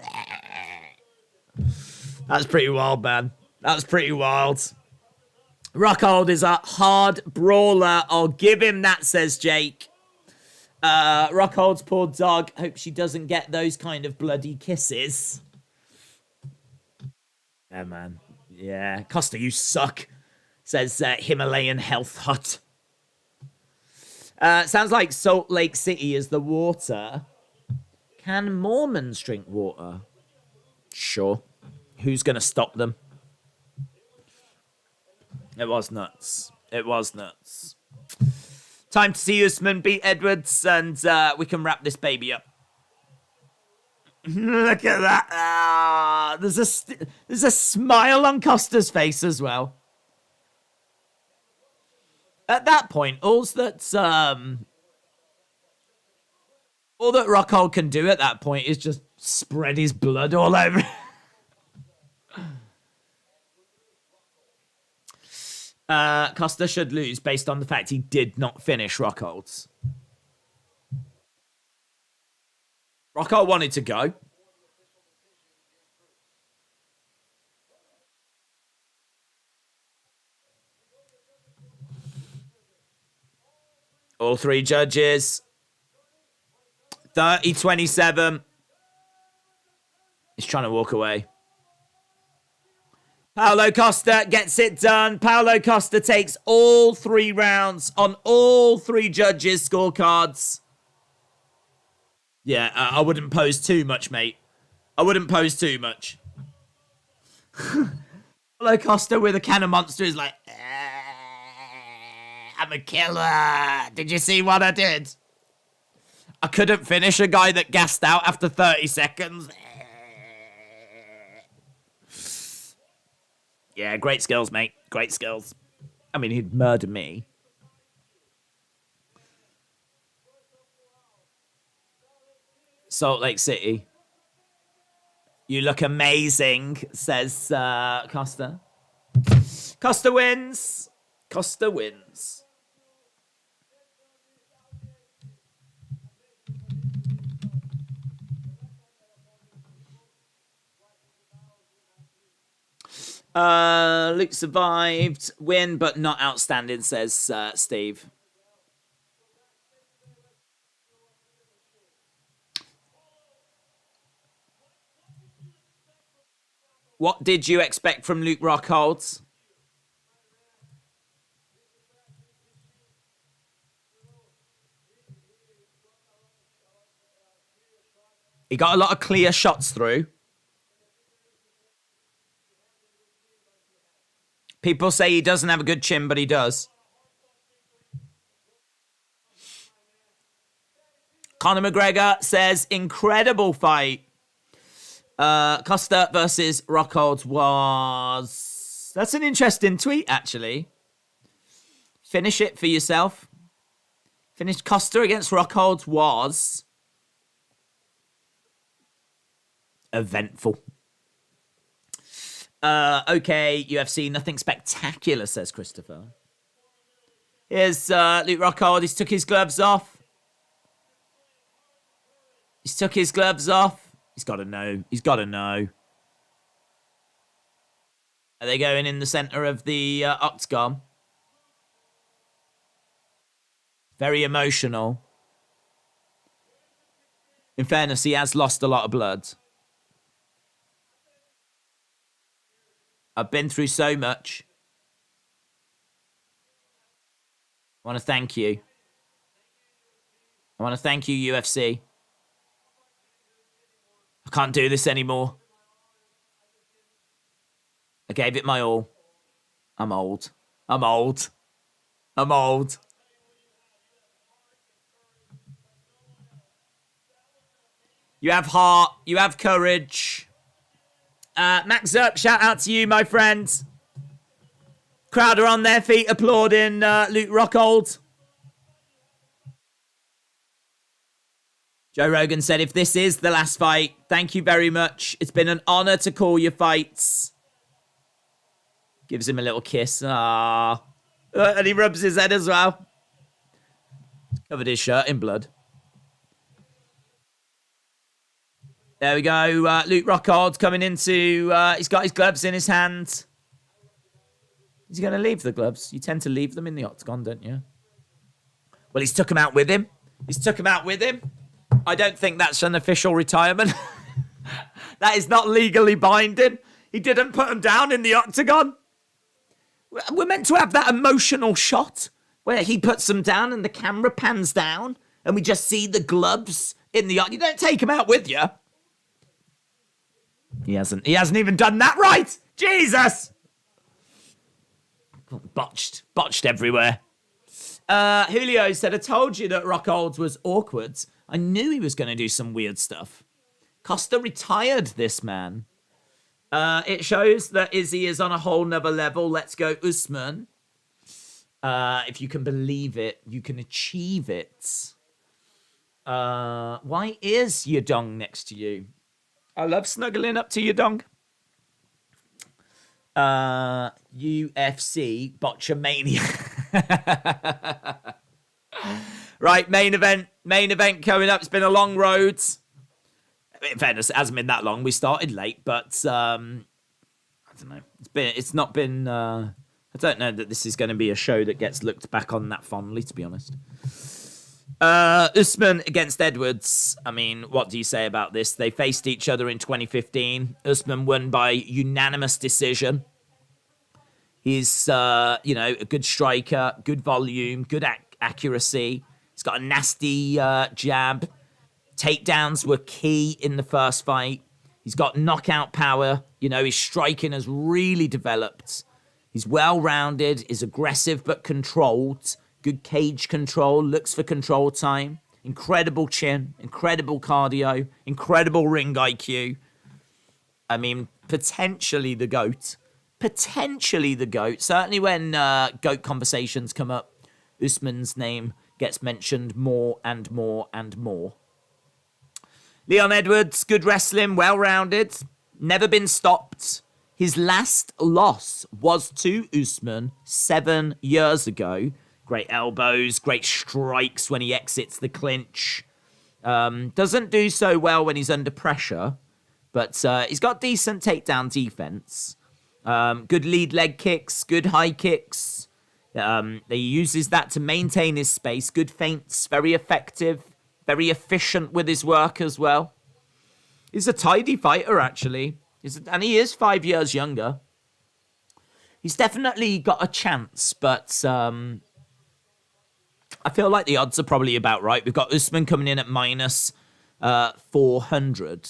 That's pretty wild, man. That was pretty wild. Rockhold is a hard brawler. I'll give him that, says Jake. Rockhold's poor dog. Hope she doesn't get those kind of bloody kisses. Yeah, man. Yeah. Costa, you suck, says Himalayan Health Hut. Sounds like Salt Lake City is the water. Can Mormons drink water? Sure. Who's going to stop them? It was nuts. It was nuts. Time to see Usman beat Edwards, and we can wrap this baby up. Look at that. There's a smile on Costa's face as well. At that point, all that Rockhold can do at that point is just spread his blood all over. Costa should lose based on the fact he did not finish Rockhold's. Rockhold wanted to go. All three judges. 30-27. He's trying to walk away. Paulo Costa gets it done. Paulo Costa takes all 3 rounds on all 3 judges' scorecards. Yeah, I wouldn't pose too much, mate. I wouldn't pose too much. Paulo Costa with a can of Monster is like, I'm a killer. Did you see what I did? I couldn't finish a guy that gassed out after 30 seconds. Yeah, great skills, mate. Great skills. I mean, he'd murder me. Salt Lake City. You look amazing, says Costa. Costa wins. Costa wins. Luke survived. Win, but not outstanding, says Steve. What did you expect from Luke Rockhold? He got a lot of clear shots through. People say he doesn't have a good chin, but he does. Conor McGregor says, incredible fight. Costa versus Rockhold was... That's an interesting tweet, actually. Finish it for yourself. Finish Costa against Rockhold was... eventful. Okay, UFC, nothing spectacular, says Christopher. Here's Luke Rockhold. He's took his gloves off. He's took his gloves off. He's got to know. He's got to know. Are they going in the center of the octagon? Very emotional. In fairness, he has lost a lot of blood. I've been through so much. I want to thank you. I want to thank you, UFC. I can't do this anymore. I gave it my all. I'm old. I'm old. I'm old. You have heart. You have courage. Max Zerk, shout out to you, my friend. Crowd are on their feet applauding Luke Rockhold. Joe Rogan said, if this is the last fight, thank you very much. It's been an honor to call your fights. Gives him a little kiss. Ah, and he rubs his head as well. Covered his shirt in blood. There we go. Luke Rockhold coming into... he's got his gloves in his hand. Is he going to leave the gloves? You tend to leave them in the octagon, don't you? Well, he's took them out with him. He's took them out with him. I don't think that's an official retirement. That is not legally binding. He didn't put them down in the octagon. We're meant to have that emotional shot where he puts them down and the camera pans down and we just see the gloves in the octagon. You don't take them out with you. He hasn't even done that right. Jesus. Botched everywhere. Julio said, I told you that Rockhold was awkward. I knew he was going to do some weird stuff. Costa retired this man. It shows that Izzy is on a whole nother level. Let's go Usman. If you can believe it, you can achieve it. Why is Yadong next to you? I love snuggling up to Yadong. UFC Botchamania. Right, main event coming up. It's been a long road. In fairness, it hasn't been that long. We started late, but I don't know. It's not been. I don't know that this is going to be a show that gets looked back on that fondly, to be honest. Usman against Edwards. I mean, what do you say about this? They faced each other in 2015. Usman won by unanimous decision. He's, a good striker, good volume, good accuracy. He's got a nasty jab. Takedowns were key in the first fight. He's got knockout power. His striking has really developed. He's well-rounded, is aggressive but controlled. Good cage control, looks for control time. Incredible chin, incredible cardio, incredible ring IQ. I mean, potentially the GOAT. Potentially the GOAT. Certainly when GOAT conversations come up, Usman's name gets mentioned more and more and more. Leon Edwards, good wrestling, well-rounded, never been stopped. His last loss was to Usman 7 years ago. Great elbows, great strikes when he exits the clinch. Doesn't do so well when he's under pressure, but he's got decent takedown defense. Good lead leg kicks, good high kicks. He uses that to maintain his space. Good feints, very effective, very efficient with his work as well. He's a tidy fighter, actually. And he is 5 years younger. He's definitely got a chance, but I feel like the odds are probably about right. We've got Usman coming in at minus 400.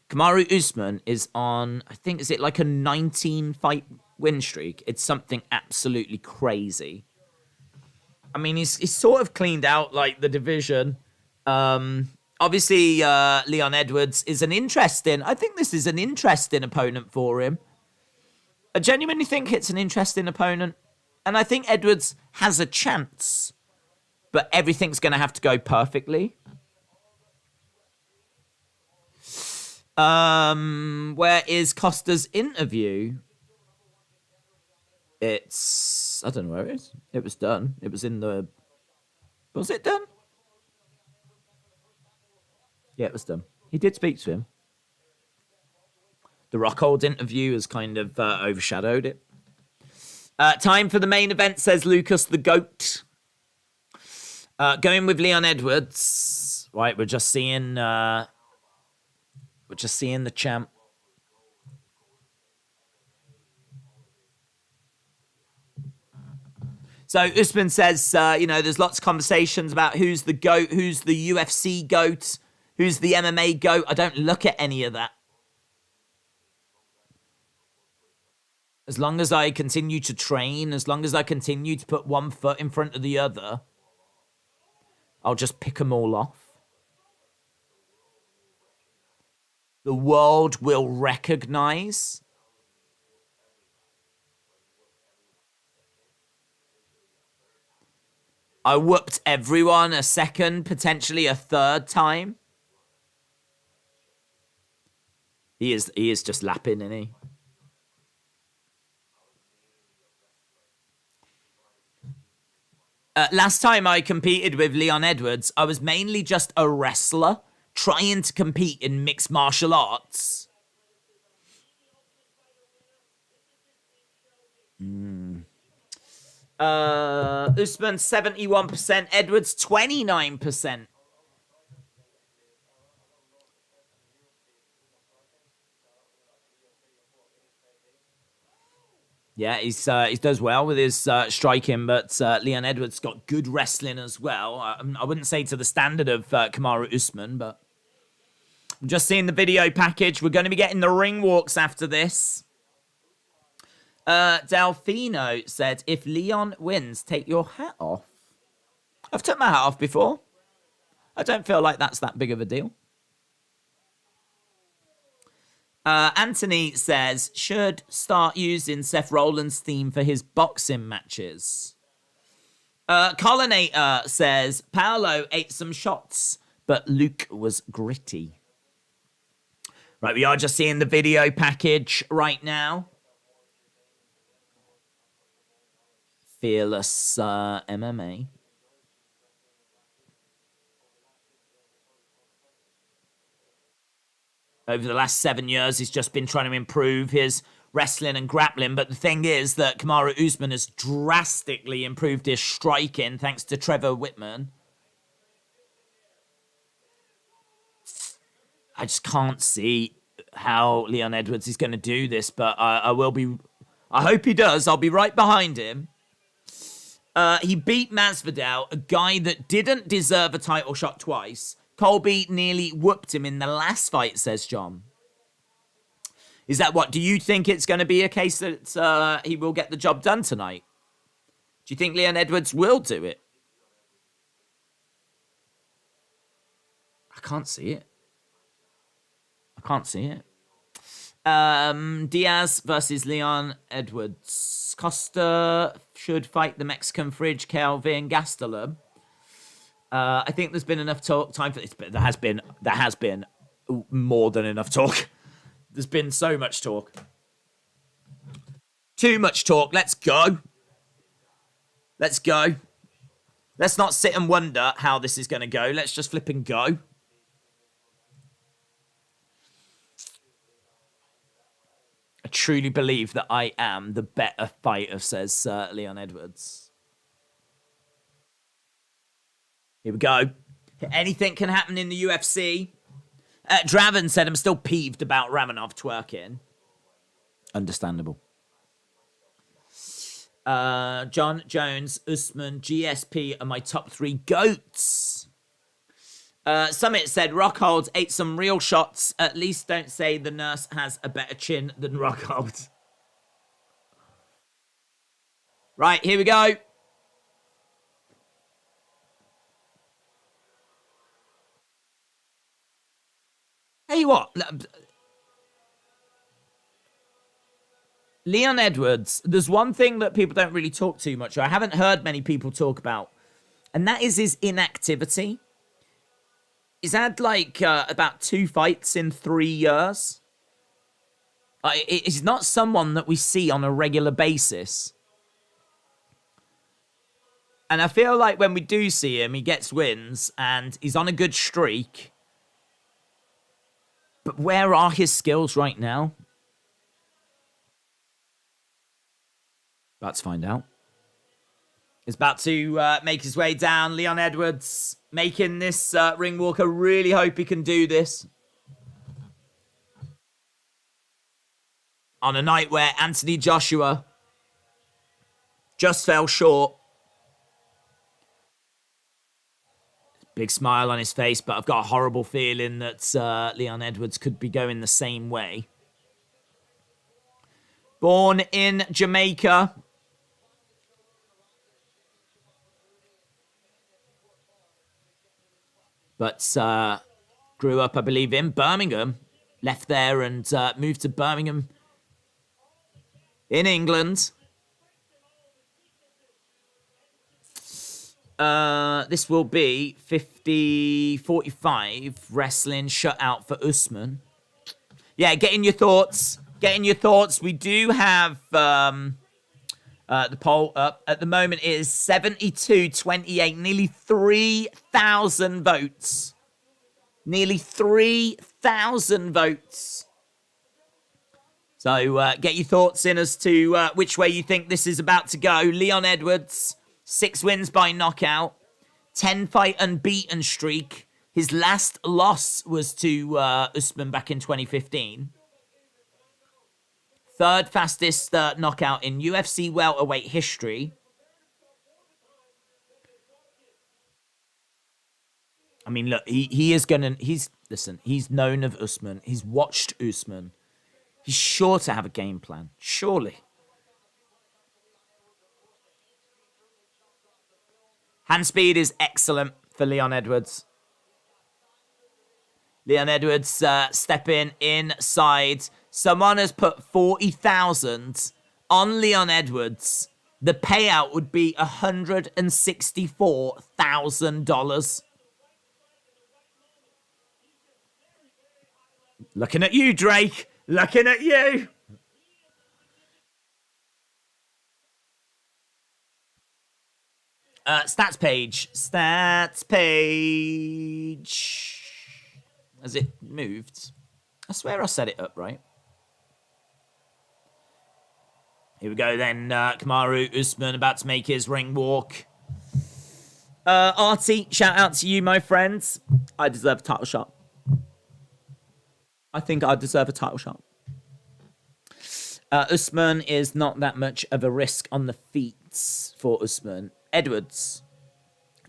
Kamaru Usman is on, I think, is it like a 19-fight win streak? It's something absolutely crazy. I mean, he's sort of cleaned out, like, the division. Obviously, Leon Edwards is I think this is an interesting opponent for him. I genuinely think it's an interesting opponent. And I think Edwards has a chance. But everything's going to have to go perfectly. Where is Costa's interview? I don't know where it is. It was done. It was in the... Was it done? Yeah, it was done. He did speak to him. The Rockhold interview has kind of overshadowed it. Time for the main event, says Lucas the Goat. Going with Leon Edwards. Right, we're just seeing the champ. So Usman says, there's lots of conversations about who's the GOAT, who's the UFC GOAT, who's the MMA GOAT. I don't look at any of that. As long as I continue to train, as long as I continue to put one foot in front of the other, I'll just pick them all off. The world will recognize. I whooped everyone a second, potentially a third time. He is just lapping, isn't he? Last time I competed with Leon Edwards, I was mainly just a wrestler trying to compete in mixed martial arts. Usman 71%, Edwards 29%. Yeah, he does well with his striking, but Leon Edwards got good wrestling as well. I wouldn't say to the standard of Kamaru Usman, but I'm just seeing the video package. We're going to be getting the ring walks after this. Delfino said, if Leon wins, take your hat off. I've took my hat off before. I don't feel like that's that big of a deal. Anthony says, should start using Seth Rollins' theme for his boxing matches. Collinator says, Paulo ate some shots, but Luke was gritty. Right, we are just seeing the video package right now. Fearless MMA. Over the last 7 years, he's just been trying to improve his wrestling and grappling. But the thing is that Kamaru Usman has drastically improved his striking thanks to Trevor Whitman. I just can't see how Leon Edwards is going to do this, but I hope he does. I'll be right behind him. He beat Masvidal, a guy that didn't deserve a title shot twice. Colby nearly whooped him in the last fight, says John. Is that what? Do you think it's going to be a case that he will get the job done tonight? Do you think Leon Edwards will do it? I can't see it. Diaz versus Leon Edwards. Costa should fight the Mexican fridge, Kelvin Gastelum. I think there's been enough time for this, but there has been more than enough talk. There's been so much talk. Too much talk. Let's go. Let's not sit and wonder how this is going to go. Let's just flip and go. I truly believe that I am the better fighter, says Leon Edwards. Here we go. Anything can happen in the UFC. Draven said, I'm still peeved about Ramanov twerking. Understandable. John Jones, Usman, GSP are my top 3 GOATs. Summit said, Rockhold ate some real shots. At least don't say the nurse has a better chin than Rockhold. Right, here we go. Hey, what? Leon Edwards, there's one thing that people don't really talk too much, or I haven't heard many people talk about, and that is his inactivity. He's had, like, about 2 fights in 3 years. He's not someone that we see on a regular basis. And I feel like when we do see him, he gets wins, and he's on a good streak. But where are his skills right now? About to find out. He's about to make his way down. Leon Edwards making this ring walk. I really hope he can do this. On a night where Anthony Joshua just fell short. Big smile on his face, but I've got a horrible feeling that Leon Edwards could be going the same way. Born in Jamaica. But grew up, I believe, in Birmingham. Left there and moved to Birmingham in England. This will be 50-45 wrestling shutout for Usman. Yeah, getting your thoughts. We do have the poll up. At the moment, it is 72-28, nearly 3,000 votes. Nearly 3,000 votes. So get your thoughts in as to which way you think this is about to go. Leon Edwards, 6 wins by knockout, 10-fight unbeaten streak. His last loss was to Usman back in 2015. 3rd fastest knockout in UFC welterweight history. I mean, look, he's known of Usman. He's watched Usman. He's sure to have a game plan. Surely. Hand speed is excellent for Leon Edwards. Leon Edwards stepping inside. Someone has put 40,000 on Leon Edwards. The payout would be $164,000. Looking at you, Drake. Looking at you. Stats page. Has it moved? I swear I set it up right. Here we go then. Kamaru Usman about to make his ring walk. Artie, shout out to you, my friends. I deserve a title shot. I think I deserve a title shot. Usman is not that much of a risk on the feet for Usman. Edwards.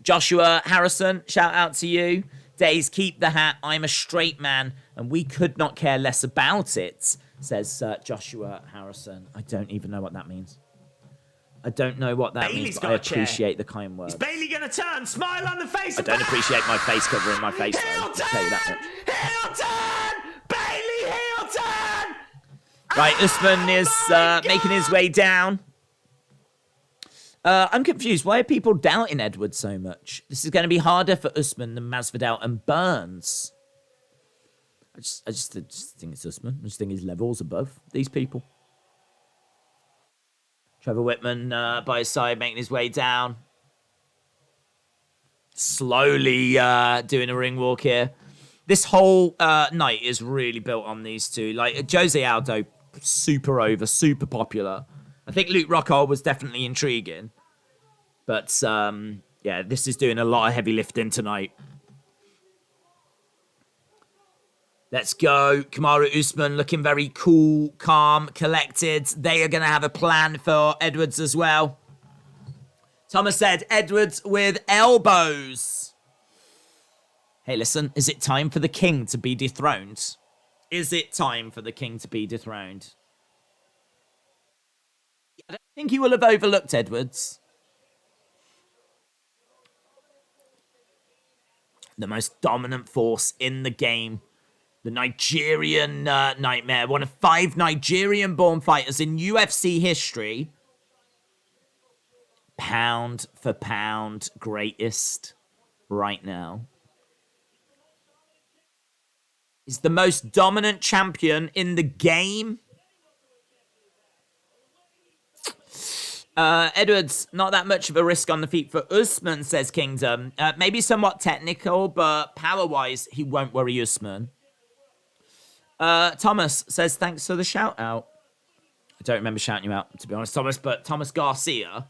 Joshua Harrison, shout out to you. Days, keep the hat. I'm a straight man, and we could not care less about it, says Joshua Harrison. I don't even know what that means. I don't know what that means, but I appreciate the kind words. Is Bailey gonna turn? Smile on the face. I don't appreciate my face covering my face. I'll tell you that much. Heel turn! Bailey heel turn! Right, Usman is making his way down. I'm confused. Why are people doubting Edwards so much? This is going to be harder for Usman than Masvidal and Burns. I just think it's Usman. I just think his level's above these people. Trevor Whitman by his side, making his way down. Slowly doing a ring walk here. This whole night is really built on these two. Like, Jose Aldo, super over, super popular. I think Luke Rockhold was definitely intriguing. But, yeah, this is doing a lot of heavy lifting tonight. Let's go. Kamaru Usman looking very cool, calm, collected. They are going to have a plan for Edwards as well. Thomas said, Edwards with elbows. Hey, listen, is it time for the king to be dethroned? Is it time for the king to be dethroned? I don't think he will have overlooked Edwards. The most dominant force in the game. The Nigerian nightmare. One of 5 Nigerian-born fighters in UFC history. Pound for pound greatest right now. He's the most dominant champion in the game. Edwards, not that much of a risk on the feet for Usman, says Kingdom. Maybe somewhat technical, but power-wise, he won't worry Usman. Thomas says, thanks for the shout-out. I don't remember shouting you out, to be honest, Thomas, but Thomas Garcia.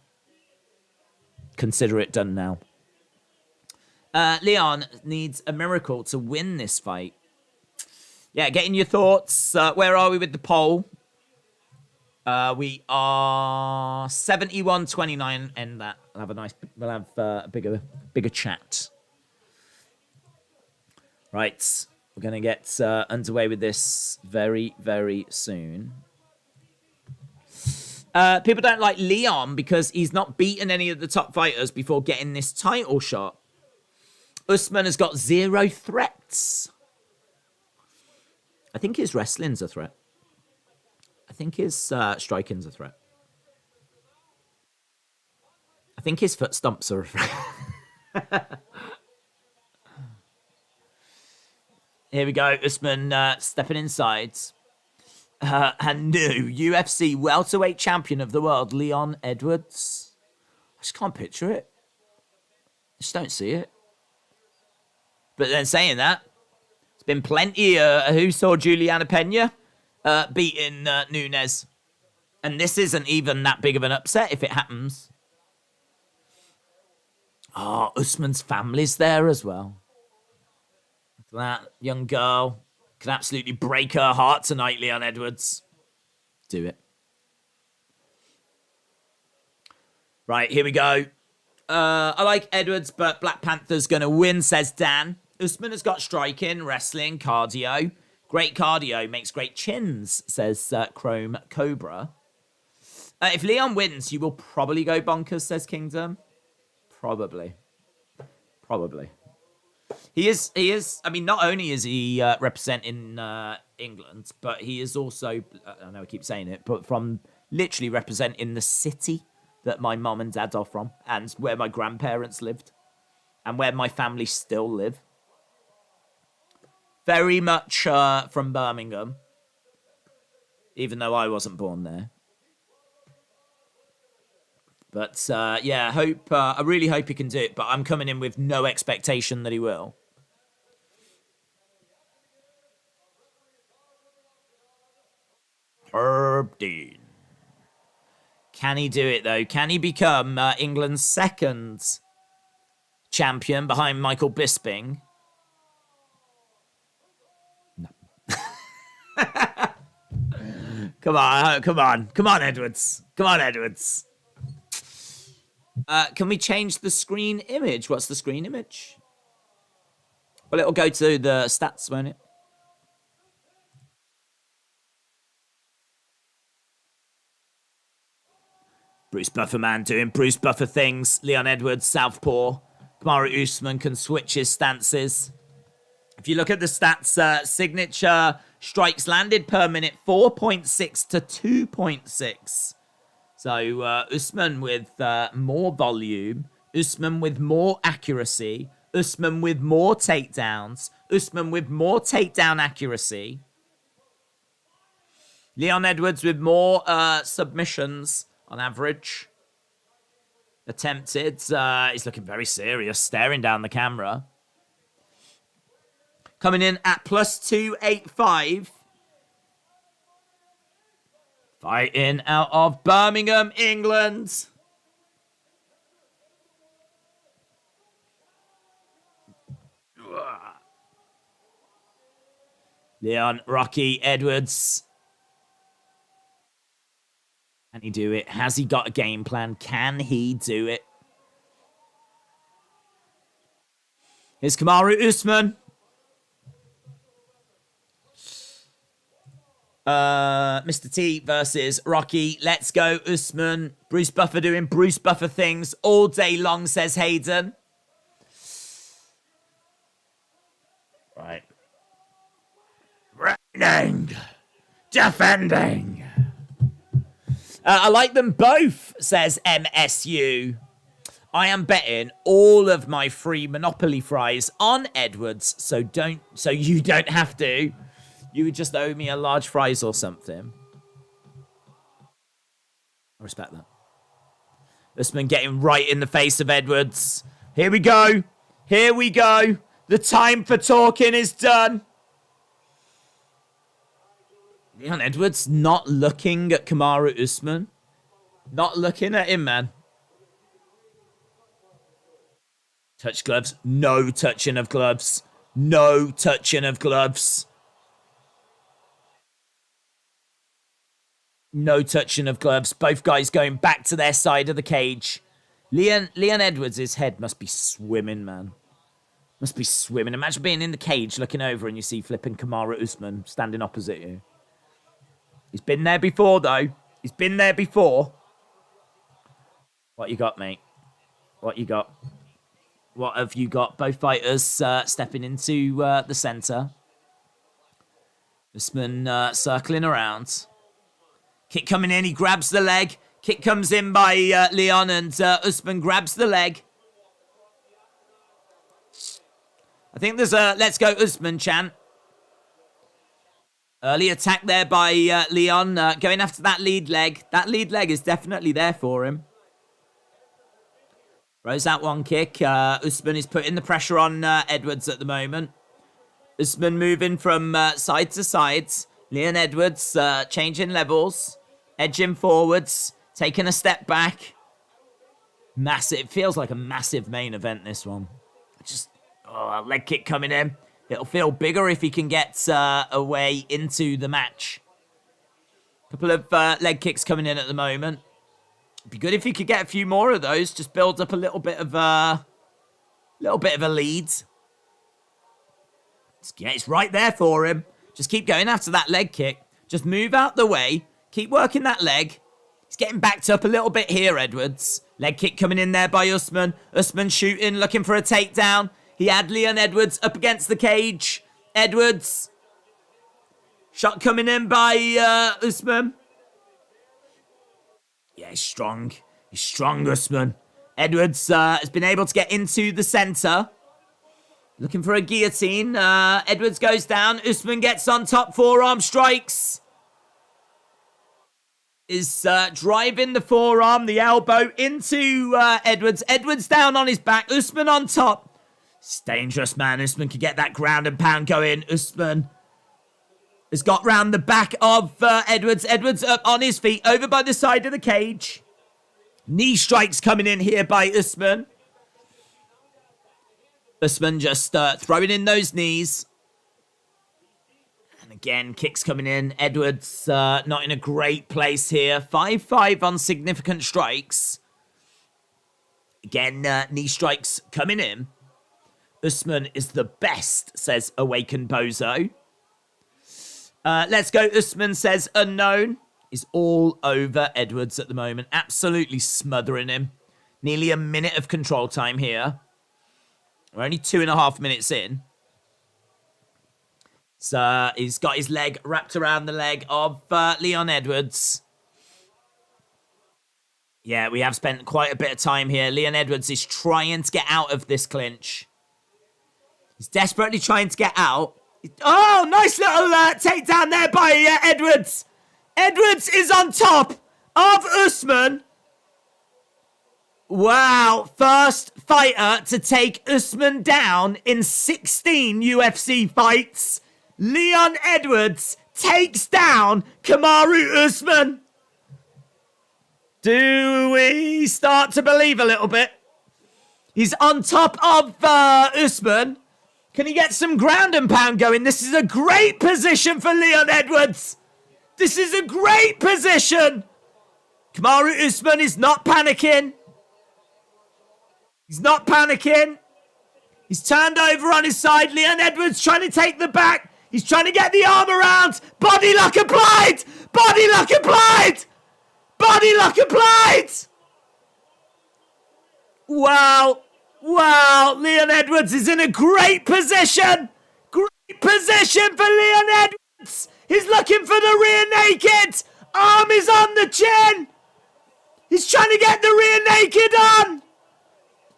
Consider it done now. Leon needs a miracle to win this fight. Yeah, getting your thoughts. Where are we with the poll? We are 71-29. End that. We'll have a bigger chat. Right, we're gonna get underway with this very, very soon. People don't like Leon because he's not beaten any of the top fighters before getting this title shot. Usman has got 0 threats. I think his wrestling's a threat. I think his striking's a threat. I think his foot stomps are a threat. Here we go. Usman stepping inside. And new UFC welterweight champion of the world, Leon Edwards. I just can't picture it. I just don't see it. But then saying that, there's been plenty who saw Juliana Pena beating Nunes. And this isn't even that big of an upset if it happens. Oh, Usman's family's there as well. That young girl can absolutely break her heart tonight, Leon Edwards. Do it. Right, here we go. I like Edwards, but Black Panther's going to win, says Dan. Usman has got striking, wrestling, cardio. Great cardio makes great chins, says Chrome Cobra. If Leon wins, you will probably go bonkers, says Kingdom. Probably. He is, I mean, not only is he representing England, but he is also, I know I keep saying it, but from literally representing the city that my mum and dad are from, and where my grandparents lived, and where my family still live. Very much from Birmingham, even though I wasn't born there. But yeah, I really hope he can do it, but I'm coming in with no expectation that he will. Herb Dean. Can he do it, though? Can he become England's second champion behind Michael Bisping? No. Come on, Edwards. Come on, Edwards. Can we change the screen image? What's the screen image? Well, it'll go to the stats, won't it? Bruce Buffer man doing Bruce Buffer things. Leon Edwards, southpaw. Kamaru Usman can switch his stances. If you look at the stats, signature strikes landed per minute, 4.6 to 2.6. So Usman with more volume. Usman with more accuracy. Usman with more takedowns. Usman with more takedown accuracy. Leon Edwards with more submissions on average. Attempted. He's looking very serious, staring down the camera. Coming in at plus 285. Fighting out of Birmingham, England. Leon, Rocky, Edwards. Can he do it? Has he got a game plan? Can he do it? Here's Kamaru Usman. Mr. T versus Rocky. Let's go, Usman. Bruce Buffer doing Bruce Buffer things all day long, says Hayden. Right. Reigning. Defending. I like them both, says MSU. I am betting all of my free Monopoly fries on Edwards, so you don't have to. You would just owe me a large fries or something. I respect that. Usman getting right in the face of Edwards. Here we go. Here we go. The time for talking is done. Leon Edwards not looking at Kamaru Usman. Not looking at him, man. Touch gloves. No touching of gloves. No touching of gloves. No touching of gloves. Both guys going back to their side of the cage. Leon Edwards' head must be swimming, man. Must be swimming. Imagine being in the cage looking over and you see flipping Kamaru Usman standing opposite you. He's been there before, though. He's been there before. What you got, mate? What you got? What have you got? Both fighters stepping into the center. Usman circling around. Kick coming in. He grabs the leg. Kick comes in by Leon, and Usman grabs the leg. I think there's a let's go Usman chant. Early attack there by Leon, going after that lead leg. That lead leg is definitely there for him. Throws out one kick. Usman is putting the pressure on Edwards at the moment. Usman moving from side to side. Leon Edwards changing levels. Edging forwards. Taking a step back. Massive. It feels like a massive main event, this one. Just, a leg kick coming in. It'll feel bigger if he can get a way into the match. Couple of leg kicks coming in at the moment. It'd be good if he could get a few more of those. Just build up a little bit of a lead. Yeah, it's right there for him. Just keep going after that leg kick. Just move out the way. Keep working that leg. He's getting backed up a little bit here, Edwards. Leg kick coming in there by Usman. Usman shooting, looking for a takedown. He had Leon Edwards up against the cage. Edwards. Shot coming in by Usman. Yeah, he's strong. He's strong, Usman. Edwards has been able to get into the center. Looking for a guillotine. Edwards goes down. Usman gets on top. Forearm strikes. Is driving the forearm, the elbow into Edwards. Edwards down on his back. Usman on top. It's dangerous, man. Usman can get that ground and pound going. Usman has got round the back of Edwards. Edwards up on his feet, over by the side of the cage. Knee strikes coming in here by Usman. Usman just throwing in those knees. And again, kicks coming in. Edwards not in a great place here. 5-5 on significant strikes. Again, knee strikes coming in. Usman is the best, says Awakened Bozo. Let's go, Usman, says Unknown. Is all over Edwards at the moment. Absolutely smothering him. Nearly a minute of control time here. We're only 2.5 minutes in. So he's got his leg wrapped around the leg of Leon Edwards. Yeah, we have spent quite a bit of time here. Leon Edwards is trying to get out of this clinch. He's desperately trying to get out. Oh, nice little takedown there by Edwards. Edwards is on top of Usman. Wow, first fighter to take Usman down in 16 UFC fights. Leon Edwards takes down Kamaru Usman. Do we start to believe a little bit? He's on top of Usman. Can he get some ground and pound going? This is a great position for Leon Edwards. This is a great position. Kamaru Usman is not panicking. He's not panicking. He's turned over on his side. Leon Edwards trying to take the back. He's trying to get the arm around. Body lock applied. Body lock applied. Body lock applied. Wow. Wow. Leon Edwards is in a great position. Great position for Leon Edwards. He's looking for the rear naked. Arm is on the chin. He's trying to get the rear naked on.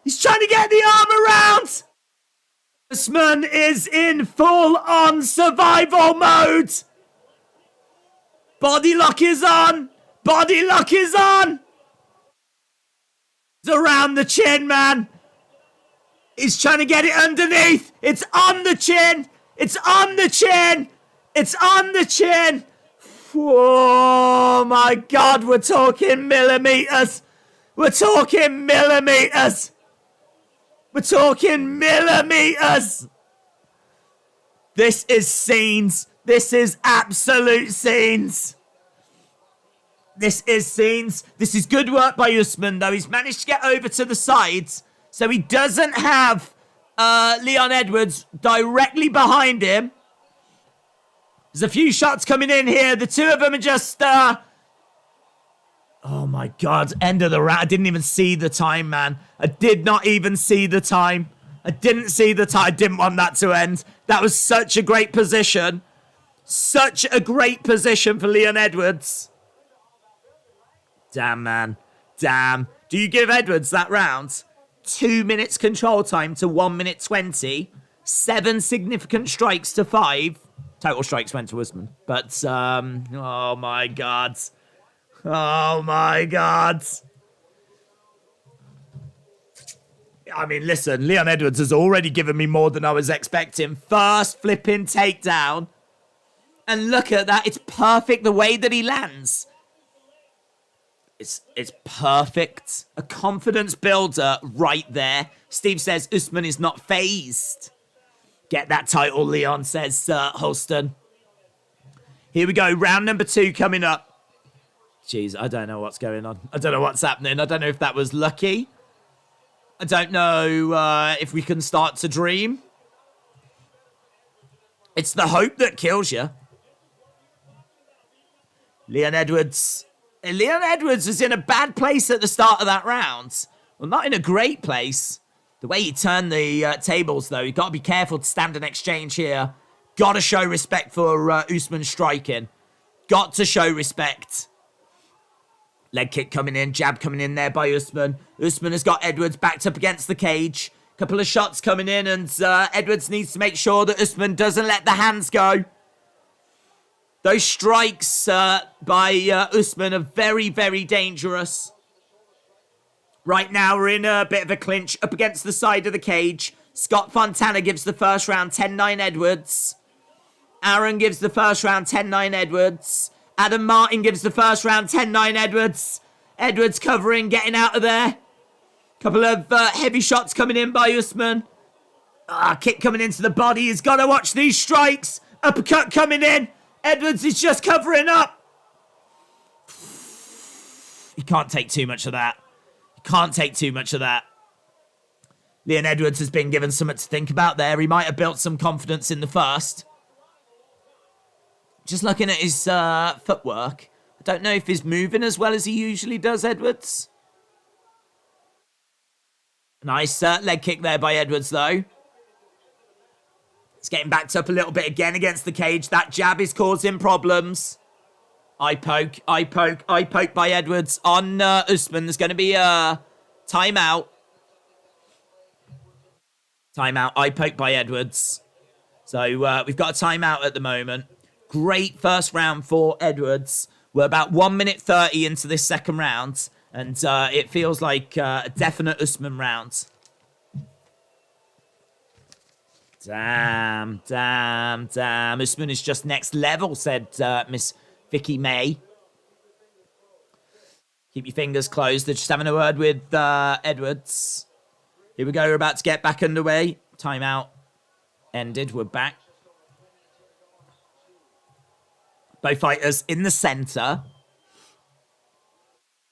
He's trying to get the arm around. Usman is in full-on survival mode. Body lock is on. Body lock is on. It's around the chin, man. He's trying to get it underneath. It's on the chin. It's on the chin. It's on the chin. Oh, my God. We're talking millimeters. We're talking millimeters. We're talking millimeters. This is scenes. This is absolute scenes. This is scenes. This is good work by Usman, though. He's managed to get over to the sides, so he doesn't have Leon Edwards directly behind him. There's a few shots coming in here. The two of them are just... Oh, my God. End of the round. I didn't even see the time, man. I did not even see the time. I didn't see the time. I didn't want that to end. That was such a great position. Such a great position for Leon Edwards. Damn, man. Damn. Do you give Edwards that round? 2 minutes control time to 1 minute 20. 7 significant strikes to 5. Total strikes went to Usman. But, oh, my God. Oh, my God. I mean, listen, Leon Edwards has already given me more than I was expecting. First flipping takedown. And look at that. It's perfect the way that he lands. It's perfect. A confidence builder right there. Steve says Usman is not phased. Get that title, Leon, says Holston. Here we go. Round number 2 coming up. Jeez, I don't know what's going on. I don't know what's happening. I don't know if that was lucky. I don't know if we can start to dream. It's the hope that kills you. Leon Edwards. Leon Edwards was in a bad place at the start of that round. Well, not in a great place. The way he turned the tables, though, you've got to be careful to stand and exchange here. Got to show respect for Usman striking. Got to show respect. Leg kick coming in, jab coming in there by Usman. Usman has got Edwards backed up against the cage. Couple of shots coming in, and Edwards needs to make sure that Usman doesn't let the hands go. Those strikes by Usman are very, very dangerous. Right now, we're in a bit of a clinch up against the side of the cage. Scott Fontana gives the first round 10-9 Edwards. Aaron gives the first round 10-9 Edwards. Adam Martin gives the first round 10-9 Edwards. Edwards covering, getting out of there. Couple of heavy shots coming in by Usman. Kick coming into the body. He's got to watch these strikes. Uppercut coming in. Edwards is just covering up. He can't take too much of that. He can't take too much of that. Leon Edwards has been given something to think about there. He might have built some confidence in the first. Just looking at his footwork, I don't know if he's moving as well as he usually does, Edwards. Nice leg kick there by Edwards, though. He's getting backed up a little bit again against the cage. That jab is causing problems. Eye poke by Edwards on Usman. There's going to be a timeout. Timeout, eye poke by Edwards. So we've got a timeout at the moment. Great first round for Edwards. We're about 1 minute 30 into this second round. And it feels like a definite Usman round. Damn. Usman is just next level, said Miss Vicky May. Keep your fingers closed. They're just having a word with Edwards. Here we go. We're about to get back underway. Timeout. ended. We're back. Both fighters in the center.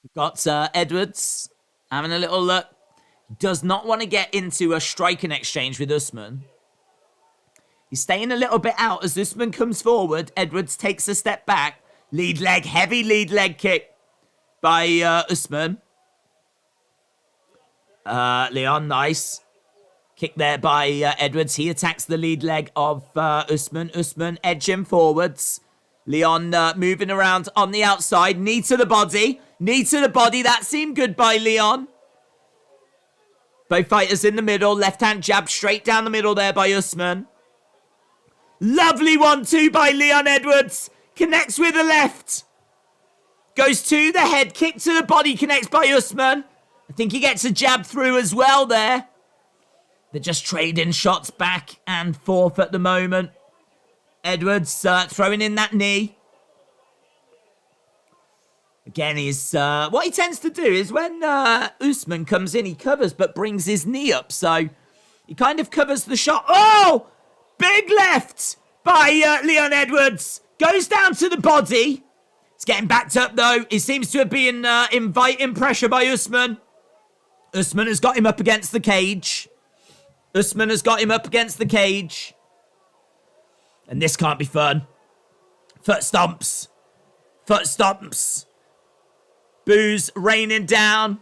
We've got Edwards having a little look. Does not want to get into a striking exchange with Usman. He's staying a little bit out as Usman comes forward. Edwards takes a step back. Lead leg, heavy lead leg kick by Usman. Leon, nice. Kick there by Edwards. He attacks the lead leg of Usman. Usman edging forwards. Leon moving around on the outside. Knee to the body. Knee to the body. That seemed good by Leon. Both fighters in the middle. Left hand jab straight down the middle there by Usman. Lovely 1-2 by Leon Edwards. Connects with the left. Goes to the head. Kick to the body. Connects by Usman. I think he gets a jab through as well there. They're just trading shots back and forth at the moment. Edwards throwing in that knee. Again, he's what he tends to do is when Usman comes in, he covers but brings his knee up. So he kind of covers the shot. Oh! Big left by Leon Edwards. Goes down to the body. It's getting backed up though. He seems to have been inviting pressure by Usman. Usman has got him up against the cage. Usman has got him up against the cage. And this can't be fun. Foot stomps. Foot stomps. Boos raining down.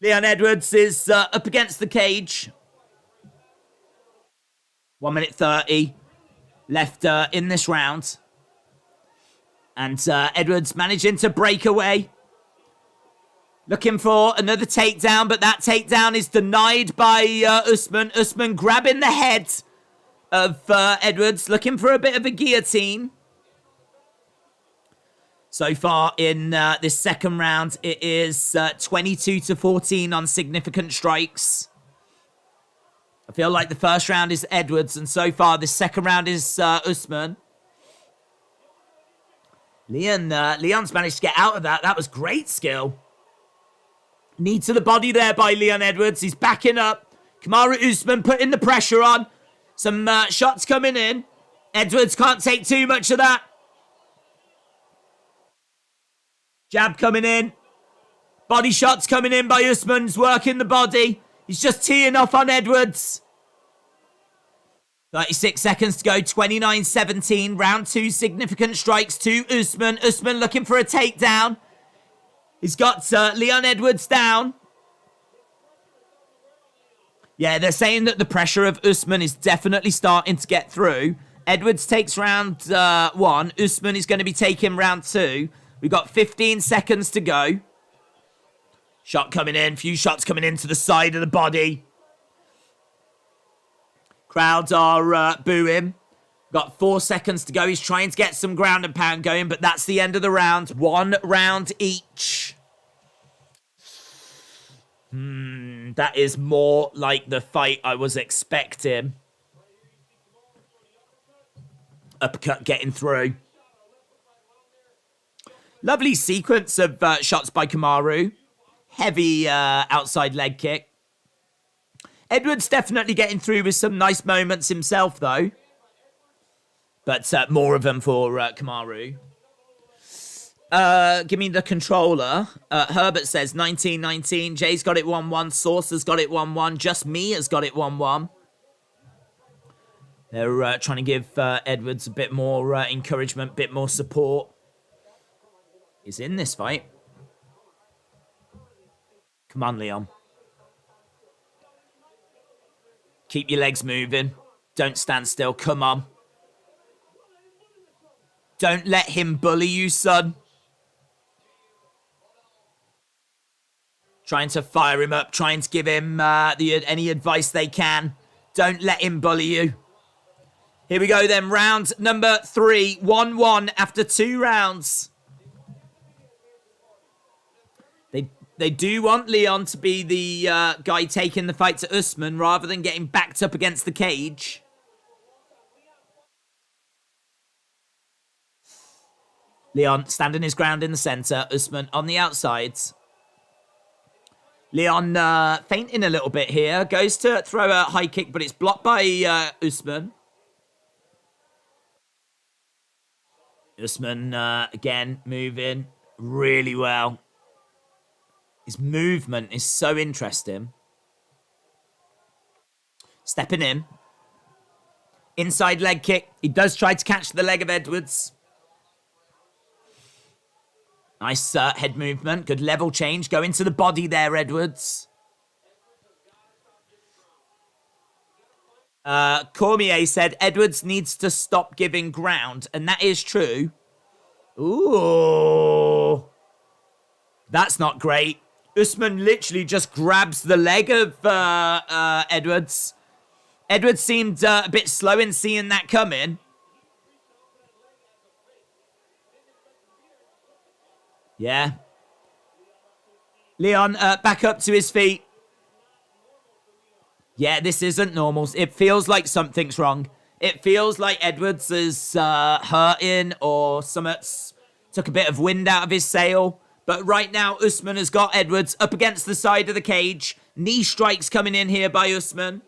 Leon Edwards is up against the cage. 1 minute 30 left in this round. And Edwards managing to break away. Looking for another takedown, but that takedown is denied by Usman. Usman grabbing the head of Edwards, looking for a bit of a guillotine. So far in this second round, it is 22-14 on significant strikes. I feel like the first round is Edwards, and so far the second round is Usman. Leon's managed to get out of that. That was great skill. Knee to the body there by Leon Edwards. He's backing up. Kamaru Usman putting the pressure on. Some shots coming in. Edwards can't take too much of that. Jab coming in. Body shots coming in by Usman's working the body. He's just teeing off on Edwards. 36 seconds to go. 29-17. Round 2. Significant strikes to Usman. Usman looking for a takedown. He's got Leon Edwards down. Yeah, they're saying that the pressure of Usman is definitely starting to get through. Edwards takes round 1. Usman is going to be taking round 2. We've got 15 seconds to go. Shot coming in. Few shots coming into the side of the body. Crowds are booing. Got 4 seconds to go. He's trying to get some ground and pound going, but that's the end of the round. 1 round each. That is more like the fight I was expecting. Uppercut getting through. Lovely sequence of shots by Kamaru. Heavy outside leg kick. Edwards definitely getting through with some nice moments himself, though. But more of them for Kamaru. Give me the controller. Herbert says 19-19. Jay's got it 1-1. Sauce has got it 1-1. Just Me has got it 1-1. They're trying to give Edwards a bit more encouragement, bit more support. He's in this fight. Come on, Leon. Keep your legs moving. Don't stand still. Come on. Don't let him bully you, son. Trying to fire him up. Trying to give him any advice they can. Don't let him bully you. Here we go then. Round number 3. 1-1 after 2 rounds. They do want Leon to be the guy taking the fight to Usman rather than getting backed up against the cage. Leon standing his ground in the center. Usman on the outsides. Leon fainting a little bit here. Goes to throw a high kick, but it's blocked by Usman. Usman, again, moving really well. His movement is so interesting. Stepping in. Inside leg kick. He does try to catch the leg of Edwards. Nice head movement. Good level change. Go into the body there, Edwards. Cormier said Edwards needs to stop giving ground. And that is true. Ooh. That's not great. Usman literally just grabs the leg of Edwards. Edwards seemed a bit slow in seeing that coming. Yeah. Leon back up to his feet. Yeah, this isn't normal. It feels like something's wrong. It feels like Edwards is hurting or something's took a bit of wind out of his sail. But right now, Usman has got Edwards up against the side of the cage. Knee strikes coming in here by Usman.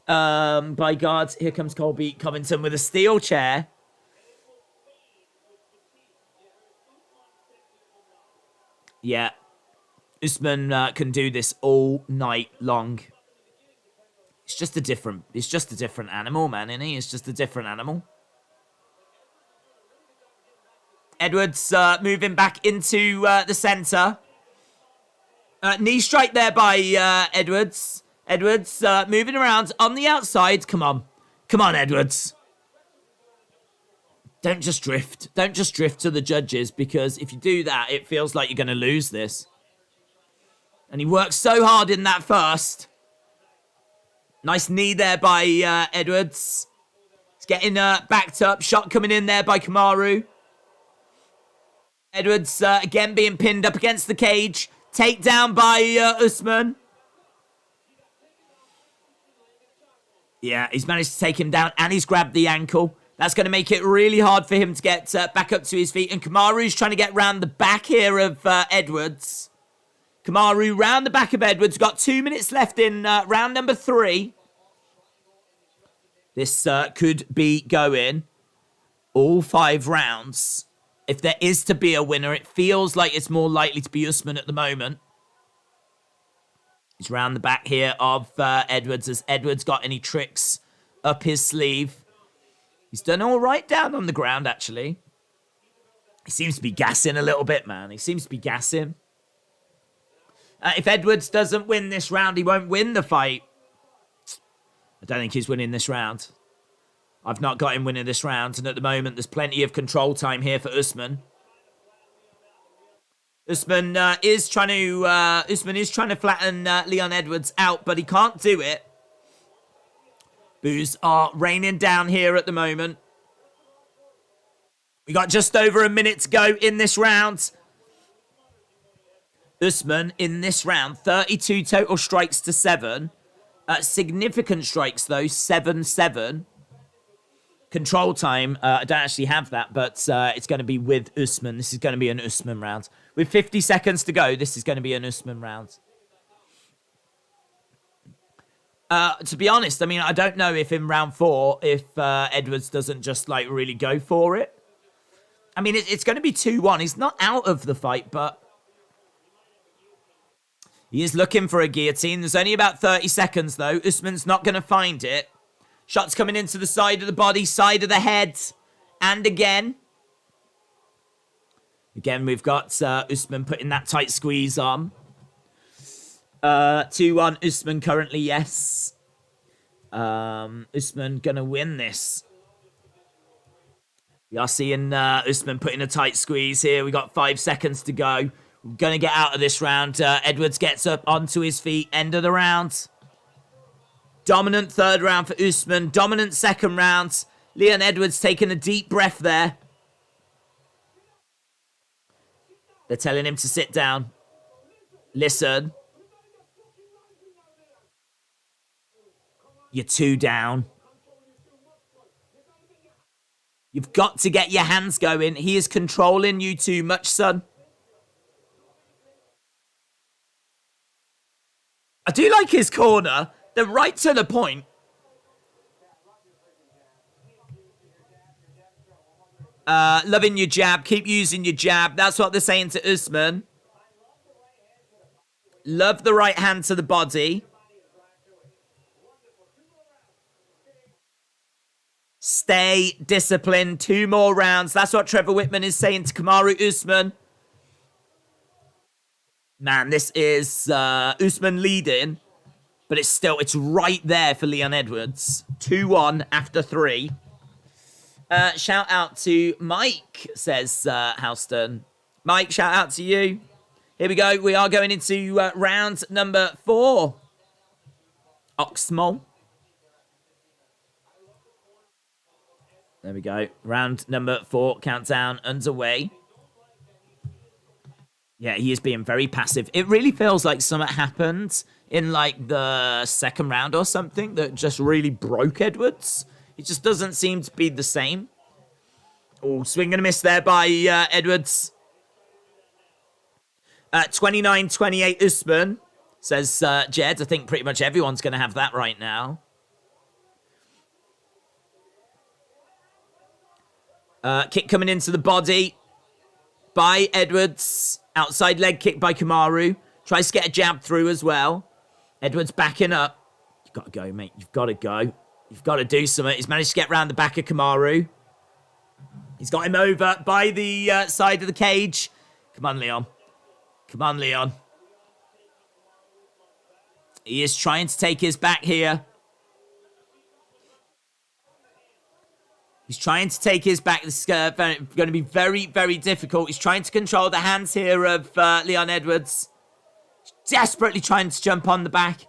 By God, here comes Colby Covington with a steel chair. Yeah. Usman can do this all night long. It's just a different animal, man, isn't he? It's just a different animal. Edwards moving back into the center. Knee strike there by Edwards. Edwards moving around on the outside. Come on. Come on, Edwards. Don't just drift. Don't just drift to the judges, because if you do that, it feels like you're going to lose this. And he works so hard in that first. Nice knee there by Edwards. He's getting backed up. Shot coming in there by Kamaru. Edwards again being pinned up against the cage. Takedown by Usman. Yeah, he's managed to take him down and he's grabbed the ankle. That's going to make it really hard for him to get back up to his feet. And Kamaru's trying to get round the back here of Edwards. Kamaru round the back of Edwards. Got 2 minutes left in round number 3. This could be going all 5 rounds. If there is to be a winner, it feels like it's more likely to be Usman at the moment. He's round the back here of Edwards. Has Edwards got any tricks up his sleeve? He's done all right down on the ground, actually. He seems to be gassing a little bit, man. He seems to be gassing. If Edwards doesn't win this round, he won't win the fight. I don't think he's winning this round. I've not got him winning this round. And at the moment, there's plenty of control time here for Usman. Usman is trying to flatten Leon Edwards out, but he can't do it. Boos are raining down here at the moment. We got just over a minute to go in this round. Usman in this round, 32 total strikes to 7. Significant strikes though, 7-7. Control time, I don't actually have that, but it's going to be with Usman. This is going to be an Usman round. With 50 seconds to go, this is going to be an Usman round. To be honest, I mean, I don't know if in round 4, if Edwards doesn't just, like, really go for it. I mean, it's going to be 2-1. He's not out of the fight, but he is looking for a guillotine. There's only about 30 seconds, though. Usman's not going to find it. Shots coming into the side of the body, side of the head, and again. Again, we've got Usman putting that tight squeeze on. 2-1 Usman currently, yes. Usman gonna win this. We are seeing Usman putting a tight squeeze here. We got 5 seconds to go. We're gonna get out of this round. Edwards gets up onto his feet. End of the round. Dominant third round for Usman. Dominant second round. Leon Edwards taking a deep breath there. They're telling him to sit down. Listen. You're 2 down. You've got to get your hands going. He is controlling you too much, son. I do like his corner. They're right to the point. Loving your jab. Keep using your jab. That's what they're saying to Usman. Love the right hand to the body. Stay disciplined. 2 more rounds. That's what Trevor Whitman is saying to Kamaru Usman. Man, this is Usman leading. But it's right there for Leon Edwards. 2-1 after 3. Shout out to Mike, says Houston. Mike, shout out to you. Here we go. We are going into round number 4. Oxmol. There we go. Round number 4 countdown underway. Yeah, he is being very passive. It really feels like something happened in like the second round or something that just really broke Edwards. It just doesn't seem to be the same. Oh, swing and a miss there by Edwards. 29-28 Usman, says Jed. I think pretty much everyone's going to have that right now. Kick coming into the body by Edwards. Outside leg kick by Kamaru. Tries to get a jab through as well. Edwards backing up. You've got to go, mate. You've got to go. You've got to do something. He's managed to get around the back of Kamaru. He's got him over by the side of the cage. Come on, Leon. Come on, Leon. He is trying to take his back here. He's trying to take his back. This is going to be very, very difficult. He's trying to control the hands here of Leon Edwards. He's desperately trying to jump on the back.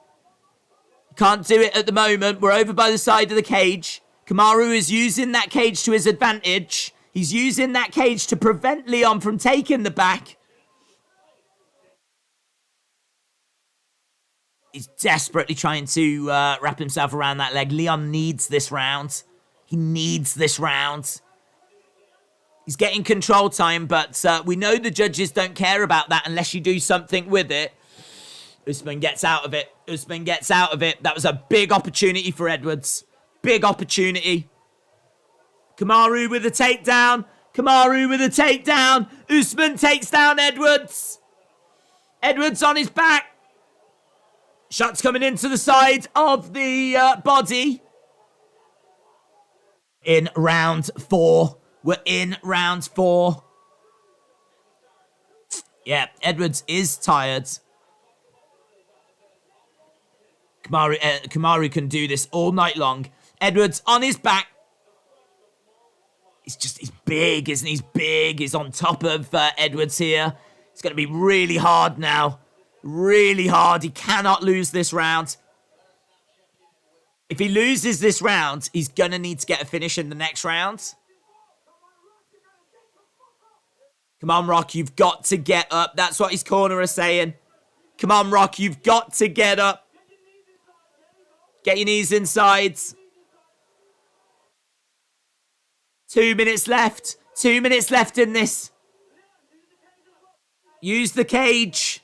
Can't do it at the moment. We're over by the side of the cage. Kamaru is using that cage to his advantage. He's using that cage to prevent Leon from taking the back. He's desperately trying to wrap himself around that leg. Leon needs this round. He needs this round. He's getting control time, but we know the judges don't care about that unless you do something with it. Usman gets out of it. Usman gets out of it. That was a big opportunity for Edwards. Big opportunity. Kamaru with a takedown. Kamaru with a takedown. Usman takes down Edwards. Edwards on his back. Shots coming into the side of the body. In round 4. We're in round 4. Yeah, Edwards is tired. Kamaru can do this all night long. Edwards on his back. He's big, isn't he? He's big. He's on top of Edwards here. It's going to be really hard now. Really hard. He cannot lose this round. If he loses this round, he's going to need to get a finish in the next round. Come on, Rock. You've got to get up. That's what his corner is saying. Come on, Rock. You've got to get up. Get your knees inside. 2 minutes left. 2 minutes left in this. Use the cage.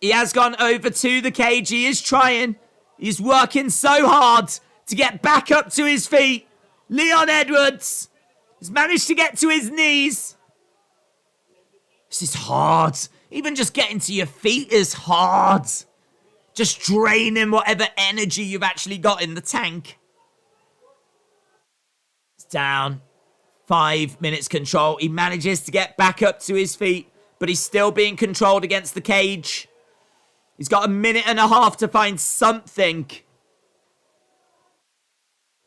He has gone over to the cage. He is trying. He's working so hard to get back up to his feet. Leon Edwards has managed to get to his knees. This is hard. Even just getting to your feet is hard. Just draining whatever energy you've actually got in the tank. It's down. 5 minutes control. He manages to get back up to his feet, but he's still being controlled against the cage. He's got a minute and a half to find something.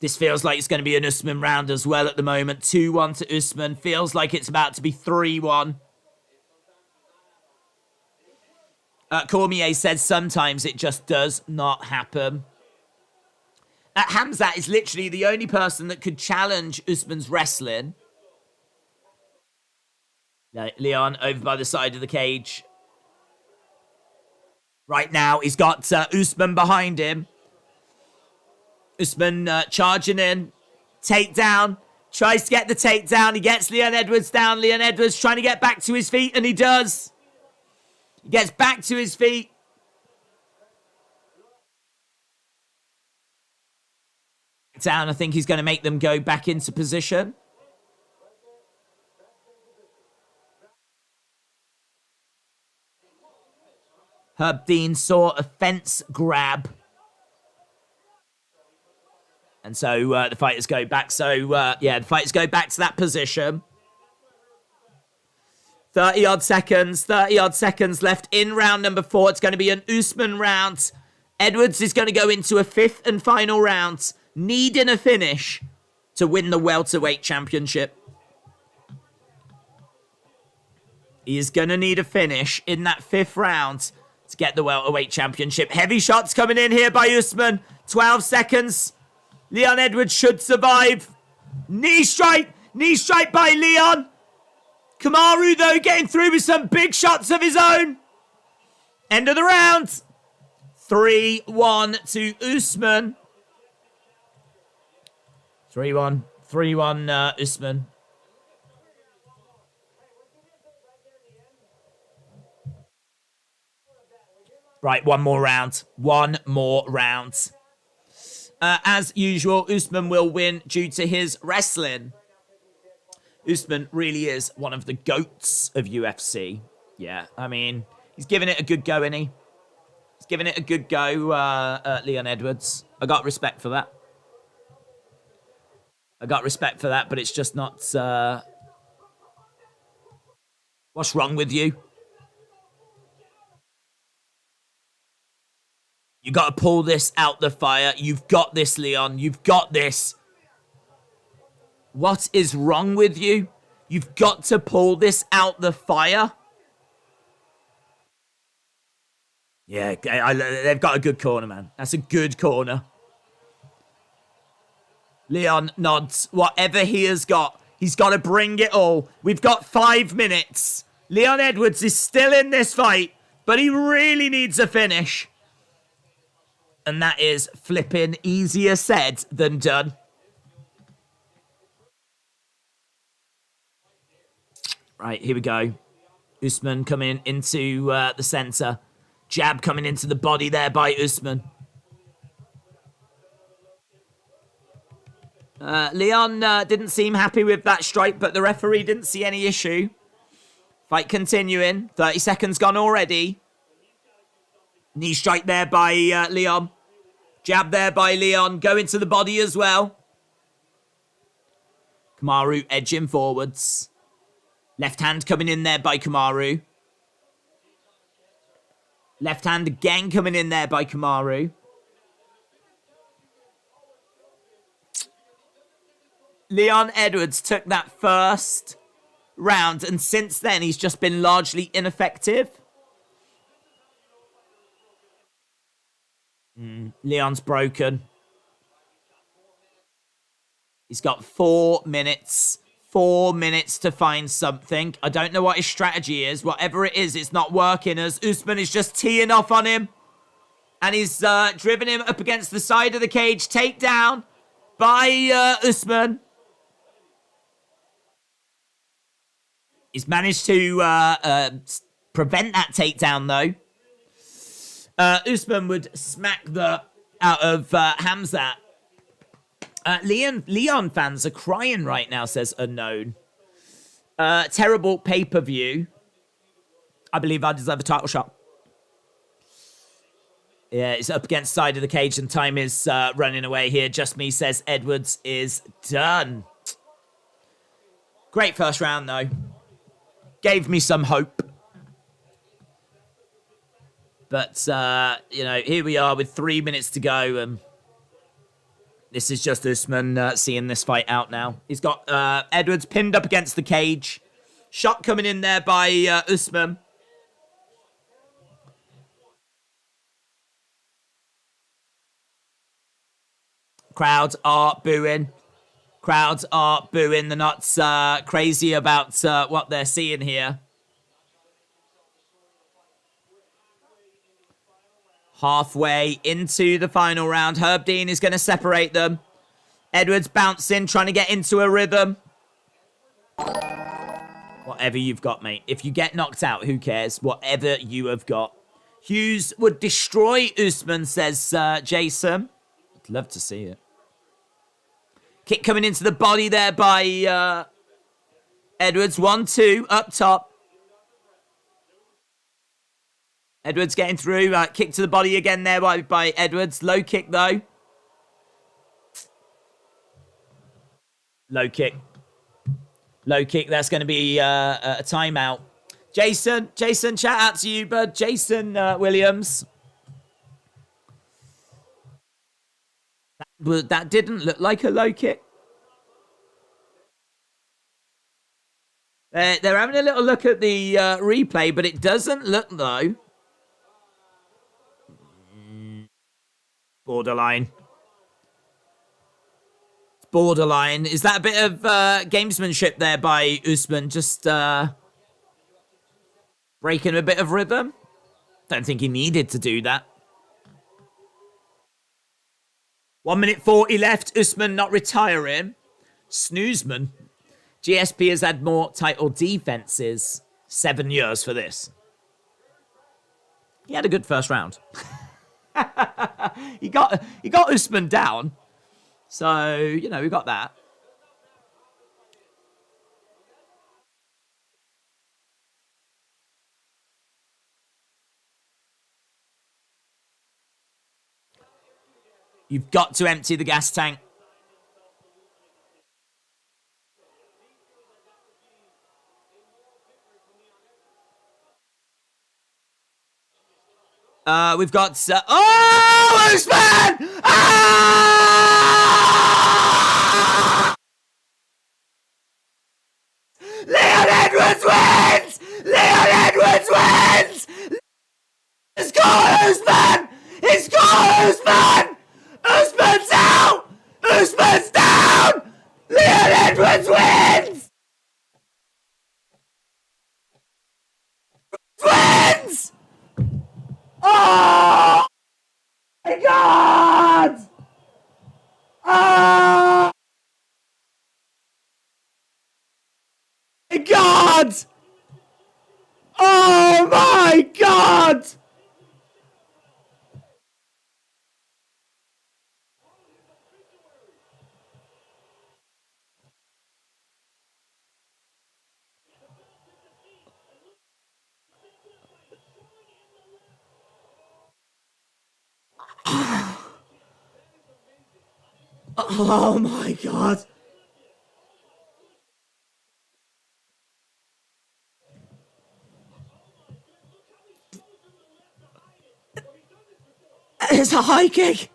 This feels like it's going to be an Usman round as well at the moment. 2-1 to Usman. Feels like it's about to be 3-1. Cormier says sometimes it just does not happen. Hamzat is literally the only person that could challenge Usman's wrestling. Leon over by the side of the cage. Right now, he's got Usman behind him. Usman charging in. Takedown. Tries to get the takedown. He gets Leon Edwards down. Leon Edwards trying to get back to his feet, and he does. He gets back to his feet. Down. I think he's going to make them go back into position. Herb Dean saw a fence grab. And so the fighters go back. So, the fighters go back to that position. 30-odd seconds left in round number 4. It's going to be an Usman round. Edwards is going to go into a 5th and final round, needing a finish to win the welterweight championship. He is going to need a finish in that 5th round to get the welterweight championship. Heavy shots coming in here by Usman. 12 seconds. Leon Edwards should survive. Knee strike by Leon. Kamaru, though, getting through with some big shots of his own. End of the round. 3-1 to Usman. 3-1 Usman. Right, one more round. As usual, Usman will win due to his wrestling. Usman really is one of the GOATs of UFC. Yeah, I mean, he's giving it a good go, isn't he? He's giving it a good go, Leon Edwards. I got respect for that. But it's just not... What's wrong with you? You got to pull this out the fire. You've got this, Leon. You've got this. What is wrong with you? You've got to pull this out the fire. Yeah, they've got a good corner, man. That's a good corner. Leon nods. Whatever he has got, he's got to bring it all. We've got 5 minutes. Leon Edwards is still in this fight, but he really needs a finish. And that is flipping easier said than done. Right, here we go. Usman coming into the center. Jab coming into the body there by Usman. Leon didn't seem happy with that strike, but the referee didn't see any issue. Fight continuing. 30 seconds gone already. Knee strike there by Leon. Jab there by Leon. Go into the body as well. Kamaru edging forwards. Left hand coming in there by Kamaru. Left hand again coming in there by Kamaru. Leon Edwards took that first round, and since then he's just been largely ineffective. Leon's broken. He's got 4 minutes. 4 minutes to find something. I don't know what his strategy is. Whatever it is, it's not working, as Usman is just teeing off on him. And he's driven him up against the side of the cage. Takedown by Usman. He's managed to prevent that takedown, though. Usman would smack the out of Hamzat. Leon fans are crying right now, says Unknown. Terrible pay-per-view. I believe I deserve a title shot. Yeah, it's up against side of the cage and time is running away here. Just Me says Edwards is done. Great first round, though. Gave me some hope. But, here we are with 3 minutes to go. And this is just Usman seeing this fight out now. He's got Edwards pinned up against the cage. Shot coming in there by Usman. Crowds are booing. They're not crazy about what they're seeing here. Halfway into the final round. Herb Dean is going to separate them. Edwards bouncing, trying to get into a rhythm. Whatever you've got, mate. If you get knocked out, who cares? Whatever you have got. Hughes would destroy Usman, says Jason. I'd love to see it. Kick coming into the body there by Edwards. 1-2 up top. Edwards getting through. Kick to the body again there by Edwards. Low kick, though. Low kick. Low kick. That's going to be a timeout. Jason, shout out to you, bud. Jason Williams. That didn't look like a low kick. They're having a little look at the replay, but it doesn't look, though. Borderline. Borderline. Is that a bit of gamesmanship there by Usman? Just breaking a bit of rhythm? Don't think he needed to do that. 1 minute 40 left. Usman not retiring. Snoozman. GSP has had more title defenses. 7 years for this. He had a good first round. he got Usman down. So, you know, we got that. You've got to empty the gas tank. We've got... oh, Usman! Ah! Leon Edwards wins! Leon Edwards wins! It's got Usman! It's got Usman! Usman's out! Usman's down! Leon Edwards wins! Wins! Oh my God! Oh my God! Oh my God! Oh my God. It's a high kick.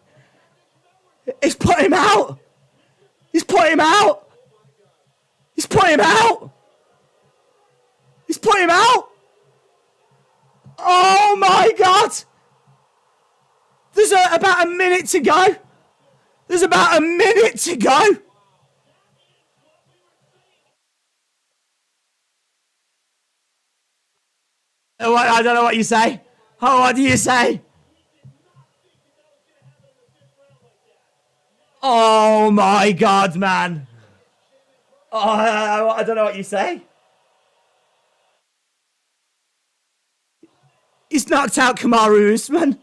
It's put him out. He's put him out. He's put him out. He's put him out. Oh my God. There's about a minute to go. There's about a minute to go. I don't know what you say. Oh, what do you say? Oh my God, man. Oh, I don't know what you say. He's knocked out Kamaru Usman.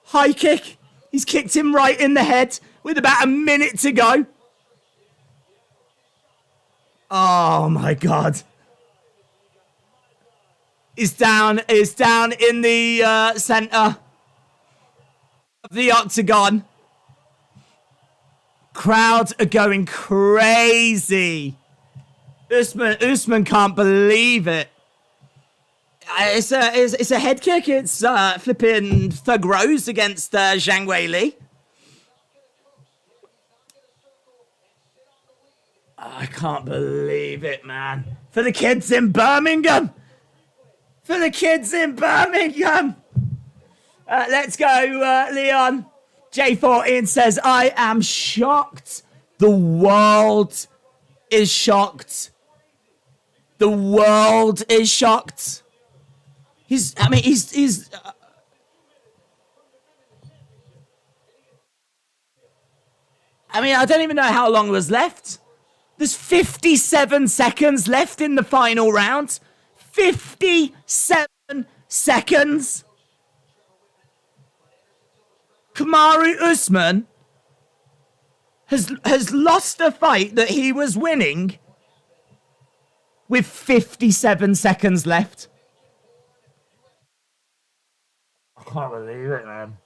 High kick. He's kicked him right in the head with about a minute to go. Oh my God. He's down in the center of the octagon. Crowds are going crazy. Usman can't believe it. It's a head kick. It's flipping Thug Rose against Zhang Weili. I can't believe it, man. For the kids in Birmingham. For the kids in Birmingham. Let's go, Leon. J14 says, I am shocked. The world is shocked. The world is shocked. He's I mean, I don't even know how long was left. There's 57 seconds left in the final round. 57 seconds. Kamaru Usman has lost a fight that he was winning with 57 seconds left. I can't believe it, man.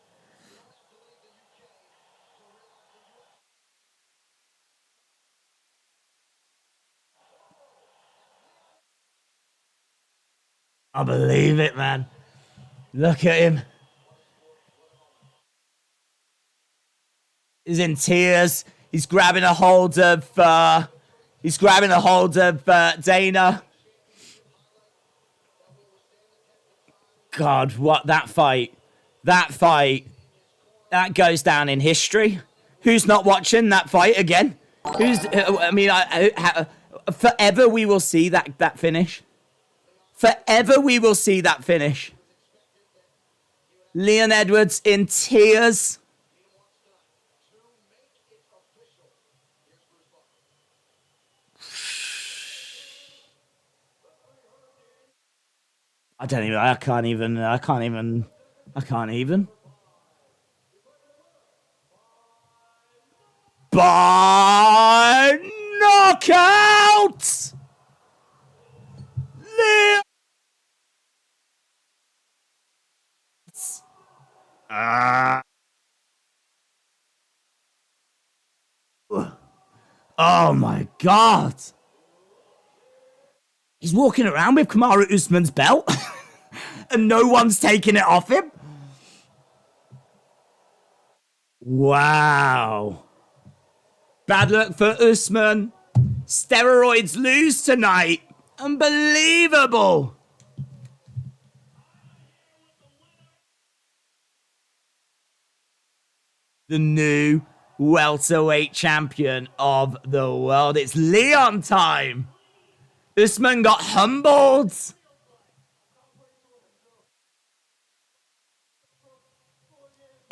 I believe it, man. Look at him. He's in tears. He's grabbing a hold of. Dana. God, what that fight? That goes down in history. Who's not watching that fight again? Forever we will see that finish. Forever we will see that finish. Leon Edwards in tears. I can't even. By knockout! Oh my God. He's walking around with Kamaru Usman's belt and no one's taking it off him. Wow. Bad luck for Usman. Steroids lose tonight. Unbelievable. The new welterweight champion of the world. It's Leon time. Usman got humbled.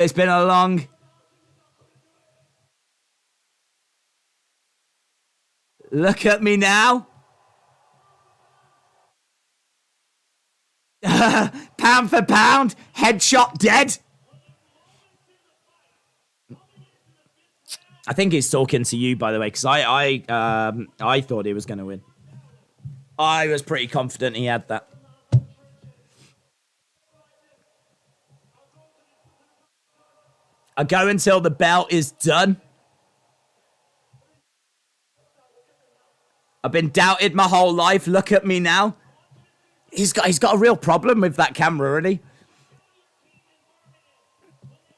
It's been a long... Look at me now. Pound for pound, headshot dead. I think he's talking to you, by the way, because I thought he was going to win. I was pretty confident he had that. I go until the belt is done. I've been doubted my whole life. Look at me now. He's got a real problem with that camera, isn't he?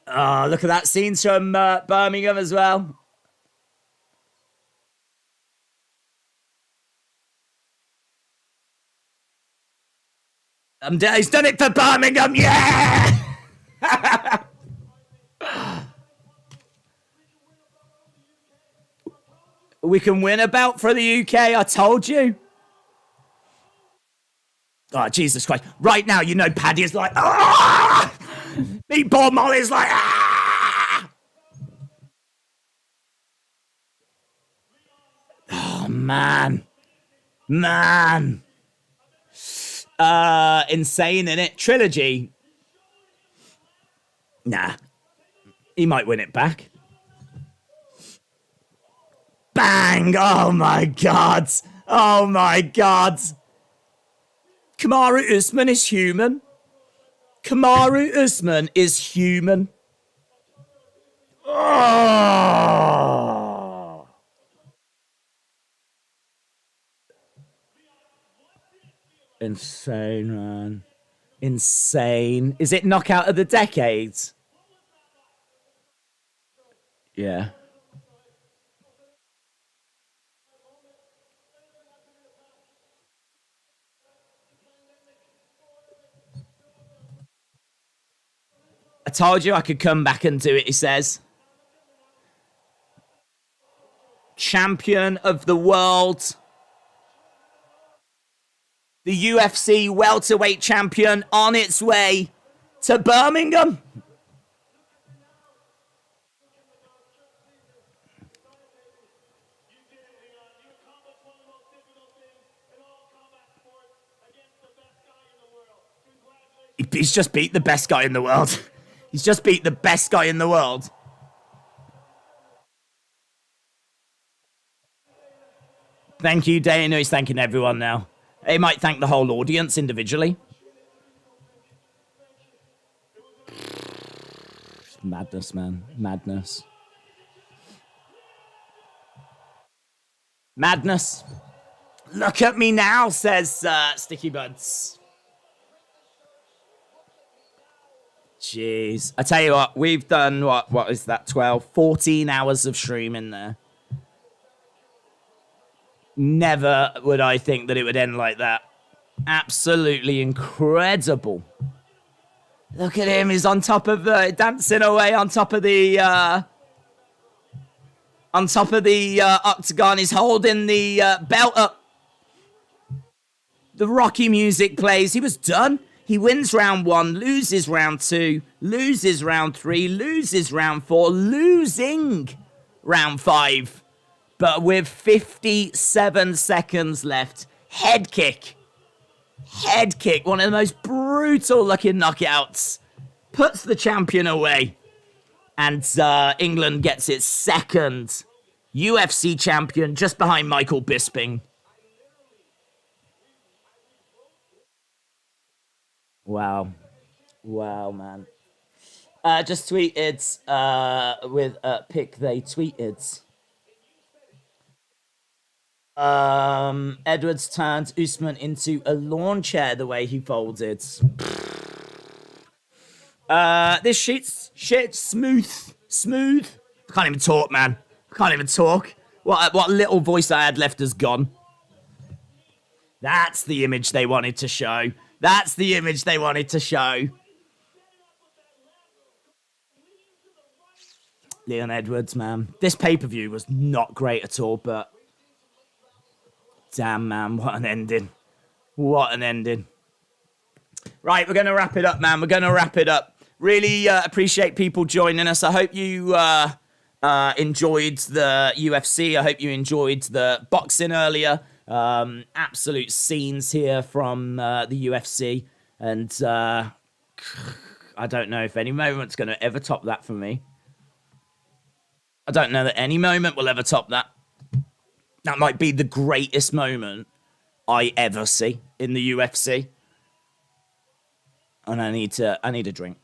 Oh, look at that. Scenes from Birmingham as well. He's done it for Birmingham. Yeah! We can win a belt for the UK. I told you. Oh, Jesus Christ. Right now, you know, Paddy is like, ah! Meatball Molly's like, ah! Oh, man. Man. Insane, innit? Trilogy. Nah. He might win it back. Bang! Oh, my God. Oh, my God. Kamaru Usman is human. Kamaru Usman is human. Oh. Insane, man. Insane. Is it knockout of the decade? Yeah. I told you I could come back and do it, he says. Champion of the world. The UFC welterweight champion on its way to Birmingham. just beat the best guy in the world. He's just beat the best guy in the world. Thank you, Dana. He's thanking everyone now. He might thank the whole audience individually. Madness, man. Madness. Madness. Look at me now, says Sticky Buds. Jeez. I tell you what, we've done, what is that, 12, 14 hours of streaming there. Never would I think that it would end like that. Absolutely incredible. Look at him, he's on top of the, dancing away on top of the octagon. He's holding the belt up. The Rocky music plays. He was done. He wins round 1, loses round 2, loses round 3, loses round 4, losing round 5. But with 57 seconds left, head kick. Head kick, one of the most brutal looking knockouts. Puts the champion away. And England gets its second UFC champion, just behind Michael Bisping. Wow. Wow, man. Just tweeted with a pic they tweeted. Edwards turned Usman into a lawn chair the way he folded. This shit's smooth. I can't even talk, man. I can't even talk. What little voice I had left has gone. That's the image they wanted to show. That's the image they wanted to show. Leon Edwards, man. This pay-per-view was not great at all, but damn, man, what an ending. What an ending. Right, we're going to wrap it up, man. We're going to wrap it up. Really appreciate people joining us. I hope you enjoyed the UFC. I hope you enjoyed the boxing earlier. Absolute scenes here from the UFC. And I don't know if any moment's going to ever top that for me. I don't know that any moment will ever top that. That might be the greatest moment I ever see in the UFC. And I need a drink.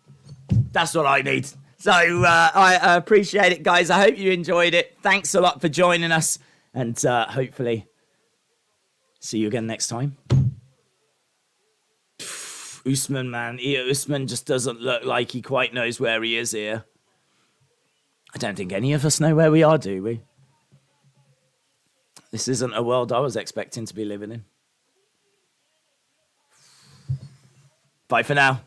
That's what I need. So I appreciate it, guys. I hope you enjoyed it. Thanks a lot for joining us. And hopefully see you again next time. Usman, man. Usman just doesn't look like he quite knows where he is here. I don't think any of us know where we are, do we? This isn't a world I was expecting to be living in. Bye for now.